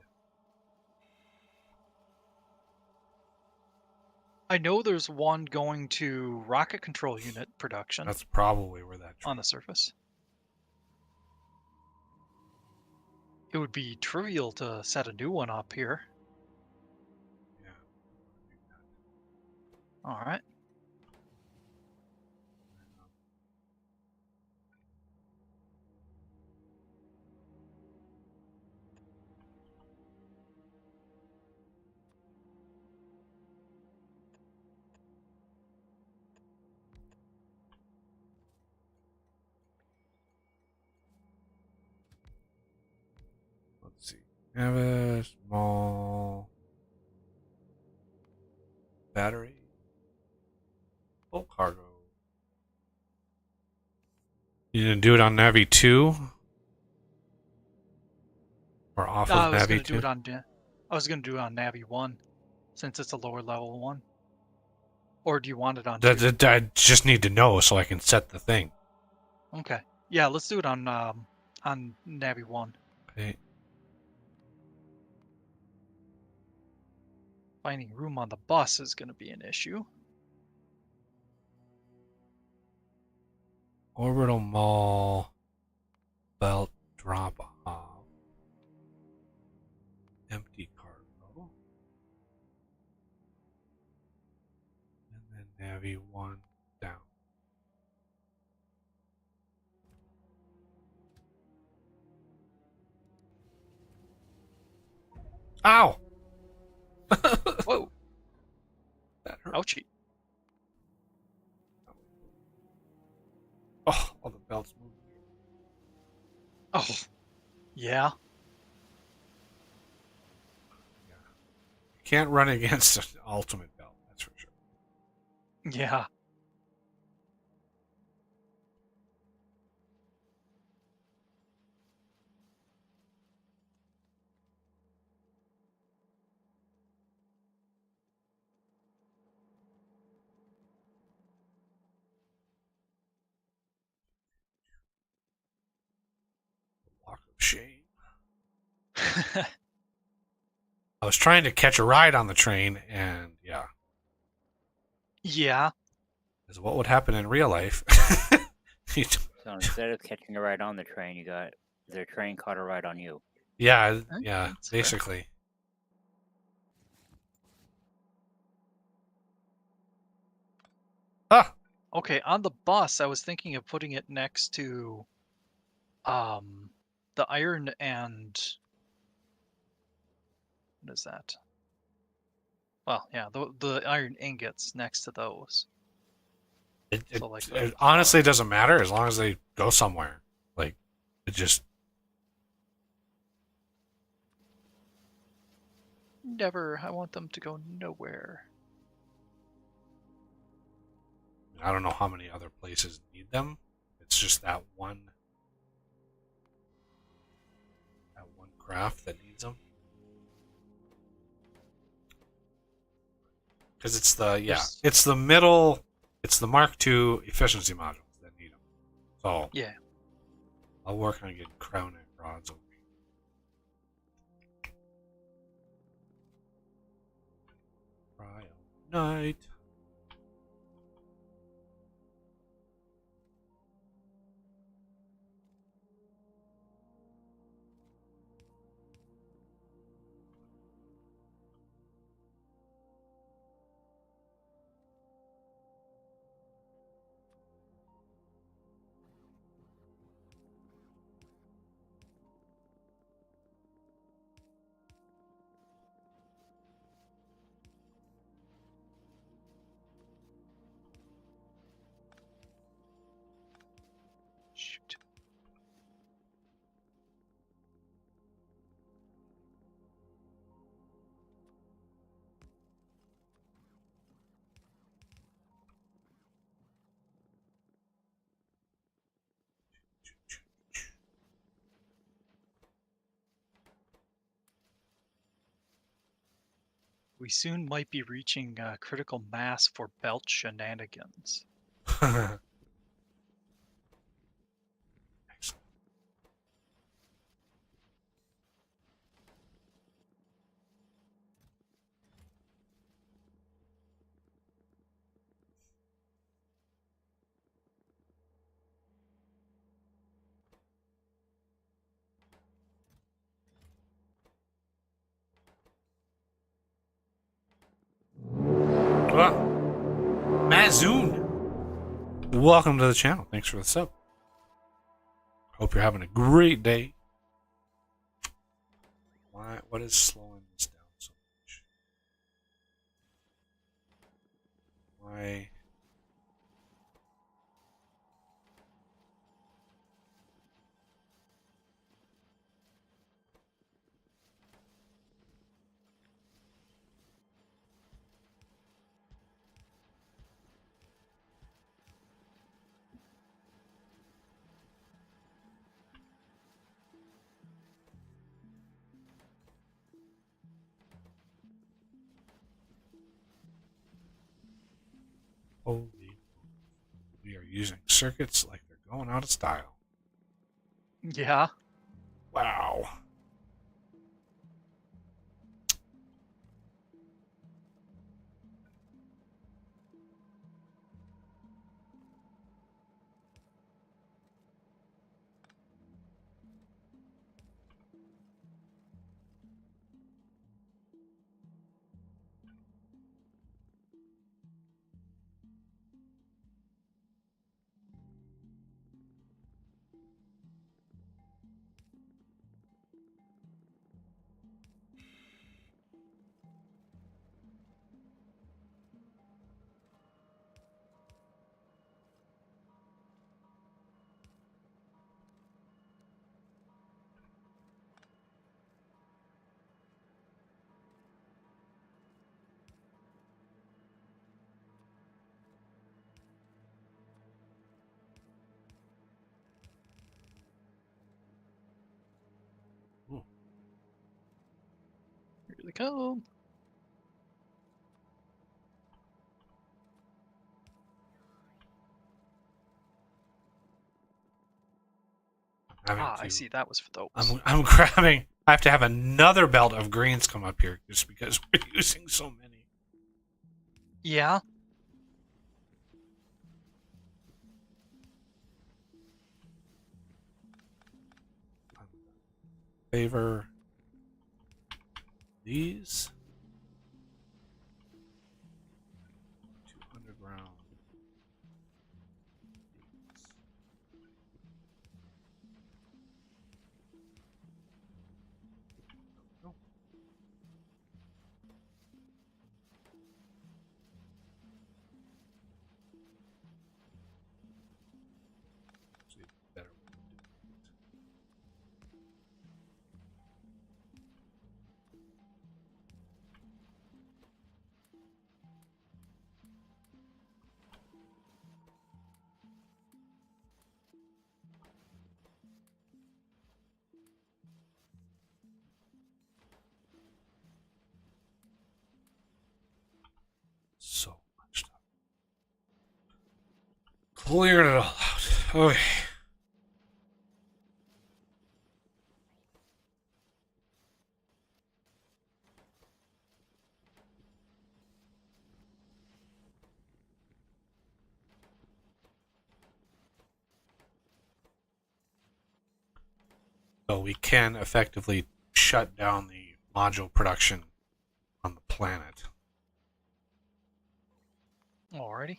I know there's one going to rocket control unit production That's probably where that train. on the surface. It would be trivial to set a new one up here. Yeah. All right. Let's see. Have a small battery. Full cargo. You didn't do it on Navi 2? Or off I of was Navi gonna 2? do it on. I was gonna do it on Navi 1, since it's a lower level one. Or do you want it on 2? I just need to know so I can set the thing. Okay. Yeah, let's do it on Navi 1. Okay. Finding room on the bus is gonna be an issue. Orbital mall. Belt drop off. Empty cargo. And then Navi 1 down. Ow! Whoa! That hurt. Ouchie. Oh, all the belts move. Oh, yeah. Yeah. You can't run against an ultimate belt, that's for sure. Yeah. Walk of shame. I was trying to catch a ride on the train, and yeah, Yeah. is what would happen in real life. So instead of catching a ride on the train, the train caught a ride on you. yeah, Okay, yeah, that's fair. basically. Ah, Okay, on the bus, I was thinking of putting it next to the iron and what is that? Well, yeah, the iron ingots next to those. it So like it honestly doesn't matter as long as they go somewhere. Like, it just never. I want them to go nowhere. I don't know how many other places need them. It's just that one craft that needs them. Because it's it's the middle, it's the Mark II efficiency modules that need them. So Yeah. I'll work on getting crown neck rods over here. Trial night. Shoot. We soon might be reaching critical mass for belt shenanigans. Excellent. Well, Mazoon, welcome to the channel. Thanks for the sub. Hope you're having a great day. What is slowing this down so much? Why? Holy, we are using circuits like they're going out of style. Yeah. Wow. they come. Having Ah, I to- see. That was for those. I'm grabbing. I have to have another belt of greens come up here just because we're using so many. Yeah. Favor these 200 round. No. See, better way to do it. So much stuff. Clearing it all out. Okay. So we can effectively shut down the module production on the planet Alrighty.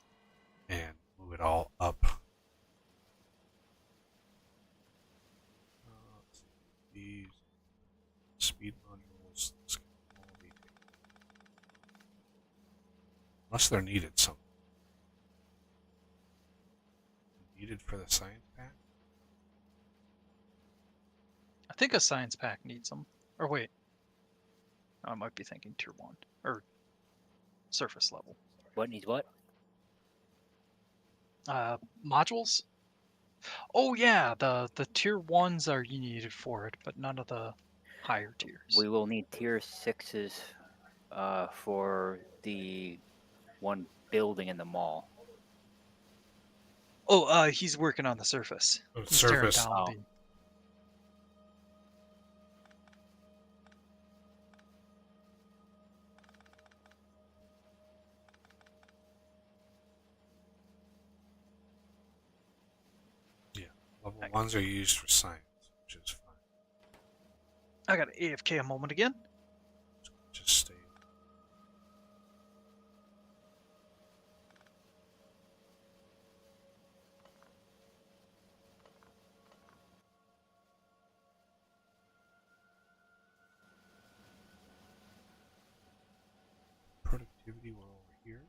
and move it all up. These speed modules, this can all be taken. Unless they're needed some. Needed for the science pack? I think a science pack needs them. Or wait. I might be thinking tier 1. Or surface level. What needs what? Modules? Oh yeah, the tier 1s are needed for it, but none of the higher tiers. We will need tier 6s for the one building in the mall. Oh, he's working on the surface. Oh, He's tearing surface. down Oh. the... Level 1s are used for science, which is fine. I got AFK a moment again. Just stay. Productivity, we're over here.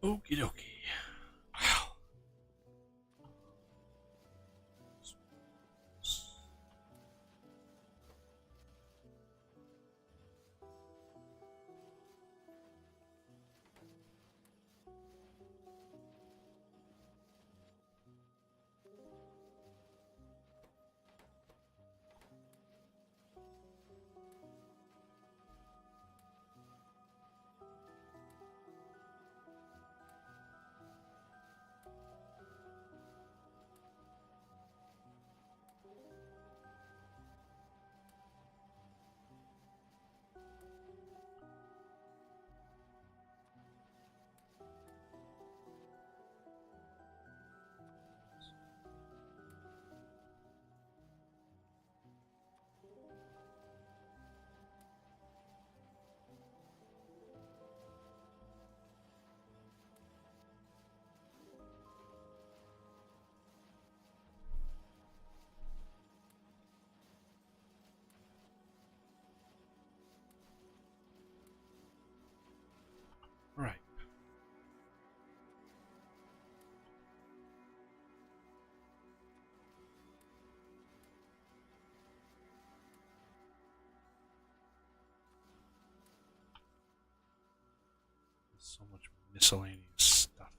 Okie dokie. Wow. Right. So much miscellaneous stuff.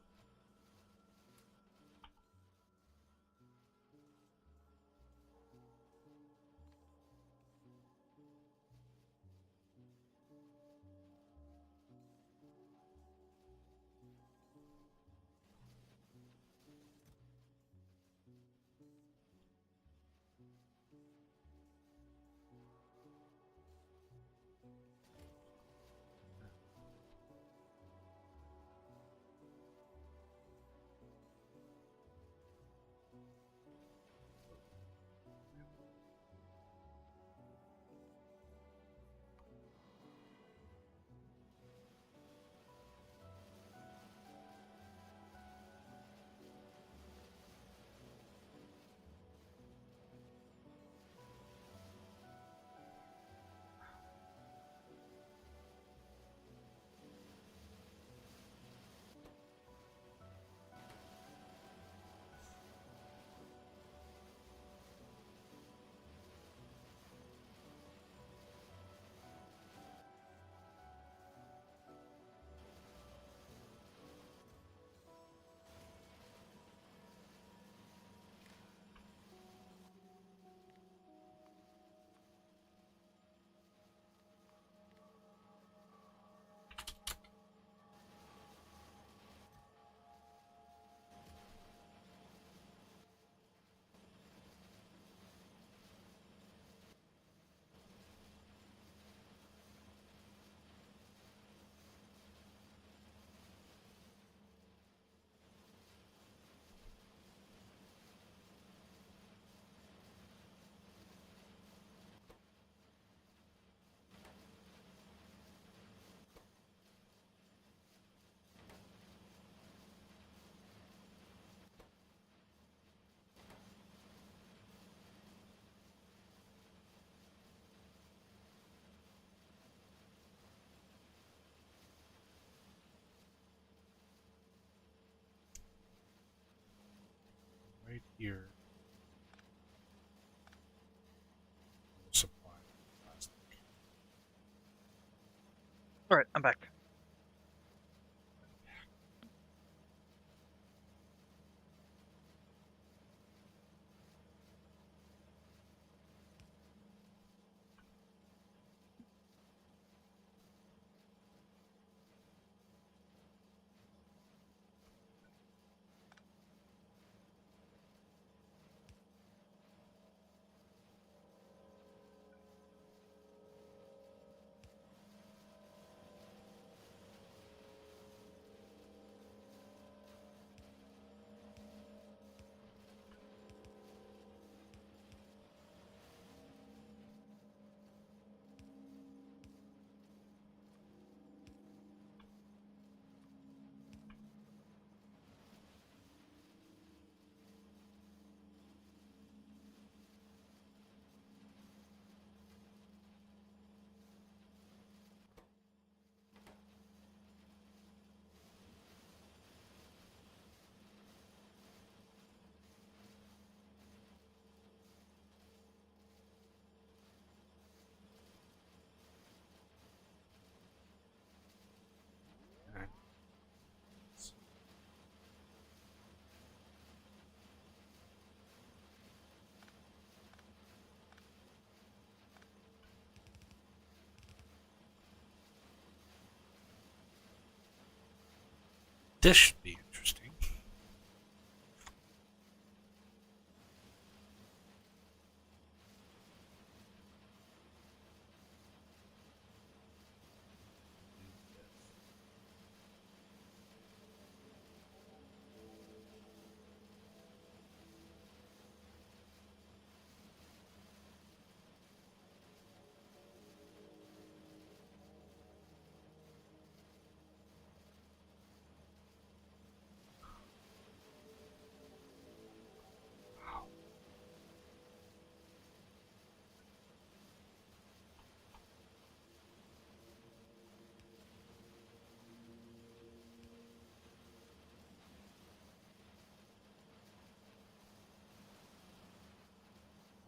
Right here. Supply plastic. All right, I'm back. This should be interesting.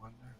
Wonder.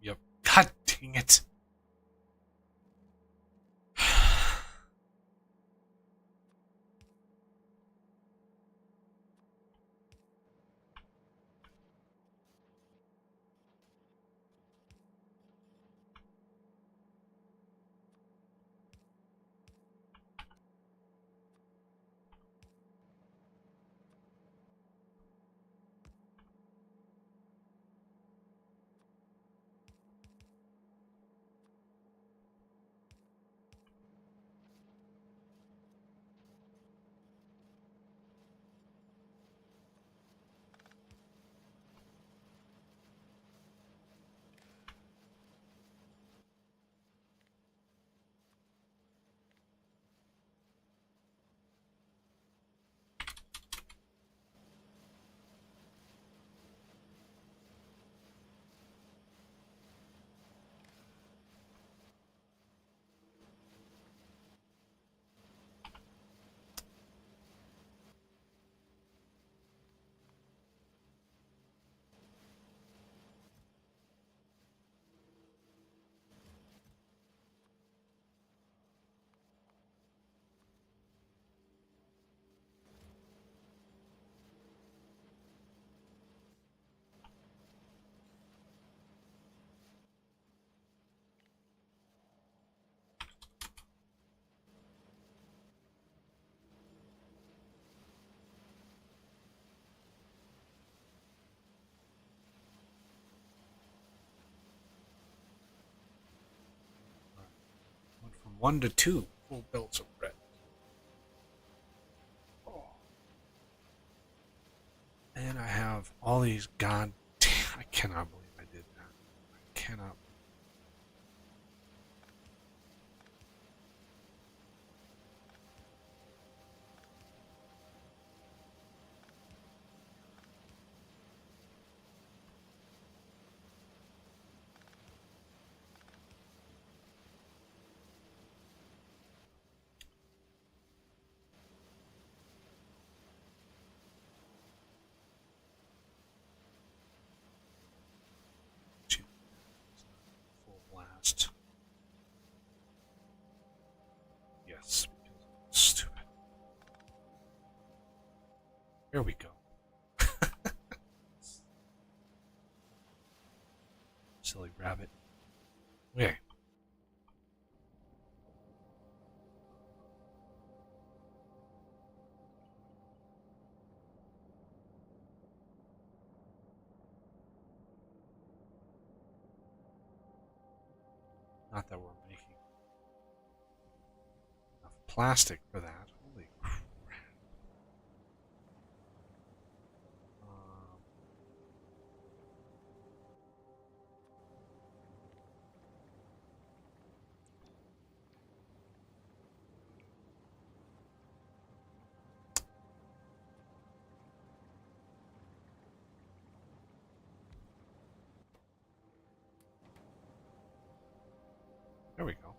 Yep. God dang it. 1 to 2 full belts of bread. Oh. And I have all these god damn, I cannot believe I did that. I cannot. Full blast. Yes, because I'm stupid. There we go. Silly rabbit. Okay. Not that we're making enough plastic for that. Holy crap. There we go.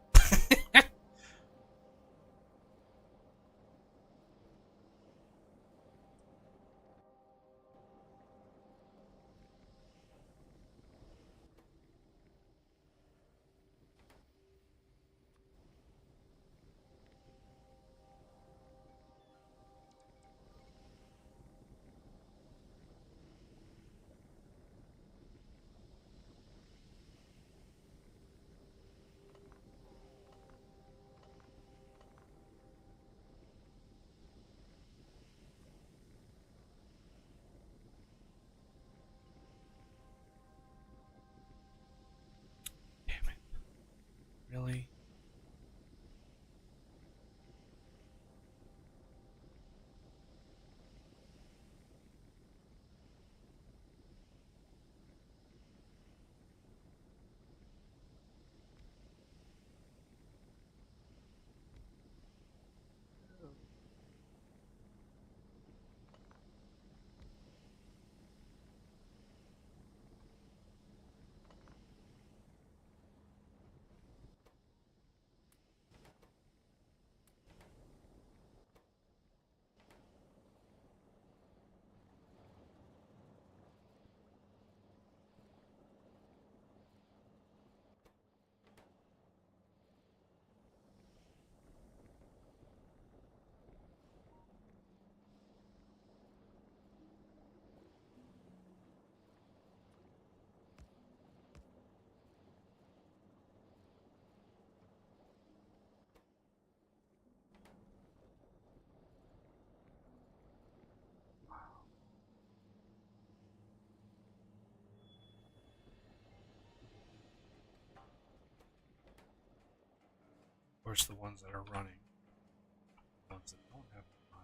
Damn it. Really? Of course, the ones that are running. The ones that don't have to run.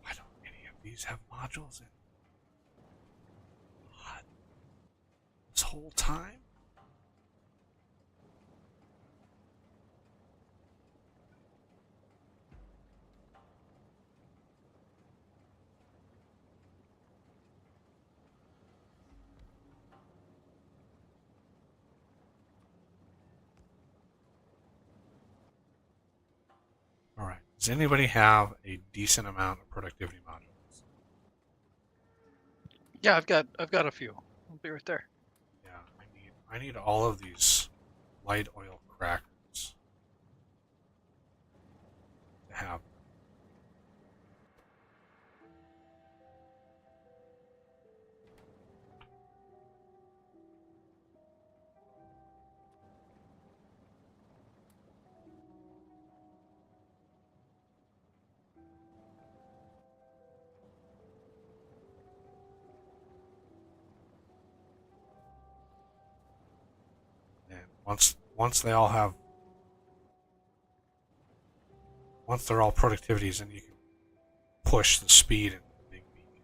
Why don't any of these have modules in? What? This whole time? All right. Does anybody have a decent amount of productivity modules? Yeah, I've got a few. I'll be right there. Yeah, I need all of these light oil crackers to have. And once they all have, once they're all productivities, then you can push the speed in the big beacon.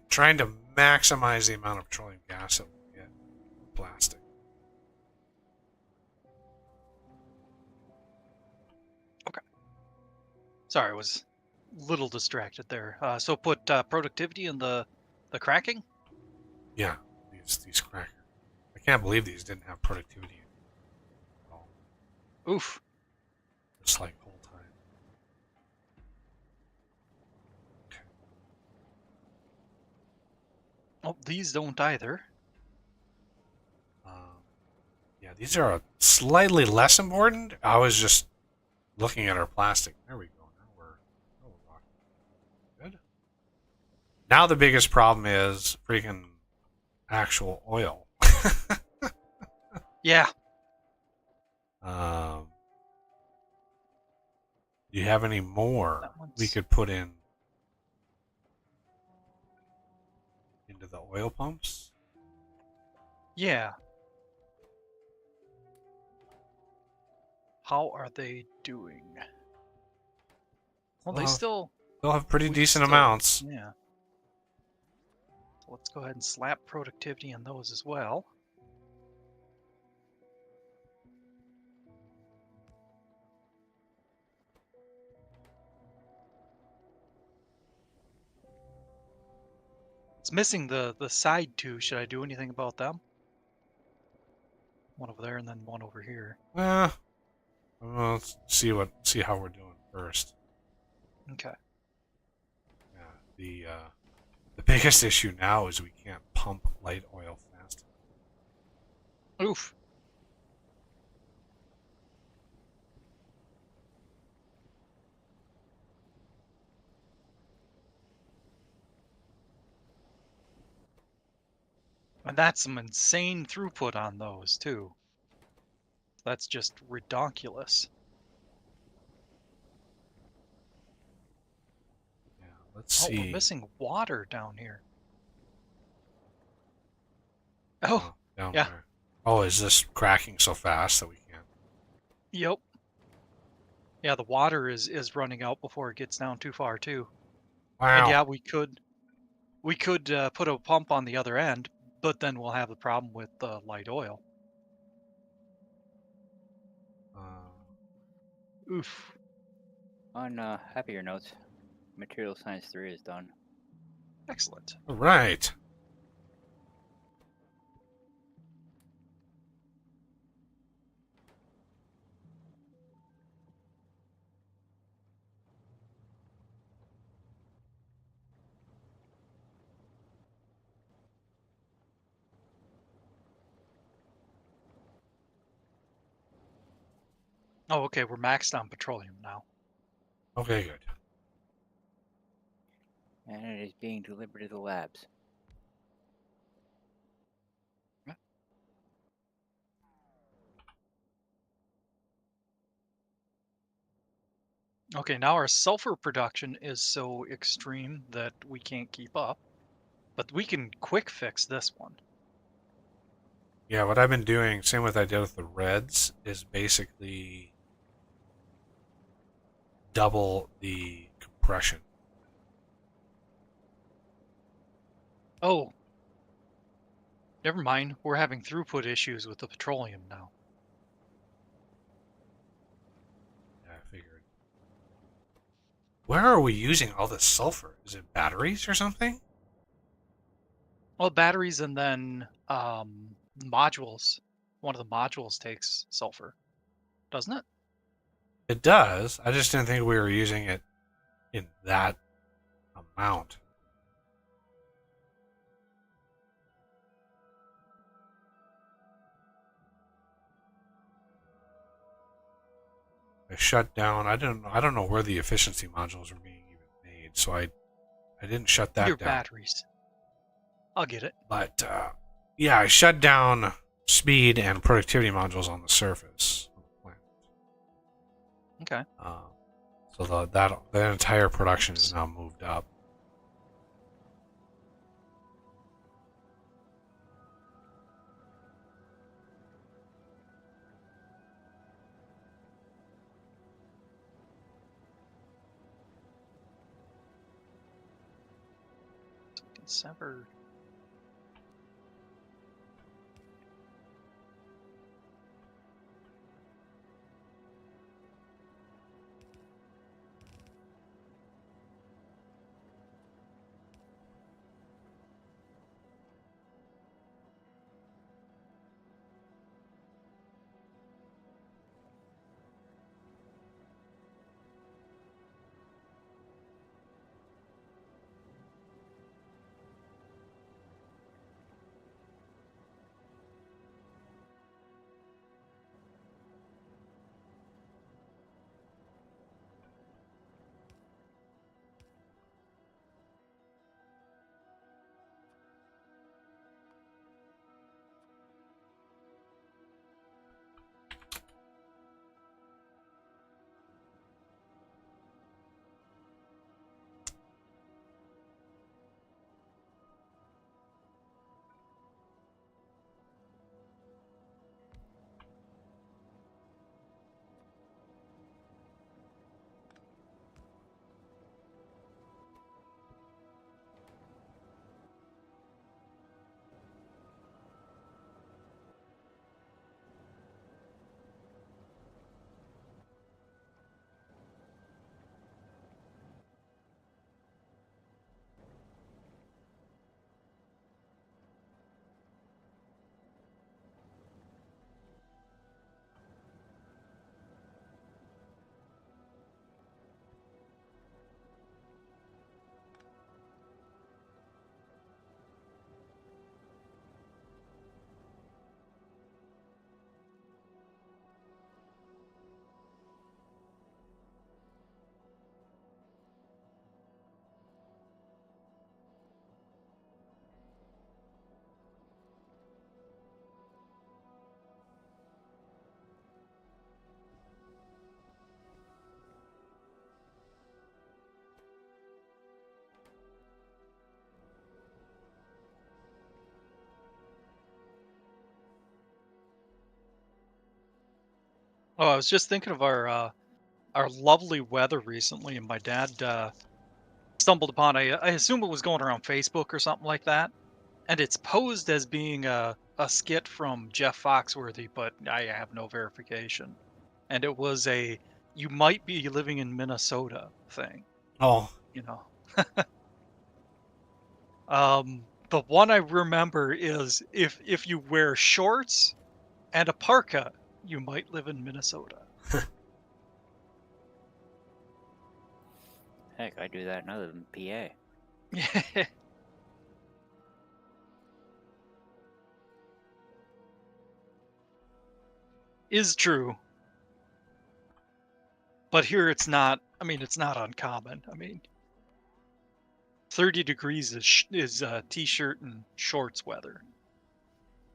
Trying to maximize the amount of petroleum gas that we get from plastic. Sorry, I was a little distracted there. So put productivity in the cracking. Yeah, these crackers. I can't believe these didn't have productivity in it at all. Oof. Just like whole time. Okay. Oh, these don't either. Yeah, these are slightly less important. I was just looking at our plastic. There we go. Now we're rocking. Good. Now the biggest problem is freaking actual oil. Yeah. Do you have any more That one's... we could put in into the oil pumps? Yeah. How are they doing? Well, they still... They'll have pretty we decent still- amounts. Yeah. So let's go ahead and slap productivity in those as well. It's missing the side two. Should I do anything about them? One over there and then one over here. Well, let's see how we're doing first. Okay. Yeah, the biggest issue now is we can't pump light oil fast enough. Oof. And that's some insane throughput on those too. That's just redonkulous. Yeah, let's Oh, see. we're missing water down here. Oh, Down yeah. there. Oh, is this cracking so fast that we can't? Yep. Yeah, the water is running out before it gets down too far too. Wow. And yeah, we could put a pump on the other end, but then we'll have the problem with light oil. Oof. On happier notes, Material Science 3 is done. Excellent. All right. Oh, okay, we're maxed on petroleum now. Okay, good. And it is being delivered to the labs. Okay, now our sulfur production is so extreme that we can't keep up. But we can quick fix this one. Yeah, what I've been doing, same with I did with the reds, is basically double the compression. Oh. Never mind, we're having throughput issues with the petroleum now. Yeah, I figured. Where are we using all this sulfur? Is it batteries or something? Well, batteries and then modules. One of the modules takes sulfur, doesn't it? It does. I just didn't think we were using it in that amount. I shut down. I don't know where the efficiency modules are being even made, so I didn't shut that Your down. batteries. I'll get it. But yeah, I shut down speed and productivity modules on the surface of the plant. Okay. So that entire production is now moved up. Severed. Oh, I was just thinking of our lovely weather recently, and my dad stumbled upon. I assume it was going around Facebook or something like that, and it's posed as being a skit from Jeff Foxworthy, but I have no verification. And it was a "you might be living in Minnesota" thing, Oh, you know. The one I remember is if you wear shorts and a parka, you might live in Minnesota. Heck, I do that in other than PA. Is true. But here it's not. I mean, it's not uncommon. I mean, 30 degrees is t-shirt and shorts weather.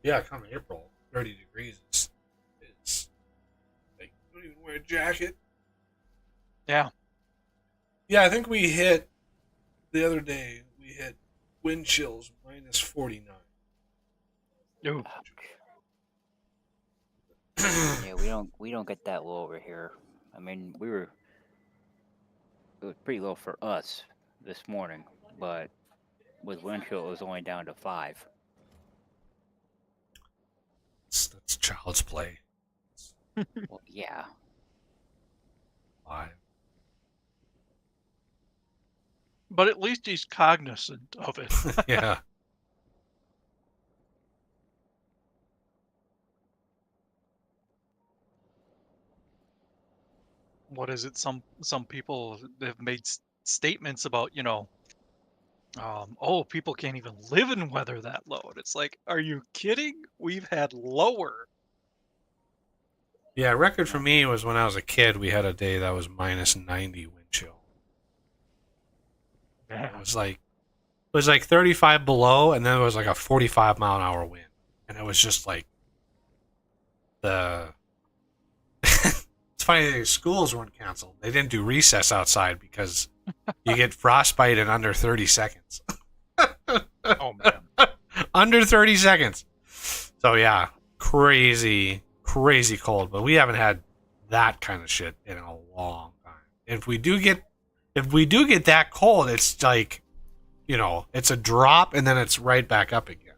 yeah, come April, 30 degrees is like, you don't even wear a jacket. Yeah. Yeah, I think we hit the other day. We hit wind chills minus 49. Ooh. Yeah, we don't get that low over here. I mean, it was pretty low for us this morning, but with wind chill it was only down to 5. That's child's play. Well, yeah. 5. But at least he's cognizant of it. Yeah. what is it? Some people have made statements about, oh, people can't even live in weather that low. And it's like, are you kidding? We've had lower. Yeah, record for Yeah. me was when I was a kid. We had a day that was minus 90 wind chill. It was like 35 below, and then it was like a 45-mile-an-hour wind, and it was just like the. It's funny that schools weren't canceled. They didn't do recess outside because you get frostbite in under 30 seconds. Oh man. Under 30 seconds. So yeah, crazy, crazy cold. But we haven't had that kind of shit in a long time. If we do get that cold, it's like, it's a drop and then it's right back up again.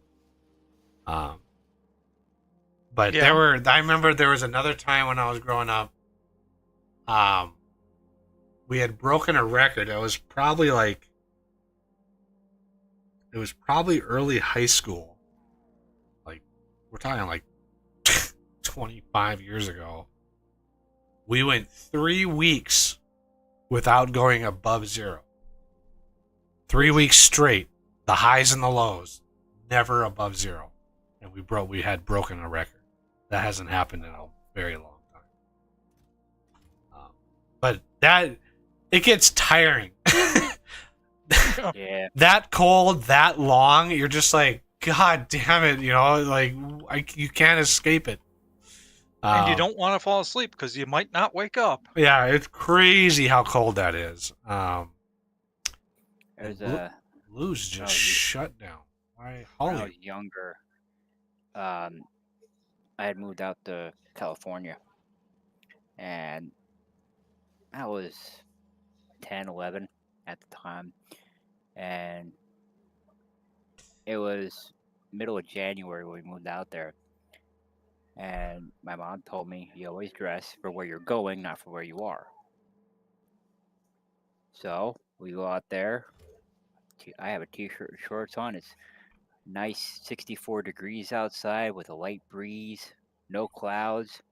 But Yeah. I remember there was another time when I was growing up. We had broken a record. It was probably early high school. Like, we're talking like 25 years ago. We went 3 weeks without going above zero. 3 weeks straight, the highs and the lows, never above zero. And we had broken a record. That hasn't happened in a very long time. But it gets tiring. Yeah. That cold, that long, you're just like, God damn it, you can't escape it. And you don't want to fall asleep because you might not wake up. Yeah, it's crazy how cold that is. There's Lou's just you- shut down. Why? when I Holy. was younger, I had moved out to California, and I was 10, 11 at the time, and it was middle of January when we moved out there. And my mom told me, you always dress for where you're going, not for where you are. So we go out there. I have a t-shirt and shorts on. It's nice 64 degrees outside with a light breeze, no clouds.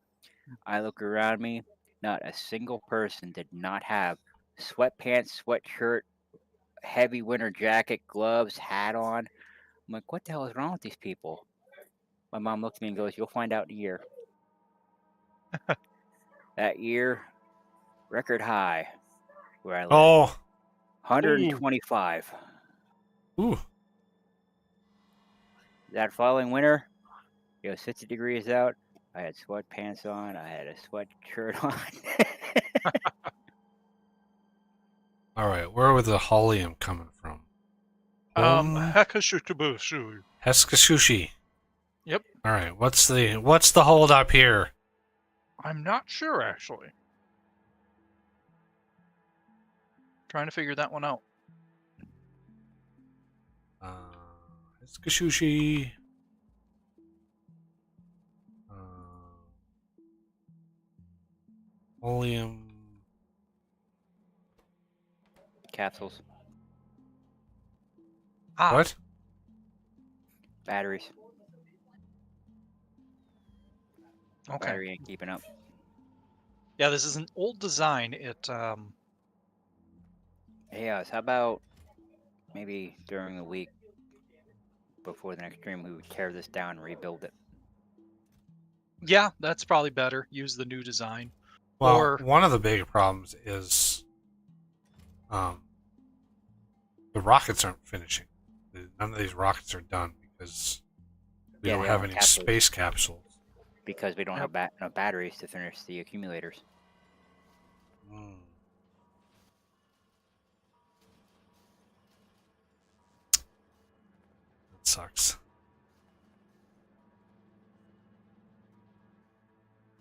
I look around me, not a single person did not have sweatpants, sweatshirt, heavy winter jacket, gloves, hat on. I'm like, what the hell is wrong with these people? My mom looked at me and goes, you'll find out in a year. That year, record high where I live. Oh. 125. Ooh. That following winter, 60 degrees out. I had sweatpants on. I had a sweatshirt on. All right, where was the helium coming from? Hakashukabushu. Heskasushi. Yep. All right, what's the hold up here? I'm not sure actually. Trying to figure that one out. Heskasushi. Helium. Capsules. What? Batteries. Okay. Battery ain't keeping up. Yeah, this is an old design. Hey, how about maybe during the week before the next stream we would tear this down and rebuild it? Yeah, that's probably better. Use the new design. Well, Or one of the big problems is the rockets aren't finishing. None of these rockets are done because we Yeah, don't they have don't any capsules. space capsules. Because we don't have enough batteries to finish the accumulators. Mm. That sucks.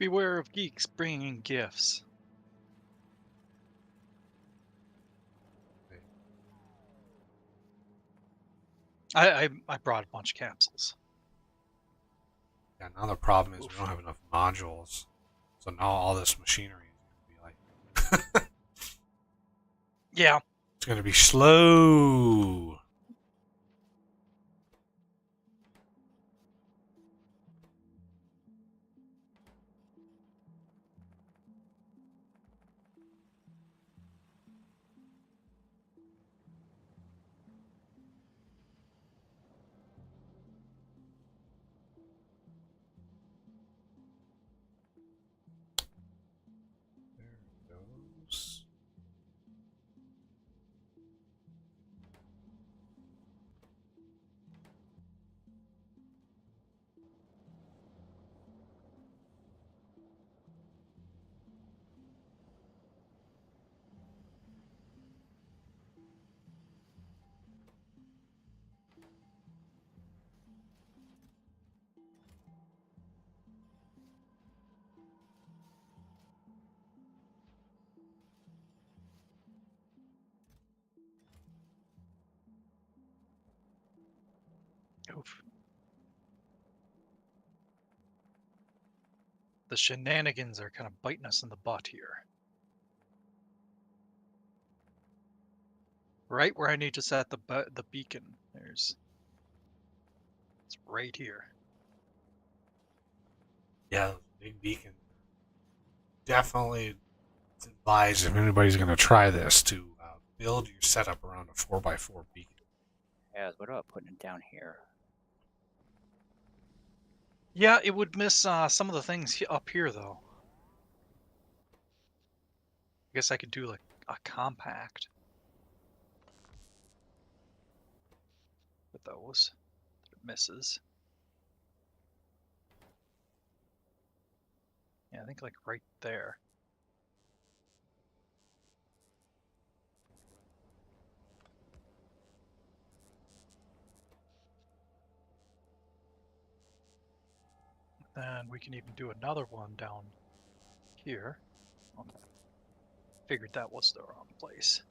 beware of geeks bringing gifts. I brought a bunch of capsules. Yeah, now the problem is we don't have enough modules. So now all this machinery is going to be like... Yeah. It's going to be slow. Oof. The shenanigans are kind of biting us in the butt here. Right where I need to set the beacon. It's right here. Yeah, big beacon. Definitely advise if anybody's going to try this to build your setup around a 4x4 beacon. Yeah, what about putting it down here? Yeah, it would miss some of the things up here, though. I guess I could do like a compact with those. It misses. Yeah, I think like right there. Then we can even do another one down here. Okay. Figured that was the wrong place.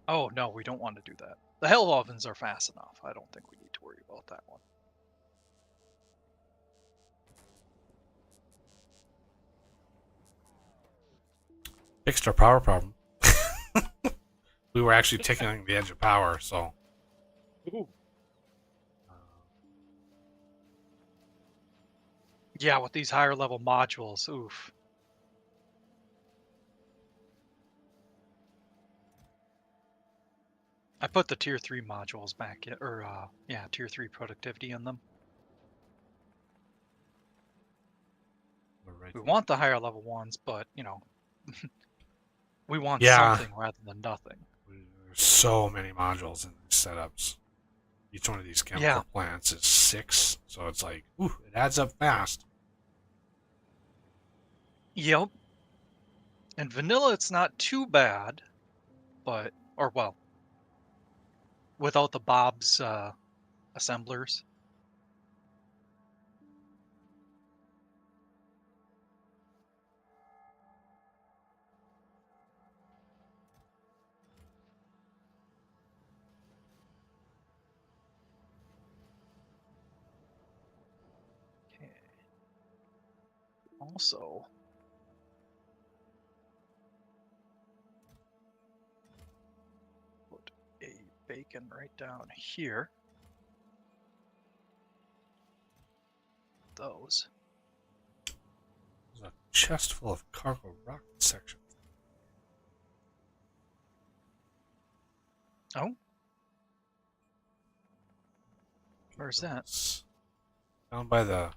Oh, no, we don't want to do that. The hell ovens are fast enough. I don't think we need to worry about that one. Fixed our power problem. We were actually tickling the edge of power, so. Ooh. Yeah, with these higher level modules, oof. I put the tier 3 modules back in, or yeah, tier 3 productivity in them. Right We there. want the higher level ones, but you know, we want Yeah. something rather than nothing. There's so many modules in these setups. Each one of these chemical plants is 6, so it's like, ooh, it adds up fast. Yep. And vanilla, it's not too bad, but, or well, without the Bob's assemblers. Okay. Also, put a bacon right down here. Those. There's a chest full of cargo rocket sections. Oh. Where's that? Down by the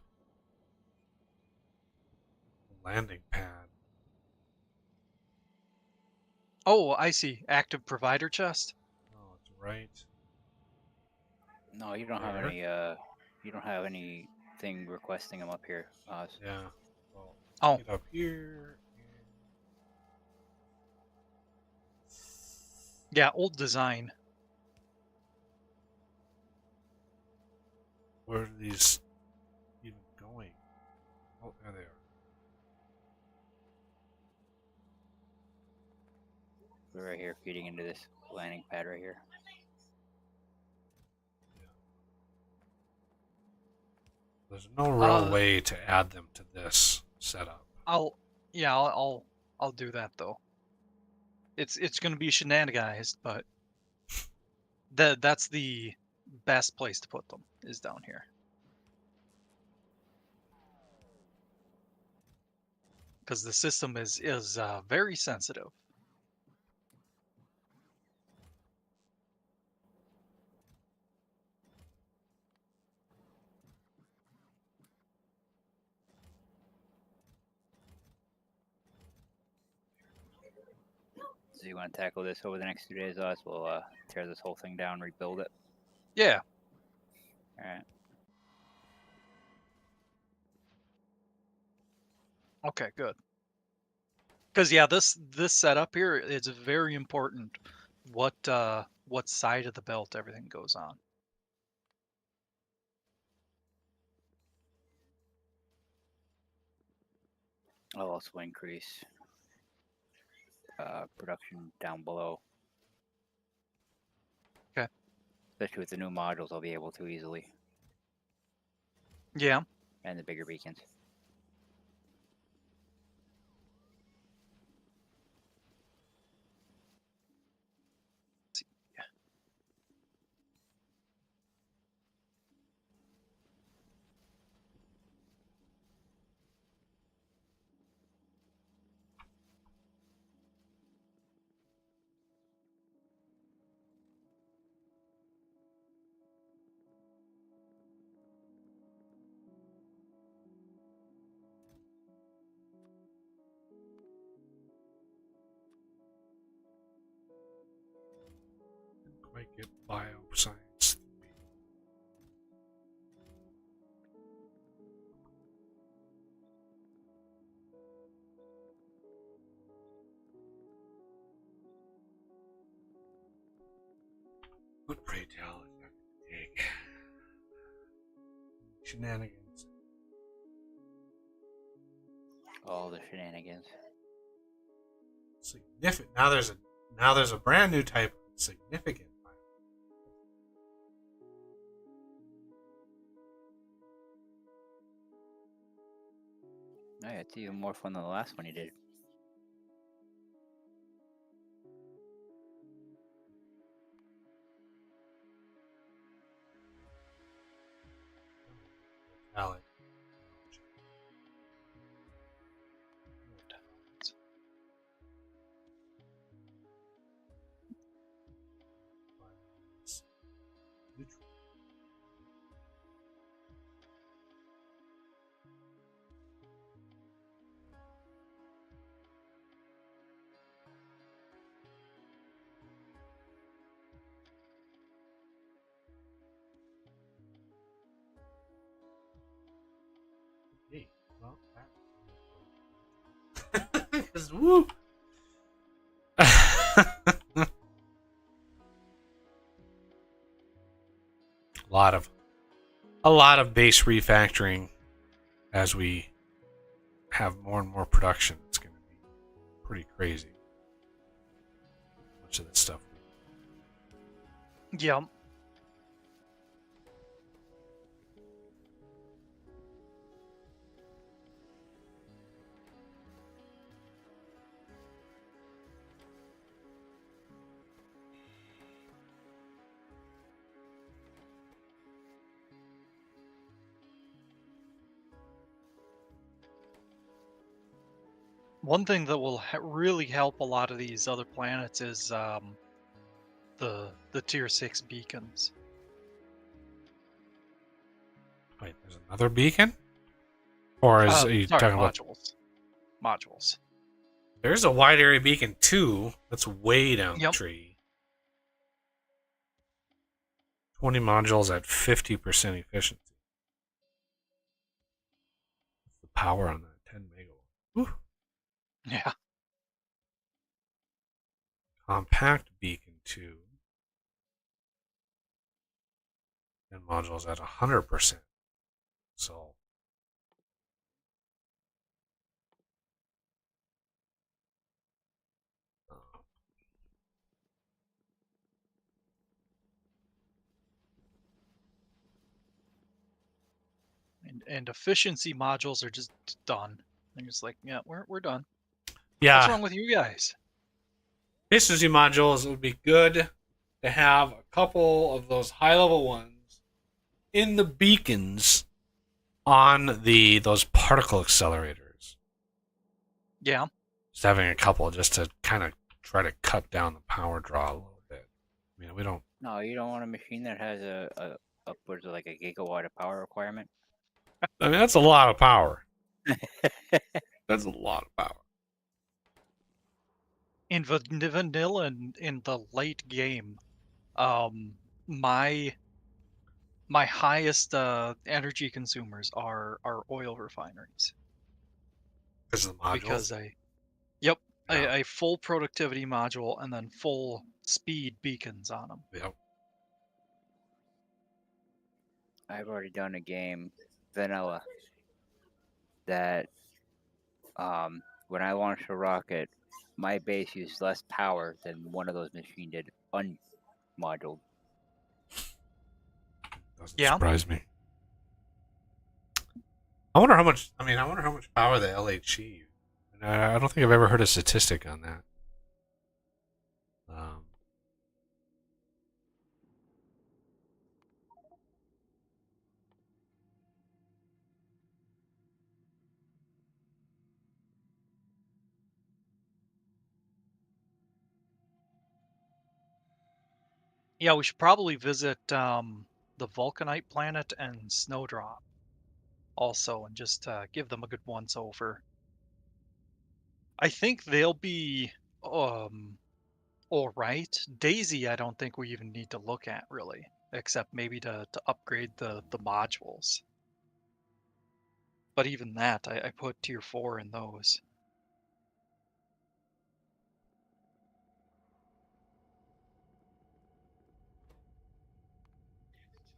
landing pad. Oh, I see. Active provider chest. Oh, it's right. No, you don't have There? any. You don't have anything requesting them up here. Yeah. Well, Oh. get up here. Yeah, old design. Where are these even going? Oh, there they are. We're right here, feeding into this landing pad right here. There's no real way to add them to this setup. I'll do that though. It's gonna be shenanigans, but that's the best place to put them is down here. Because the system is very sensitive. So you want to tackle this over the next 2 days, Oz? We'll tear this whole thing down, rebuild it. Yeah. All right. Okay, good. Because yeah, this setup here is very important. What side of the belt everything goes on. I'll also increase production down below. Okay. Especially with the new modules, I'll be able to easily. Yeah. And the bigger beacons. Didn't quite get bioscience. What pray tell is that gonna take? Shenanigans. All the shenanigans. Significant. Now there's a brand new type of significant. Oh, yeah, it's even more fun than the last one you did. Alec. Neutral. Hey, well, that. Because woo. a lot of base refactoring as we have more and more production. It's going to be pretty crazy. Much of this stuff. Yeah. One thing that will really help a lot of these other planets is the tier 6 beacons. Wait, there's another beacon? Or are you sorry, talking about modules? There's a wide area beacon too. That's way down the Yep. tree. 20 modules at 50% efficiency. The power on that 10 megawatt. Whew. Yeah. Compact beacon 2. 10 modules at 100%. So And efficiency modules are just done. They're just like, yeah, we're done. yeah, What's wrong with you guys? efficiency modules would be good to have a couple of those high level ones in the beacons on those particle accelerators. Yeah. Just having a couple just to kind of try to cut down the power draw a little bit. I mean, we don't. No, you don't want a machine that has a upwards of like a gigawatt of power requirement. I mean, that's a lot of power. That's a lot of power. In vanilla and in the late game, my highest energy consumers are oil refineries. Because of the modules. Because Yeah. a full productivity module and then full speed beacons on them. Yep. I've already done a game, vanilla, that when I launched a rocket, my base used less power than one of those machines did unmoduled. Doesn't Yeah. surprise me. I wonder how much. I mean, I wonder how much power the LHC use. And I don't think I've ever heard a statistic on that. Um, Yeah, we should probably visit the Vulcanite planet and Snowdrop also, and just give them a good once over. I think they'll be all right. Daisy, I don't think we even need to look at really, except maybe to upgrade the modules. But even that, I put tier 4 in those.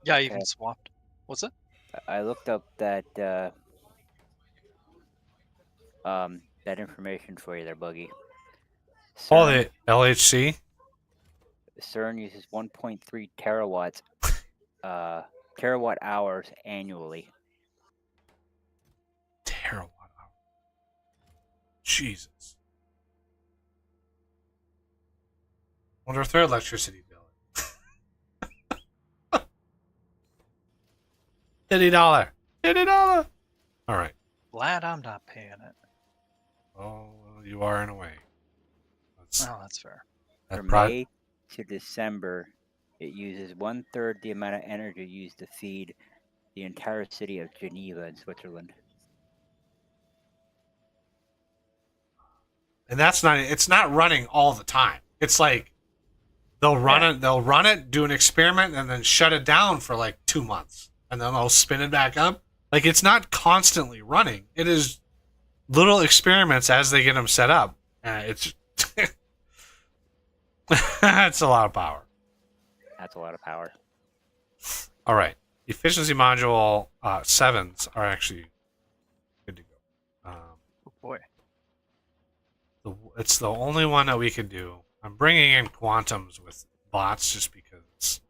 Yeah, I Okay. even swapped. What's it? I looked up that that information for you there, Buggy. oh, CERN, the LHC. CERN uses 1.3 terawatts, terawatt hours annually. Terawatt hour. Jesus. Wonder if their electricity bill is $50. $50. All right. Glad I'm not paying it. Oh, you are in a way. Oh, that's fair. From May to December, it uses 1/3 the amount of energy used to feed the entire city of Geneva in Switzerland. And that's not. It's not running all the time. It's like they'll run it. They'll run it, do an experiment, and then shut it down for like 2 months, and then they'll spin it back up. Like it's not constantly running. It is little experiments as they get them set up. It's it's a lot of power. That's a lot of power. All right, efficiency module 7s are actually good to go. Oh boy. It's the only one that we can do. I'm bringing in quantums with bots just because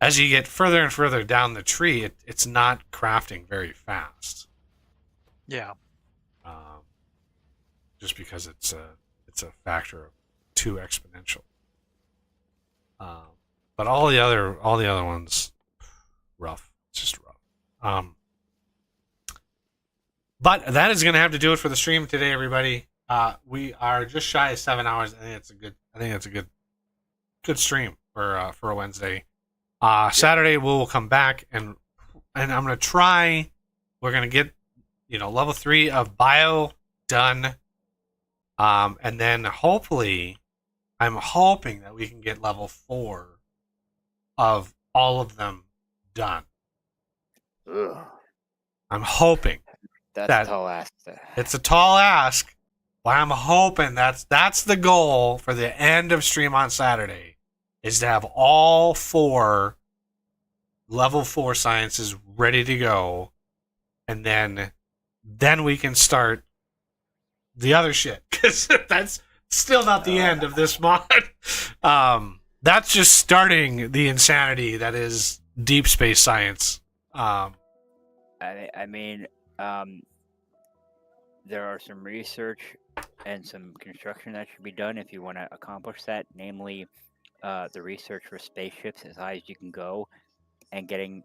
as you get further and further down the tree, it's not crafting very fast. Yeah. Just because it's a factor of 2 exponential. But all the other ones, rough. It's just rough. But that is going to have to do it for the stream today, everybody. We are just shy of 7 hours. I think it's a good stream for a Wednesday. Saturday we'll come back and I'm going to try. We're going to get level 3 of bio done, and then hopefully, I'm hoping that we can get level 4 of all of them done. Ugh. I'm hoping. That's a tall ask. It's a tall ask, but I'm hoping that's the goal for the end of stream on Saturday, is to have all 4 level 4 sciences ready to go, and then we can start the other shit, because that's still not the end of this mod. That's just starting the insanity that is deep space science. I mean, there are some research and some construction that should be done if you want to accomplish that, namely the research for spaceships as high as you can go and getting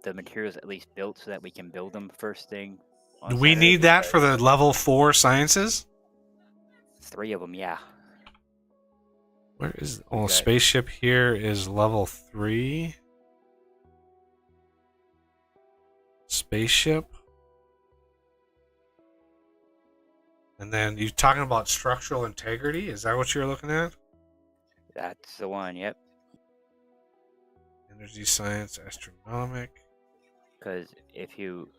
the materials at least built so that we can build them first thing. Do we need that for the level 4 sciences? 3 of them, yeah. Where is spaceship here is level 3. Spaceship. And then you're talking about structural integrity? Is that what you're looking at? That's the one, yep. Energy science, astronomic. Because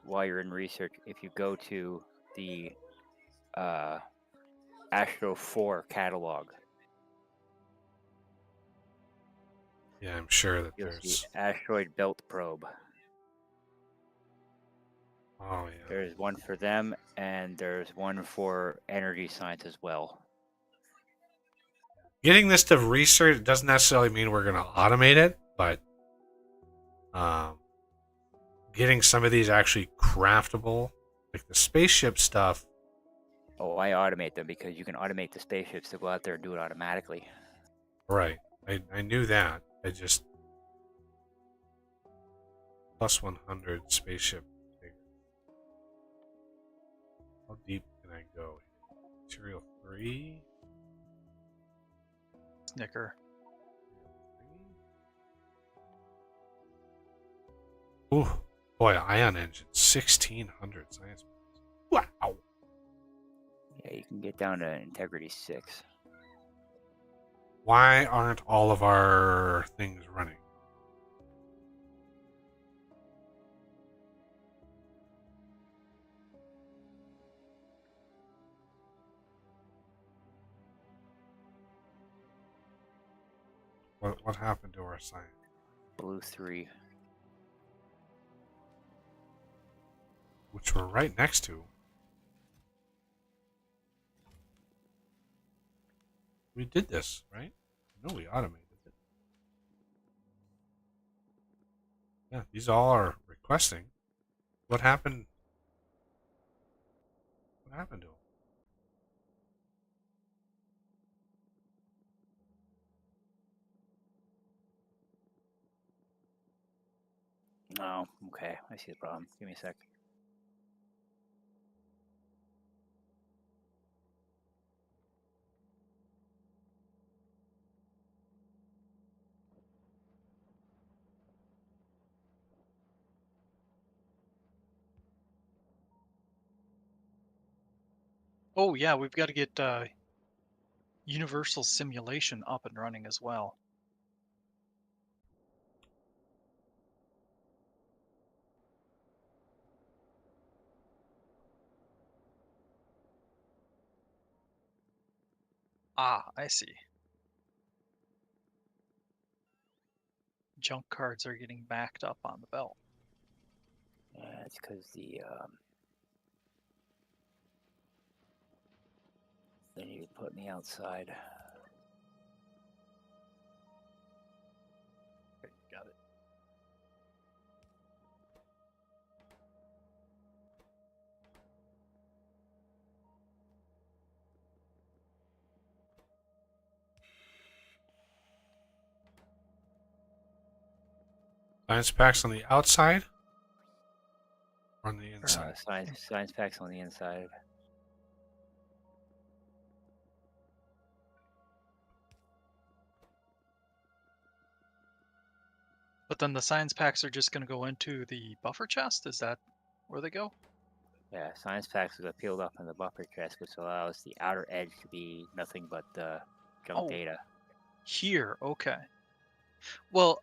while you're in research, if you go to the Astro 4 catalog, yeah, I'm sure that you'll there's see asteroid belt probe. Oh yeah. There's one for them, and there's one for energy science as well. Getting this to research doesn't necessarily mean we're going to automate it. but getting some of these actually craftable, like the spaceship stuff. Oh, I automate them because you can automate the spaceships to go out there and do it automatically. Right. I knew that. I just plus 100 spaceship figure. How deep can I go? Material 3. Snicker. Ooh, boy, ion engine, 1600 science. Wow. Yeah, you can get down to integrity 6. Why aren't all of our things running? What happened to our science? Blue 3. Which we're right next to. We did this, right? No, we automated it. Yeah, these all are requesting. What happened? What happened to them? Oh, okay. I see the problem. Give me a sec. Oh yeah, we've got to get Universal Simulation up and running as well. Ah, I see. Junk cards are getting backed up on the belt. Yeah, it's because they need to put me outside. Okay, got it. Science packs on the outside or on the inside? Science packs on the inside. But then the science packs are just going to go into the buffer chest? Is that where they go? Yeah, science packs are peeled off in the buffer chest, which allows the outer edge to be nothing but junk Oh. data. Here, okay. Well,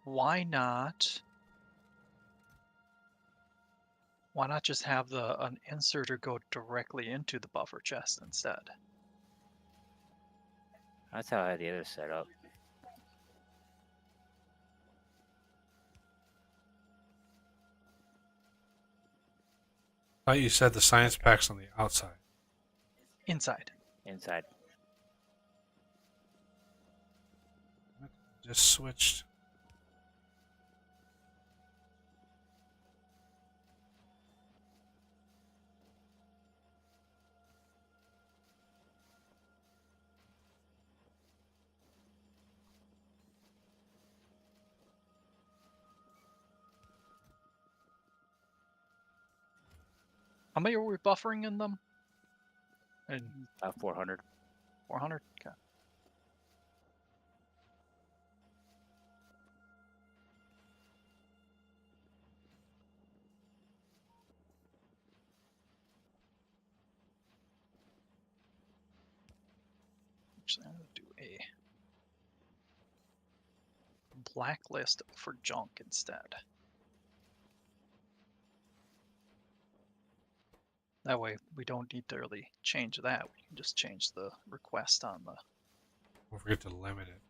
why not just have an inserter go directly into the buffer chest instead? That's how I had the other set up. I thought you said the science packs on the outside. Inside. Inside. Just switched. How many are we buffering in them? And 400. 400? Okay. Actually, I'm going to do a blacklist for junk instead. That way we don't need to really change that. We can just change the request on the Don't forget to limit it.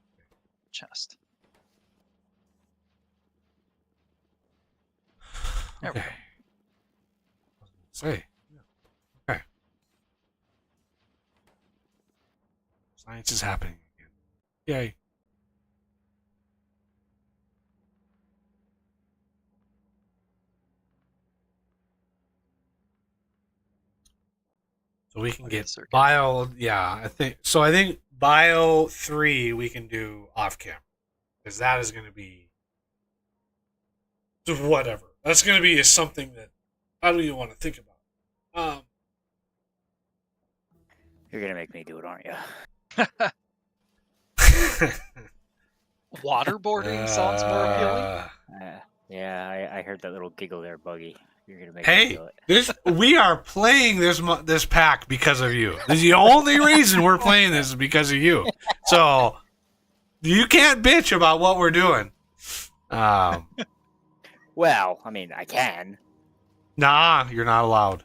chest. There we Okay. go. I was gonna say. Yeah. Okay. Science is happening again. Yay. So we can Look at get the circuit. bio. Yeah, I think so. I think bio 3 we can do off camera because that is going to be whatever. That's going to be something that I don't even want to think about. You're gonna make me do it, aren't you? Waterboarding sounds more appealing. Yeah, I heard that little giggle there, Buggy. You're gonna make me Hey, do it. we are playing this pack because of you. This is the only reason we're playing this is because of you. So you can't bitch about what we're doing. Well, I mean, I can. Nah, you're not allowed.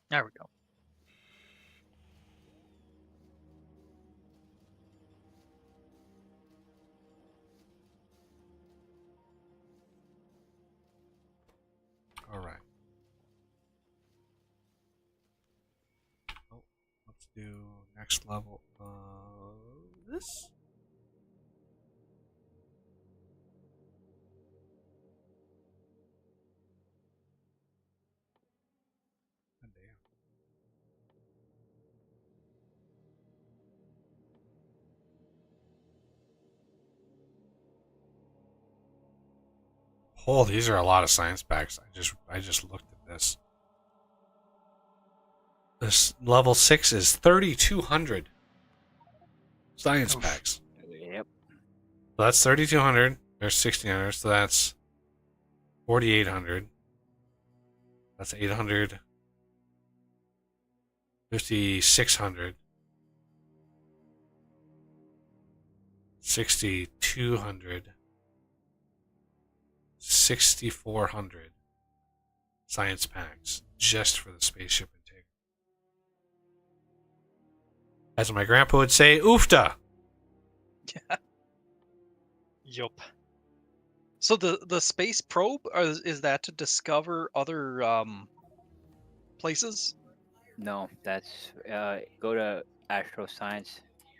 There we go. All right. Oh, let's do next level. This. God damn. Oh, these are a lot of science packs. I just looked at this. This level 6 is 3,200 science Oof. packs. Yep. So that's 3,200. There's 1,600. So that's 4,800. That's 800. 5,600. 6,200. 6,400 science packs just for the spaceship intake. As my grandpa would say, oofta. Yup. So the space probe is that to discover other places? No, that's go to Astro Science,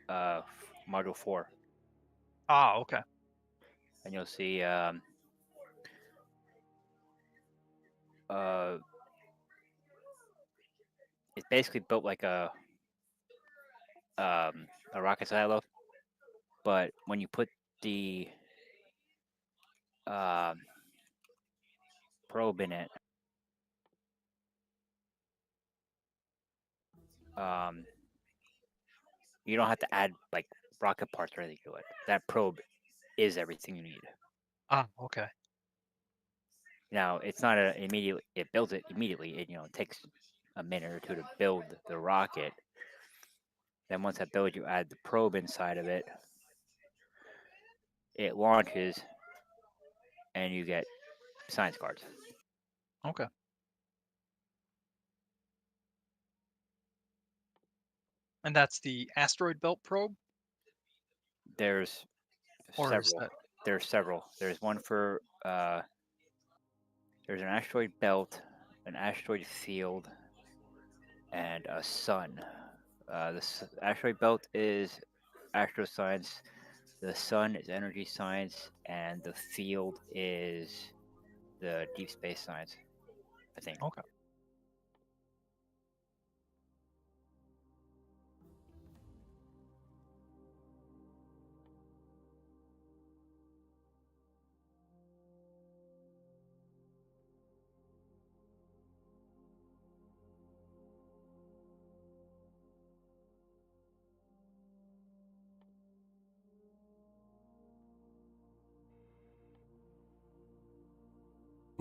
Module 4, Ah, okay. and you'll see it's basically built like a rocket silo, but when you put the probe in it, you don't have to add like rocket parts or anything to it. That probe is everything you need. Ah, okay. Now it's not a immediately. It builds it immediately. It it takes a minute or two to build the rocket. Then once that builds, you add the probe inside of it. It launches, and you get science cards. Okay. And that's the asteroid belt probe? There's Or is several. that There's several. There's one for there's an asteroid belt, an asteroid field, and a sun. The asteroid belt is astroscience. The sun is energy science, and the field is the deep space science, I think. okay?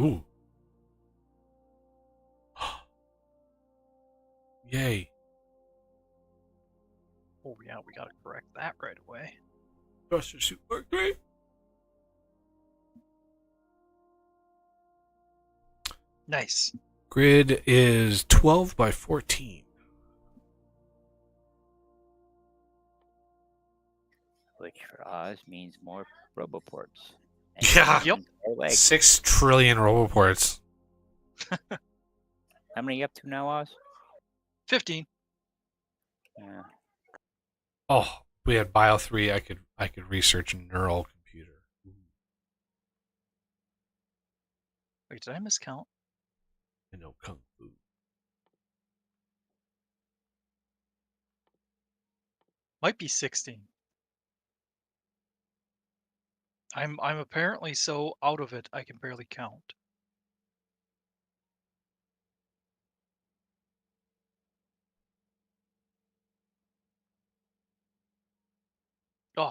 Ooh. Yay. Oh yeah, we gotta correct that right away. Buster Suit Mark 3. Nice. Grid is 12 by 14. Which for Oz means more roboports. Yeah. Yep. 6 trillion roboports. How many you up to now, Oz? 15. Yeah. Oh, we had Bio 3. I could research neural computer. Wait, did I miscount? I know Kung Fu. Might be 16. I'm apparently so out of it I can barely count. Oh.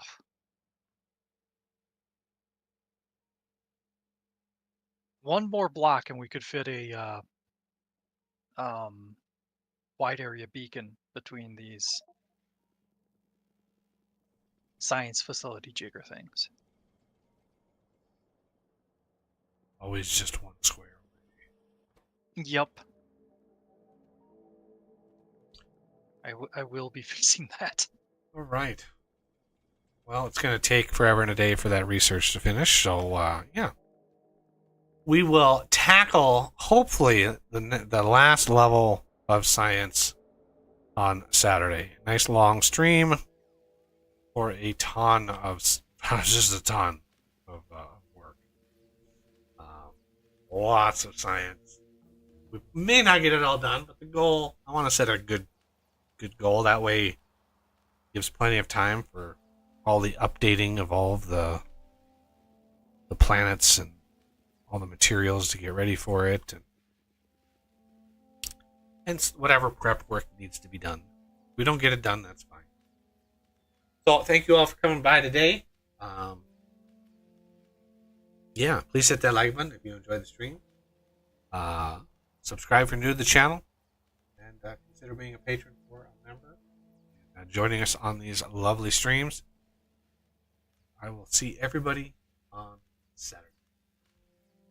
One more block and we could fit a wide area beacon between these science facility jigger things. Always just one square. Yep. I will be fixing that. All right. Well, it's going to take forever and a day for that research to finish. So, yeah. We will tackle, hopefully, the last level of science on Saturday. Nice long stream for a ton of, just a ton of work. Lots of science. We may not get it all done, but the goal, I want to set a good goal. That way gives plenty of time for all the updating of all of the planets and all the materials to get ready for it, and whatever prep work needs to be done. If we don't get it done, that's fine. So thank you all for coming by today. Yeah, please hit that like button if you enjoyed the stream. Subscribe if you're new to the channel, and consider being a patron or a member, joining us on these lovely streams. I will see everybody on Saturday.